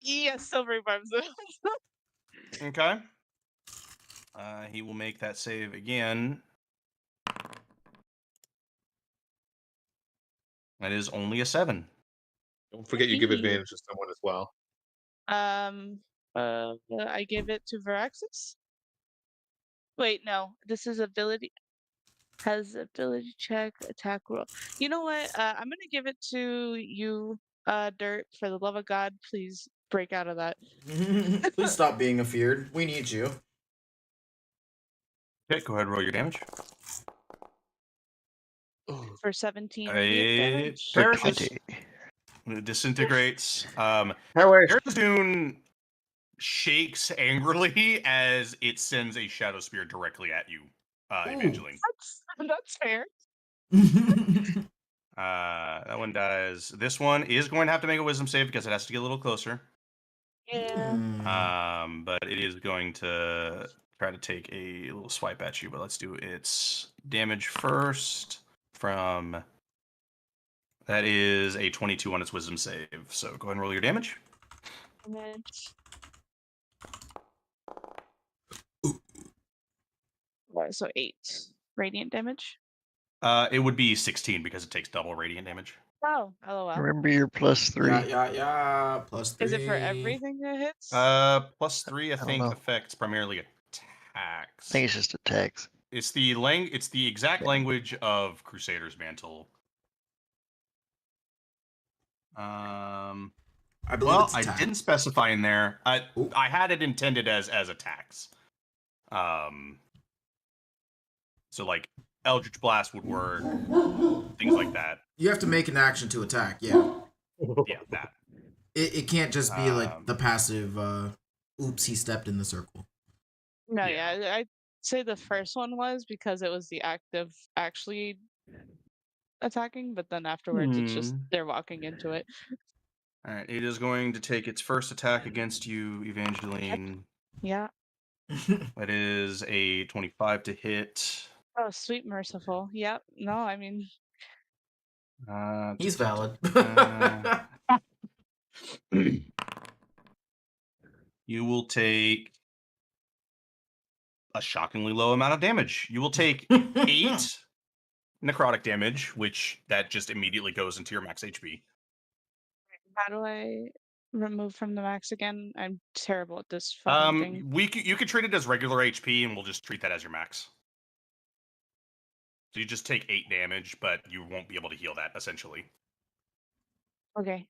B: Yes, silvery barbs it.
D: Okay. He will make that save again. That is only a 7.
I: Don't forget you give advantage to someone as well.
B: I give it to Veraxis. Wait, no. This is ability. Has ability check, attack roll. You know what? I'm gonna give it to you, Dirt. For the love of God, please break out of that.
H: Please stop being afeared. We need you.
D: Okay, go ahead and roll your damage.
B: For 17 radiant
D: It
B: damage.
C: For
D: perishes.
C: 20.
D: It disintegrates.
I: How is
D: Arizune shakes angrily as it sends a shadow spear directly at you, Evangeline.
B: That's fair.
D: That one dies. This one is going to have to make a wisdom save because it has to get a little closer.
B: Yeah.
D: But it is going to try to take a little swipe at you. But let's do its damage first. From that is a 22 on its wisdom save. So go ahead and roll your damage.
B: Damage. Right, so 8 radiant damage.
D: It would be 16 because it takes double radiant damage.
B: Oh, lol.
C: Remember your +3.
H: Yeah. +3.
B: Is it for everything that hits?
D: +3, I think,
C: know.
D: affects primarily attacks.
C: I think it's just attacks.
D: It's the It's the exact language of Crusader's Mantle.
H: I believe
D: Well,
H: it's
D: I
H: attack.
D: didn't specify in there.
H: Ooh.
D: I had it intended as attacks. So like Eldritch Blast would work, things like that.
G: You have to make an action to attack. Yeah.
D: Yeah, that.
G: It can't just be like the passive. Oops, he stepped in the circle.
B: No, yeah, I'd say the first one was because it was the act of actually attacking, but then afterwards it's just they're walking into it.
D: All right, it is going to take its first attack against you, Evangeline.
B: Yeah.
D: That is a 25 to hit.
B: Oh, sweet merciful. Yep. No, I mean,
G: He's valid.
D: You will take a shockingly low amount of damage. You will take 8 necrotic damage, which that just immediately goes into your max HP.
B: how do I remove from the max again? I'm terrible at this fucking thing.
D: You could treat it as regular HP, and we'll just treat that as your max. So you just take 8 damage, but you won't be able to heal that essentially.
B: Okay.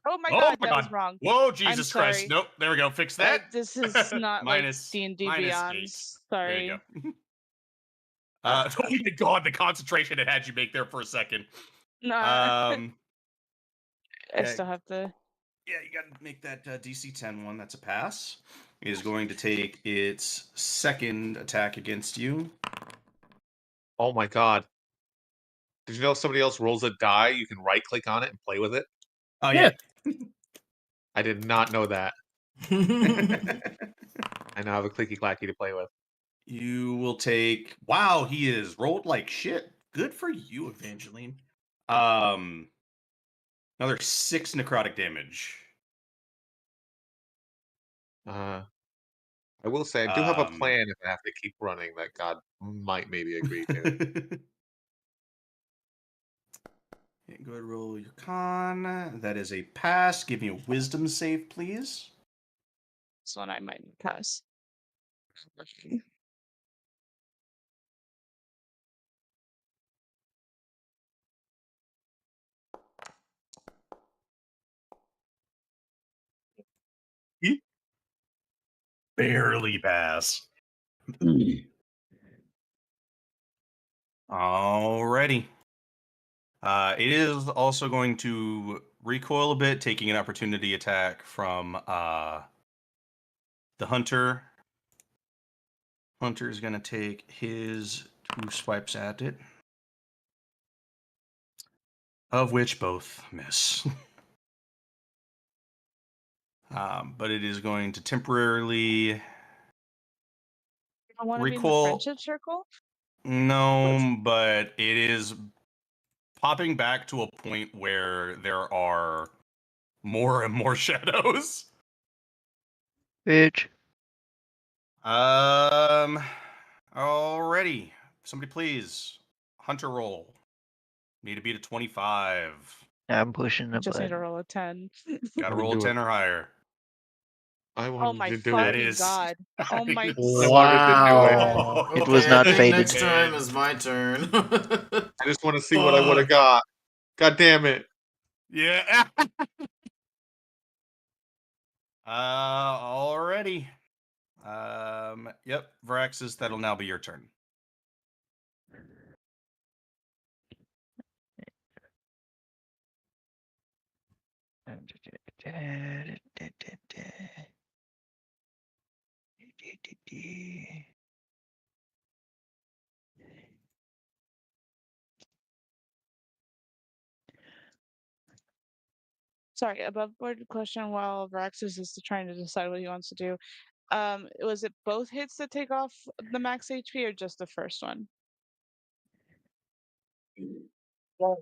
B: Oh my god, that was wrong.
D: Whoa, Jesus
B: sorry.
D: Christ! Nope, there we go. Fix that.
B: This is not
D: Minus-
B: like D&D
D: minus
B: Beyond.
D: 8.
B: Sorry.
D: There you go. Oh my god, the concentration it had you make there for a second.
B: No,
D: I
B: I still have to.
D: Yeah, you got to make that DC 10 one. That's a pass. It is going to take its second attack against you.
I: Oh my god. Did you know if somebody else rolls a die, you can right click on it and play with it?
D: Oh, yeah.
I: I did not know that. I now have a clicky clacky to play with.
D: You will take. Wow, he is rolled like shit. Good for you, Evangeline. Another 6 necrotic damage.
I: I will say I do have a plan if I have to keep running that God might maybe agree to.
D: Go ahead and roll your con. That is a pass. Give me a wisdom save, please.
B: This one I might pass.
D: Barely pass. Alrighty. It is also going to recoil a bit, taking an opportunity attack from the hunter. Hunter is going to take his 2 swipes at it, of which both miss. But it is going to temporarily
B: I want to be in the
D: recoil.
B: friendship circle.
D: No, but it is popping back to a point where there are more and more shadows.
C: Bitch.
D: Already. Somebody please. Hunter roll. Need to beat a 25.
C: I'm pushing the
B: Just need to
C: button.
B: roll a 10.
D: Gotta
I: Let me
D: roll a
I: do
D: 10
I: it.
D: or higher.
E: I
B: Oh
E: wanted
B: my
E: to do
B: fucking
E: it.
D: is-
B: god. Oh my
E: I wanted to do it.
J: Wow.
C: It
H: Okay,
C: was not
H: I think
C: fated.
H: next time is my turn.
E: I just want to see what I would have got. God damn it.
D: Yeah. Already. Yep, Varaxis, that'll now be your turn.
B: Sorry, above board question while Varaxis is trying to decide what he wants to do. Was it both hits that take off the max HP or just the first one?
E: Oh,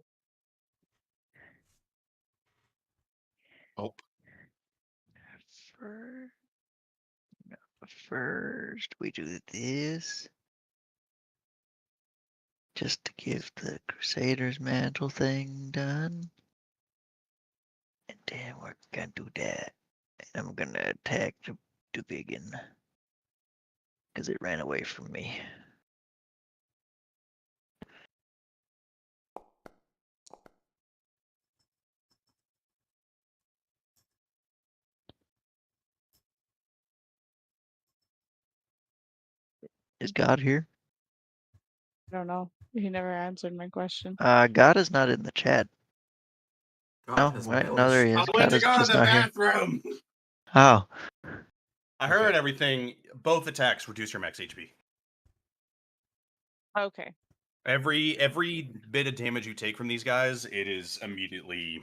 C: First, we do this. Just to give the Crusader's Mantle thing done. And then we're gonna do that. And I'm gonna attack the Dubigan. Because it ran away from me. Is God here?
B: I don't know. He never answered my question.
C: God is not in the chat.
H: God
C: No,
H: has
C: right?
H: mail
C: No, there he
H: issue.
C: is.
D: I went
C: God
D: to
C: is
D: go to
C: just
D: the
C: not here.
D: bathroom.
C: Oh,
D: I heard everything. Both attacks reduce your max HP.
B: Okay.
D: Every bit of damage you take from these guys, it is immediately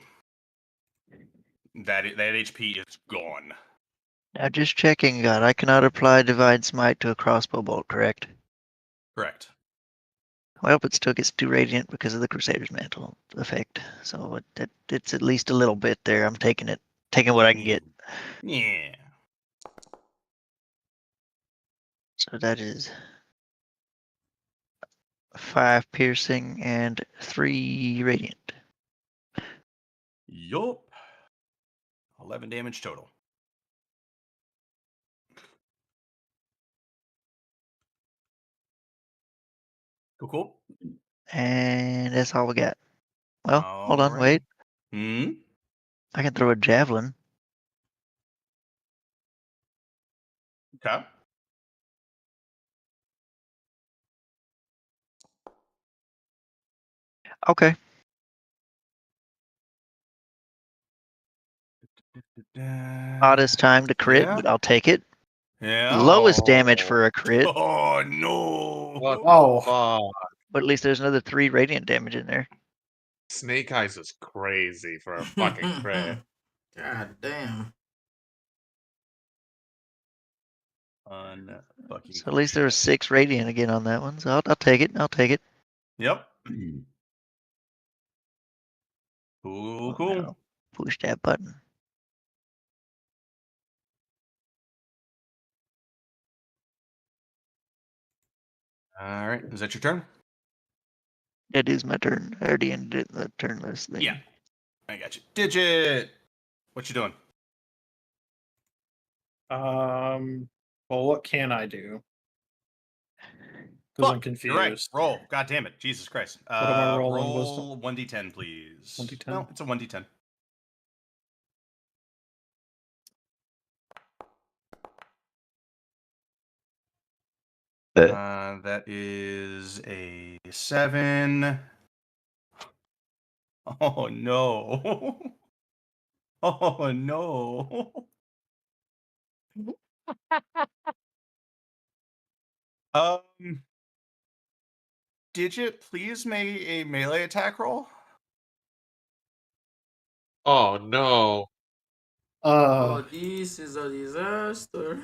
D: that HP is gone.
C: now just checking, God. I cannot apply Divine Smite to a crossbow bolt, correct?
D: Correct.
C: Well, it still gets 2 radiant because of the Crusader's Mantle effect. So it's at least a little bit there. I'm taking it, taking what I can get.
D: Yeah.
C: So that is 5 piercing and 3 radiant.
D: Yup. 11 damage total. Cool.
C: And that's all we got. Well, hold on,
D: Alright.
C: wait.
D: Hmm.
C: I can throw a javelin.
D: Okay.
C: Okay. Oddest time to crit,
D: Yeah.
C: but I'll take it.
D: Yeah.
C: Lowest damage for a crit,
D: Oh no.
E: what
J: Oh.
E: the fuck?
C: but at least there's another 3 radiant damage in there.
E: Snake Eyes is crazy for a fucking crit.
H: God damn.
D: Unfucking.
C: So at least there was 6 radiant again on that one. So I'll take it. I'll take it.
D: Yep. Cool. Cool.
C: Now, push that button.
D: All right. Is that your turn?
C: It is my turn. I already ended the turn list thing.
D: Yeah. I got you. Digit. What you doing?
J: Well, what can I do? Because I'm
D: Fuck,
J: confused.
D: You're right. Roll. God damn it. Jesus Christ.
J: What am I rolling,
D: Roll 1d10, please.
J: 1d10?
D: No, it's a 1d10. That is a 7. Oh no. Oh no. Digit, please make a melee attack roll.
E: Oh no.
H: Oh, this is a disaster.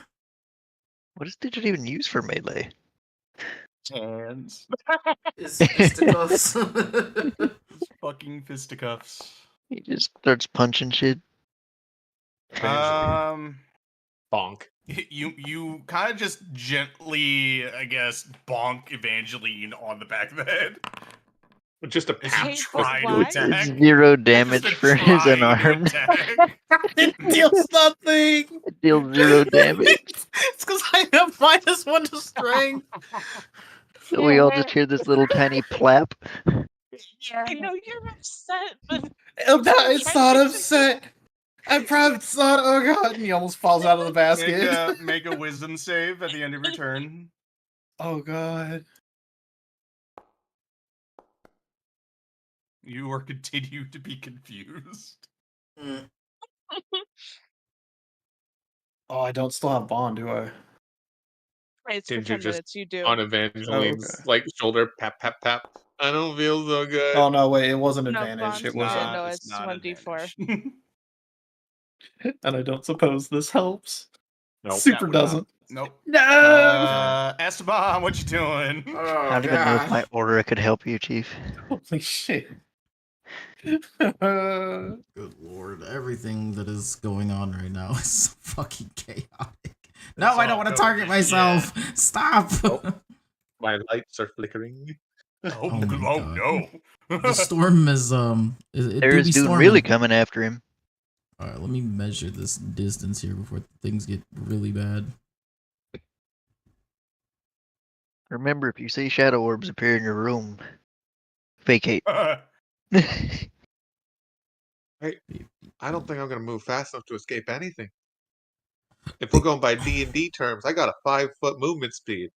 C: What does Digit even use for melee?
D: Hands.
H: It's fisticuffs.
D: Fucking fisticuffs.
C: He just starts punching shit.
D: Um,
E: Bonk.
D: you kind of just gently, I guess, bonk Evangeline on the back of the head.
I: Just a
D: Is
I: patch.
D: he
B: Hey,
D: trying to
B: why?
D: attack?
C: 0
D: Just
C: damage
D: a
C: for his
D: trying to
C: unarmed.
D: attack.
J: It deals nothing.
C: It deals 0 damage.
J: It's because I have -1 to strength.
C: So we all just hear this little tiny plap.
B: I know you're upset, but
J: It's not upset. I'm proud. It's not. Oh god! And he almost falls out of the basket.
D: Make a wisdom save at the end of your turn.
J: Oh god.
D: You are continue to be confused.
J: Oh, I don't still have bond, do I?
B: it's
I: Did you
B: pretend that
I: just
B: it's you do.
I: on Evangeline's
J: okay.
I: like shoulder pap. I don't feel so good.
J: Oh no, wait! It wasn't
B: No,
J: advantage.
B: Bond,
J: It was.
B: no,
D: It's
B: it's
D: not
B: 1d4.
D: advantage.
J: And I don't suppose this helps.
I: Nope.
J: Super
D: That would not-
J: doesn't.
D: Nope.
J: No.
D: Esteban, what you doing?
H: Oh,
C: I don't even know if
H: God.
C: my aura could help you, Chief.
J: Holy shit.
G: Good lord, everything that is going on right now is so fucking chaotic. No, I don't want to target myself. Stop.
I: My lights are flickering.
D: Oh,
G: my God.
D: no.
G: The storm is
C: There's dude really coming after him.
G: All right, let me measure this distance here before things get really bad.
C: Remember, if you see shadow orbs appear in your room, vacate.
I: I don't think I'm gonna move fast enough to escape anything. If we're going by D&D terms, I got a 5-foot movement speed.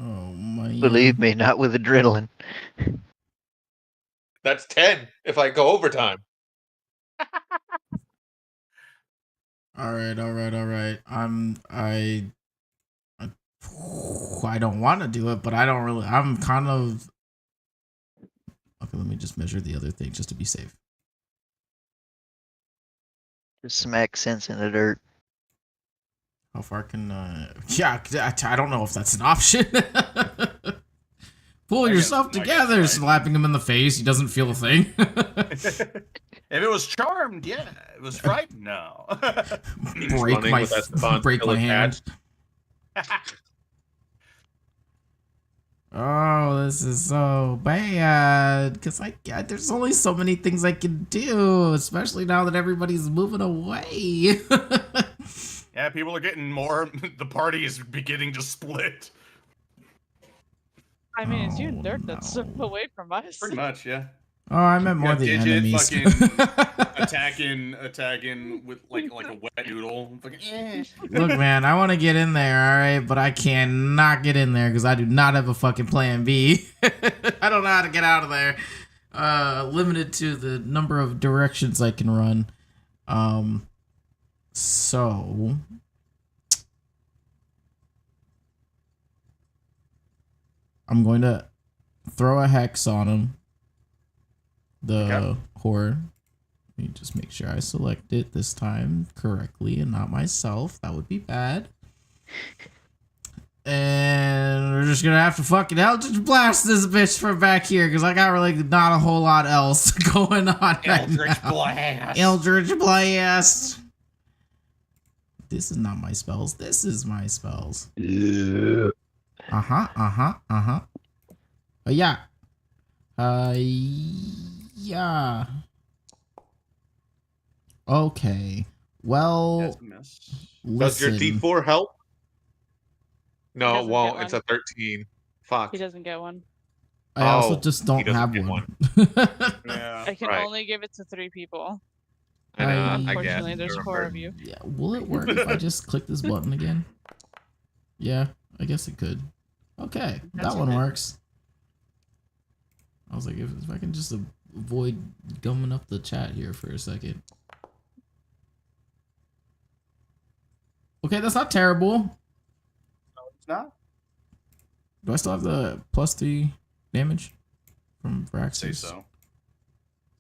G: Oh my.
C: Believe me, not with adrenaline.
I: That's 10 if I go overtime.
G: All right. I don't want to do it, but I don't really. I'm kind of. Okay, let me just measure the other thing just to be safe.
C: Just smack sense in the dirt.
G: How far can? Yeah, I don't know if that's an option. Pull yourself together,
D: right.
G: slapping him in the face. He doesn't feel a thing.
D: If it was charmed, yeah. It was frightened, no.
G: break my hand. Oh, this is so bad. Because there's only so many things I can do, especially now that everybody's moving away.
D: Yeah, people are getting more. The party is beginning to split.
B: I mean, it's you and
G: Oh,
B: Dirt that's
G: no.
B: away from us.
D: Pretty much, yeah.
G: Oh, I meant more
D: Yeah,
G: the
D: Digit
G: enemies.
D: fucking attacking with like a wet noodle. Fucking,
G: Look, man, I want to get in there, all right, but I cannot get in there because I do not have a fucking plan B. I don't know how to get out of there. Limited to the number of directions I can run. So I'm going to throw a hex on him. The horror. Let me just make sure I select it this time correctly and not myself. That would be bad. And we're just gonna have to fucking Eldritch Blast this bitch from back here because I got really not a whole lot else going on right
D: Eldritch
G: now.
D: Blast.
G: Eldritch Blast. This is not my spells. This is my spells. Yeah. Yeah. Yeah. Okay. Well,
I: Does your
G: listen.
I: D4 help? No, it
B: doesn't
I: won't.
B: get
I: It's a 13. Fuck.
B: He doesn't get one.
G: I also
I: Oh,
G: just
I: he
G: don't
I: doesn't
G: have
I: get
G: one.
D: Yeah.
B: I can
I: Right.
B: only give it to 3 people.
I: I know, I
B: Unfortunately,
I: guess.
B: there's 4 of you.
G: Yeah, will it work if I just click this button again? Yeah, I guess it could. Okay,
B: That's
G: that one
B: okay.
G: works. I was like, if I can just avoid gumming up the chat here for a second. Okay, that's not terrible.
D: No, it's not.
G: Do I still have the +3 damage from
D: I'd say
G: Vraxis?
D: so.
G: So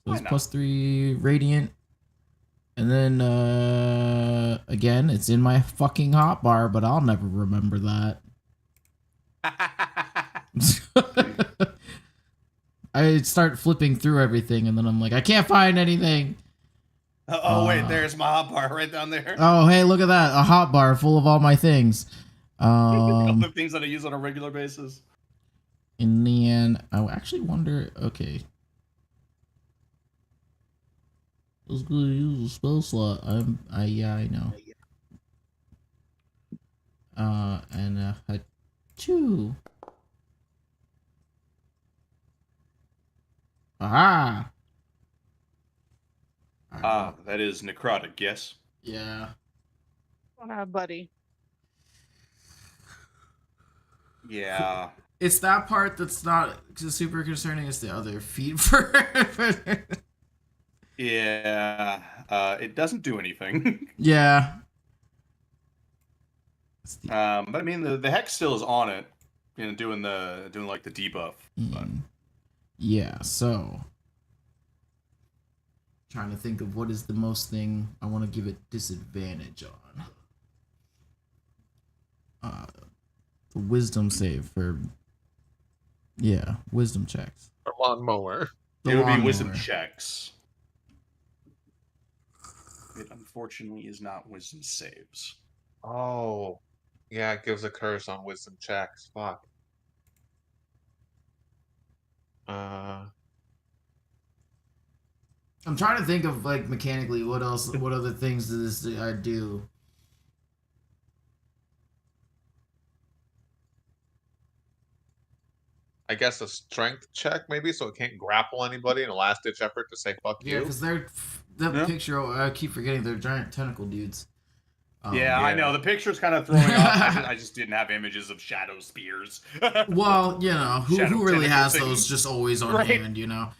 D: Why
G: it's
D: not?
G: +3 radiant. And then again, it's in my fucking hotbar, but I'll never remember that. I start flipping through everything and then I'm like, I can't find anything.
D: Oh wait, there's my hot bar right down there.
G: Oh, hey, look at that. A hotbar full of all my things.
A: Other things that I use on a regular basis.
G: And then I actually wonder. Okay, I was gonna use a spell slot. Yeah, I know. And had 2. Aha!
D: Ah, that is necrotic, yes?
G: Yeah.
B: Buddy.
D: Yeah.
G: It's that part that's not super concerning. It's the other feed for.
D: Yeah. It doesn't do anything.
G: Yeah.
D: But I mean, the hex still is on it, you know, doing like the debuff. But
G: Yeah. So, trying to think of what is the most thing I want to give it disadvantage on. The wisdom save for. Yeah, wisdom checks.
E: Or lawnmower.
D: it would be
G: lawnmower.
D: wisdom checks. It unfortunately is not wisdom saves.
E: Oh. Yeah, it gives a curse on wisdom checks. Fuck.
G: I'm trying to think of like mechanically what other things does this I do.
E: I guess a strength check maybe, so it can't grapple anybody in a last ditch effort to say fuck
G: Yeah,
E: you.
G: because they're that picture. I keep forgetting they're giant tentacle dudes.
D: Yeah, I know. The picture's kind of throwing off. I just didn't have images of shadow spears.
G: Well, you know,
D: Shadow
G: who really
D: tentacle
G: has
D: things.
G: those just always on
D: Right.
G: hand, you know?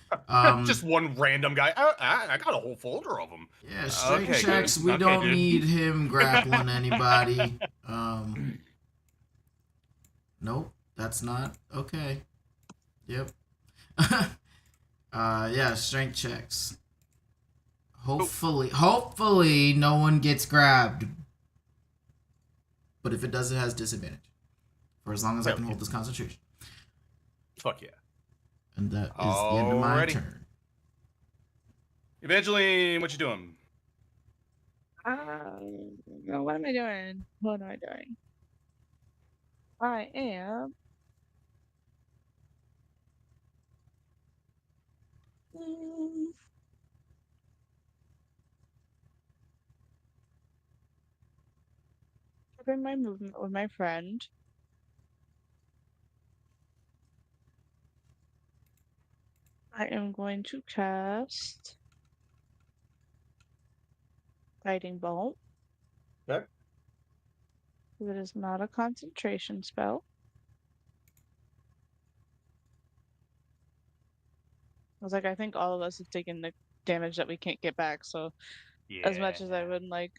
D: Just one random guy. I got a whole folder of them.
G: Yeah, strength
D: Okay,
G: checks.
D: good.
G: We
D: Okay,
G: don't
D: dude.
G: need him grappling anybody. Nope, that's not okay. Yep. Yeah, strength checks. Hopefully, no one gets grabbed. But if it does, it has disadvantage. For as long as I can hold this concentration.
D: Fuck yeah.
G: And that is the end of my
D: Alrighty.
G: turn.
D: Evangeline, what you doing?
B: What am I doing? What am I doing? I am. Having my movement with my friend. I am going to cast Guiding Bolt.
D: Okay.
B: It is not a concentration spell. I was like, I think all of us have taken the damage that we can't get back, so as much as I would like,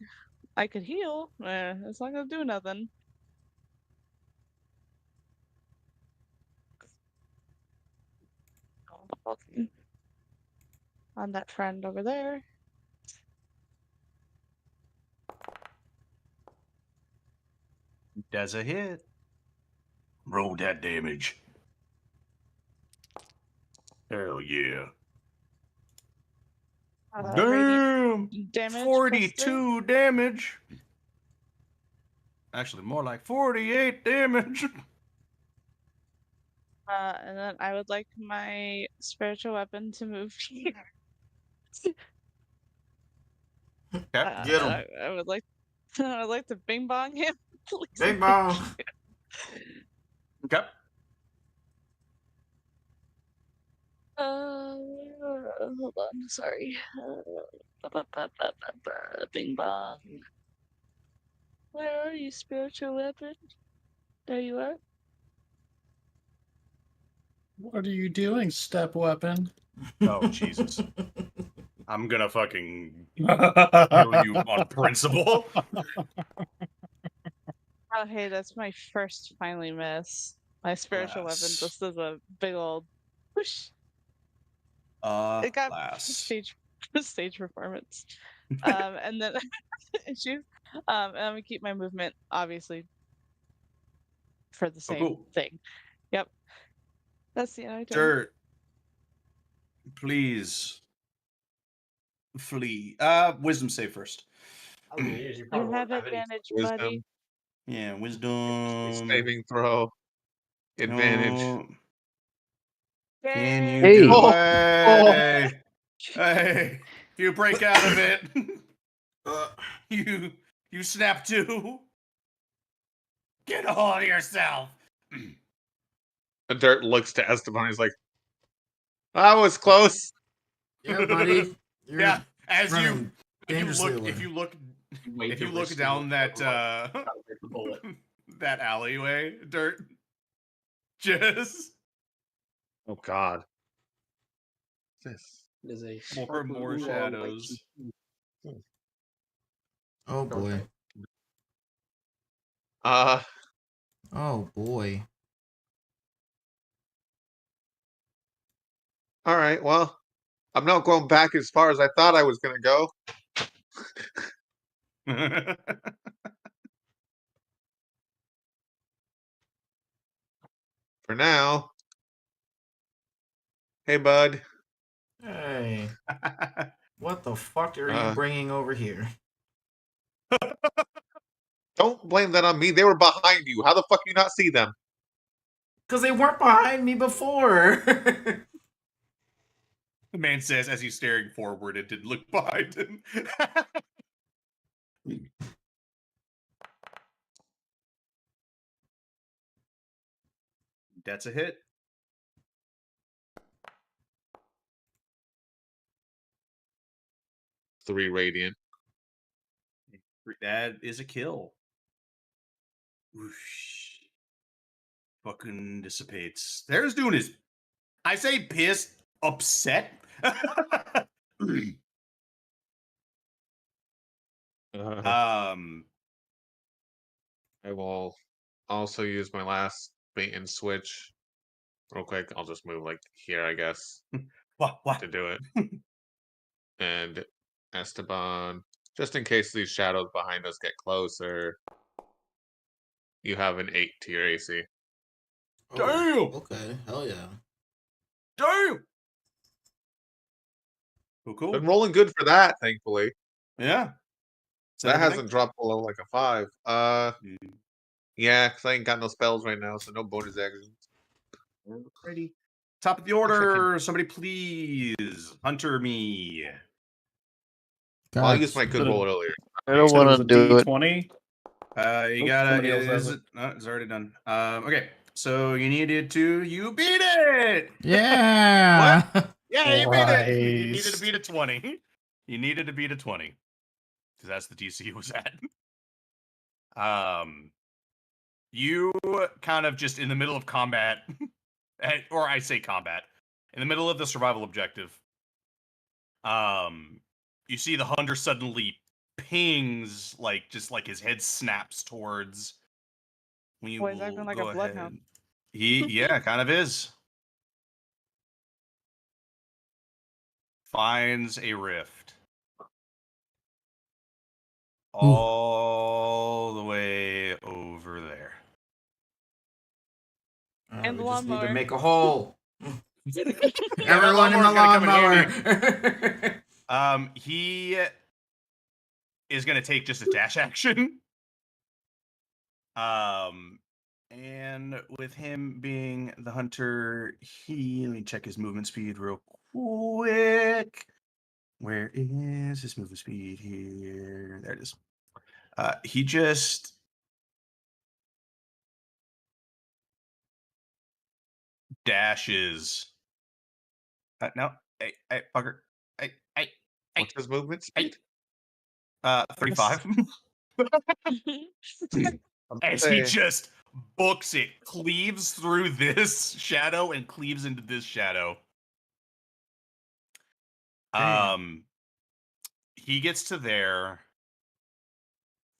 B: I could heal, it's not gonna do nothing. On that friend over there.
D: That's a hit. Roll that damage. Hell yeah. Damn!
B: Damage
D: 42 damage. Actually, more like 48 damage.
B: And then I would like my spiritual weapon to move here.
D: Okay, get him.
B: I would like to bing bong him.
G: Bing bong.
D: Okay.
B: Hold on, sorry. Bing bong. Where are you, spiritual weapon? There you are.
J: What are you doing, step weapon?
D: Oh, Jesus. I'm gonna fucking kill you on principle.
B: Oh, hey, that's my first finally miss. My spiritual weapon
D: Alas.
B: just does a big old whoosh. It got stage performance. And then she's and I'm gonna keep my movement obviously for the same thing. Yep. That's the end of my turn.
D: Dirt. Please. Flee. Wisdom save first.
B: You have advantage, buddy.
D: Yeah, wisdom.
E: Saving throw. Advantage.
D: No. Can you
C: Hey.
D: do
E: Oh.
D: it? Hey, you break out of it. You snap to. Get a hold of yourself.
E: The Dirt looks to Esteban. He's like, "That was close."
G: Yeah, buddy. You're
D: Yeah, as you
G: running dangerously
D: if you look
J: Way
D: if
J: too
D: you look
J: risky
D: down
J: with
D: that
J: the bullet.
D: that alleyway, Dirt, just
E: Oh God. This.
J: There's a
D: more
J: sparkling
D: more
J: blue
D: shadows.
G: Oh boy. Oh boy.
E: All right. Well, I'm not going back as far as I thought I was gonna go. For now. Hey, bud.
H: Hey, what the fuck are you bringing over here?
E: Don't blame that on me. They were behind you. How the fuck do you not see them?
H: Because they weren't behind me before.
D: The man says as he's staring forward and didn't look behind him. That's a hit.
E: Three radiant.
D: That is a kill. Whoosh. Fucking dissipates. There's Dune is, I say pissed, upset.
E: I will also use my last bait and switch real quick. I'll just move like here, I guess,
D: What?
E: to do it. And Esteban, just in case these shadows behind us get closer, you have an 8 to your AC.
D: Damn!
G: Okay, hell yeah.
D: Damn! Cool.
E: Been rolling good for that, thankfully.
D: Yeah.
E: That hasn't dropped below like a 5. Yeah, because I ain't got no spells right now, so no bonus actions.
D: Alrighty. Top of the order. Somebody please hunter me.
E: Well, I used my good roll earlier.
C: I don't want to do it.
J: D20.
D: You gotta. It's already done. Okay. So you needed to. You beat it.
G: Yeah.
D: Yeah, you beat it. You needed to
J: Christ.
D: beat a 20. You needed to beat a 20. Because that's the DC it was at. You kind of just in the middle of combat, or I say combat, in the middle of the survival objective. You see the hunter suddenly pings, like just like his head snaps towards. We
B: Boy, he's
D: will
B: acting like
D: go
B: a bloodhound.
D: ahead. Yeah, kind of is. Finds a rift. All the way over there.
B: And the
H: we just need to
B: lawnmower.
H: make a hole.
G: Everyone in the lawnmower.
D: He is gonna take just a dash action. And with him being the hunter, let me check his movement speed real quick. Where is his movement speed here? There it is. He just dashes. No, hey, fucker.
E: What's his movement speed?
D: 35. As he just books it, cleaves through this shadow and cleaves into this shadow. He gets to there.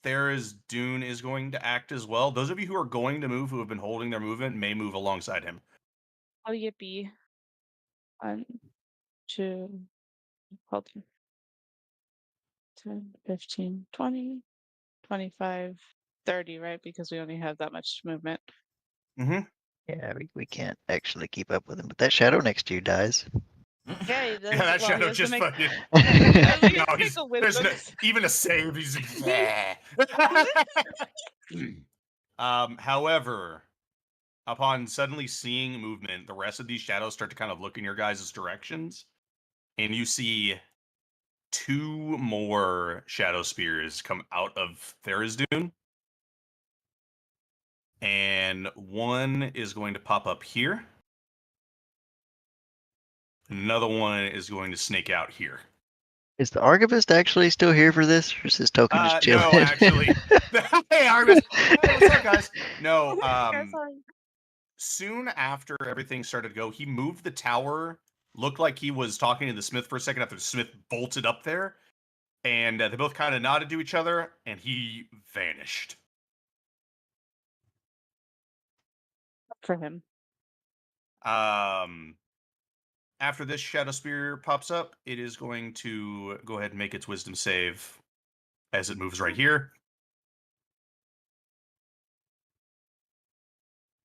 D: There's Dune is going to act as well. Those of you who are going to move, who have been holding their movement, may move alongside him.
B: Oh, yippee. 1, 2, hold on. 10, 15, 20, 25, 30, right? Because we only have that much movement.
D: Mm-hmm.
C: Yeah, we can't actually keep up with him, but that shadow next to you dies.
B: Yeah, he does.
D: Yeah, that
B: well,
D: shadow
B: he has to
D: just
B: make-
D: fucking.
B: he
D: No,
B: has to
D: he's,
B: make a
D: there's
B: wisdom.
D: no, even a save. He's. However, upon suddenly seeing movement, the rest of these shadows start to kind of look in your guys' directions, and you see 2 more shadow spears come out of Tharizdun. And one is going to pop up here. Another one is going to snake out here.
C: Is the Archivist actually still here for this, or is his token just chilling?
D: No, actually. Hey, Argus. Hey, what's up, guys? No,
B: Sorry.
D: soon after everything started to go, he moved the tower. Looked like he was talking to the Smith for a second after the Smith bolted up there. And they both kind of nodded to each other, and he vanished.
B: For him.
D: After this Shadow Spear pops up, it is going to go ahead and make its Wisdom save as it moves right here.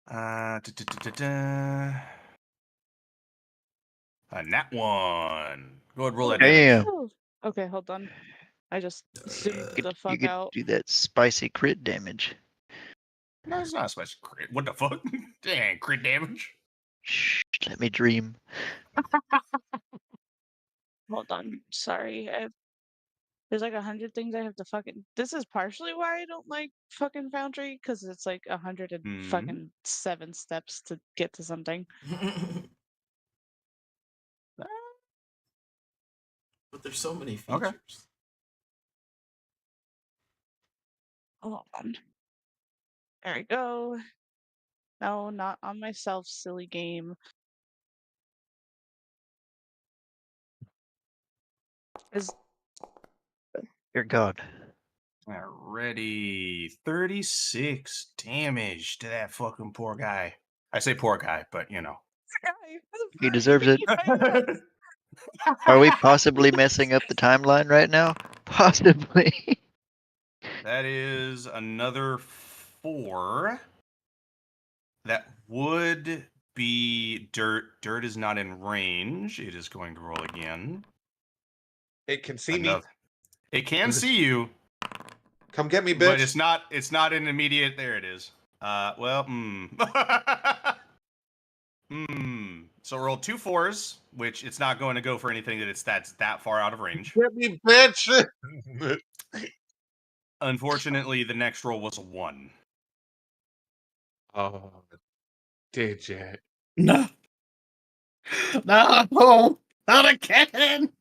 D: A nat 1. Go ahead, roll that damage.
C: Damn.
B: Ooh. Okay, hold on. I just zoomed the
C: You
B: fuck
C: could
B: out.
C: do that spicy crit damage.
D: No, it's not a special crit. What the fuck? Dang, crit damage.
C: Shh, let me dream.
B: Hold on. Sorry. There's like 100 things I have to fucking. This is partially why I don't like fucking Foundry, because it's like 100 and
D: Mhm.
B: fucking 7 steps to get to something.
H: But there's so many features.
D: Okay.
B: Hold on. There we go. No, not on myself, silly game. Is
C: Dear God.
D: Already 36 damage to that fucking poor guy. I say poor guy, but you know.
C: He deserves it. Are we possibly messing up the timeline right now? Possibly.
D: That is another 4. That would be Dirt. Dirt is not in range. It is going to roll again.
E: It can see me.
D: Another. It can see you,
E: Come get me,
D: but
E: bitch.
D: it's not an immediate. There it is. Well, So roll 2 4s, which it's not going to go for anything that's that far out of range.
E: Get me, bitch.
D: Unfortunately, the next roll was a 1.
E: Oh, digit.
J: No. No, not again.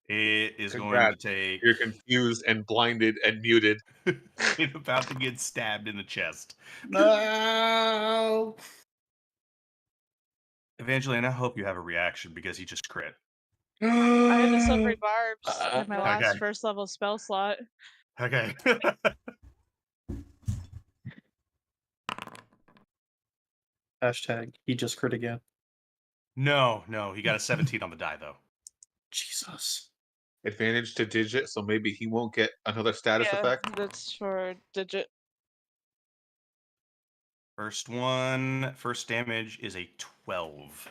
D: It is going to
E: Congrats.
D: take.
E: You're confused and blinded and muted.
D: It's about to get stabbed in the chest.
J: No.
D: Evangeline, I hope you have a reaction because he just crit.
B: I had a silvery barbs at my last
D: Okay.
B: first level spell slot.
D: Okay.
J: Hashtag he just crit again.
D: No, he got a 17 on the die though.
J: Jesus.
E: Advantage to digit, so maybe he won't get another status
B: Yeah,
E: effect.
B: that's for digit.
D: First damage is a 12.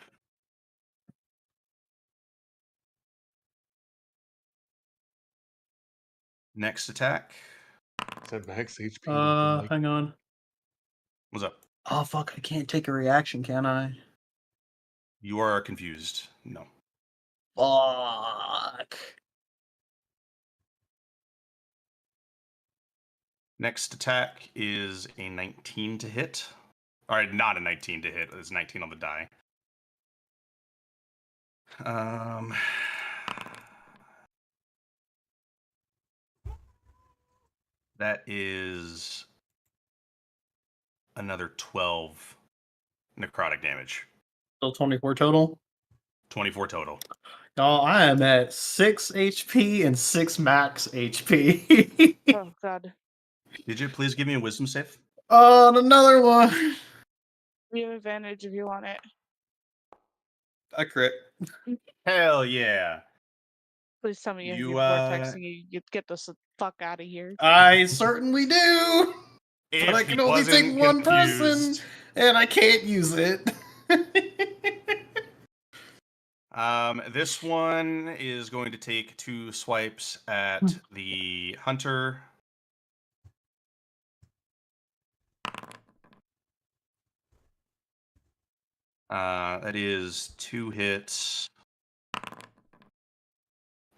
D: Next attack.
E: It's at max HP. looking like.
J: Hang on.
D: What's up?
J: Oh fuck! I can't take a reaction, can I?
D: You are confused. No.
J: Fuck.
D: Next attack is a 19 to hit. All right, not a 19 to hit. It's 19 on the die. That is another 12 necrotic damage.
J: Still 24 total.
D: 24 total.
J: Y'all, I am at 6 HP and 6 max HP.
B: Oh god.
D: Did you please give me a wisdom save?
J: On another one.
B: You have advantage if you want it.
J: I crit.
D: Hell yeah.
B: Please tell me you have
D: You,
B: your vortex and you get this fuck out of here.
J: I certainly do.
D: If
J: But I
D: he
J: can only take
D: wasn't
J: one person,
D: confused.
J: and I can't use it.
D: This one is going to take 2 swipes at the hunter. That is 2 hits,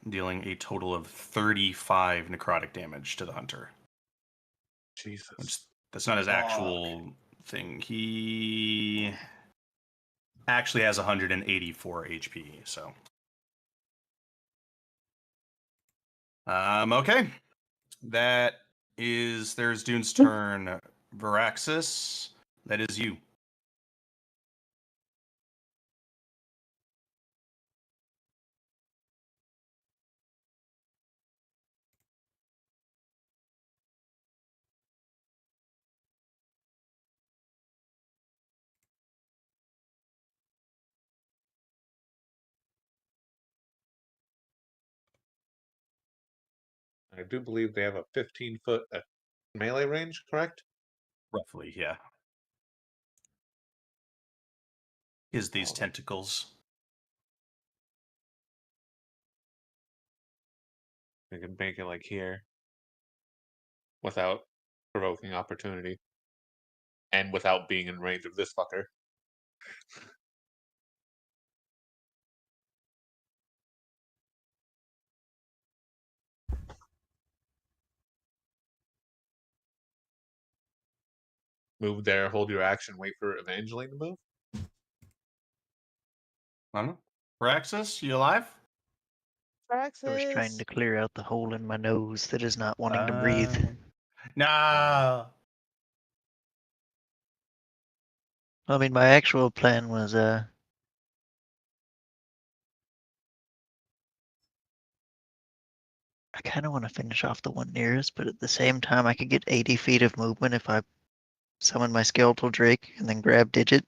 D: dealing a total of 35 necrotic damage to the hunter.
E: Jesus.
D: That's not his actual thing. He actually has 184 HP, so. Okay. That is there's Dune's turn. Varaxis, that is you.
E: I do believe they have a 15-foot melee range, correct?
D: Roughly, yeah. Is these tentacles.
E: We can make it like here without provoking opportunity and without being in range of this fucker. Move there, hold your action, wait for Evangeline to move.
D: Varaxis, you alive?
C: I was trying
B: Praxis.
C: to clear out the hole in my nose that is not wanting to breathe.
D: No.
C: I mean, my actual plan was I kind of want to finish off the one nearest, but at the same time, I could get 80 feet of movement if I summon my skeletal drake and then grab Digit.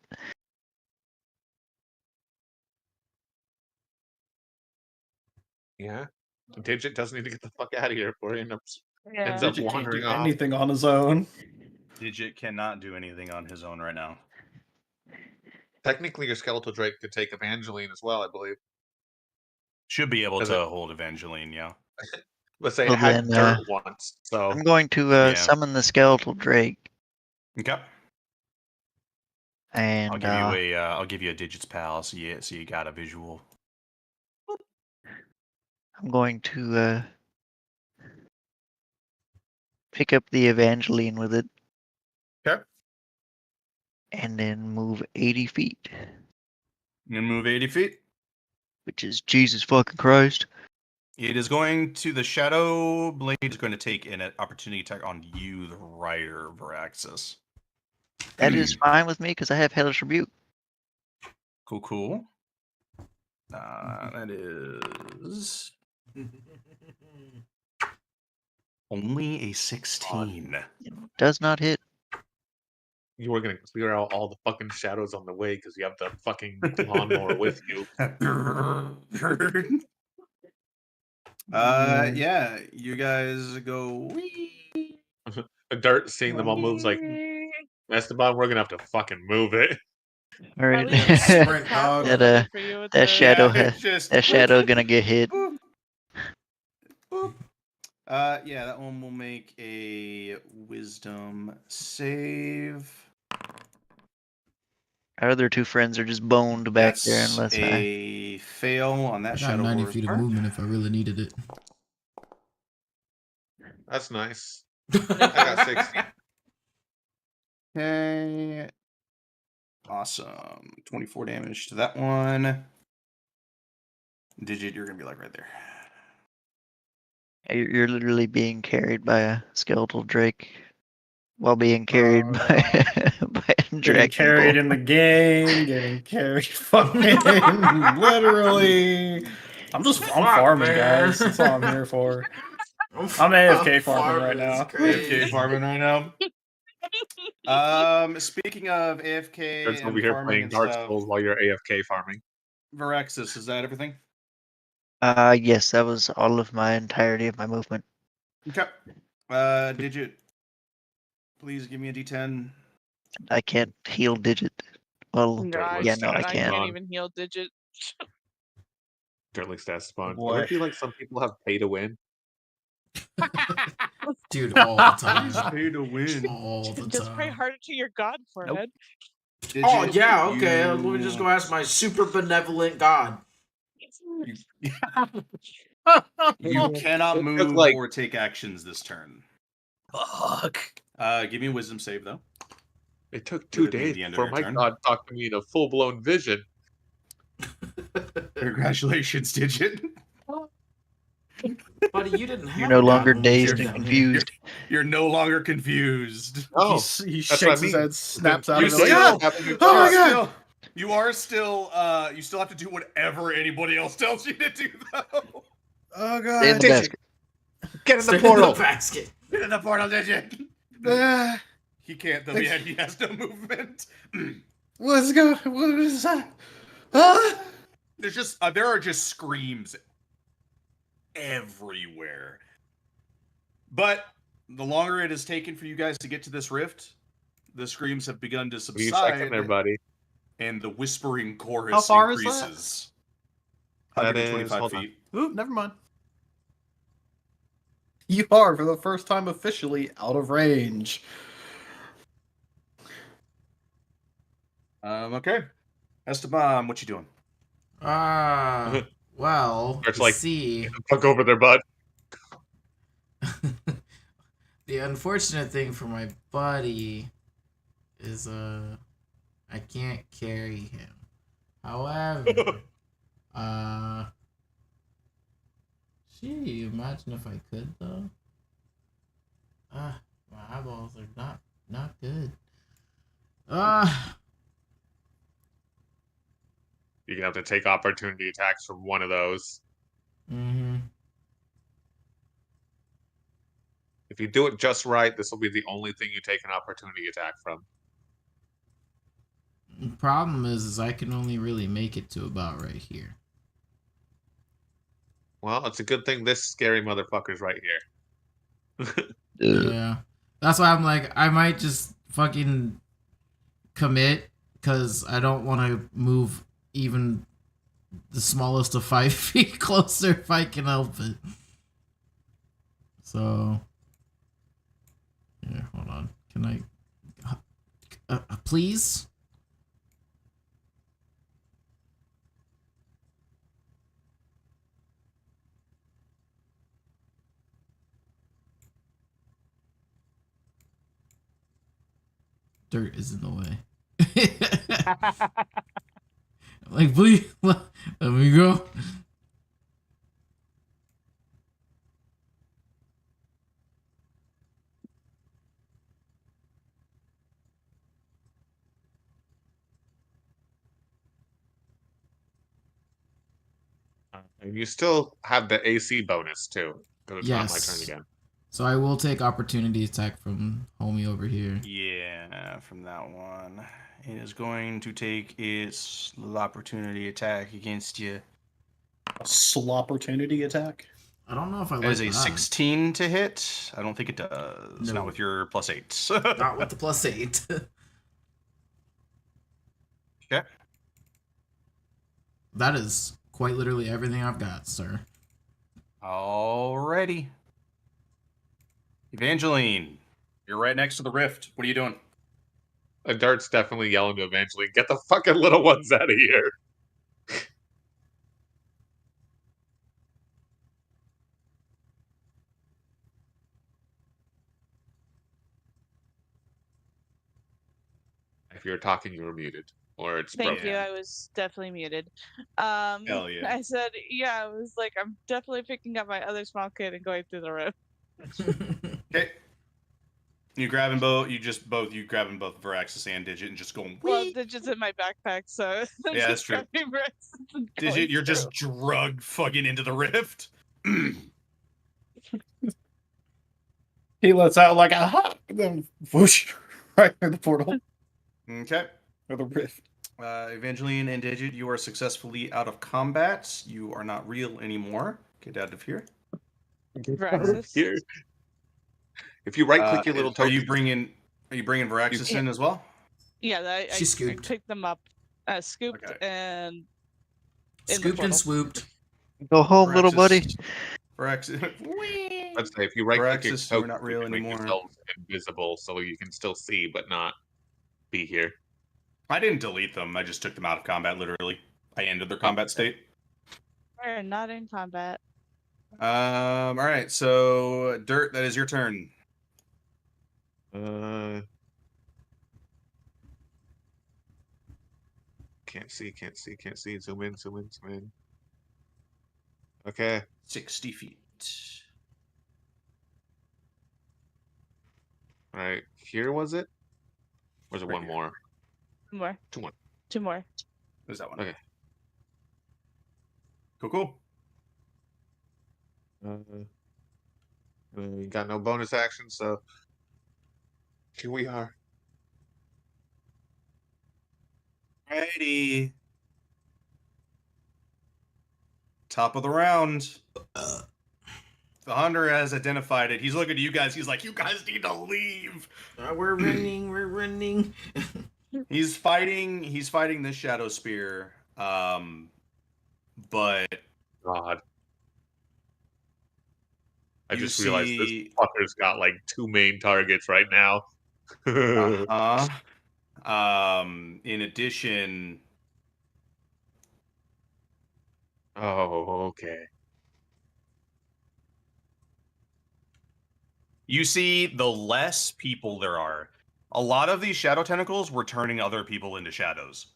E: Yeah. Digit does need to get the fuck out of here before he ends up
B: Yeah.
E: Digit
J: Digit can't
E: wandering
J: do
E: off.
J: anything on his own.
D: Digit cannot do anything on his own right now.
E: Technically, your skeletal drake could take Evangeline as well, I believe.
D: Should be able
E: Does
D: to
E: it-
D: hold Evangeline, yeah.
E: Let's say
C: Well,
E: it had
C: then,
E: dirt once, so
C: I'm going to
D: Yeah.
C: summon the skeletal drake,
D: Okay.
C: and
D: I'll give you a Digits pal, so you got a visual.
C: I'm going to pick up the Evangeline with it.
D: Okay.
C: And then move 80 feet,
D: You can move 80 feet.
C: which is Jesus fucking Christ.
D: It is going to the Shadow Blade is going to take an opportunity attack on you, the rider, Varaxis.
C: That is fine with me because I have Hellish Rebuke.
D: Cool. That is only a 16.
C: It does not hit.
E: you were gonna clear out all the fucking shadows on the way because you have the fucking lawnmower with you.
D: Yeah, you guys go wee.
E: Dirt seeing them all moves like Esteban, we're gonna have to fucking move it.
C: All right.
B: At least
H: Sprint,
B: half
H: dog.
B: of
C: That,
B: it for you with
C: that
B: the-
C: shadow,
D: it's just
C: that shadow gonna get hit.
D: boop, boop. Yeah, that one will make a wisdom save.
C: Our other two friends are just boned back there
D: That's
C: unless I.
D: a fail on that
G: I got
D: shadow
G: 90
D: horror's
G: feet of
D: part.
G: movement if I really needed it.
E: That's nice. I got 60.
D: Okay. Awesome. 24 damage to that one. Digit, you're gonna be like right there.
C: You're literally being carried by a skeletal drake while being carried by, by a
J: Getting
C: dragon.
J: carried
C: bull.
J: in the game, getting carried fucking literally. I'm farming, guys. That's all I'm here for. I'm AFK farming right now.
D: AFK farming right now. Speaking of AFK
E: Dirt's over
D: and
E: here
D: farming
E: playing
D: and
E: Dark
D: stuff,
E: Souls while you're AFK farming.
D: Varaxis, is that everything?
C: Yes, that was all of my entirety of my movement.
D: Okay. Digit, please give me a D10.
C: I can't heal Digit. Well,
B: No, I
C: yeah, no, I
B: can't
C: can't.
B: even heal Digit.
E: Dirt likes to Esteban.
J: Boy.
E: Would it be like some people have pay to win?
G: Dude, all the time.
D: Pay to win.
G: All the
B: Just pray
G: time.
B: harder to your god, forehead.
H: Oh
D: Digit,
H: yeah, okay.
D: you-
H: Let me just go ask my super benevolent god.
D: You cannot
E: It's
D: move
E: like-
D: or take actions this turn.
J: Fuck.
D: Give me a wisdom save though.
E: It took
D: Would
E: 2
D: it be
E: days
D: the end of
E: for
D: your
E: my
D: turn?
E: god talked to me in a full blown vision.
D: Congratulations, Digit.
H: Buddy, you didn't have
C: You're no
H: a god
C: longer
H: when we
C: dazed
H: came
C: and
H: down
C: confused.
D: You're no longer confused.
E: Oh,
J: He
E: that's what
J: shakes
E: I
J: his
E: mean.
J: head, snaps out
D: You
J: of it.
D: still,
J: Like, "Ah!"
E: having a
J: Oh my
D: you
J: God.
D: still- you are still you still have to do whatever anybody else tells you to do though.
J: Oh
C: Stay in
J: god.
C: the basket.
E: Get in
H: Stay
E: the portal.
H: in the basket.
D: Get in the portal, Digit.
J: Ah,
D: He can't though. Yeah, he has no movement.
J: what's going? What is that? Ah!
D: There's just there are just screams everywhere. But the longer it has taken for you guys to get to this rift, the screams have begun to
E: What are you checking
D: subside,
E: there, buddy?
D: and the whispering chorus
J: How far is that?
D: increases.
E: That is-
D: 125
E: hold on.
D: feet.
J: Ooh, never mind. You are, for the first time officially, out of range.
D: Okay. Esteban, what you doing?
H: Well,
E: It's
H: you
E: like-
H: see,
E: Fuck over their butt.
H: the unfortunate thing for my buddy is I can't carry him. However, gee, imagine if I could though. My eyeballs are not good.
E: You're gonna have to take opportunity attacks from one of those.
H: Mm-hmm.
E: If you do it just right, this will be the only thing you take an opportunity attack from.
G: Problem is I can only really make it to about right here.
E: Well, it's a good thing this scary motherfucker's right here.
G: Yeah. That's why I'm like, I might just fucking commit because I don't want to move even the smallest of 5 feet closer if I can help it. So, yeah, hold on. Can I, please? Dirt is in the way. Like, please, let me go.
E: And you still have the AC bonus too. Because it's not my
G: Yes.
E: turn again.
G: So I will take opportunity attack from homie over here.
D: Yeah, from that one. It is going to take its opportunity attack against you.
J: Slopportunity attack.
G: I don't know if I like
D: As a
G: that.
D: 16 to hit, I don't think it does.
G: No.
D: Not with your +8.
H: Not with the +8.
D: Okay.
G: That is quite literally everything I've got, sir.
D: Alrighty. Evangeline, you're right next to the rift. What are you doing?
E: Dart's definitely yelling to Evangeline, get the fucking little ones out of here. If you're talking, you're muted. Or it's
B: Thank
E: broken.
B: you. I was definitely muted.
D: Hell yeah.
B: I said, yeah, I was like, I'm definitely picking up my other small kid and going through the rift.
D: Okay. You grabbing both? You grabbing both Veraxis and Digit and just going.
B: Well,
D: Whee!
B: Digit's in my backpack, so I'm
D: Yeah, that's
B: just
D: true.
B: grabbing Veraxis and
D: Digit,
B: going
D: you're just
B: through.
D: drugged fucking into the rift.
J: He lets out like a hop, and then whoosh, right through the portal
D: Okay.
J: or the rift.
D: Evangeline and Digit, you are successfully out of combat. You are not real anymore. Get out of here.
B: Veraxis.
E: Here. If you right click your little
D: Are
E: token,
D: you bringing Veraxis in as well?
B: Yeah, I
H: She scooped.
B: picked them up, scooped,
D: Okay.
B: and in the
H: Scooped and
B: portal.
H: swooped.
C: Go home, little buddy.
D: Veraxis.
E: let's say if you right click your
D: Veraxis, you're
E: token,
D: not
E: you
D: real
E: can make
D: anymore.
E: yourself invisible so you can still see but not be here.
D: I didn't delete them. I just took them out of combat. Literally, I ended their combat state.
B: We're not in combat.
D: All right. So, Dirt, that is your turn.
E: Can't see, can't see, can't see. Zoom in, zoom in, zoom in. Okay.
D: 60 feet.
E: All right. Here was it? Or is it
D: Right
E: one
D: here.
E: more?
B: Two more.
E: Two more.
B: Two more.
D: There's that one.
E: Okay.
D: Cool.
E: We got no bonus action, so here we are.
D: Alrighty. Top of the round. The hunter has identified it. He's looking at you guys. He's like, you guys need to leave.
H: We're running. We're running.
D: He's fighting this shadow spear. But
E: God. I
D: You
E: just realized this
D: see-
E: fucker's got like two main targets right now.
D: in addition,
E: Oh, okay.
D: you see the less people there are. A lot of these shadow tentacles were turning other people into shadows.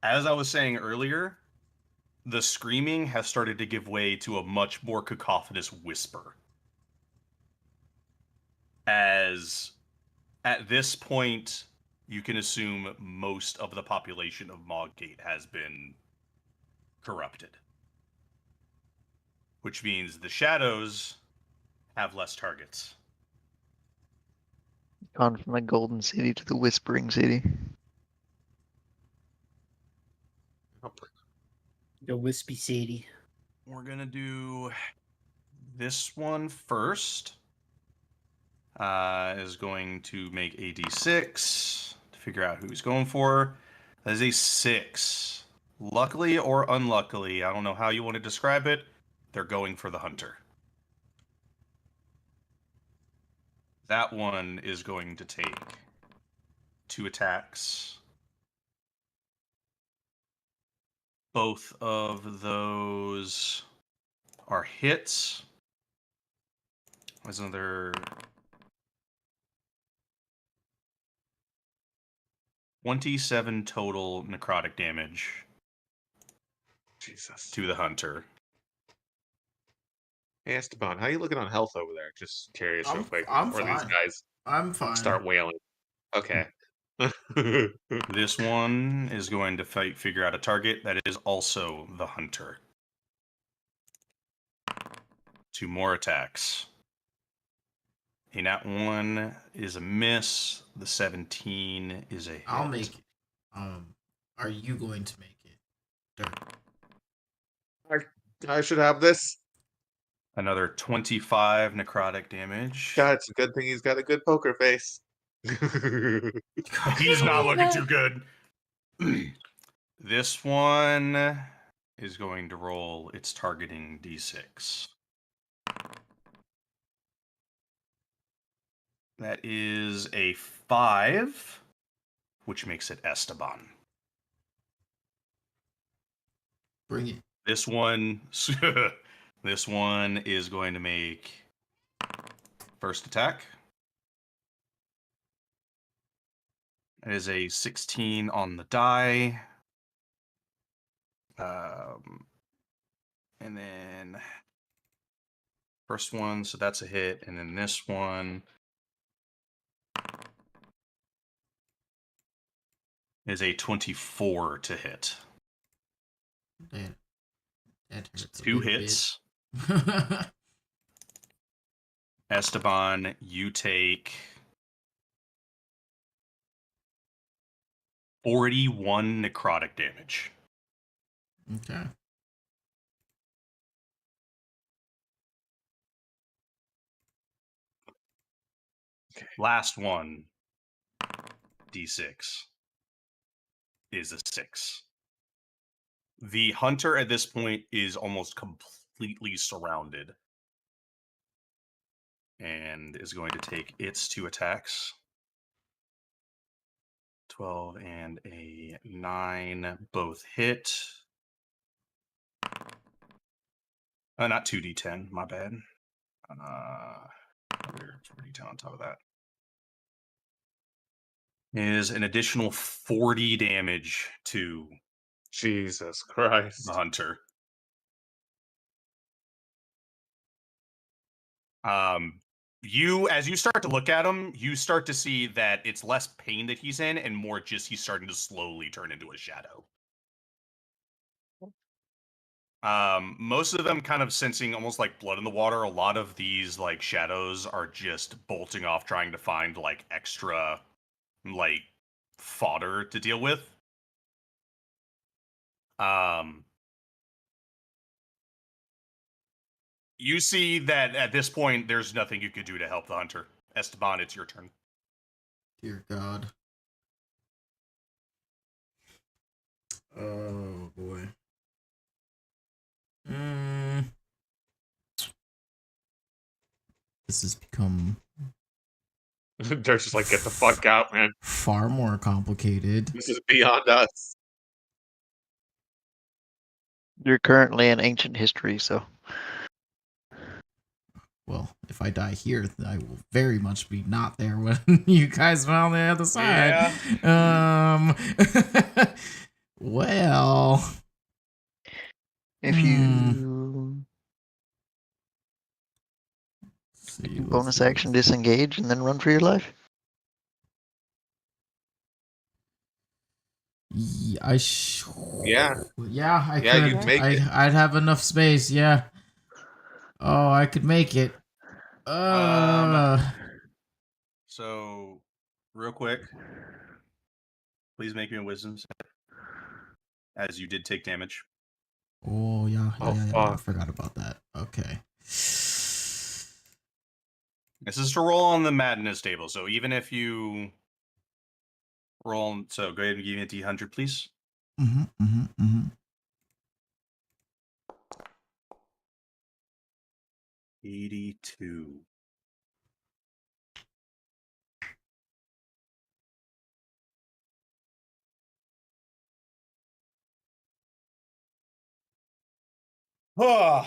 D: As I was saying earlier, the screaming has started to give way to a much more cacophonous whisper. As at this point, you can assume most of the population of Moggate has been corrupted. Which means the shadows have less targets.
C: Gone from the Golden City to the Whispering City.
K: The Wispy City.
D: We're gonna do this one first. Is going to make a d6 to figure out who he's going for. That is a 6. Luckily or unluckily, I don't know how you want to describe it, they're going for the hunter. That one is going to take 2 attacks. Both of those are hits. There's another 27 total necrotic damage
E: Jesus.
D: to the hunter.
E: Hey Esteban, how you looking on health over there? Just curious real quick.
H: I'm
E: before these
H: fine.
E: guys
H: I'm fine.
E: start wailing. Okay.
D: This one is going to figure out a target that is also the hunter. 2 more attacks. And that one is a miss. The 17 is a hit.
H: I'll make it. Are you going to make it? Dirt.
E: I should have this.
D: Another 25 necrotic damage.
E: God, it's a good thing he's got a good poker face.
D: He's not looking too good. This one is going to roll its targeting d6. That is a 5, which makes it Esteban.
G: Bring it.
D: This one, this one is going to make first attack. It is a 16 on the die. And then first one, so that's a hit. And then this one is a 24 to hit.
G: That hurts a
D: 2
G: little bit.
D: hits. Esteban, you take 41 necrotic damage.
G: Okay.
D: Last one, d6, is a 6. The hunter at this point is almost completely surrounded and is going to take its 2 attacks. 12 and a 9 both hit. Not 2d10, my bad. There's 4d10 on top of that. Is an additional 40 damage to
E: Jesus Christ.
D: the hunter. As you start to look at him, you start to see that it's less pain that he's in and more just he's starting to slowly turn into a shadow. Most of them kind of sensing almost like blood in the water. A lot of these like shadows are just bolting off, trying to find like extra like fodder to deal with. You see that at this point, there's nothing you could do to help the hunter. Esteban, it's your turn.
G: Dear God. Oh boy. This has become
E: They're just like, get the fuck out, man.
G: far more complicated.
E: This is beyond us.
C: You're currently in ancient history, so
G: Well, if I die here, I will very much be not there when you guys found the other side. Well,
C: if you
G: see,
C: bonus action disengage and then run for your life.
G: Yeah,
E: Yeah,
G: I
E: Yeah,
G: could.
E: you'd make it.
G: I'd have enough space. Yeah. Oh, I could make it.
D: So, real quick, please make me a wisdom save, as you did take damage.
G: Oh yeah,
E: Oh,
G: I
E: fuck.
G: forgot about that. Okay.
D: This is to roll on the madness table, so even if you roll, so go ahead and give me a D100, please. 82. Oh.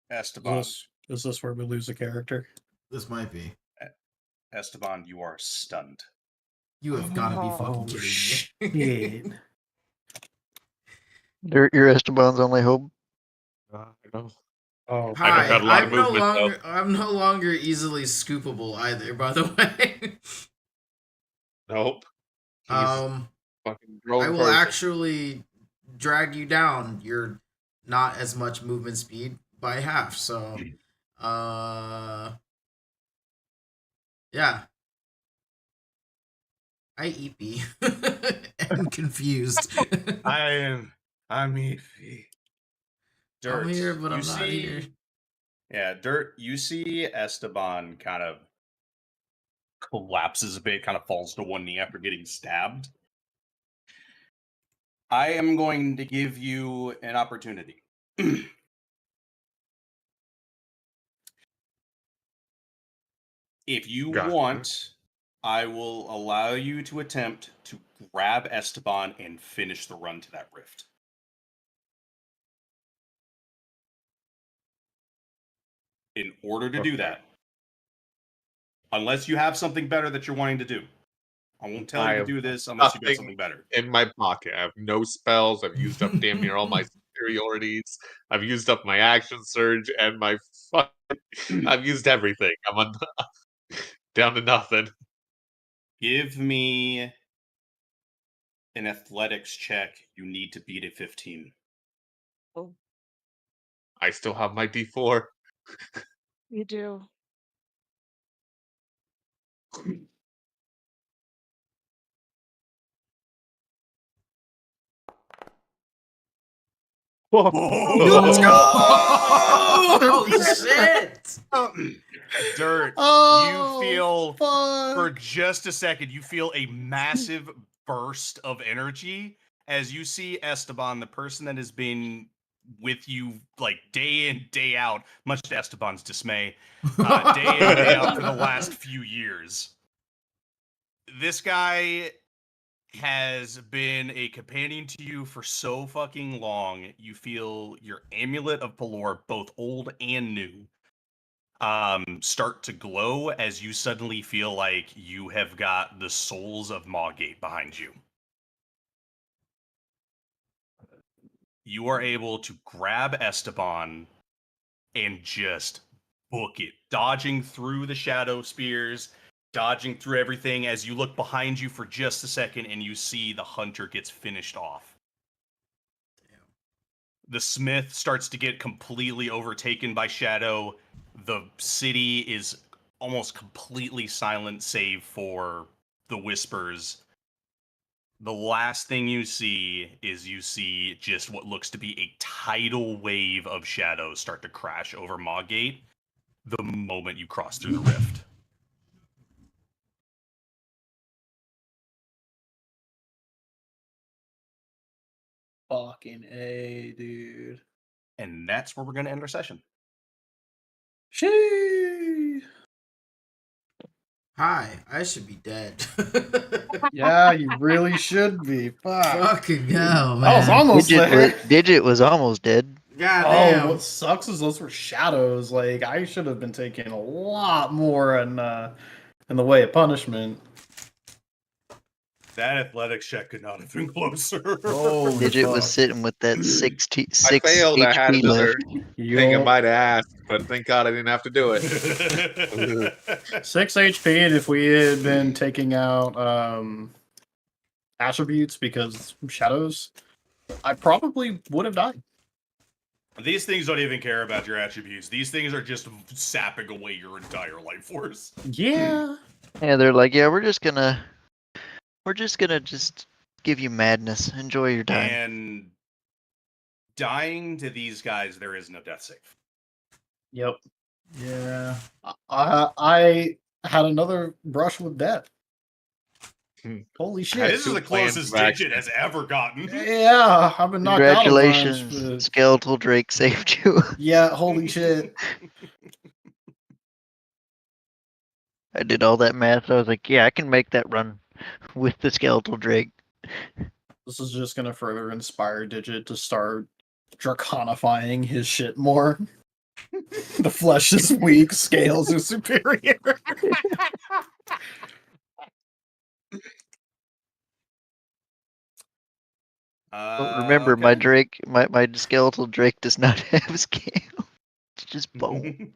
D: Esteban.
J: Is this where we lose a character?
G: This might be.
D: Esteban, you are stunned.
G: You have got to be fucking kidding me.
J: Shit.
C: You're Esteban's only hope.
E: I know.
J: Oh,
E: I don't got a lot of
G: I'm no
E: movement, though.
G: longer. I'm no longer easily scoopable either. By the way.
E: Nope. He's
G: Um.
E: fucking grown
G: I will
E: person.
G: actually drag you down. You're not as much movement speed by half. So, yeah. I EP. I'm confused.
D: I'm Eefy. Dirt.
G: I'm here, but
D: you
G: I'm not
D: see-
G: here.
D: Yeah, Dirt, you see Esteban kind of collapses a bit, kind of falls to one knee after getting stabbed. I am going to give you an opportunity. If you
E: Gotcha.
D: want, I will allow you to attempt to grab Esteban and finish the run to that rift. In order to do
E: Okay.
D: that, unless you have something better that you're wanting to do, I won't tell
E: I
D: you to
E: have
D: do this unless you got
E: nothing
D: something better.
E: in my pocket. I have no spells. I've used up damn near all my superiorities. I've used up my action surge and my I've used everything. I'm on down to nothing.
D: Give me an athletics check. You need to beat a 15.
E: I still have my D4.
B: You do.
D: Let's go!
G: Holy shit!
D: Dirt,
J: Oh,
D: you feel
J: fuck.
D: for just a second, you feel a massive burst of energy as you see Esteban, the person that has been with you like day in, day out, much to Esteban's dismay, day in, day out for the last few years. This guy has been a companion to you for so fucking long. You feel your amulet of Pelor, both old and new, start to glow as you suddenly feel like you have got the souls of Mawgate behind you. You are able to grab Esteban and just book it, dodging through the shadow spears, dodging through everything as you look behind you for just a second and you see the hunter gets finished off. The smith starts to get completely overtaken by shadow. The city is almost completely silent save for the whispers. The last thing you see is just what looks to be a tidal wave of shadows start to crash over Mawgate the moment you cross through the rift.
J: Fucking A, dude.
D: And that's where we're going to end our session.
J: Shee.
H: Hi, I should be dead.
J: Yeah, you really should be. Fuck.
G: Fucking hell, man.
J: I was almost there.
C: Digit was almost dead.
H: God
J: Oh,
H: damn.
J: what sucks is those were shadows. Like, I should have been taking a lot more in the way of punishment.
D: That athletics check could not have been closer.
H: Holy
C: Digit was
H: fuck.
C: sitting with that 6
E: I
C: HP
E: failed. I had another
C: left.
E: thing I might have asked, but thank God I didn't have to do it.
J: 6 HP, and if we had been taking out attributes because shadows, I probably would have died.
D: These things don't even care about your attributes. These things are just sapping away your entire life force.
J: Yeah.
C: Yeah, they're like, yeah, we're just gonna give you madness. Enjoy your time.
D: And dying to these guys, there is no death save.
J: Yep. Yeah. I had another brush with death. Holy shit.
D: This is the closest Digit has ever gotten.
J: Yeah, I've been knocked out a bunch.
C: Congratulations, Skeletal Drake saved you.
J: Yeah, holy shit.
C: I did all that math. I was like, yeah, I can make that run with the Skeletal Drake.
J: This is just gonna further inspire Digit to start draconifying his shit more. The flesh is weak, scales are superior.
C: But remember, my Drake, my Skeletal Drake does not have scale. It's just bone.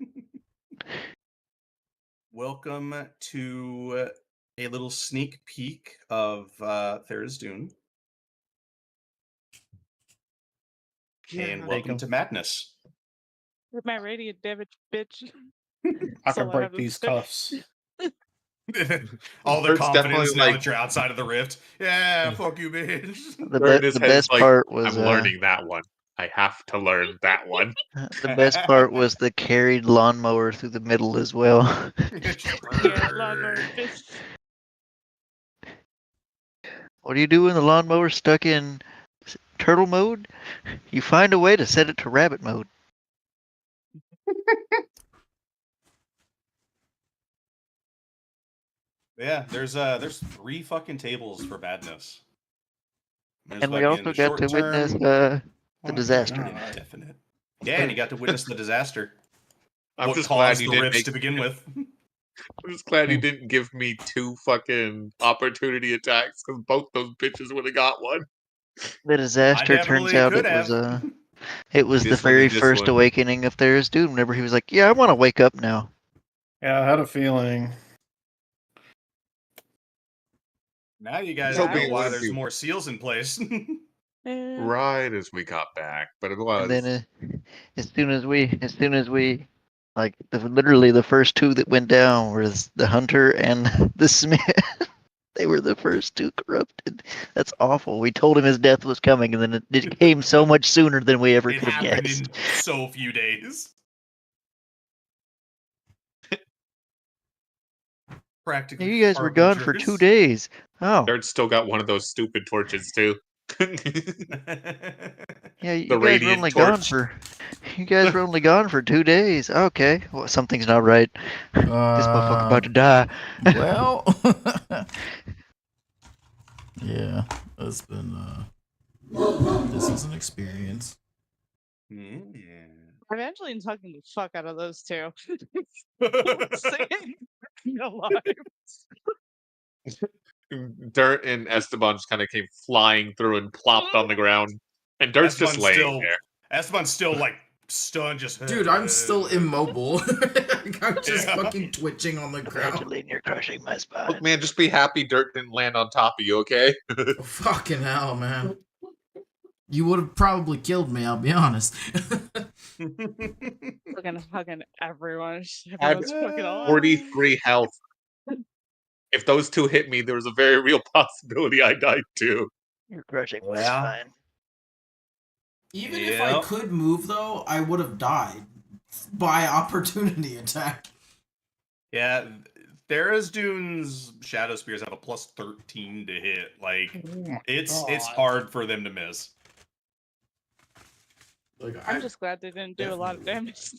D: Welcome to a little sneak peek of Tharizdun. And welcome to Madness.
B: With my radiant damage, bitch.
J: I
B: So
J: can break
B: have a
J: these
B: fit.
J: cuffs.
D: All the
E: It's
D: confidence
E: definitely
D: now
E: like-
D: that you're outside of the rift. Yeah, fuck you, bitch.
C: The,
E: Third
C: be-
E: is
C: the
E: heads
C: best
E: like,
C: part was
E: I'm learning that one. I have to learn that one.
C: the best part was the carried lawnmower through the middle as well.
B: Yeah, lawnmower bitch.
C: What do you do when the lawnmower's stuck in turtle mode? You find a way to set it to rabbit mode.
D: Yeah, there's 3 fucking tables for Madness. There's
C: And we
D: fucking
C: also
D: the
C: got to
D: short
C: witness
D: term,
C: the
D: long
C: disaster.
D: term, and indefinite. Yeah, and you got to witness the disaster.
E: I'm
D: What
E: just glad
D: caused
E: you
D: the
E: didn't
D: rifts
E: make
D: to begin with.
E: I'm just glad you didn't give me 2 fucking opportunity attacks because both those bitches would have got one.
C: The disaster turns out
D: could
C: it was
D: have.
C: it was the
E: This one
C: very
E: and this
C: first
E: one.
C: awakening of Tharizdun. Whenever he was like, "Yeah, I want to wake up now."
J: Yeah, I had a feeling.
D: Now you guys
E: So
D: know
E: we
D: why
E: would
D: there's
E: be-
D: more seals in place.
E: Right as we got back, but it was.
C: And then as soon as we like literally the first 2 that went down was the hunter and the smith. They were the first 2 corrupted. That's awful. We told him his death was coming, and then it came so much sooner than we ever
D: It
C: could have
D: happened
C: guessed.
D: in so few days. Practically.
C: You guys were gone for 2 days. Oh,
E: Dirt still got one of those stupid torches too.
C: Yeah, you
E: The
C: guys were
E: radiant
C: only
E: torch.
C: you guys were only gone for 2 days. Okay, well something's not right. This motherfucker about to die.
G: Well, yeah, it's been this is an experience.
B: Evangeline's hugging the fuck out of those two. Saying alive.
E: Dirt and Esteban just kind of came flying through and plopped on the ground, and Dirt's just
D: Esteban's
E: laying
D: still,
E: there.
D: Esteban's still like stunned, just
H: Dude, I'm still immobile. I'm just
D: Yeah.
H: fucking twitching on the ground.
C: Evangeline, you're crushing my spine.
E: Look, man, just be happy Dirt didn't land on top of you, okay?
H: Oh, fucking hell, man. You would have probably killed me, I'll be honest.
B: Fucking everyone.
E: Had
B: Everyone's fucking alive.
E: 43 health. If those two hit me, there was a very real possibility I died too.
C: You're crushing my
D: Yeah.
C: spine.
H: Even if I could move, though, I would have died by opportunity attack.
D: Yeah, Tharizdun's Shadow Spears have a plus 13 to hit. Like, it's
J: God.
D: hard for them to miss.
H: Like,
B: I'm just glad they didn't do a lot of damage.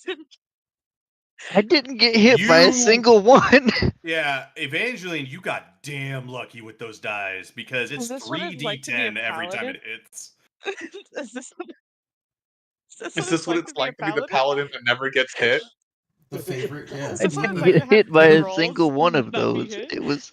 C: I didn't get hit by a
D: You-
C: single one.
D: Yeah, Evangeline, you got damn lucky with those dies because it's
B: Is this what it's like to be a
D: 3d10 every time
B: paladin?
D: it hits.
B: Is this
E: Is this what it's like to be the paladin that never gets hit?
H: the favorite, yeah.
B: Is
C: I
B: this what
C: didn't
B: it's like to
C: get
B: have
C: hit by
B: good
C: a
B: rolls
C: single one
B: and
C: of
B: not be
C: those.
B: hit?
C: It was.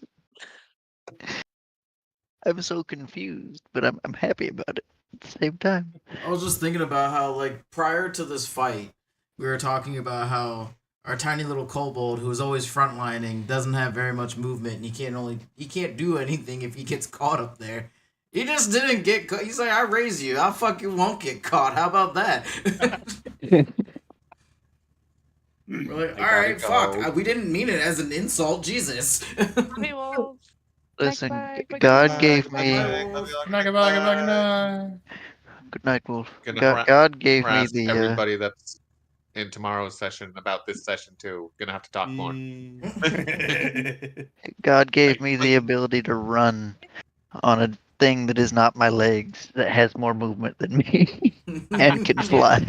C: I'm so confused, but I'm happy about it at the same time.
H: I was just thinking about how, like, prior to this fight, we were talking about how our tiny little kobold, who is always frontlining, doesn't have very much movement, and he can't do anything if he gets caught up there. He just didn't get caught. He's like, I raise you, I fucking won't get caught. How about that? We're like,
E: I
H: all right,
E: gotta
H: fuck.
E: go."
H: We didn't mean it as an insult, Jesus.
B: Hey, well,
C: Listen,
B: bye, bye,
C: God
B: goodbye.
C: gave
E: Bye,
C: me.
E: bye,
J: Goodbye, goodbye, goodbye, goodbye.
C: Good night, Wolf.
E: Gonna
C: God gave me
E: Harass
C: the.
E: everybody that's in tomorrow's session about this session too. Gonna have to talk more.
C: God gave me the ability to run on a thing that is not my legs, that has more movement than me, and can fly.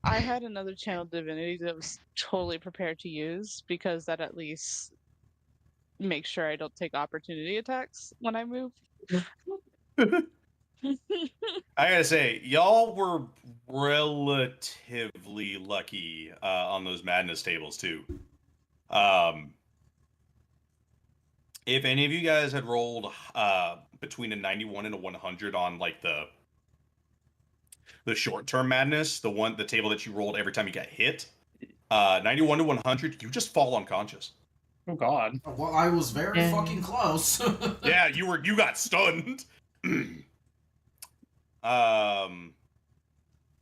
B: I had another channel divinity that was totally prepared to use because that at least makes sure I don't take opportunity attacks when I move.
D: I gotta say, y'all were relatively lucky on those madness tables too. If any of you guys had rolled between a 91 and a 100 on like the short-term madness, the table that you rolled every time you got hit, 91 to 100, you just fall unconscious.
J: Oh God.
H: Well, I was very fucking close.
D: Yeah, you got stunned.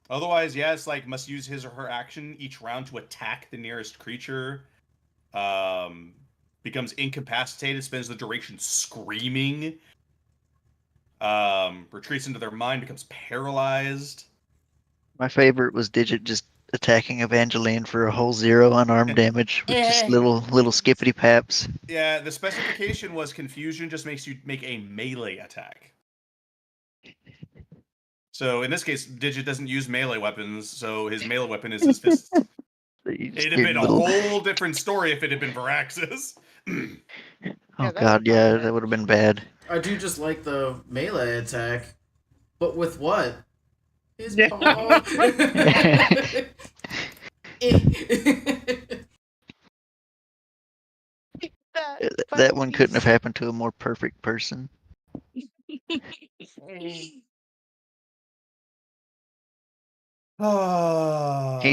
D: Otherwise, yeah, it's like must use his or her action each round to attack the nearest creature. Becomes incapacitated, spends the duration screaming. Retreats into their mind, becomes paralyzed.
C: My favorite was Digit just attacking Evangeline for a whole 0 unarmed damage with just little skippity paps.
D: Yeah, the specification was confusion just makes you make a melee attack. So in this case, Digit doesn't use melee weapons, so his melee weapon is his fists. It'd have been a whole different story if it had been Varaxis.
C: Oh God, yeah, that would have been bad.
H: I do just like the melee attack, but with what? His
J: Yeah.
H: paw.
C: That one couldn't have happened to a more perfect person. He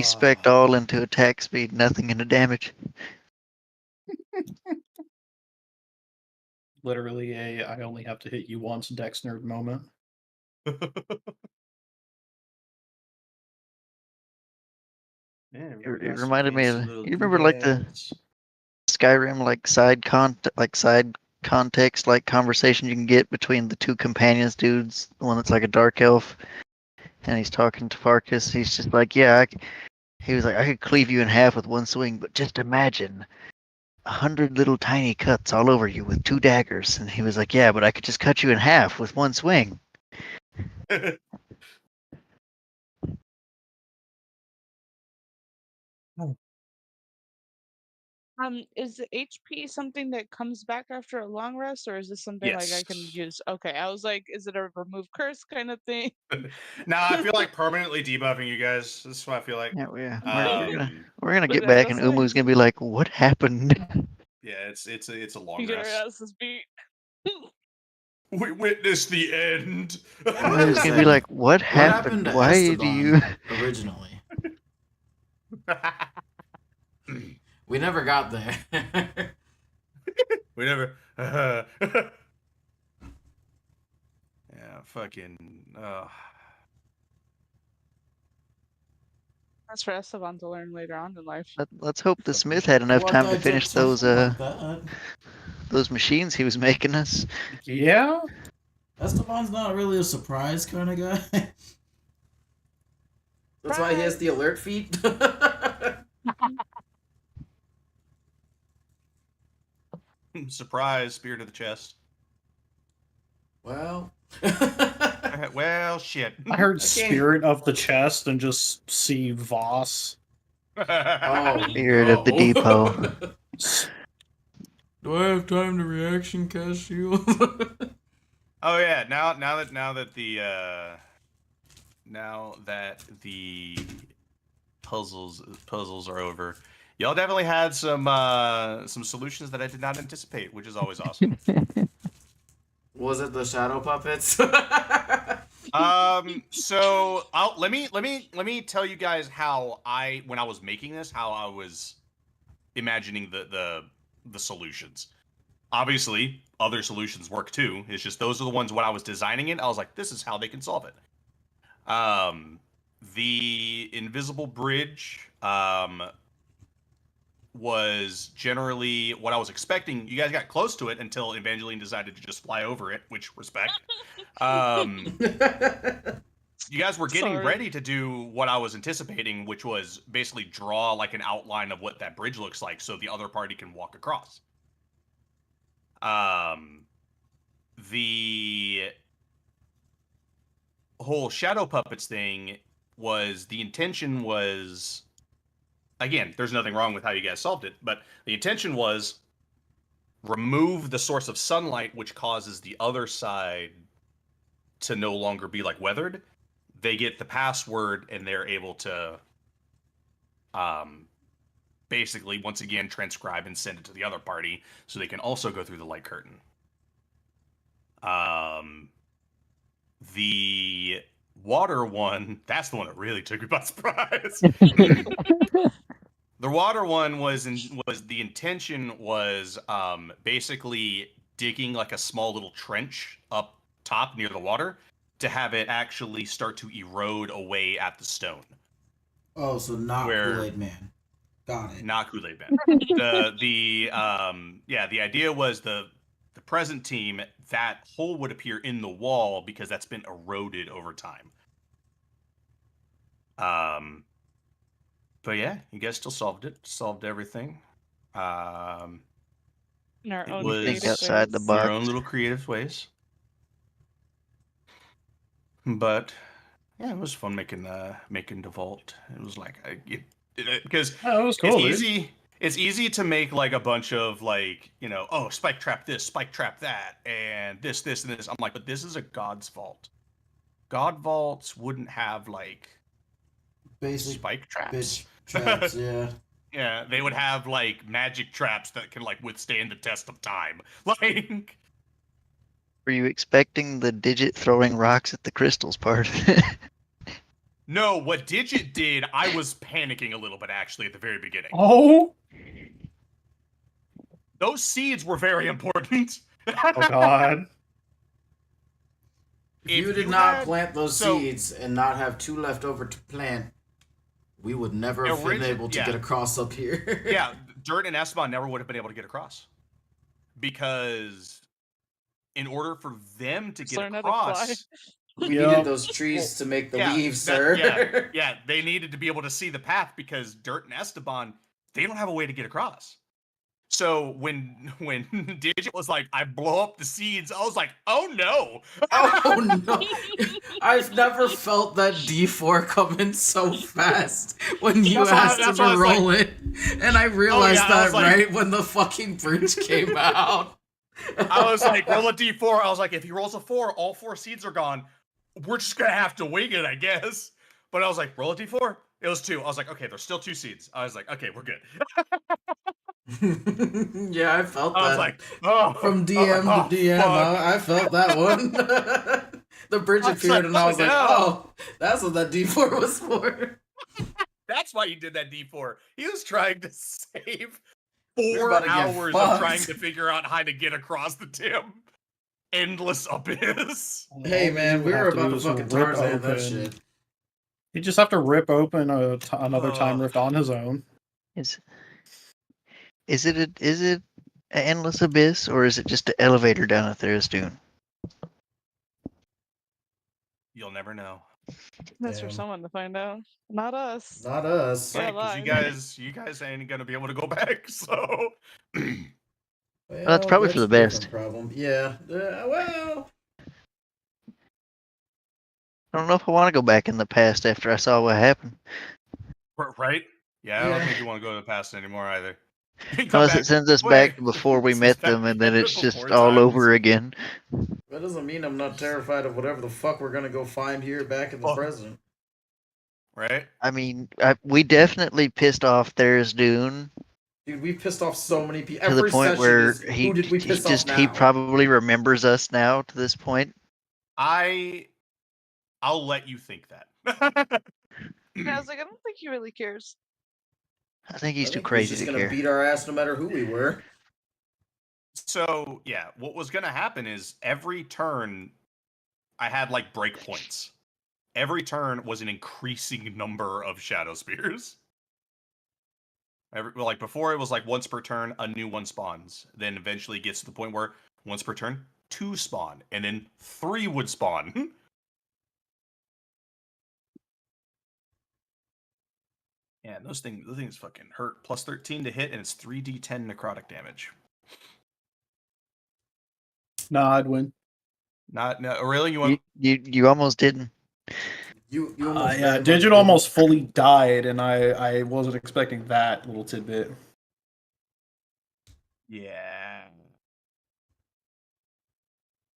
C: spec'd all into attack speed, nothing into damage.
J: Literally I only have to hit you once Dex nerd moment.
C: It reminded me of, you remember like the Skyrim side context conversation you can get between the two companions dudes, the one that's like a dark elf and he's talking to Farkas. He's just like, yeah, he was like, I could cleave you in half with one swing, but just imagine 100 little tiny cuts all over you with 2 daggers. And he was like, yeah, but I could just cut you in half with one swing.
B: Is the HP something that comes back after a long rest, or is this something like I can
D: Yes.
B: use? Okay, I was like, is it a remove curse kind of thing?
D: Nah, I feel like permanently debuffing you guys. This is what I feel like.
C: Yeah, we're
B: Okay.
C: gonna
D: Um,
C: we're gonna
B: But
C: get
B: then
C: back,
B: that's
C: and
B: like
C: Umu's gonna be like, "What happened?"
D: yeah, it's a long
B: you get our
D: rest.
B: asses beat.
D: We witnessed the end.
C: Umu's gonna be
H: Like,
C: like, "What
H: What happened
C: happened?
H: to
C: Why do you?"
H: Esteban originally? We never got there.
D: We never. Yeah, fucking.
B: That's for Esteban to learn later on in life.
C: Let's hope the Smith had enough
H: What
C: time
H: I
C: to
H: did
C: finish
H: to him
C: those
H: like that.
C: those machines he was making us.
J: Yeah.
H: Esteban's not really a surprise kind of guy. That's why he has the alert feat.
D: Surprise, spear to the chest.
H: Well.
D: Well, shit.
J: I heard
H: can't-
J: spirit of the chest and just see Voss.
H: Oh,
C: Spirit of the
H: no.
C: depot.
H: Do I have time to reaction cast shield?
D: Oh yeah, now that the puzzles are over, y'all definitely had some solutions that I did not anticipate, which is always awesome.
H: Was it the shadow puppets?
D: So let me tell you guys how when I was making this, how I was imagining the solutions. Obviously, other solutions work too. It's just those are the ones when I was designing it, I was like, this is how they can solve it. The invisible bridge was generally what I was expecting. You guys got close to it until Evangeline decided to just fly over it, which respect. You guys were getting
B: Sorry.
D: ready to do what I was anticipating, which was basically draw like an outline of what that bridge looks like so the other party can walk across. The whole shadow puppets thing was, the intention was, again, there's nothing wrong with how you guys solved it, but the intention was remove the source of sunlight, which causes the other side to no longer be like weathered. They get the password and they're able to basically once again transcribe and send it to the other party so they can also go through the light curtain. The water one, that's the one that really took me by surprise. The water one was the intention was basically digging like a small little trench up top near the water to have it actually start to erode away at the stone.
H: Oh, so not
D: Where-
H: Kool-Aid Man. Got it.
D: Not Kool-Aid Man. The idea was the present team, that hole would appear in the wall because that's been eroded over time. But yeah, you guys still solved everything.
B: In our
D: It
B: own
D: was
C: Think
B: creative
C: outside the
B: ways.
C: box.
D: your own little creative ways. But yeah, it was fun making the vault. It was like because
J: Oh, that was cool, dude.
D: it's easy to make like a bunch of like, you know, oh, spike trap this, spike trap that, and this and this. I'm like, but this is a God's vault. God vaults wouldn't have like
H: Basic
D: spike traps.
H: bitch traps, yeah.
D: Yeah, they would have like magic traps that can like withstand the test of time. Like,
C: Were you expecting the digit throwing rocks at the crystals part of it?
D: no, what Digit did, I was panicking a little bit actually at the very beginning.
J: Oh,
D: Those seeds were very important.
J: oh God.
H: If you did not plant those seeds and not have 2 left over to plant, we would never have been able to get across up here.
D: Yeah, Dirt and Esteban never would have been able to get across. Because in order for them to get
B: Learn how to fly.
D: across,
H: we needed those trees to make the leaves, sir.
D: Yeah, they needed to be able to see the path because Dirt and Esteban, they don't have a way to get across. So when Digit was like, I blow up the seeds, I was like, oh no.
H: Oh no. I've never felt that D4 come in so fast when you asked him to roll it. And I realized that right when the fucking bridge came out.
D: I was like, roll a D4. I was like, if he rolls a 4, all 4 seeds are gone. We're just gonna have to wing it, I guess. But I was like, roll a D4. It was 2. I was like, okay, there's still 2 seeds. I was like, okay, we're good.
H: Yeah, I felt that.
D: I was like, oh,
H: from DM to DM, I felt that one. The bridge appeared, and I was like, oh, that's what that D4 was for.
D: That's why he did that D4. He was trying to save 4 hours of trying to figure out how to get across the dim endless abyss.
H: Hey man, we were about to fucking Tarzan that shit.
J: You just have to rip open another time rift on his own.
C: Is it an endless abyss, or is it just an elevator down at Tharizdun?
D: You'll never know.
B: That's for someone to find out. Not us.
H: Not us.
D: Yeah, because you guys ain't gonna be able to go back. So
C: well, that's probably for the best.
H: Problem. Yeah. Well.
C: I don't know if I want to go back in the past after I saw what happened.
D: Right? Yeah, I don't think you want to go to the past anymore either.
C: Unless it sends us back to before we met them, and then it's just all over again.
H: That doesn't mean I'm not terrified of whatever the fuck we're gonna go find here back in the present.
D: Right?
C: I mean, we definitely pissed off Tharizdun.
H: Dude, we pissed off so many people.
C: To the point where he probably remembers us now to this point.
D: I'll let you think that.
B: Yeah, I was like, I don't think he really cares.
C: I think he's too crazy
H: to care. He's
C: just
H: gonna beat our ass no matter who we were.
D: So yeah, what was gonna happen is every turn I had like breakpoints. Every turn was an increasing number of Shadow Spears. Like before it was like once per turn a new one spawns. Then eventually it gets to the point where once per turn 2 spawn, and then 3 would spawn. Yeah, those things fucking hurt. Plus 13 to hit, and it's 3d10 necrotic damage.
J: No, I'd win.
D: No, really? You want?
C: You almost didn't.
H: You almost
J: yeah, Digit almost fully died, and I wasn't expecting that little tidbit.
D: Yeah.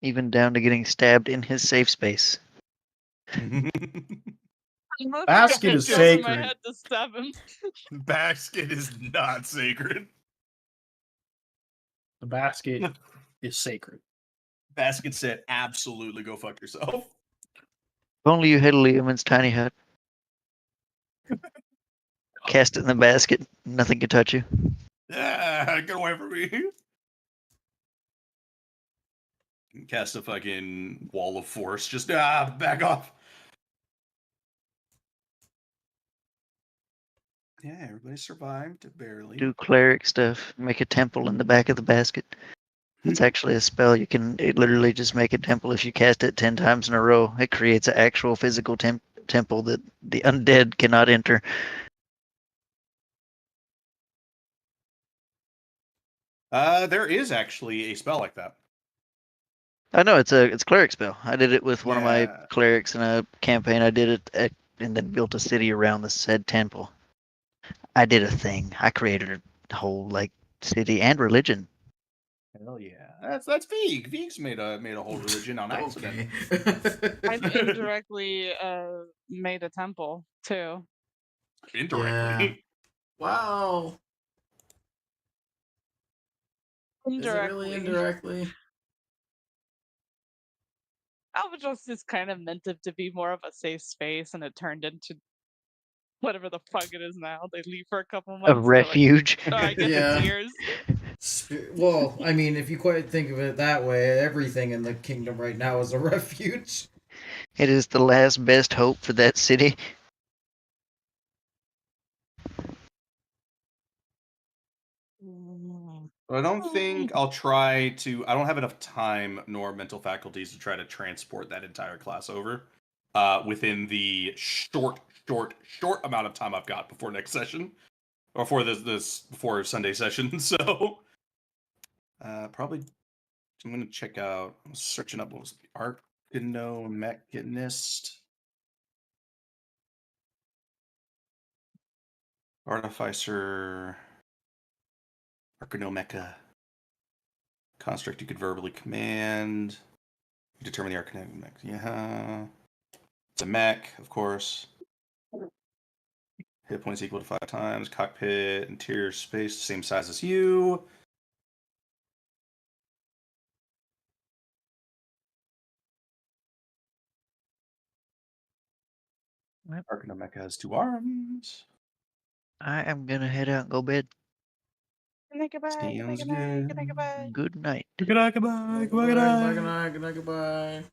C: Even down to getting stabbed in his safe space.
J: Basket is sacred.
B: I had to stab him.
D: Basket is not sacred.
J: The basket is sacred.
D: Basket said, absolutely go fuck yourself.
C: If only you had Liam's tiny hut. Cast it in the basket. Nothing could touch you.
D: Yeah, get away from me. Cast a fucking wall of force. Just back off. Yeah, everybody survived, barely.
C: Do cleric stuff. Make a temple in the back of the basket. It's actually a spell. You can literally just make a temple if you cast it 10 times in a row. It creates an actual physical temple that the undead cannot enter.
D: There is actually a spell like that.
C: I know it's a cleric spell. I did it with one of my clerics in a campaign. I did it and then built a city around the said temple. I did a thing. I created a whole like city and religion.
D: Hell yeah, that's Veeg. Veeg's made a whole religion on accident.
B: I indirectly made a temple too.
D: Indirectly.
H: Yeah. Wow.
B: Indirectly.
H: Is it really indirectly?
B: Albatross is kind of meant to be more of a safe space, and it turned into whatever the fuck it is now. They leave for a couple months.
C: A refuge.
B: Like, I guess it's yours.
H: Well, I mean, if you quite think of it that way, everything in the kingdom right now is a refuge.
C: It is the last best hope for that city.
D: I don't think I'll try to. I don't have enough time nor mental faculties to try to transport that entire class over within the short amount of time I've got before next session, or for before Sunday session. So Probably. I'm gonna check out. I'm searching up what was the Arcanomechanist. Artificer. Arcanomecha. Construct you could verbally command. You determine the Arcanomech. Yeah. It's a mech, of course. Hit points equal to 5 times. Cockpit, interior space, same size as you.
C: Yep.
D: Arcanomech has 2 arms.
C: I am gonna head out and go bed.
B: Good night, goodbye. Good night,
D: Sounds
B: good night,
D: good.
B: good night, goodbye.
C: Good night.
J: Goodbye, goodbye,
H: Goodbye, good night, good night, goodbye.